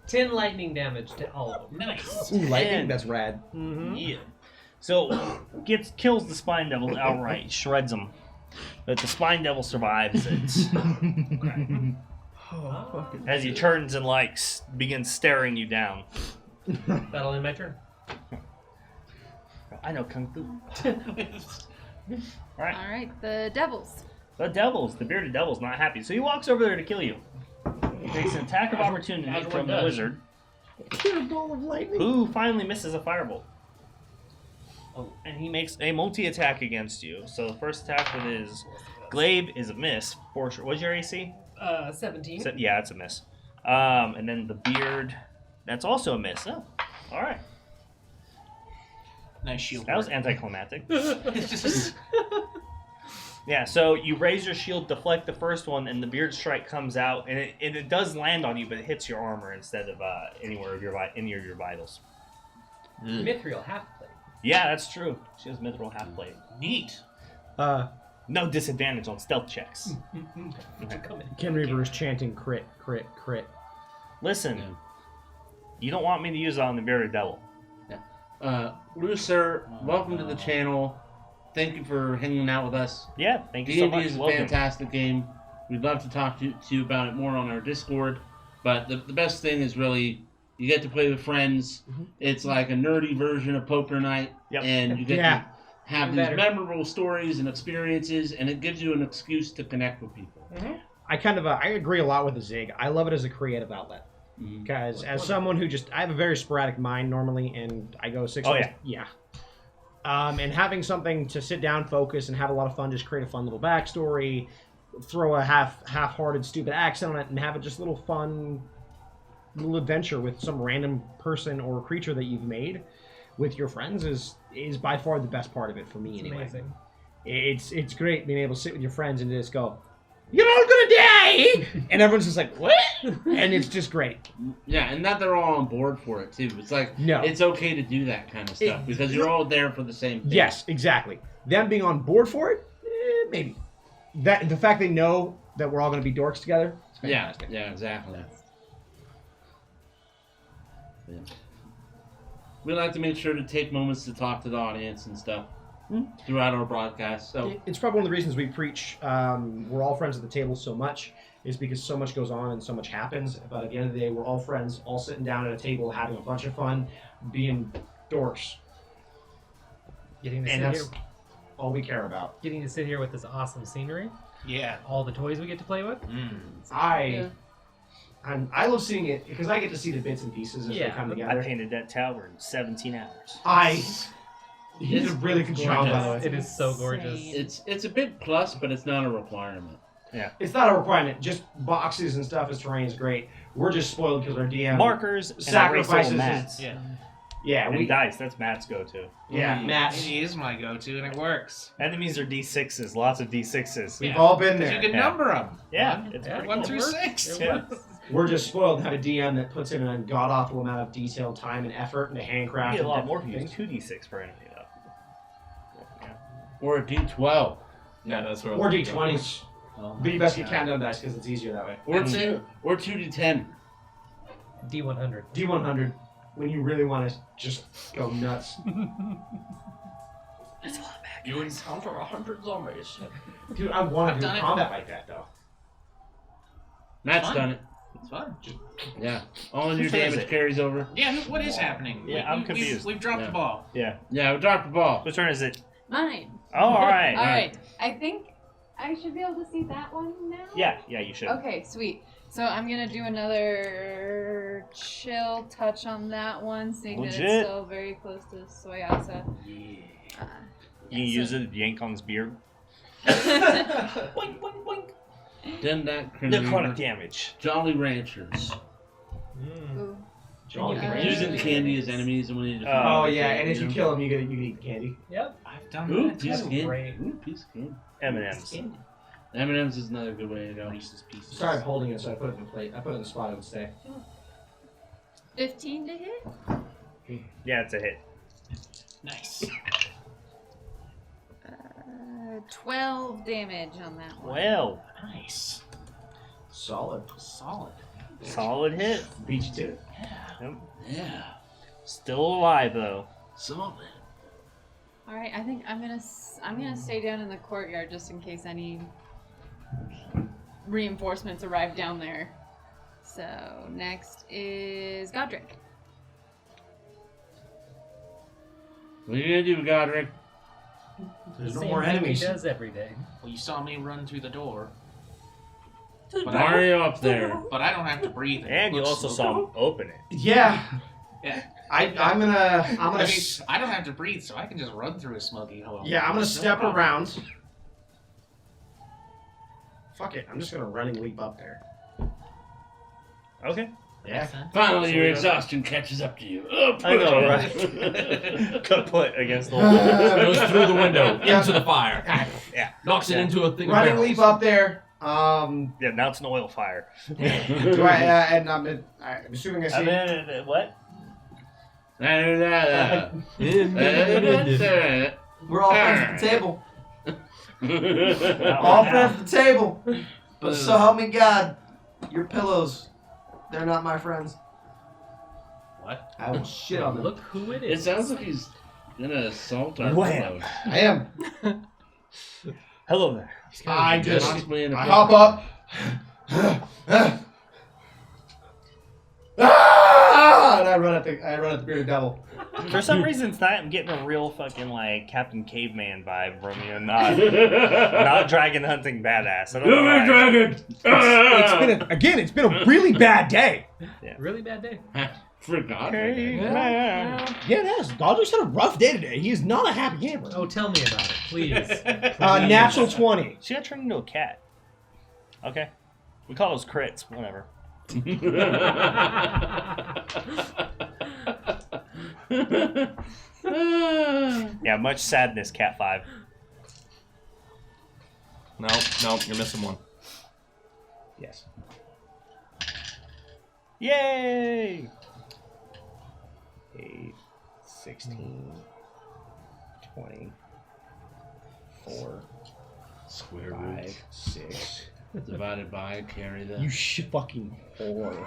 10 lightning damage to all of them. Nice. ooh, lightning. And- That's rad. Mm-hmm. Yeah. So, kills the Spine Devil outright, shreds him. But the Spine Devil survives it. As he turns and begins staring you down. That'll end my turn. I know Kung Fu. Alright. All right, the devils. The bearded devil's not happy. So he walks over there to kill you. He takes an attack of opportunity as one from the does. wizard, You're a ball of lightning. who finally misses a firebolt. Oh, and he makes a multi-attack against you. So the first attack with his glaive is a miss. For sure. What's your AC? 17. Yeah, it's a miss. And then the beard, that's also a miss. Oh, all right. Nice shield. That was anticlimactic. Yeah, so you raise your shield, deflect the first one, and the beard strike comes out, and it does land on you, but it hits your armor instead of any of your vitals. Mithril half-plate. Yeah, that's true. She has mithril half plate. Neat. No disadvantage on stealth checks. Ken Reaver is chanting crit, crit, crit. Listen, you don't want me to use it on the bearded devil. Lucer, welcome to the channel. Thank you for hanging out with us. Yeah, thank you so D&D much. is a Welcome. fantastic game. We'd love to talk to you about it more on our Discord. But the best thing is really you get to play with friends. Mm-hmm. It's like a nerdy version of poker night. Yep. And you get Yeah. to have Even these better. memorable stories and experiences, and it gives you an excuse to connect with people. I I agree a lot with the Zig. I love it as a creative outlet. Because as someone who I have a very sporadic mind normally, and I go 6 Oh, months. Yeah. And having something to sit down, focus, and have a lot of fun, just create a fun little backstory, throw a half-hearted, stupid accent on it, and have a just little fun little adventure with some random person or creature that you've made with your friends is by far the best part of it for me It's anyway. amazing. it's great being able to sit with your friends and just go, "You're all gonna die," and everyone's just like, "What?" And it's just great. Yeah, and that they're all on board for it too. It's like No. it's okay to do that kind of stuff because you're all there for the same thing. Yes, exactly. Them being on board for it, maybe. The fact they know that we're all gonna be dorks together. It's fantastic. Yeah, exactly. Yeah. We like to make sure to take moments to talk to the audience and stuff throughout our broadcast. So It's probably one of the reasons we preach we're all friends at the table so much is because so much goes on and so much happens. But at the end of the day, we're all friends, all sitting down at a table, having a bunch of fun, being dorks. Getting to And sit that's here, all we care about. getting to sit here with this awesome scenery, Yeah. all the toys we get to play with. I love seeing it because I get to see the bits and pieces as they come I together. painted that tower in 17 hours. You did a really good job, by the way. It is so gorgeous. it's a big plus, but it's not a requirement. It's not a requirement. Just boxes and stuff as terrain is great. We're just spoiled because our DM Markers and sacrifices erasable mats. Yeah, And dice, that's Matt's go-to. Yeah, Matt. It is my go-to, and it works. Enemies are D6s, lots of D6s. We've all been You there. can number them. Yeah, it's pretty 1 cool. through 6. Yeah. We're just spoiled to have a DM that puts in a god-awful amount of detailed time and effort into handcraft. You get a lot and more if you things. use 2D6 per enemy, though. Yeah. Or a D12. Yeah, that's where. Or D20s. Oh But you best get countdown dice because it's easier that way. Or 2D10. D100. D100 when you really want to just go nuts. You encounter 100 zombies. Dude, I want I've to do done it. combat like that though. Matt's Fun. done it. It's fun. Yeah. All of your Whose turn is damage it? carries over. Yeah, what is happening? Yeah, I'm confused. We've dropped Yeah. the ball. Yeah. Yeah, we dropped the ball. Whose turn is it? Mine. Oh, alright. Alright. I think I should be able to see that one now? Yeah, you should. Okay, sweet. So I'm gonna do another chill touch on that one, seeing that Legit. it's still very close to Soyasa. You can use it to yank on his beard. Boink, boink, boink. Then that Necrotic damage. Jolly Ranchers. Ooh. Jolly Yeah. Ranchers. Using candy as enemies and when you Oh yeah, and if you kill him, you can eat candy. Yep. I've done Ooh, that. piece of candy. Great. Ooh, piece of candy. M&M's. M&M's is another good way to go. Reese's Pieces. Sorry, I'm holding it, so I put it in the plate. I put it in the spot it would stay. 15 to hit? Yeah, it's a hit. Nice. 12 damage on that one. Well, Nice. Solid. Solid. solid hit. Beat you to it. Yep. Yeah. Still alive, though. Solid. All right, I think I'm gonna stay down in the courtyard just in case any reinforcements arrive down there. So next is Godric. What are you gonna do, Godric? There's no Same more thing enemies. he does every day. Well, you saw me run through the door, Why are you up there? but I don't have to breathe. And you also saw him open it. Yeah. Yeah. I'm gonna I mean, I don't have to breathe, so I can just run through a smoky hole. yeah, I'm gonna There's no step problem. around. Fuck it, I'm just gonna running leap up there. Okay. Yeah. Finally, your exhaustion catches up to you. I know, right? Kaput against the wall. Goes through the window Yeah. into the fire. Yeah. Knocks it into a thing. Running of leap barrels. up there. Yeah, now it's an oil fire. Do I? And I'm assuming I see. And then, what? We're all friends at the table. All friends at the table. But so help me God, your pillows—they're not my friends. What? I will shit on them. Look who it It is. sounds like he's gonna assault our Wham. pillows. I am. Hello there. I just. Possibly in a I pit. hop up. And I run at the bearded devil. For some reason tonight, I'm getting a real fucking like Captain Caveman vibe from you, not dragon hunting badass. I don't know why. Dragon! It's been a really bad day. Really bad day. For God. Caveman. Yeah, it has. Godric's had a rough day today. He is not a happy camper. Oh, tell me about it, please. Natural 20. She got turned into a cat. Okay. We call those crits, whatever. Yeah, much sadness, Cat 5. Nope, you're missing one. Yes. Yay! 8, 16, 20, 4, Square 5, root 6. divided by carry that. You fucking whore.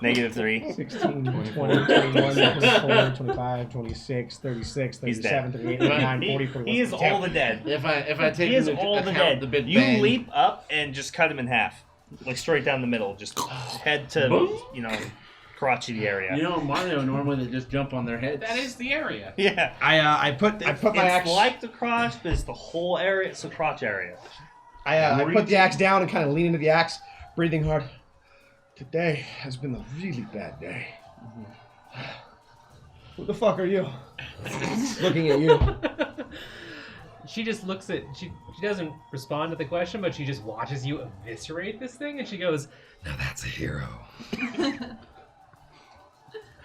-3. 16, 20, 21, 24, 25, 26, 36, He's 37, dead. 38, 39, 40, 41. He is all the dead. If I take He is into all the account dead. the Big You Bang, leap up and just cut him in half, like straight down the middle, just head to crotchety area. you know Mario normally they just jump on their heads. That is the area. Yeah. I put my It's axe. like the crotch, but it's the whole area. It's the crotch area. I put the axe down and kind of lean into the axe, breathing hard. Today has been a really bad day. Who the fuck are you? Looking at you. She just looks at she doesn't respond to the question, but she just watches you eviscerate this thing, and she goes, Now that's a hero.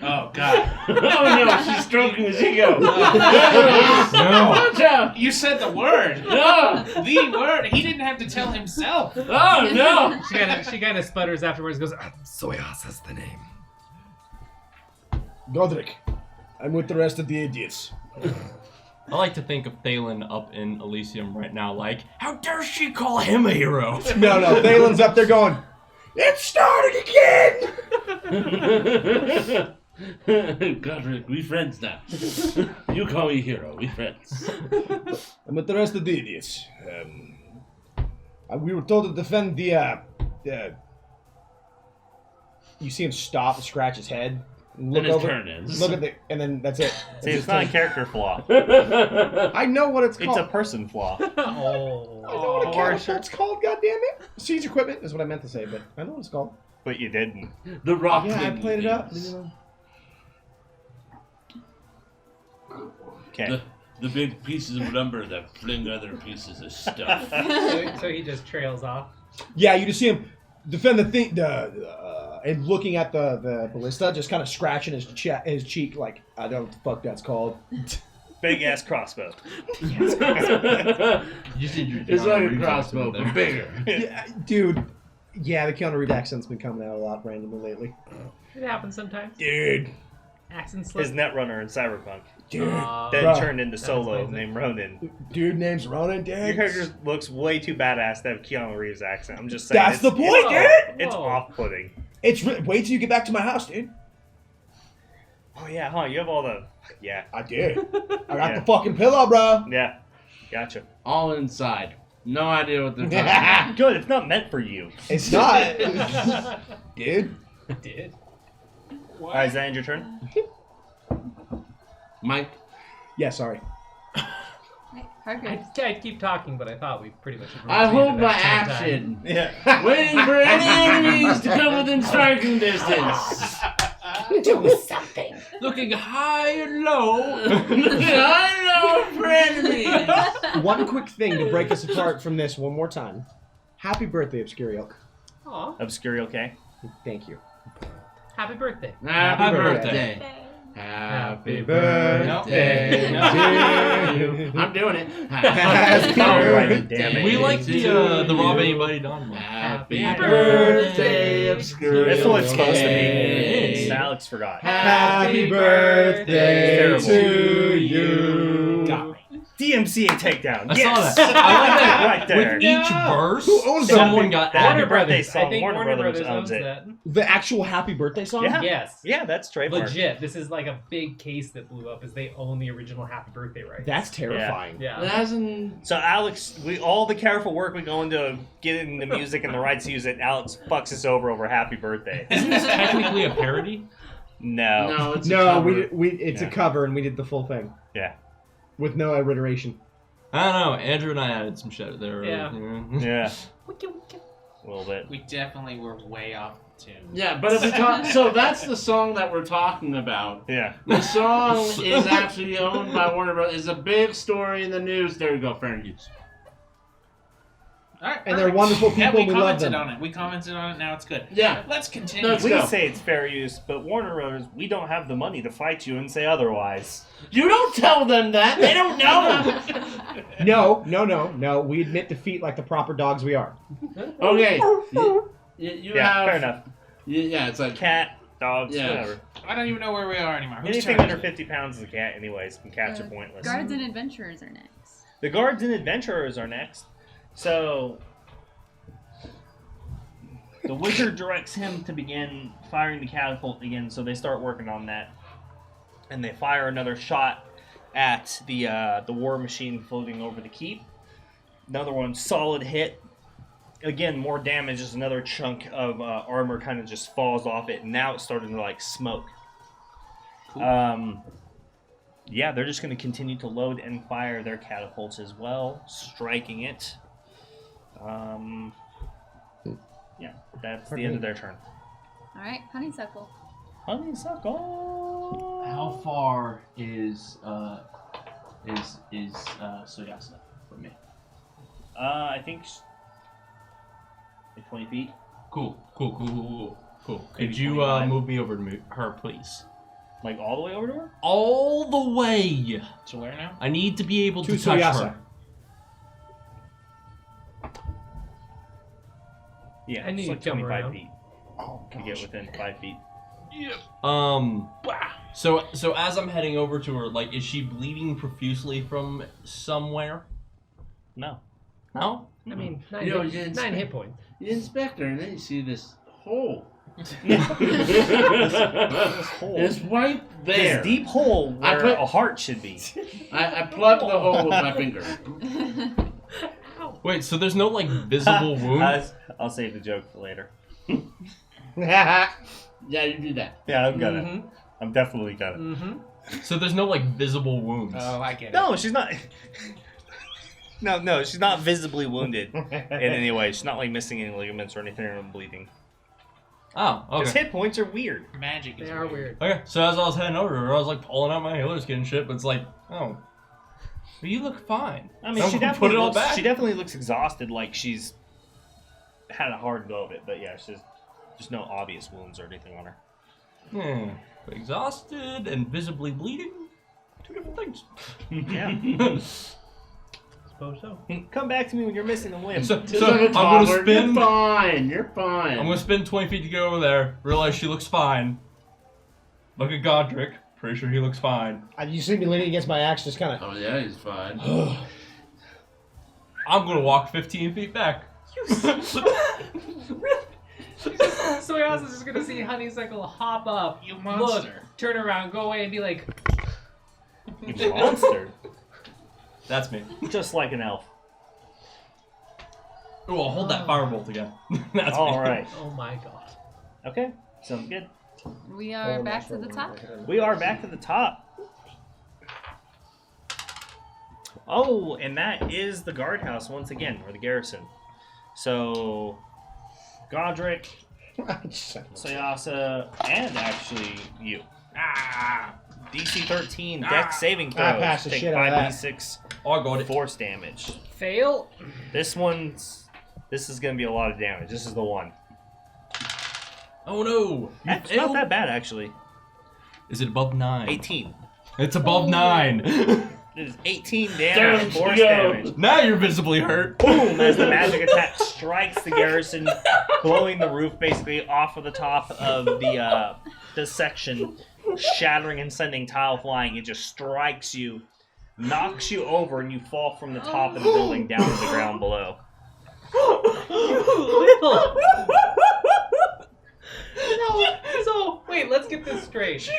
Oh God! Oh no, she's stroking his ego. No. Watch out! You said the word. No! The word. He didn't have to tell himself. Oh no! she kind of sputters afterwards, goes, Soyas is the name. Godric, I'm with the rest of the idiots. I like to think of Thalen up in Elysium right now, like, how dare she call him a hero? No, Thalen's up there going, it started again! Godric, we friends now. You call me hero, we friends. I'm with the rest of the idiots. We were told to defend the. You see him stop and scratch his head. And look his over. turn ends. Look at and then that's it. See, it's not a character flaw. I know what it's It's called. a person flaw. I know what a character's called. God damn it! Siege equipment is what I meant to say, but I know what it's called. But you didn't. The rock. Yeah, I played it up. Okay. The big pieces of lumber that fling other pieces of stuff. so he just trails off. Yeah, you just see him defend the thing, and looking at the ballista, just kind of scratching his cheek, like I don't know what the fuck that's called. Big ass crossbow. You said It's like a crossbow, but bigger. Yeah, dude. Yeah, the Keanu Reeves accent's been coming out a lot randomly lately. It happens sometimes. Dude. Accent slip. His Netrunner in Cyberpunk. Dude. Then Bro. turned into That Solo explains it. named Ronin. Dude name's Ronan, dude. Your character looks way too badass to have Keanu Reeves' accent. I'm just saying. That's the point, it's, dude! It's Whoa. off-putting. It's wait till you get back to my house, dude. Oh yeah, huh? You have all the. Yeah. I did. I got Yeah. the fucking pillow, bro. Yeah. Gotcha. All inside. No idea what they're talking about. Good. It's not meant for you. It's not. Dude. Did. All right, is that end your turn? Mike, Yeah, sorry. I'd keep talking, but I thought we pretty much. I agreed to hold that my at the same action. time. Yeah. Waiting for any enemies to come within striking distance. Do something. Looking high and low. I know for enemies. One quick thing to break us apart from this one more time. Happy birthday, Obscuriok. Aw, Obscurial K. Thank you. happy birthday. Happy birthday. birthday. Happy birthday to you. I'm doing it. Happy Alrighty, damn it. We like the Rob Anybody Don one. Happy birthday, Obscure. That's what it's supposed to Hey. be. Alex forgot. Happy birthday Terrible. to you. God. DMCA takedown. I Yes. saw that. I like that. Right there. With each verse, Who owns that someone thing? got That added. Warner Brothers I song. think Warner Brothers owns it. that. The actual happy birthday song? Yeah. Yes. Yeah, that's trademark. Legit. This is like a big case that blew up, is they own the original Happy Birthday rights. That's terrifying. yeah. It hasn't. So Alex, all the careful work we go into getting the music and the rights to use it, Alex fucks us over Happy Birthday. Isn't this technically a parody? No. No, it's a No, cover. it's Yeah. a cover and we did the full thing. Yeah. With no alliteration. I don't know. Andrew and I added some shit there. Yeah. Yeah. A little bit. We definitely were way off tune. Yeah, but if we talk, so that's the song that we're talking about. Yeah. The song is actually owned by Warner Bros. It's a big story in the news. There you go, fair use. All right, And they're perfect. wonderful people. Yeah, we we love commented them. on it. We commented on it. Now it's good. Yeah. Let's continue. Let's We go. say it's fair use, but Warner Brothers, we don't have the money to fight you and say otherwise. You don't tell them that. They don't know. No. We admit defeat like the proper dogs we are. Okay. You Yeah, have. fair enough. Yeah, it's like. Cat, dogs, Yeah. whatever. I don't even know where we are anymore. Whose Anything turn under is it? 50 pounds is a cat anyways, and cats are pointless. Guards and adventurers are next. The guards and adventurers are next. So the wizard directs him to begin firing the catapult again, so they start working on that. And they fire another shot at the war machine floating over the keep. Another one, solid hit. Again, more damage as another chunk of armor kind of just falls off it. And now it's starting to like smoke. Cool. Yeah, they're just going to continue to load and fire their catapults as well, striking it. Yeah, that's the end of their turn. All right, honeysuckle. Honeysuckle. How far is Soyasa from me? I think like 20 feet. Cool. Maybe Could you 25. move me over to her, please? Like all the way over to her? All the way. To where now? I need to be able To to touch Soyasa. her. Yeah, And it's you like jump 25 around. feet. To get within 5 feet. So as I'm heading over to her, like, is she bleeding profusely from somewhere? No. No? I mean, Hmm. 9 hit points. You inspect her, and then you see this hole. This hole. It's right there. This deep hole I where put- a heart should be. I plugged the hole with my finger. Wait, so there's no, like, visible wound? I'll save the joke for later. Yeah, you do that. Yeah, I'm gonna. Mhm. I'm definitely gonna. Mm-hmm. So there's no, like, visible wounds? Oh, I get it. No, she's not. No, she's not visibly wounded in any way. She's not like missing any ligaments or anything or bleeding. Oh, His okay. hit points are weird. Magic is They are weird. Okay, so as I was heading over to her, I was, like, pulling out my healer skin and shit, but it's like, oh. But you look fine. I mean, So she put definitely it all looks, back. she definitely looks exhausted, like she's had a hard go of it. But yeah, there's no obvious wounds or anything on her. But exhausted and visibly bleeding, two different things. Yeah. Suppose so. Come back to me when you're missing a limb. So Just I'm like a gonna toddler. spin. You're fine. You're fine. I'm gonna spin 20 feet to get over there. Realize she looks fine. Look at Godric. Pretty sure he looks fine. You see me leaning against my axe, just kind of. Oh yeah, he's fine. I'm gonna walk 15 feet back. Soyasa's just gonna see Honeysuckle hop up, You monster. look, turn around, go away, and be like, You monster. That's me. Just like an elf. Ooh, I'll hold that firebolt again. That's All me. right. oh my god. Okay. Sounds good. We are back to the top. We are back to the top. Oh, and that is the guardhouse once again, or the garrison. So, Godric, Soyasa, and actually you. DC 13 Dex saving throws. I passed the Take shit out of that. 5d6 Oh, I got it. force damage. Fail. This is going to be a lot of damage. This is the one. Oh no! It's not that bad, actually. Is it above 9? 18. It's above 9. It is 18 damage, force yo. damage. Now you're visibly hurt. Boom! As the magic attack strikes the garrison, blowing the roof basically off of the top of the section, shattering and sending tile flying. It just strikes you, knocks you over, and you fall from the top of the building down to the ground below. No. So wait, let's get this straight. So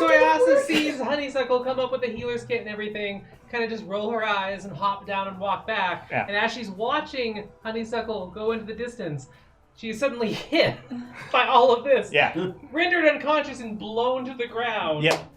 Soyasa sees Honeysuckle come up with the healer's kit and everything, kind of just roll her eyes and hop down and walk back. Yeah. And as she's watching Honeysuckle go into the distance, she is suddenly hit by all of this, Yeah. rendered unconscious and blown to the ground. Yep.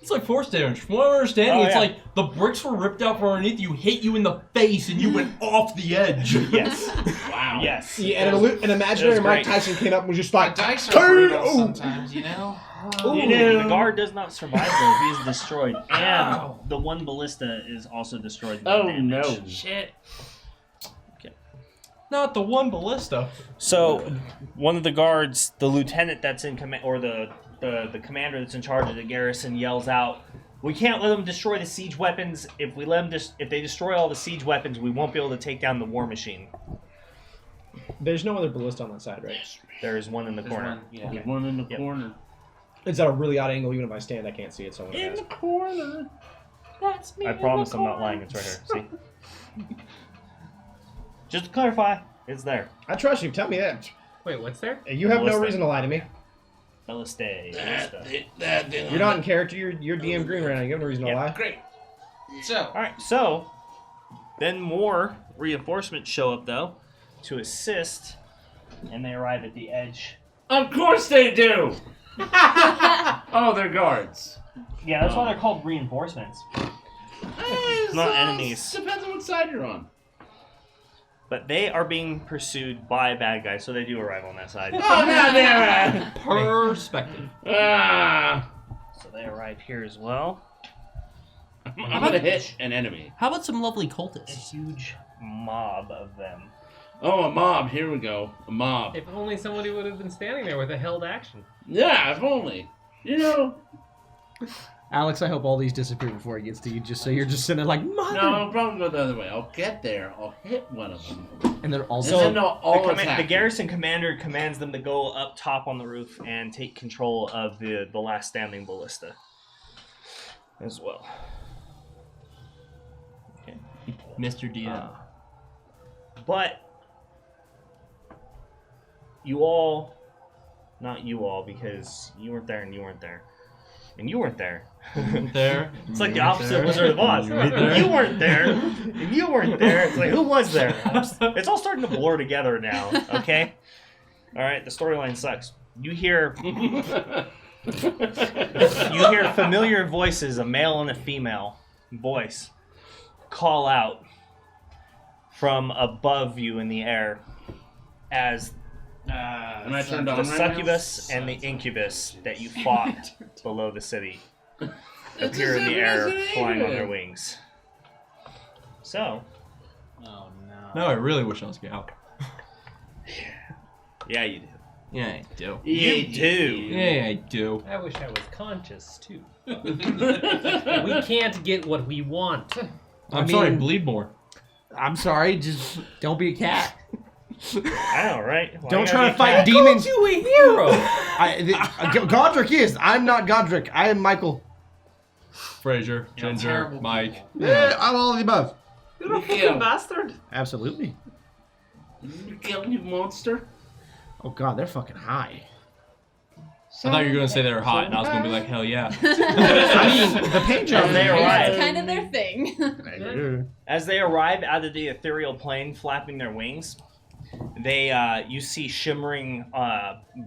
It's like force damage. From what I'm understanding, Oh, it's yeah. like the bricks were ripped out from underneath you, hit you in the face, and you went off the edge. Yes. Wow. Yes. Yeah, and an imaginary That's Mike great. Tyson came up and was just The like, dice are turn! brutal Oh. sometimes, you know? Ooh, the guard does not survive though. He is destroyed. And Ow. the one ballista is also destroyed. Oh by no. damage. Shit. Not the one ballista. So, one of the guards, the lieutenant that's in command, or the commander that's in charge of the garrison, yells out, "We can't let them destroy the siege weapons. If we let them, if they destroy all the siege weapons, we won't be able to take down the war machine." There's no other ballista on that side, right? There is one in the corner. One, yeah. There's one in the corner. It's at a really odd angle. Even if I stand, I can't see it. So I'm gonna In ask. the corner. That's me. I promise I'm not lying. It's right here. See? Just to clarify, it's there. I trust you. Tell me that. Wait, what's there? You have no Ballista. reason to lie to me. Ballista. That thing. You're not in character. You're DM Green right now. You have no reason to lie. Great. So, Alright, so then more reinforcements show up though to assist, and they arrive at the edge. Of course they do. Oh, they're guards. Yeah, that's why they're called reinforcements. Not enemies. Depends on what side you're on. But they are being pursued by bad guys, so they do arrive on that side. Oh, no, they're Perspective. Ah. So they arrive here as well. I'm gonna hit an enemy. How about some lovely A cultists? huge mob of them. Oh, a mob. Here we go. A mob. If only somebody would have been standing there with a held action. Yeah, if only. You know. Alex, I hope all these disappear before he gets to you, just so you're just sitting there like, mother. No, I'll probably go the other way. I'll get there. I'll hit one of them. And they're all And then they'll all The attack. garrison commander commands them to go up top on the roof and take control of the last standing ballista as well. Okay. Mr. DM. But you all, not you all, because you weren't there and you weren't there. And you weren't there. There. It's like the opposite of Wizard of Oz. You weren't there. You weren't there. And you weren't there. It's like, who was there? It's all starting to blur together now, okay? Alright, the storyline sucks. You hear familiar voices, a male and a female voice, call out from above you in the air as Am I turned the on right succubus and the incubus that you fought below the city appear in the air, flying on their wings. So, oh no. No, I really wish I was Gal. yeah, you do. Yeah, I do. You do. Yeah, I do. I wish I was conscious too. We can't get what we want. I'm sorry, bleed more. I'm sorry, just don't be a cat. I know, right? Why Don't you try gotta to be fight cat? demons. You a hero. Godric is. I'm not Godric. I am Michael. Fraser, Ginger, terrible Mike. Yeah, I'm all of the above. You're a fucking bastard. Absolutely. Kill you monster. Oh god, they're fucking high. I thought you were going to say they were hot, and I was going to be like, hell yeah. I mean, the paint job. As they arrive, It's kind of their thing. as they arrive out of the ethereal plane, flapping their wings, they you see shimmering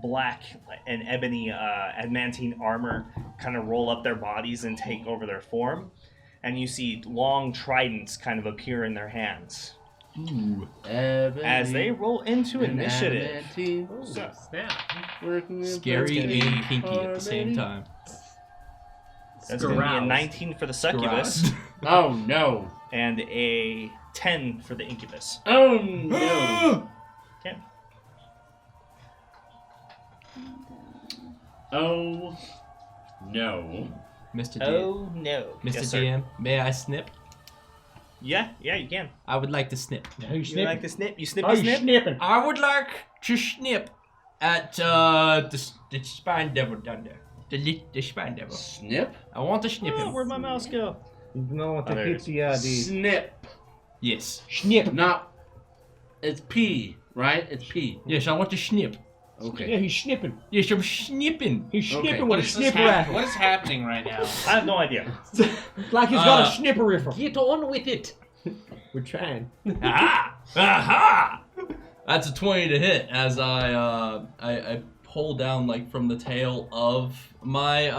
black and ebony adamantine armor kind of roll up their bodies and take over their form, and you see long tridents kind of appear in their hands. Ooh. As they roll into initiative. Oh, snap. Scary and kinky at the same time. That's going to be a Carouse. 19 for the succubus Oh no. and a 10 for the incubus. Oh no. Okay. Oh no. Mr. DM. Oh no. Mr. Yes, sir. DM, may I snip? Yeah, you can. I would like to snip. You like to snip? You snip, Oh, you you snip? snipping? I would like to snip at the spine devil down there. The spine devil. Snip? I want to snip Oh, him. where'd my mouse go? No, Oh, there it is. Snip. Yes. snip. Not. It's P, right? It's P. Yes, I want to snip. Okay. Yeah, he's snipping. Yes, I'm snipping. He's Okay. snipping What with a is, snipper rifle. what is happening right now? I have no idea. Like he's got a snipper rifle. Get on with it. We're trying. Aha! Aha! That's a 20 to hit as I pull down like from the tail of my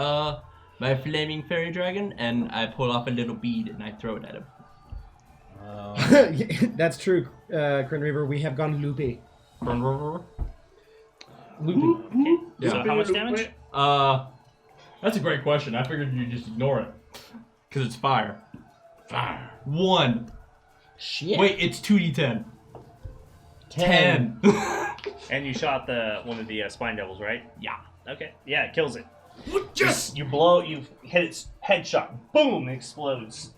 my flaming fairy dragon and I pull off a little bead and I throw it at him. That's true, Crin Reaver. We have gone loopy. Okay. Yeah. So how much damage? That's a great question. I figured you'd just ignore it. Because it's fire. Fire. 1. Shit. Wait, it's 2d10. 10. And you shot one of the spine devils, right? Yeah. Okay. Yeah, it kills it. Yes! You hit its headshot. Boom! It explodes.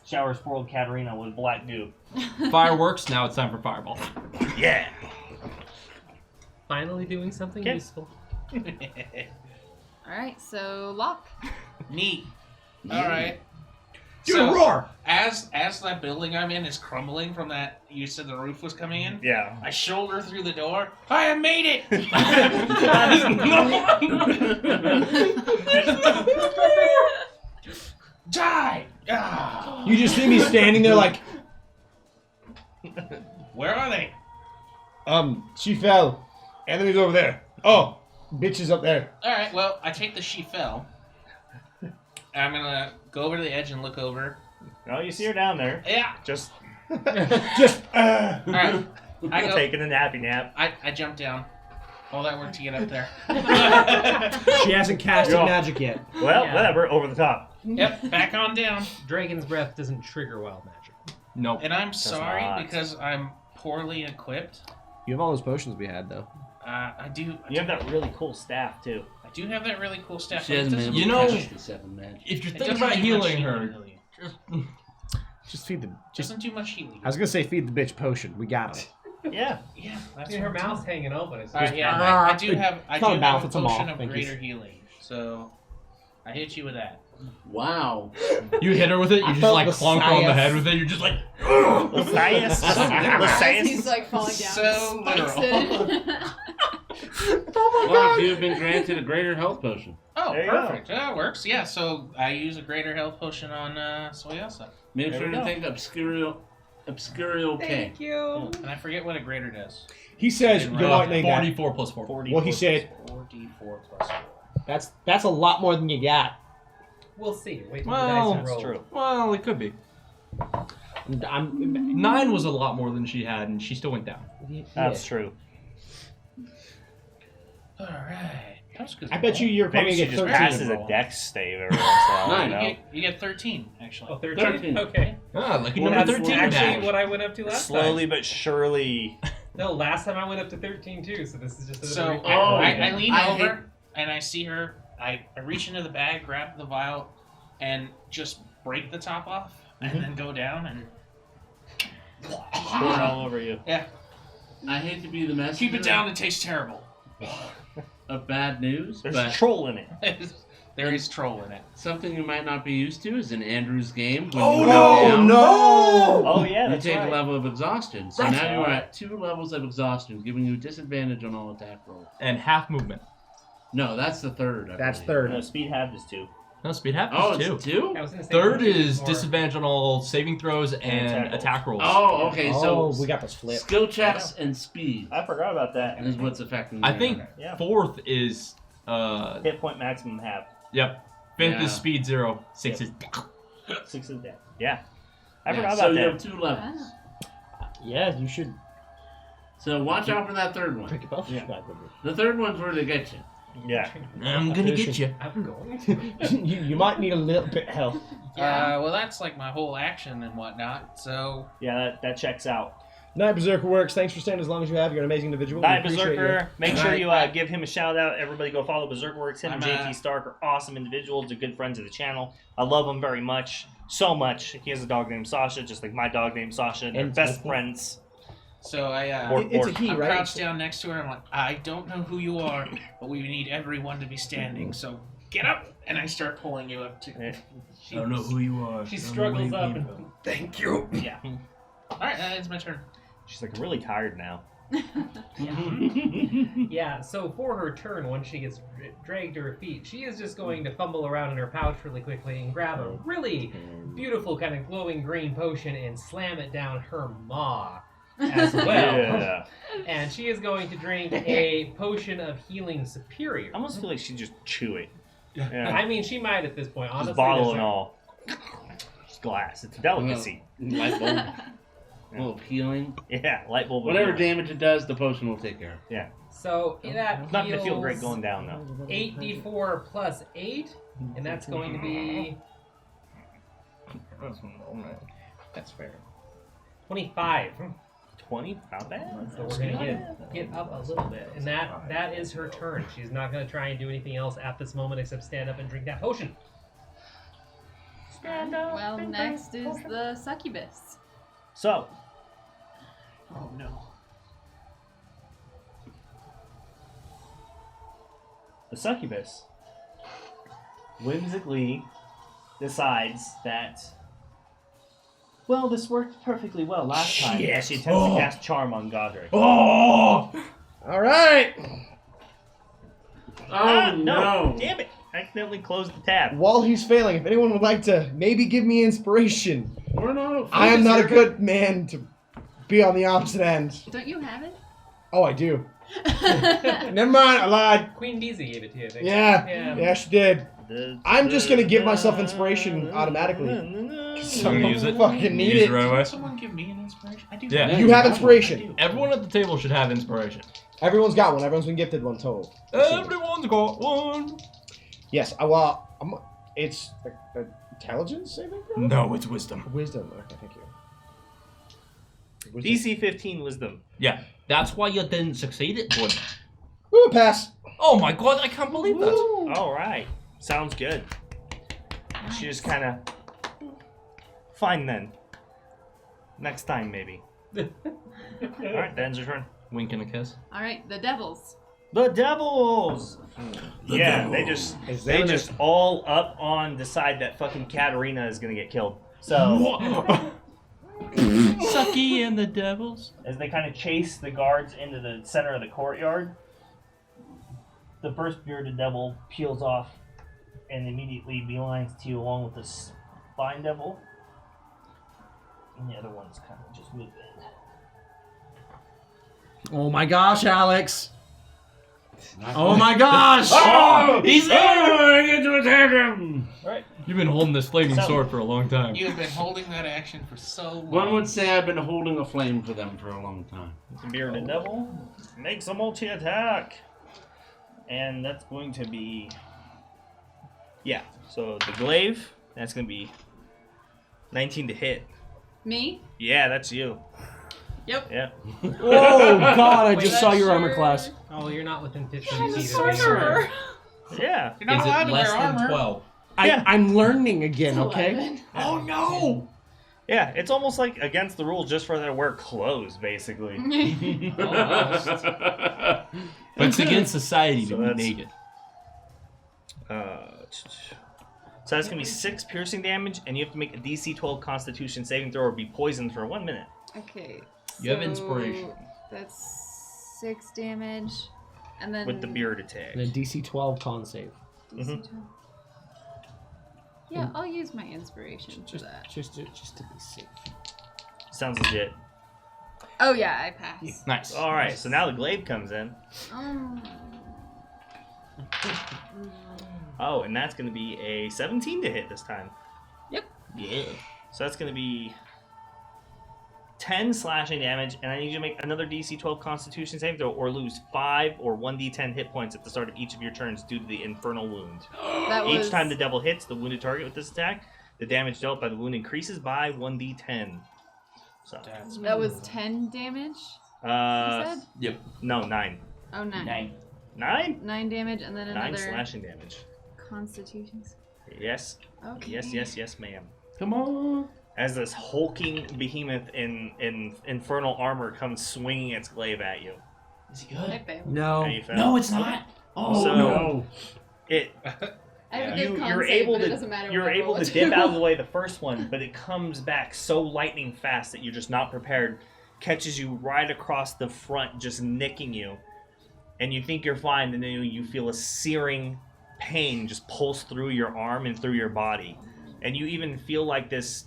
Showers poor old Katarina with black goo. Fireworks. Now it's time for fireball. Yeah. Finally doing something Okay. useful. Alright, so lock. Neat. All right. Do a roar! As that building I'm in is crumbling from that, you said the roof was coming in. Yeah. I shoulder through the door. I have made it. Die. Ah. You just see me standing there like, Where are they? she fell. Enemy's over there. Oh, bitch is up there. All right. Well, I take the she fell. I'm gonna go over to the edge and look over. Oh, you see her down there. Yeah. Just All right. I go. taking a nappy nap. I jump down. All that work to get up there. She hasn't casted Yeah. magic yet. Well, Yeah. whatever. Over the top. Yep. Back on down. Dragon's breath doesn't trigger wild magic. Nope. And I'm sorry not. because I'm poorly equipped. You have all those potions we had, though. I do. You have that really cool staff too. I do have that really cool stuff. She but it hasn't been doesn't able You to know- catch the 7 magic. If you're It thinking doesn't about do much healing her, healing. just Just feed the. Just. Doesn't do much healing. I was gonna say feed the bitch potion. We got it. Yeah. Yeah, that's Her what I'm mouth's hanging open. It's All right, just- yeah, I do have. I It's do not a have mouth, a it's a potion maw. of Thank you. greater healing. So I hit you with that. Wow. you hit her with it. You I just felt like the clunk her on the science. head with it. You're just like. Lathias. As he's like falling down. So spikes literal. it. Well, you've been granted a greater health potion. Oh, There you go. perfect. That works. Yeah. So I use a greater health potion on Soyasa. Make There sure we to go. think obscurial K. Thank you. And I forget what a greater does. He says, Right. you're lightning that. 44 plus 4. 40. Well, he said, 4d4 plus 4. that's a lot more than you got. We'll see. Wait till Well, the dice That's roll. true. Well, it could be. I'm 9 was a lot more than she had, and she still went down. That's true. All right. That was good. I bet you're probably Maybe she gonna just get 13. passes a dex stave every once in a while. Nine. You know? You get 13 actually. Oh, 13? 13. Okay. Ah, lucky Well, number that's 13 Actually, back. what I went up to last Slowly time. but surely. No, last time I went up to 13 too, so this is just So another I lean I over and I see her. I reach into the bag, grab the vial, and just break the top off, and then go down and Pour it all over you. I hate to be the messenger keep it down. It tastes terrible. of bad news, There's a but troll in it. There is troll in it. something you might not be used to is in Andrew's game. When Oh you no, go down, no! Oh yeah, You that's take right. a level of exhaustion. So That's now you are right. at 2 levels of exhaustion, giving you disadvantage on all attack rolls. And half movement. No, that's the third. I That's believe. third. No, speed half is 2. No, speed half Oh, is 2. it's 2? I was gonna say Third 13 is more. disadvantage on all saving throws and attack rolls. Oh, okay. Oh, So we got this flip. skill checks and speed I forgot about that. is what's affecting. I the think other. Yeah. 4th is Hit point maximum half. yep. 5th Yeah. is speed 0. 6th is 6 is dead. Yeah. I Yeah, forgot so about you that. have 2 levels. Yeah, you should So watch out for that third one. pick it up. Yeah. The third one's where they get you. Yeah. I'm gonna get you. I'm going to. you might need a little bit of help. Well, that's like my whole action and whatnot. So Yeah, that checks out. Night Berserker Works, thanks for staying as long as you have. You're an amazing individual. Night We appreciate Berserker. Make sure Night. you give him a shout out. Everybody go follow Berserker Works. Him and I'm, JT Stark are awesome individuals. They're good friends of the channel. I love him very much. So much. He has a dog named Sasha, just like my dog named Sasha. They're And- best friends. I Or- It's a he, I'm right? crouched down next to her. I'm like, I don't know who you are, but we need everyone to be standing. So get up, and I start pulling you up too. Yeah. I don't know who you are. She struggles up. And, Thank you. Yeah. All right, it's my turn. She's like really tired now. yeah, so for her turn, once she gets dragged to her feet, she is just going to fumble around in her pouch really quickly and grab a really beautiful kind of glowing green potion and slam it down her maw as well. Yeah. And she is going to drink a potion of healing superior. I almost feel like she'd just chew it. Yeah. I mean, she might at this point. Honestly, Just bottle there's and like- all. It's glass. It's a delicacy. Light bulb. Full of healing. Yeah, light bulb. Whatever will- damage it does, the potion will take care of. So that It's not gonna feel great heals going down though. 8d4 plus 8, and that's going to be That's fair. 25. 20, not bad. So we're gonna get up a little bit, and that is her turn. She's not gonna try and do anything else at this moment except stand up and drink that potion. Stand up. Well, next is the succubus. So, Oh no. the succubus whimsically decides that, well, this worked perfectly well last time. Shit. As she attempts to cast Charm on Godric. Oh! All right. No. Damn it! I accidentally closed the tab. While he's failing, if anyone would like to maybe give me inspiration, We're not. I am not a good man to be on the opposite end. Don't you have it? Oh, I do. Never mind, I lied. Queen Daisy gave it to you, I think. Yeah, she did. I'm just gonna give myself inspiration automatically. So I'm gonna use it. Fucking need Use it. it right away. Can someone give me an inspiration? I do. Yeah. You have inspiration. Everyone at the table should have inspiration. Everyone's got one. Everyone's been gifted one total. Everyone's got one. Yes. Well, it's intelligence saving throw? No, it's wisdom. Wisdom. Okay, thank you. Wisdom. DC 15 wisdom. Yeah, that's why you didn't succeed at one. Ooh, pass. Oh my god, I can't believe that. All right. Sounds good. She just kind of. Fine then. Next time, maybe. All right, that ends your turn. Wink and a kiss. All right, the devils. The devils. They just all up on decide that fucking Katarina is gonna get killed. So Sucky and the devils. as they kind of chase the guards into the center of the courtyard, the first bearded devil peels off and immediately beelines to you along with the spine devil. And the other ones kind of just move in. Oh my gosh, Alex. Oh my gosh. Oh, he's there! I get to attack him! Alright. You've been holding this flaming sword for a long time. You've been holding that action for so long. One would say I've been holding a flame for them for a long time. The bearded devil makes a multi-attack. And that's going to be... Yeah, so the glaive, that's going to be 19 to hit. Me? Yeah, that's you. Yep. Yeah. Oh god, I Wait, just saw your sure. armor class. Oh, you're not within 15 I'm a feet of me. sorcerer. Yeah. You're not Is allowed it to less wear than armor. 12? Yeah. I'm learning again, It's okay? 11. Oh no! Yeah, it's almost like against the rules just for them to wear clothes, basically. But it's against society So to be that's- naked. So that's going to be 6 piercing damage, and you have to make a DC 12 Constitution saving throw or be poisoned for 1 minute. Okay. You have so inspiration. That's 6 damage, and then With the beard attack. And a DC 12 con save. DC 12. Yeah, I'll use my inspiration for that. Just to be safe. Sounds legit. Oh yeah, I pass. Nice. Alright, so now the glaive comes in. Oh. Oh, and that's going to be a 17 to hit this time. Yep. Yeah. So that's going to be 10 slashing damage, and I need you to make another DC 12 Constitution saving throw or lose 5 or 1d10 hit points at the start of each of your turns due to the infernal wound. That was... Each time the devil hits the wounded target with this attack, the damage dealt by the wound increases by 1d10. So, That was 10 damage, you said? Yep. no, 9. Oh, 9. 9? 9 damage, and then 9 another slashing damage. Constitution. Yes. Okay. Yes, ma'am. Come on. As this hulking behemoth in infernal armor comes swinging its glaive at you. Is he good? I failed. No. And you fail. No, it's not. Oh So- no. It I have a good con you're save, able but it to doesn't matter you're what I able roll to it dip out of the way the first one, but it comes back so lightning fast that you're just not prepared. Catches you right across the front, just nicking you, and you think you're fine, and then you feel a searing pain just pulse through your arm and through your body, and you even feel like this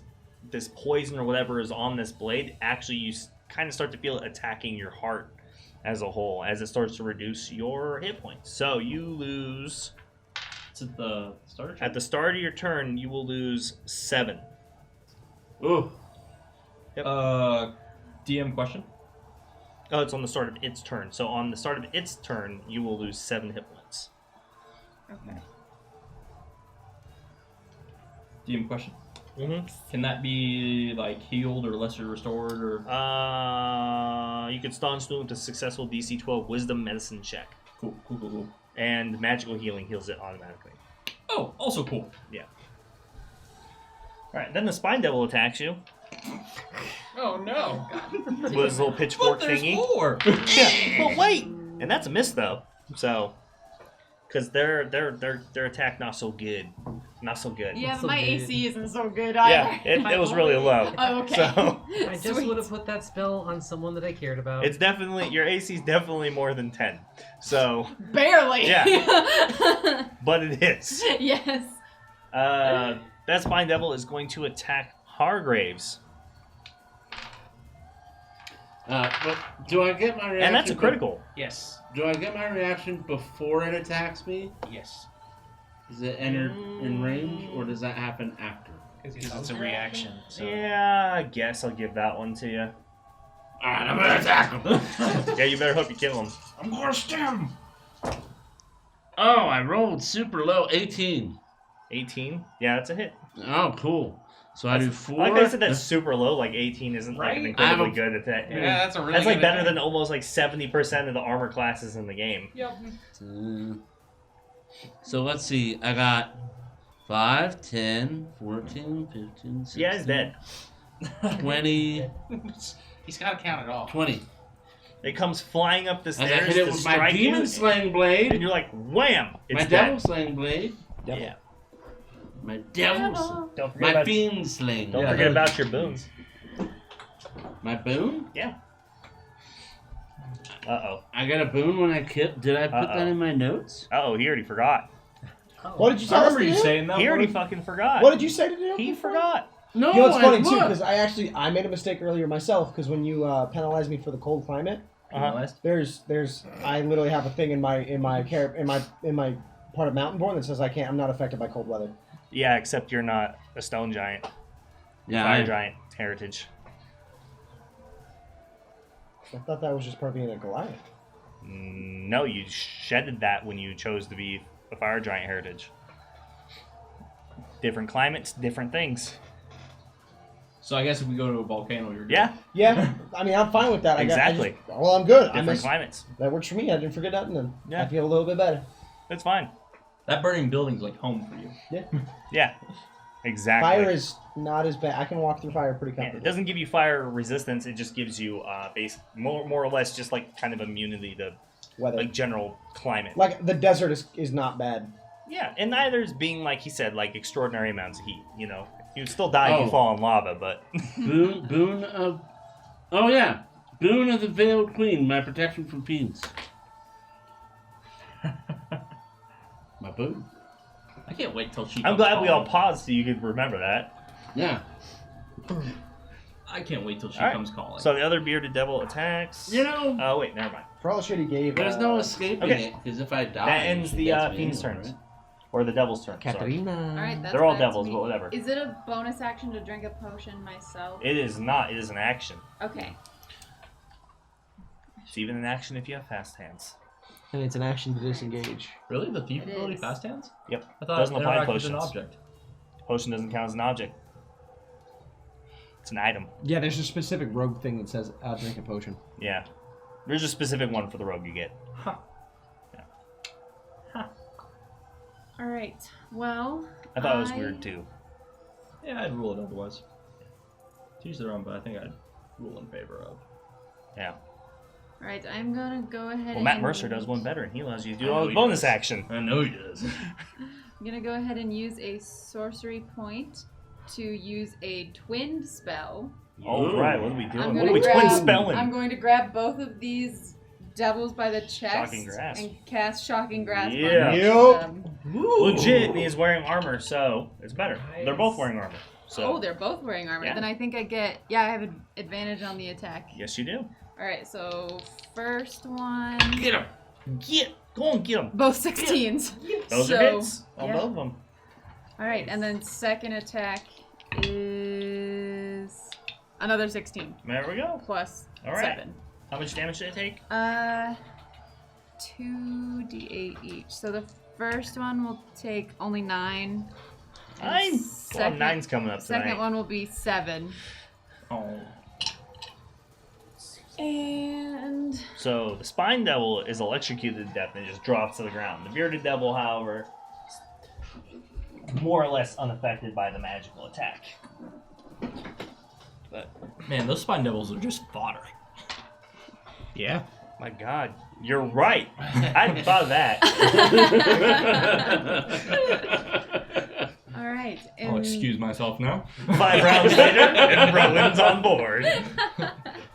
poison or whatever is on this blade. Actually, you kind of start to feel it attacking your heart as a whole as it starts to reduce your hit points. So you lose. It's at the start. At the start of your turn, you will lose 7. Ooh. Yep. DM question. Oh, it's on the start of its turn. So on the start of its turn, you will lose 7 hit points. Okay. DM question. Mm-hmm. Can that be like healed or lesser restored or? You can staunch them with a successful DC 12 Wisdom Medicine check, Cool. and magical healing heals it automatically. Oh, also cool. Yeah. All right, then the Spine Devil attacks you Oh no! with his little pitchfork But there's thingy. more. Yeah, but wait, and that's a miss though. So, because their attack not so good. Yeah, So but my good. AC isn't so good either. Yeah, it was really low. Oh, okay. So I just Sweet. would have put that spell on someone that I cared about. it's definitely your AC is definitely more than 10. So, Barely. Yeah. but it is. Yes. That Spine Devil is going to attack Hargraves, But do I get my reaction? and that's a critical. Yes. Do I get my reaction before it attacks me? Yes. Is it entered in range, or does that happen after? Because it's a reaction. So. Yeah, I guess I'll give that one to you. Alright, I'm gonna attack him. Yeah, you better hope you kill him. I'm gonna stem. Oh, I rolled super low, 18. 18? Yeah, that's a hit. Oh, cool. So I do 4. Like I said, that's super low. Like 18 isn't like an Right? incredibly good attack. Yeah, that's a really That's like good better attack. than almost like 70% of the armor classes in the game. Yep. So let's see. I got 5, 10, 14, 15, 16, Yeah, he's dead. 20, He's got to count it all. 20. It comes flying up the As I stairs hit it to with my strike you, demon slaying blade. and you're like, wham! It's My dead. devil slaying blade. Yeah. My devil. Don't forget My about fiend slaying. Don't Yeah, forget those- about your boons. My boon? Uh-oh. I got a boon when I killed. Did I put Uh-oh. that in my notes? Uh-oh, he already forgot. What did you I tell us remember to you do? saying that. He already one. fucking forgot. What did you say to do? He forgot. No, You know what's I funny too, looked. because I made a mistake earlier myself. Because when you penalized me for the cold climate, Uh-huh. there's I literally have a thing in my part of Mountainborn that says I'm not affected by cold weather. Yeah, except you're not a stone giant. Yeah, Fire I, giant heritage. I thought that was just part of being a Goliath. No, you shedded that when you chose to be a fire giant heritage. Different climates, different things. So I guess if we go to a volcano, you're good. Yeah, Yeah, I mean I'm fine with that. Exactly. Well, I'm good. different climates. That works for me. I didn't forget nothing. And Yeah. I feel a little bit better. That's fine. That burning building's like home for you. Yeah, exactly. Fire is not as bad. I can walk through fire pretty Yeah, comfortably. it doesn't give you fire resistance. It just gives you more or less just like kind of immunity to Weather. like general climate. Like the desert is not bad. Yeah, and neither is being like he said like extraordinary amounts of heat. You know, you'd still die if Oh. you fall in lava, but boon of. Oh yeah, boon of the Veiled Queen. My protection from fiends. My boon. I can't wait till she. I'm comes glad we all calling. paused so you could remember that. Yeah. I can't wait till she All right. comes calling. So the other bearded devil attacks. You know, Oh wait, never mind. For all the shit he gave. there's no escaping okay. it because if I die, That ends she the gets me fiend's anyway, turns, right? or the devil's turn. Sorry. All right, that's They're all back to devils, me. but whatever. Is it a bonus action to drink a potion myself? It is not. It is an action. Okay. It's even an action if you have fast hands. And it's an action to disengage. Really, the thief It ability is. fast hands? Yep. I thought Doesn't it apply to interacted with an potions. object. Potion doesn't count as an object. It's an item. Yeah, there's a specific rogue thing that says drink a potion. Yeah. There's a specific one for the rogue you get. All right. Well. I thought it was weird too. Yeah, I'd rule it otherwise. To each their own, but I think I'd rule in favor of. Yeah. All right. I'm gonna go ahead. Well, Matt and Mercer does one better, and he allows you to do I know all the he bonus does. action. I know he does. I'm gonna go ahead and use a sorcery point to use a twinned spell. All right, what are we doing? I'm What are gonna we twin grab. spelling? I'm going to grab both of these devils by the chest Shocking grasp. and cast shocking grasp. Yeah. on each Yep. of them. Legit, and he is wearing armor, so it's better. They're both wearing armor. So Oh, they're both wearing armor. Yeah. Then I think I get. Yeah, I have an advantage on the attack. yes, you do. All right. So first one. Get him. Go on, get them. Both 16s. Those so, are hits on yeah. both of them. All right, and then second attack is another 16 There we go. plus All right. 7. How much damage did it take? 2d8 each. So the first one will take only 9, 9? Well, Second- 9's coming up Second tonight. one will be 7. Oh. And So the spine devil is electrocuted to death and just drops to the ground. The bearded devil, however, is more or less unaffected by the magical attack. But Man, those spine devils are just fodder. Yeah. my God, you're right. I hadn't thought of that. all right. I'll excuse myself now. 5 rounds later, and Rowan's on board.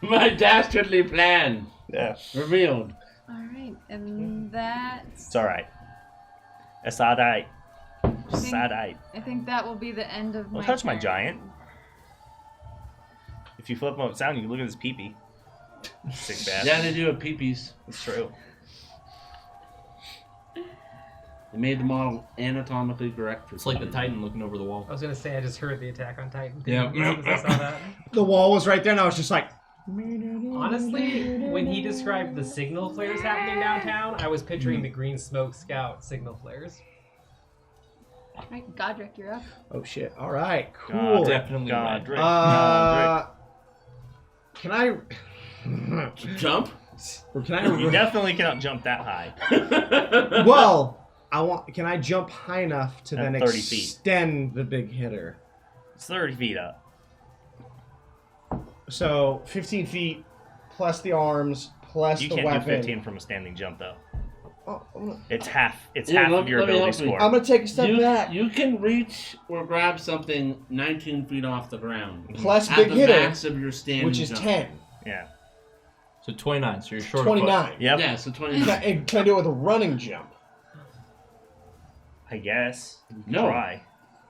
My dastardly plan Yeah, revealed. All right, and that's. it's all right. It's all right. It's all right. I think that will be the end of Don't my. touch my turn. giant. If you flip him upside down, you can look at his pee-pee. Sick bastard. Yeah, they do have peepees. It's true. They made the model anatomically correct. It's like the Titan looking over the wall. I was gonna say I just heard the Attack on Titan thing. Yeah. as soon as I saw that. The wall was right there, and I was just like, Honestly, when he described the signal flares happening downtown, I was picturing the Green Smoke Scout signal flares. All right, Godric, you're up. oh shit. All right, cool. Definitely red. Godric. Can I? Jump? Or can I? You definitely cannot jump that high. Well, I want. Can I jump high enough to At then 30 feet. extend the big hitter? It's 30 feet up. So 15 feet plus the arms plus You the can't weapon. do 15 from a standing jump, though. Oh, I'm gonna- It's half. It's Yeah, half let- of your let me ability help you. score. I'm gonna take a step back. You can reach or grab something 19 feet off the ground. Plus At big the hitter, max of your standing which is jump. 10. Yeah. So 29, so you're short of 29. Yep. Yeah, so Can 29. I do it with a running jump? I guess. You can No. Try.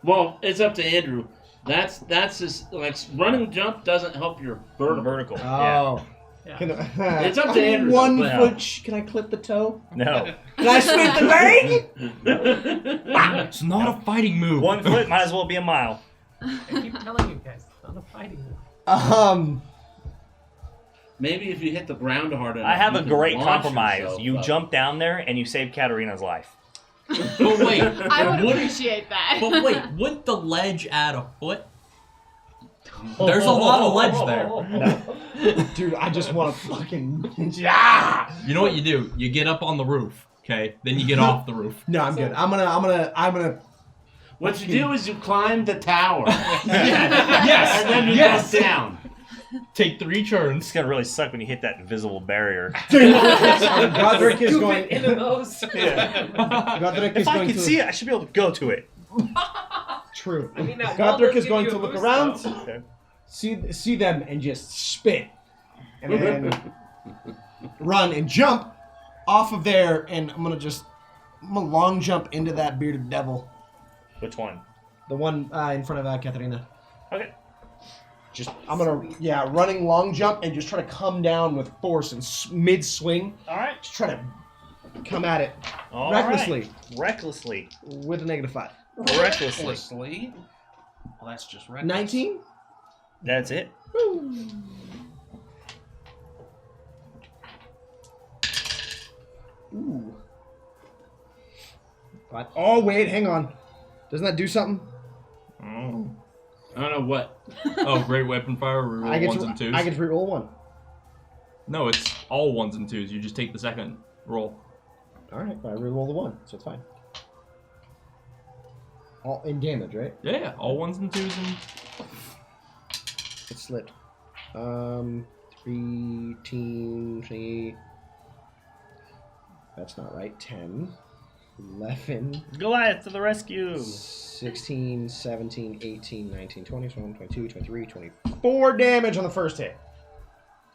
Well, it's up to Andrew. That's just like running jump doesn't help your vertical. Vertical. Yeah. Oh. Yeah. Can It's up to I'm Andrew, 1 but- foot. Can I clip the toe? No. Can I sweep the leg? It's not a fighting move. 1 foot might as well be a mile. I keep telling you guys, it's not a fighting move. Maybe if you hit the ground hard enough. I have you a can great launch compromise. yourself You up. jump down there and you save Katarina's life. But wait, I would What- appreciate that. but wait, wouldn't the ledge add a foot? There's a lot of ledge there. Dude, I just want to fucking. Yeah! You know what you do? You get up on the roof, okay? Then you get off the roof. No, I'm good. I'm gonna. What you do is you climb the tower. Yes! And then you Yes! go down. Take 3 turns. It's gonna really suck when you hit that invisible barrier. Godric is going. Stupid into those. Godric is If I going could to. see it, I should be able to go to it. True. I mean, that wall Godric does is give going you to a look boost, around, though. Okay. see them, and just spin, and then run and jump off of there, and I'm gonna long jump into that bearded devil, Which one? the one in front of Katarina. Okay. I'm gonna running long jump and just try to come down with force and mid swing, All right. just try to come at it All recklessly right. Recklessly. with a -5. Recklessly. Recklessly. Well, that's just reckless. 19. That's it. Ooh. But, oh wait, hang on. Doesn't that do something? Oh. I don't know what. Oh, great weapon fire, reroll I get 1s to and 2s. I get to reroll one. No, it's all 1s and 2s. You just take the second roll. All right, I reroll the 1, so it's fine. All in damage, right? Yeah, all 1s and 2s and... It slipped. 13, 20. That's not right. 10, 11, Goliath to the rescue. 16, 17, 18, 19, 20, 21, 22, 23, 24 damage on the first hit.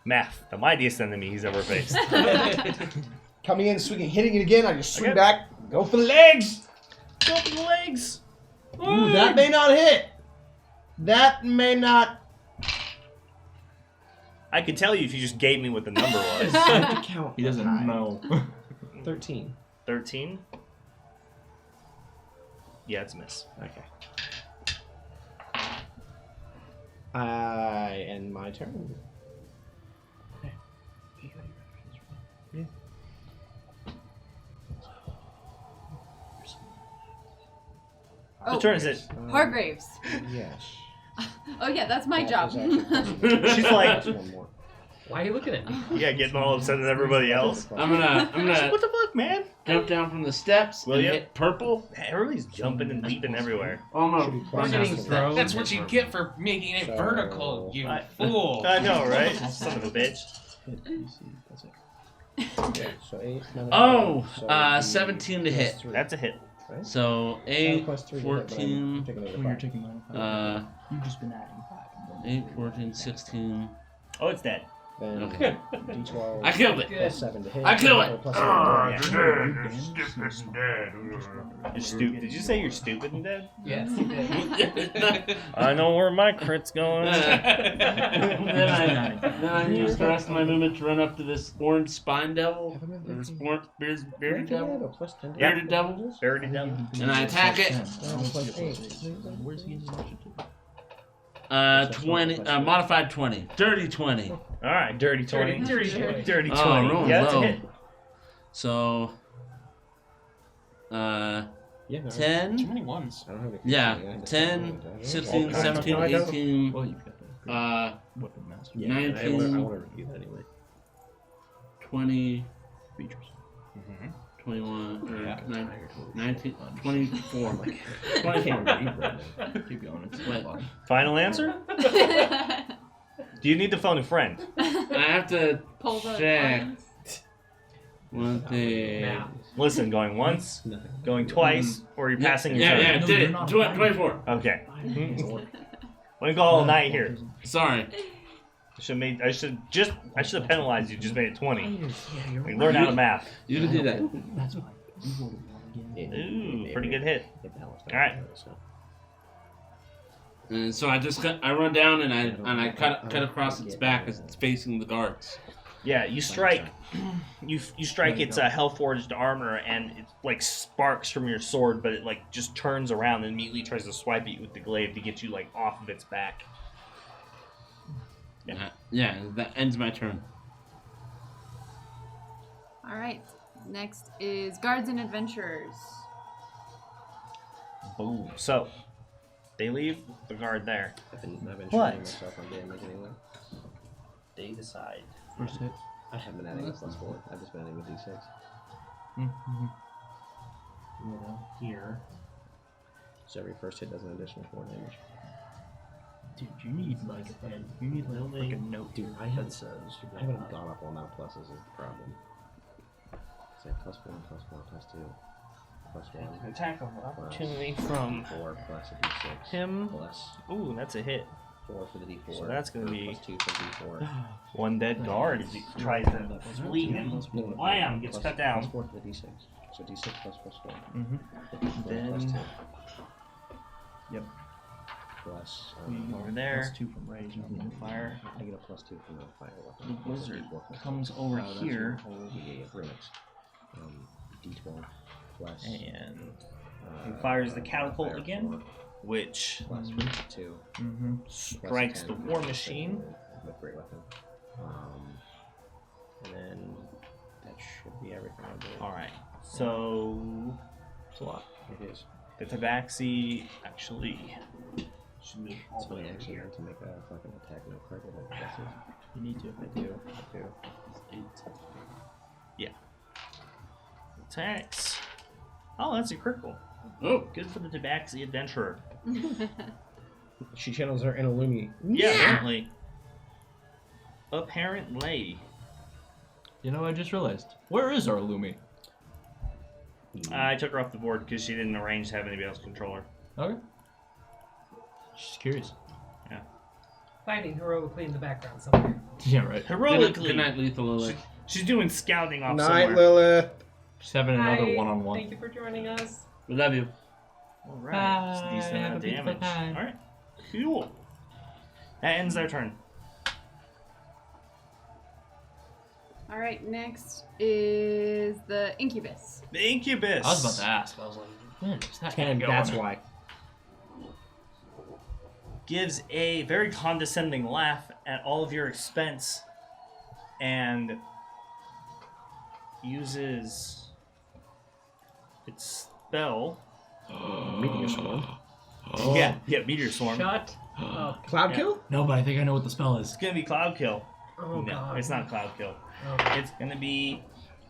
Math, the mightiest enemy he's ever faced. Coming in, swinging, hitting it again. I just swing Okay. back, go for the legs. Go for the legs. Ooh, that may not hit. That may not. I could tell you if you just gave me what the number was. I have to count. He doesn't high. know. 13. 13? Yeah, it's a miss. Okay. I end my turn. Yeah. Oh. Whose turn is it? Hargraves. Yes. Oh yeah, that's my That job. is actually- She's like, That's one more. Why are you looking at me? yeah, getting all upset at everybody else. I'm gonna What the fuck, man? jump down from the steps Will and ya? hit purple. Everybody's jumping and leaping everywhere. Oh, I'm Should be gonna plus run down six. the steps. That's what you get for making it So- vertical, you I- fool. I know, right? Son of a bitch. That's it. Okay, so 8 minus Oh, 5, so it'd be 17 to hit. plus 3, That's a hit. right? So 8, Plus 3 to hit, but I'm 14, taking another Well, you're 5. taking mine. You've just been adding 5. 8, 14, 16. Oh, it's dead. Then Okay. D12 I killed it. plus 7 to hit. I kill it. or plus 7 to hit. You're stupid. Did you say you're stupid and dead? Yes, you did. I know where my crit's going. Then I use the rest of my movement to run up to this orange spine devil. Have I been Or this thinking- bearded Do I have to devil. add a plus 10 to Yeah. Bearded devil. Buried it down. And I attack it. Plus 8. Where's he in the initiative? 20, modified 20. Dirty 20. All right, dirty 20. Dirty 20. Dirty 20. Oh, rolling Yeah, that's a low. hit. So, Yeah, no, Too 10. many ones. I don't have any Yeah, I had to 10, count it. 16, Okay. 17, No, I don't. 18, Well, you've got the weapon master. Yeah, I 19. want to review that anyway. 20, Features. 21, or Yeah. 19, 24. 24. Keep going. It's Wait. fun. Final answer? Do you need to phone a friend? I have to Pull the check. arms. One thing. Now. Listen, going once, going twice, or you're passing your Yeah, turn? yeah, No, did you're it. not 24. Okay. Let me go all night here. Sorry. I should have penalized you. Just made it 20. Like, learn how to math. You can do that. That's fine. You roll it again. Ooh, pretty good hit. All Alright. And so I run down and I cut across its back as it's facing the guards. Yeah, you strike. You strike its hell-forged armor, and it like sparks from your sword, but it like just turns around and immediately tries to swipe at you with the glaive to get you like off of its back. Yeah, that ends my turn. All right. Next is guards and adventurers. Boom. So they leave the guard there. I've been What? shooting myself on damage anyway. They decide. First hit. I haven't been adding a plus 4. I've just been adding a d6. Mm-hmm. Here. So every first hit does an additional 4 damage. Dude, you need like a note. Dude, I haven't gone up on that pluses is the problem. So plus 1, plus 1, plus 2, plus 1. Attack of opportunity from 4 plus a d6. him. Plus Ooh, that's a hit. 4 for the d4. So that's gonna be plus 2 for d4. one dead guard as he tries to flee him. No, no, Wham! Gets plus- cut down. Plus 4 for the d6. So d6 plus 4. Mm-hmm. Plus 2. Yep. Plus, Over there. Plus 2 from rage, not from fire. I get a plus 2 from the fire weapon. The Plus a wizard d4 plus comes 2. over That's your here. whole remix. D12 plus. And he fires the catapult fire again, 4 which plus 2. strikes the war machine. With great weapon. And then that should be everything I do. Alright, so It's a lot. It is. the tabaxi actually should move all It's the my way over action here. to make a fucking attack no crit. You need to. I do. Attacks. Oh, that's a critical. Oh, Good for the tabaxi adventurer. She channels her Inalumi. Yeah, apparently. Apparently. You know, I just realized. Where is our Lumi? I took her off the board because she didn't arrange to have anybody else control her. Okay. Just curious. Fighting heroically in the background somewhere. Yeah, right. Heroically. good night, Lethal Lily. She's doing scouting off Night, somewhere. Lilith. Just having another Hi, one-on-one. Thank you for joining us. We love you. Alright, it's a decent Bye, amount have of a beautiful damage. time. Alright, cool. That ends their turn. All right. Next is the incubus. The Incubus. I was about to ask. I was like, when is that 10, going? that's why. Gives a very condescending laugh at all of your expense and uses its spell meteor swarm. Yeah, meteor swarm. Shut up. Cloud Yeah. kill? No, but I think I know what the spell is. It's gonna be cloud kill. Oh, No, God. it's not cloud kill. Okay. It's gonna be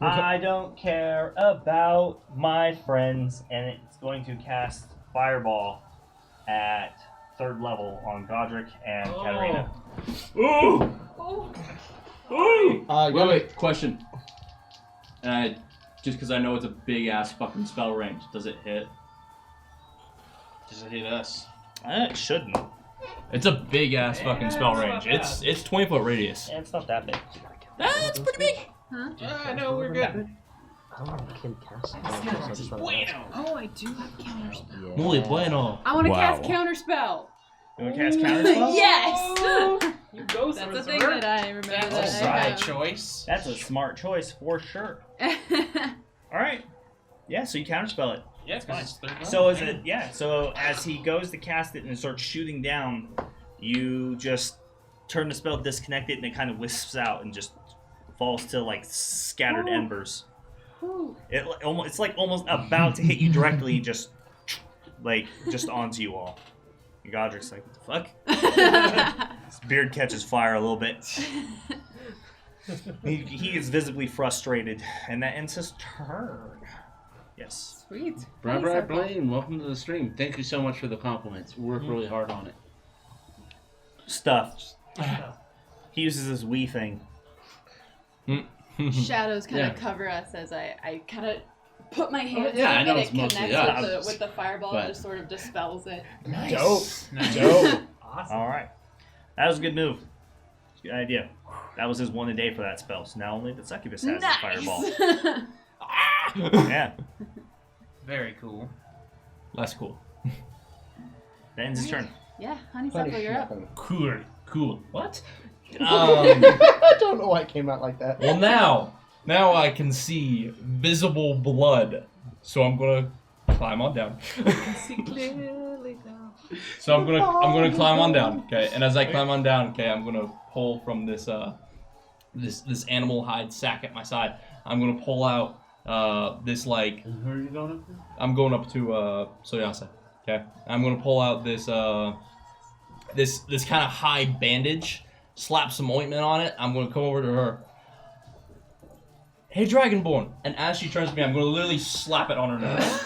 I don't care about my friends, and it's going to cast Fireball at 3rd level on Godric and Katarina. Ooh! Oh. Wait, question. Just because I know it's a big ass fucking spell range, does it hit? Does it hit us? It shouldn't. It's a big ass fucking spell range. It's 20-foot radius. Yeah, it's not that big. That's pretty big. I know we're good. I don't know, can cast it. Oh, I do have counterspell. Muy bueno. I want to Wow. cast counterspell. You want to cast counterspell? Yes. You go, That's the thing sorcerer. that I remember. That's a that I side choice. That's a smart choice for sure. have. All right. Yeah, so you counterspell it. Yeah, That's fine. it's third level. So is it? Yeah. So as he goes to cast it and it starts shooting down, you just turn the spell, disconnect it, and it kind of wisps out and just falls to like scattered embers. It's like almost about to hit you directly, just onto you all. And Godric's like, what the fuck? His beard catches fire a little bit. He is visibly frustrated, and that ends his turn. Yes. Sweet. Brian Nice, Circle. Blaine, welcome to the stream. Thank you so much for the compliments. We worked really hard on it. Stuff. He uses his Wii thing. Shadows kind of Yeah. cover us as I kind of put my hands yeah, up I know and it's it mostly connects us, with the fireball but- and just sort of dispels it. Nice. Dope. Nice. Dope. Awesome. All right. That was a good move. Good idea. That was his 1 a day for that spell. So now only the succubus has the fireball. Yeah. Very cool. Less cool. That ends his turn. Yeah, honeysuckle, you're up. Cool. What? I don't know why it came out like that. Well, now I can see visible blood, so I'm gonna climb on down. See clearly now. So I'm gonna climb on down, okay? And as I climb on down, okay, I'm gonna pull from this this animal hide sack at my side. I'm gonna pull out this like. And who are you going up to? I'm going up to Soyasa. Okay, I'm gonna pull out this this kind of hide bandage, slap some ointment on it. I'm gonna come over to her. Hey, Dragonborn! And as she turns to me, I'm gonna literally slap it on her nose.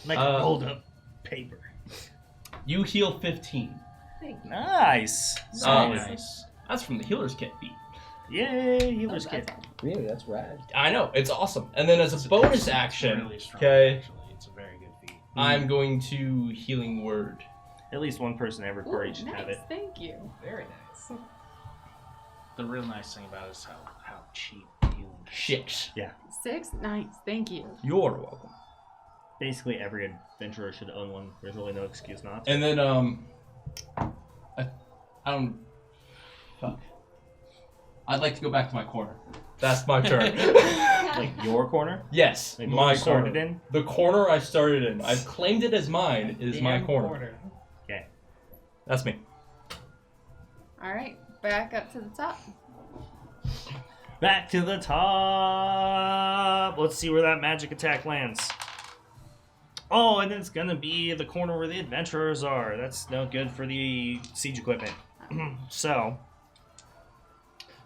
Like rolled up paper. You heal 15. Nice. Nice. That's from the healer's kit feat. Yay, healer's kit. Really, that's rad. I know, it's awesome. And then as a bonus It's action, really strong, okay, actually. It's a very good feat. I'm going to healing word. At least one person every party should have Nice, it. thank you. Very nice. The real nice thing about it is how cheap healing is. 6. 6? Nice, thank you. You're welcome. Basically, every adventurer should own one. There's really no excuse not to. And then I don't. Fuck. I'd like to go back to my corner. That's my turn. Like your corner? Yes, Like the one my you started corner. in? The corner I started in. I've claimed it as mine. It is my Damn corner. Okay. That's me. All right, back up to the top. Back to the top. Let's see where that magic attack lands. Oh, and it's gonna be the corner where the adventurers are. That's no good for the siege equipment. So,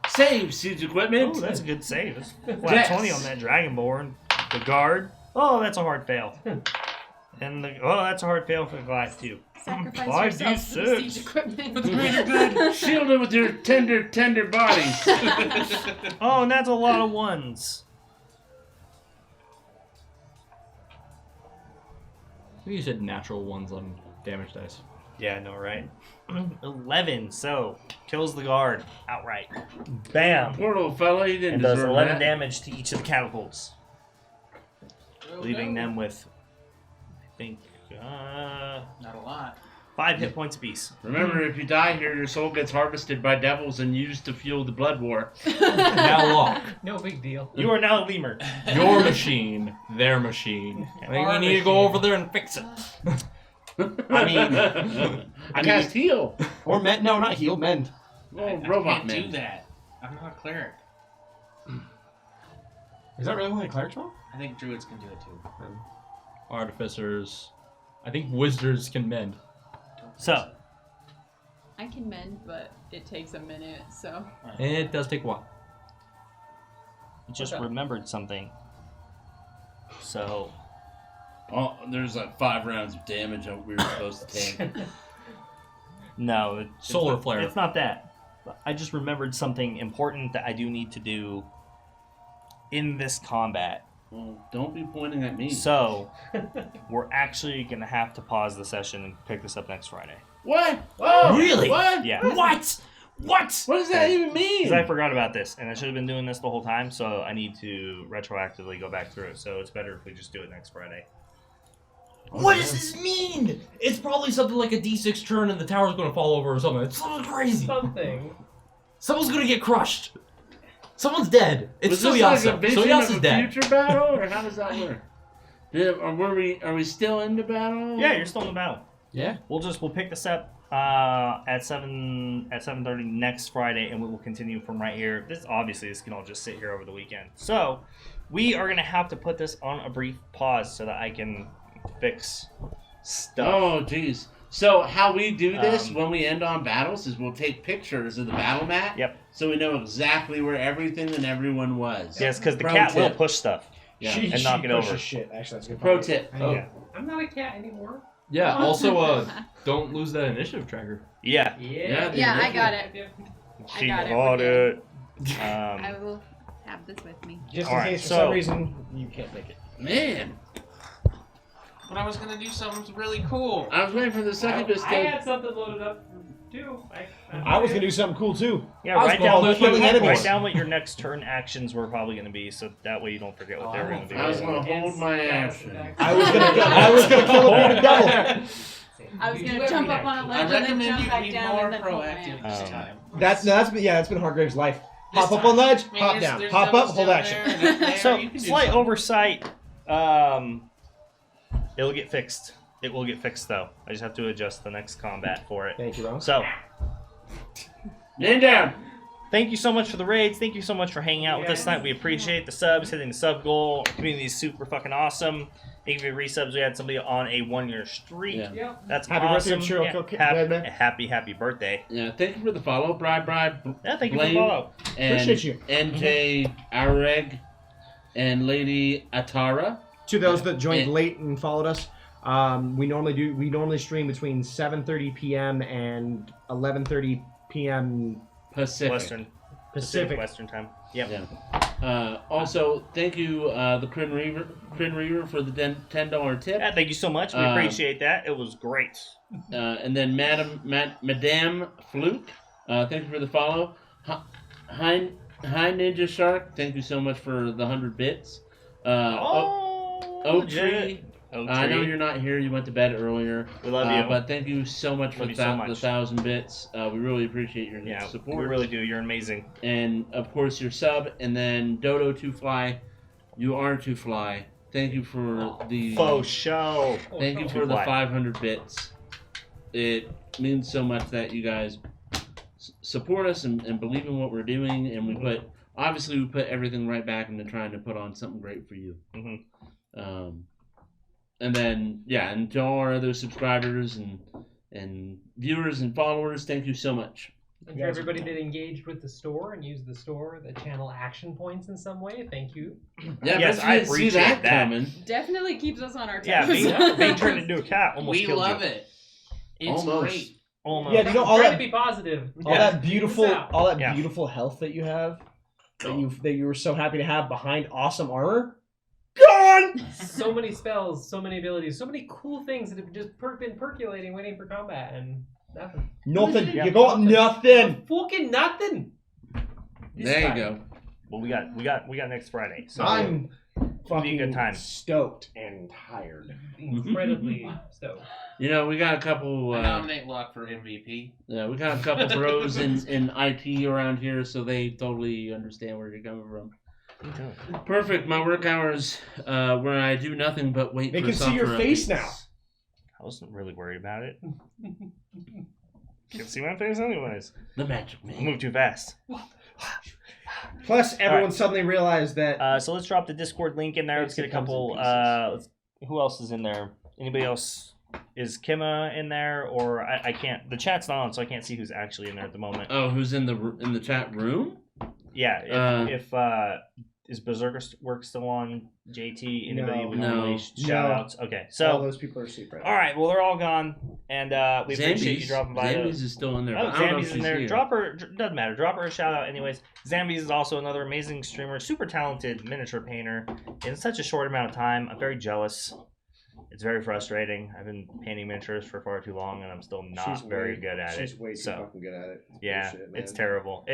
Save siege equipment. oh, that's a good save. That's flat Yes. 20 on that Dragonborn. The guard. Oh, that's a hard fail. And that's a hard fail for the glass too. Sacrifice yourself for the siege 5d6. equipment. Shield it with your tender bodies. Oh, and that's a lot of ones. You said natural ones on damage dice. Yeah, I know, right? 11, so kills the guard outright. Bam! Poor little fella, he didn't And does deserve 11 that. damage to each of the catapults, leaving them with, I think, Not a lot. 5 hit points apiece. Remember, if you die here, your soul gets harvested by devils and used to fuel the blood war. Now lock. No big deal. You are now a lemur. Your machine, their machine. I think we Our need to go machine. over there and fix it. I mean, I cast heal. Or mend. No, not heal. Mend. Oh, I robot can't man. do that. I'm not a cleric. Is that really only clerics roll? I think druids can do it too. artificers. I think wizards can mend. So, I can mend, but it takes a minute, so. It does take a while. I just remembered something. So, Oh, there's like 5 rounds of damage that we were supposed to take. no. Solar flare. It's not that. I just remembered something important that I do need to do in this combat. Well, don't be pointing at me. So, we're actually going to have to pause the session and pick this up next Friday. What? Oh, Really? What? Yeah. What? What? What does that even mean? Because I forgot about this, and I should have been doing this the whole time, so I need to retroactively go back through it. So it's better if we just do it next Friday. What does this mean? It's probably something like a D6 turn and the tower's going to fall over or something. It's something crazy. Something. Someone's going to get crushed. Someone's dead. It's Was this Soyasa. like a vision Soyasa's of a dead. future battle, or how does that work? Are we still in the battle? Yeah, you're still in the battle. Yeah. We'll pick this up at 7:30 next Friday, and we will continue from right here. This can all just sit here over the weekend. So we are gonna have to put this on a brief pause so that I can fix stuff. Oh, jeez. So how we do this when we end on battles is we'll take pictures of the battle mat. Yep. So we know exactly where everything and everyone was. Yes, because the Pro cat will tip. push stuff. Yeah. and knock it over. pushes shit. Actually, that's a good. Pro point. tip. Yeah. I'm not a cat anymore. Yeah, also, don't lose that initiative tracker. Yeah. Yeah, I got it. She got it, got we're it. I will have this with me. Just in Alright, case for so- some reason you can't make it. Man, But I was gonna do something really cool. I was waiting for the succubus I to. had something loaded up too. I was gonna do something cool too. Yeah, I was killing enemies. write down what your next turn actions were probably going to be, so that way you don't forget what they were going to be. I was gonna hold my action. I was gonna kill a bearded devil. I was gonna jump up on a I ledge and then recommend jump you back be down more and then pull my proactive axe. this time. That's been Hargrave's life. This Hop up time. on ledge, I mean, hop there's- down, there's hop up, devils hold down action. there and up there, So, you can do slight something. oversight. It'll get fixed. It will get fixed, though. I just have to adjust the next combat for it. Thank you, Ron. So, Man down. thank you so much for the raids. Thank you so much for hanging out with us tonight. We appreciate the subs, hitting the sub goal. Our community is super fucking awesome. Thank you for your resubs. We had somebody on a 1-year streak. Yeah. Yep. That's Happy awesome. birthday, Cheryl Yeah, Cook- happy, Redman. happy birthday. Yeah, thank you for the follow, Bride, Yeah, thank you for the Blaine, follow. and Appreciate you. NJ Areg, and Lady Atara. To those that joined And- late and followed us, we normally stream between 7:30 p.m. and 11:30 p.m. Pacific. Pacific Western time. Yep. Yeah. Also, thank you, the Crin Reaver, for the $10 tip. Yeah, thank you so much. We appreciate that. It was great. And then Madame Fluke, thank you for the follow. Hi Ninja Shark, thank you so much for the 100 bits. Oak Tree, I know you're not here. You went to bed earlier. We love you. But thank you so much for Love the you so much. 1,000 bits. We really appreciate your Yeah, support. we really do. You're amazing. And of course your sub, and then Dodo to Fly, you are to fly. Thank you for the faux show. Thank you for the 500 bits. It means so much that you guys support us and believe in what we're doing, and we put everything right back into trying to put on something great for you. Mm-hmm. And then and to all our other subscribers and viewers and followers, thank you so much. And for everybody that engaged with the store and used the store, the channel action points in some way, thank you. Yeah, yes, I appreciate see that coming. Definitely keeps us on our toes. Yeah, being turned into a cat almost We killed love you. it. It's Almost. great. Almost. Yeah, you know all Try that to be positive. all that beautiful Yeah. beautiful health that you have that you were so happy to have behind awesome armor. So many spells, so many abilities, so many cool things that have just been percolating, waiting for combat, and nothing. Nothing. Yeah. You got nothing. Fucking nothing. There you go. Well, we got next Friday. So I'm fucking good time. stoked and tired. Incredibly stoked. You know, we got a couple. I nominate Locke for MVP. Yeah, we got a couple bros in IT around here, so they totally understand where you're coming from. Perfect. My work hours, where I do nothing but wait They for can see your software face updates. now. I wasn't really worried about it. You can see my face anyways. The magic I man. moved too fast. Plus, everyone right. suddenly realized that So let's drop the Discord link in there. Let's get a couple. who else is in there? Anybody else? Is Kima in there, or I can't? The chat's not on, so I can't see who's actually in there at the moment. Oh, who's in the chat room? Yeah, if is Berserker Work still on? JT, anybody with no. shout outs? Okay, so all those people are asleep right now. all right, well they're all gone, and we appreciate you dropping by. Zambies is still in there. Oh, but I don't know if Zambies in she's there. here. Drop her. Doesn't matter. Drop her a shout out, anyways. Zambies is also another amazing streamer, super talented miniature painter in such a short amount of time. I'm very jealous. It's very frustrating. I've been painting miniatures for far too long, and I'm still not very good at it. She's way too fucking good at it. Yeah, Bullshit, man. it's terrible.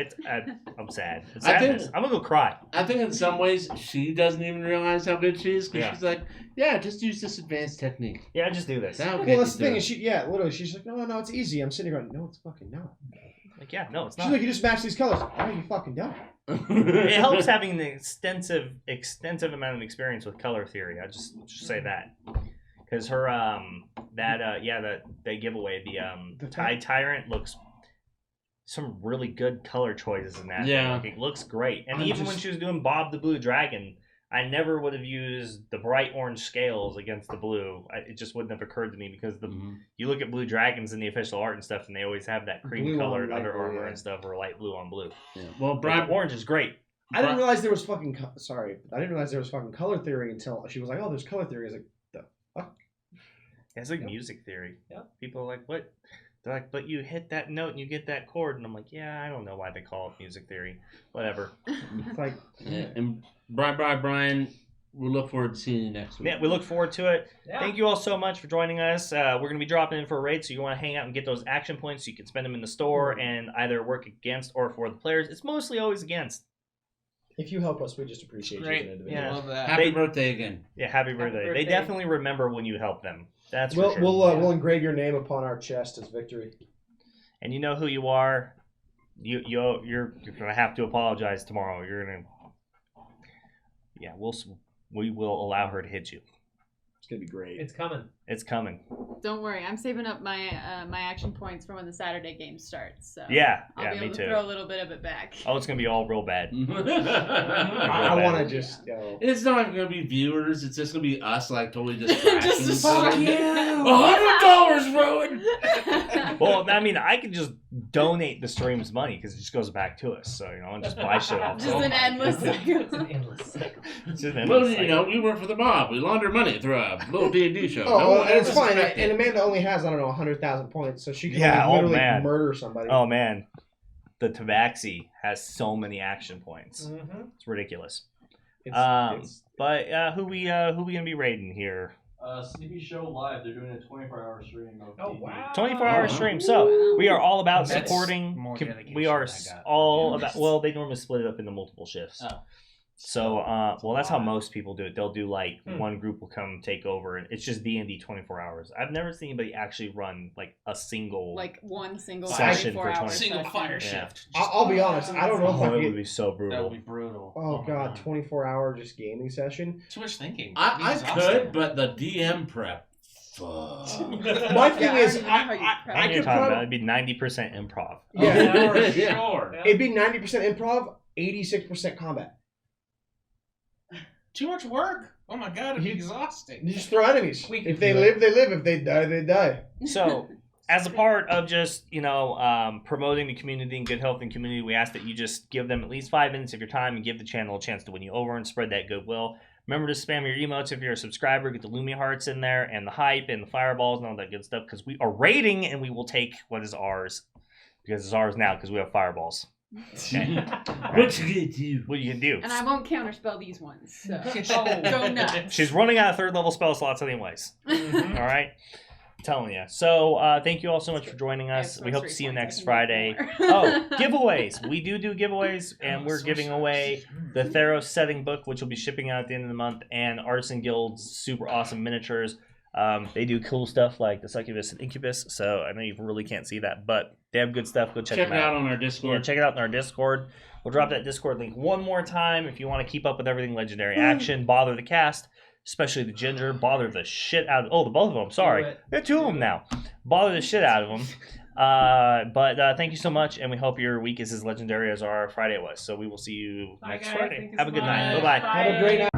I'm sad. It's I think- sadness. I'm gonna go cry. I think in some ways she doesn't even realize how good she is because Yeah. she's like, yeah, just use this advanced technique. Yeah, just do this. That'll Well, get that's you the thing. through. Is she? Yeah, literally, she's like, no, it's easy. I'm sitting here going, no, it's fucking not. Like, yeah, no, it's She's not. like, you just match these colors. Why are you fucking done? It helps having an extensive amount of experience with color theory. I just say that. Because her that giveaway, the Tide Tyrant looks some really good color choices in that. Yeah. Like, it looks great. And I'm even when just- she was doing Bob the Blue Dragon, I never would have used the bright orange scales against the blue. It just wouldn't have occurred to me because you look at blue dragons in the official art and stuff, and they always have that cream Blue colored on light under blue, armor yeah. and stuff, or light blue on blue. Yeah. Well, But Brian, the orange is great. I didn't realize there was fucking. Sorry, I didn't realize there was fucking color theory until she was like, "Oh, there's color theory." I was like, "The fuck." It's like music theory. Yeah. People are like, what? They're like, but you hit that note and you get that chord. And I'm like, yeah, I don't know why they call it music theory. Whatever. It's like, yeah. And Brian, we'll look forward to seeing you next week. Yeah, we look forward to it. Yeah. Thank you all so much for joining us. We're going to be dropping in for a raid, so you want to hang out and get those action points so you can spend them in the store and either work against or for the players. It's mostly always against. if you help us, we just appreciate you as an individual. Yeah. Love that. Happy birthday again. Yeah, happy birthday. They birthday. definitely remember when you help them. That's We'll for sure. we'll engrave your name upon our chest as victory. And you know who you are. You're gonna have to apologize tomorrow. You're gonna. Yeah, we will allow her to hit you. It's gonna be great. It's coming. It's coming. Don't worry, I'm saving up my my action points for when the Saturday game starts. So Yeah, I'll yeah, be me able to too. throw a little bit of it back. Oh, it's gonna be all real bad. I want to just. It's not even gonna be viewers. It's just gonna be us, like totally just trashing Just each fuck other. you. $100, Rowan. Well, I mean, I could just donate the stream's money because it just goes back to us. So and just buy shit off. Just an endless cycle. It's an endless cycle. It's just an Well, endless cycle. we work for the mob. We launder money through a little D&D show. Oh, No one and it's ever fine. suspected. And Amanda only has 100,000 points, so she can Yeah, oh, literally man. murder somebody. Oh man, the Tabaxi has so many action points. Mm-hmm. It's ridiculous. It's But who we gonna be raiding here? Sneaky Show Live, they're doing a 24-hour stream of Oh D&D. wow. 24-hour wow. stream. So we are all about That's supporting. more dedication We are than I got. all about. Well, they normally split it up into multiple shifts. Oh. So, well, that's how most people do it. They'll do like Hmm. one group will come take over, and it's just D&D 24 hours. I've never seen anybody actually run like a single. Like one single Session for 24-hour 20. Single session. fire Yeah. shift. I'll be honest. I don't know if Oh, I it would get. be so That would brutal. be brutal. Oh my god, 24-hour just gaming session. Too much thinking. I It'd be could, exhausting. but the DM prep. Fuck. My thing Yeah, is, I already know how you prep. I I you're could talking about probably. it'd be 90% improv. Yeah, Oh, for Yeah. sure. Yeah. it'd be 90% improv, 86% combat. Too much work. Oh my god, it'd be exhausting. You just throw enemies. We can If they do live, they live. If they die, they die. So, as a part of just promoting the community and good health and community, we ask that you just give them at least 5 minutes of your time and give the channel a chance to win you over and spread that goodwill. Remember to spam your emotes if you're a subscriber. Get the Lumi hearts in there and the hype and the fireballs and all that good stuff because we are raiding and we will take what is ours because it's ours now because we have fireballs. Okay. What you gonna do? What you can do? And I won't counterspell these ones. So Oh. go nuts. She's running out of 3rd level spell slots anyways. Mhm. All right. I'm telling you. So thank you all so much for joining I have us. so We much hope to see you points, I next can Friday. make Oh, more. giveaways. We do giveaways, and Oh, we're so giving sure. away the Theros setting book, which will be shipping out at the end of the month, and Artisan Guild's super awesome miniatures. They do cool stuff like the Succubus and Incubus, so I know you really can't see that, but they have good stuff. Go check Check them it out. out on our Yeah, Discord. check it out in our Discord. We'll drop that Discord link one more time if you want to keep up with everything Legendary Action. Bother the cast, especially the Ginger. Bother the shit out of... Oh, the both of them. Sorry. Do it. There are 2 of them now. Bother the shit out of them. But thank you so much, and we hope your week is as legendary as our Friday was. So we will see you Bye, next guys. Friday. Thank you Have a so good night. much. Bye-bye. Have a great night.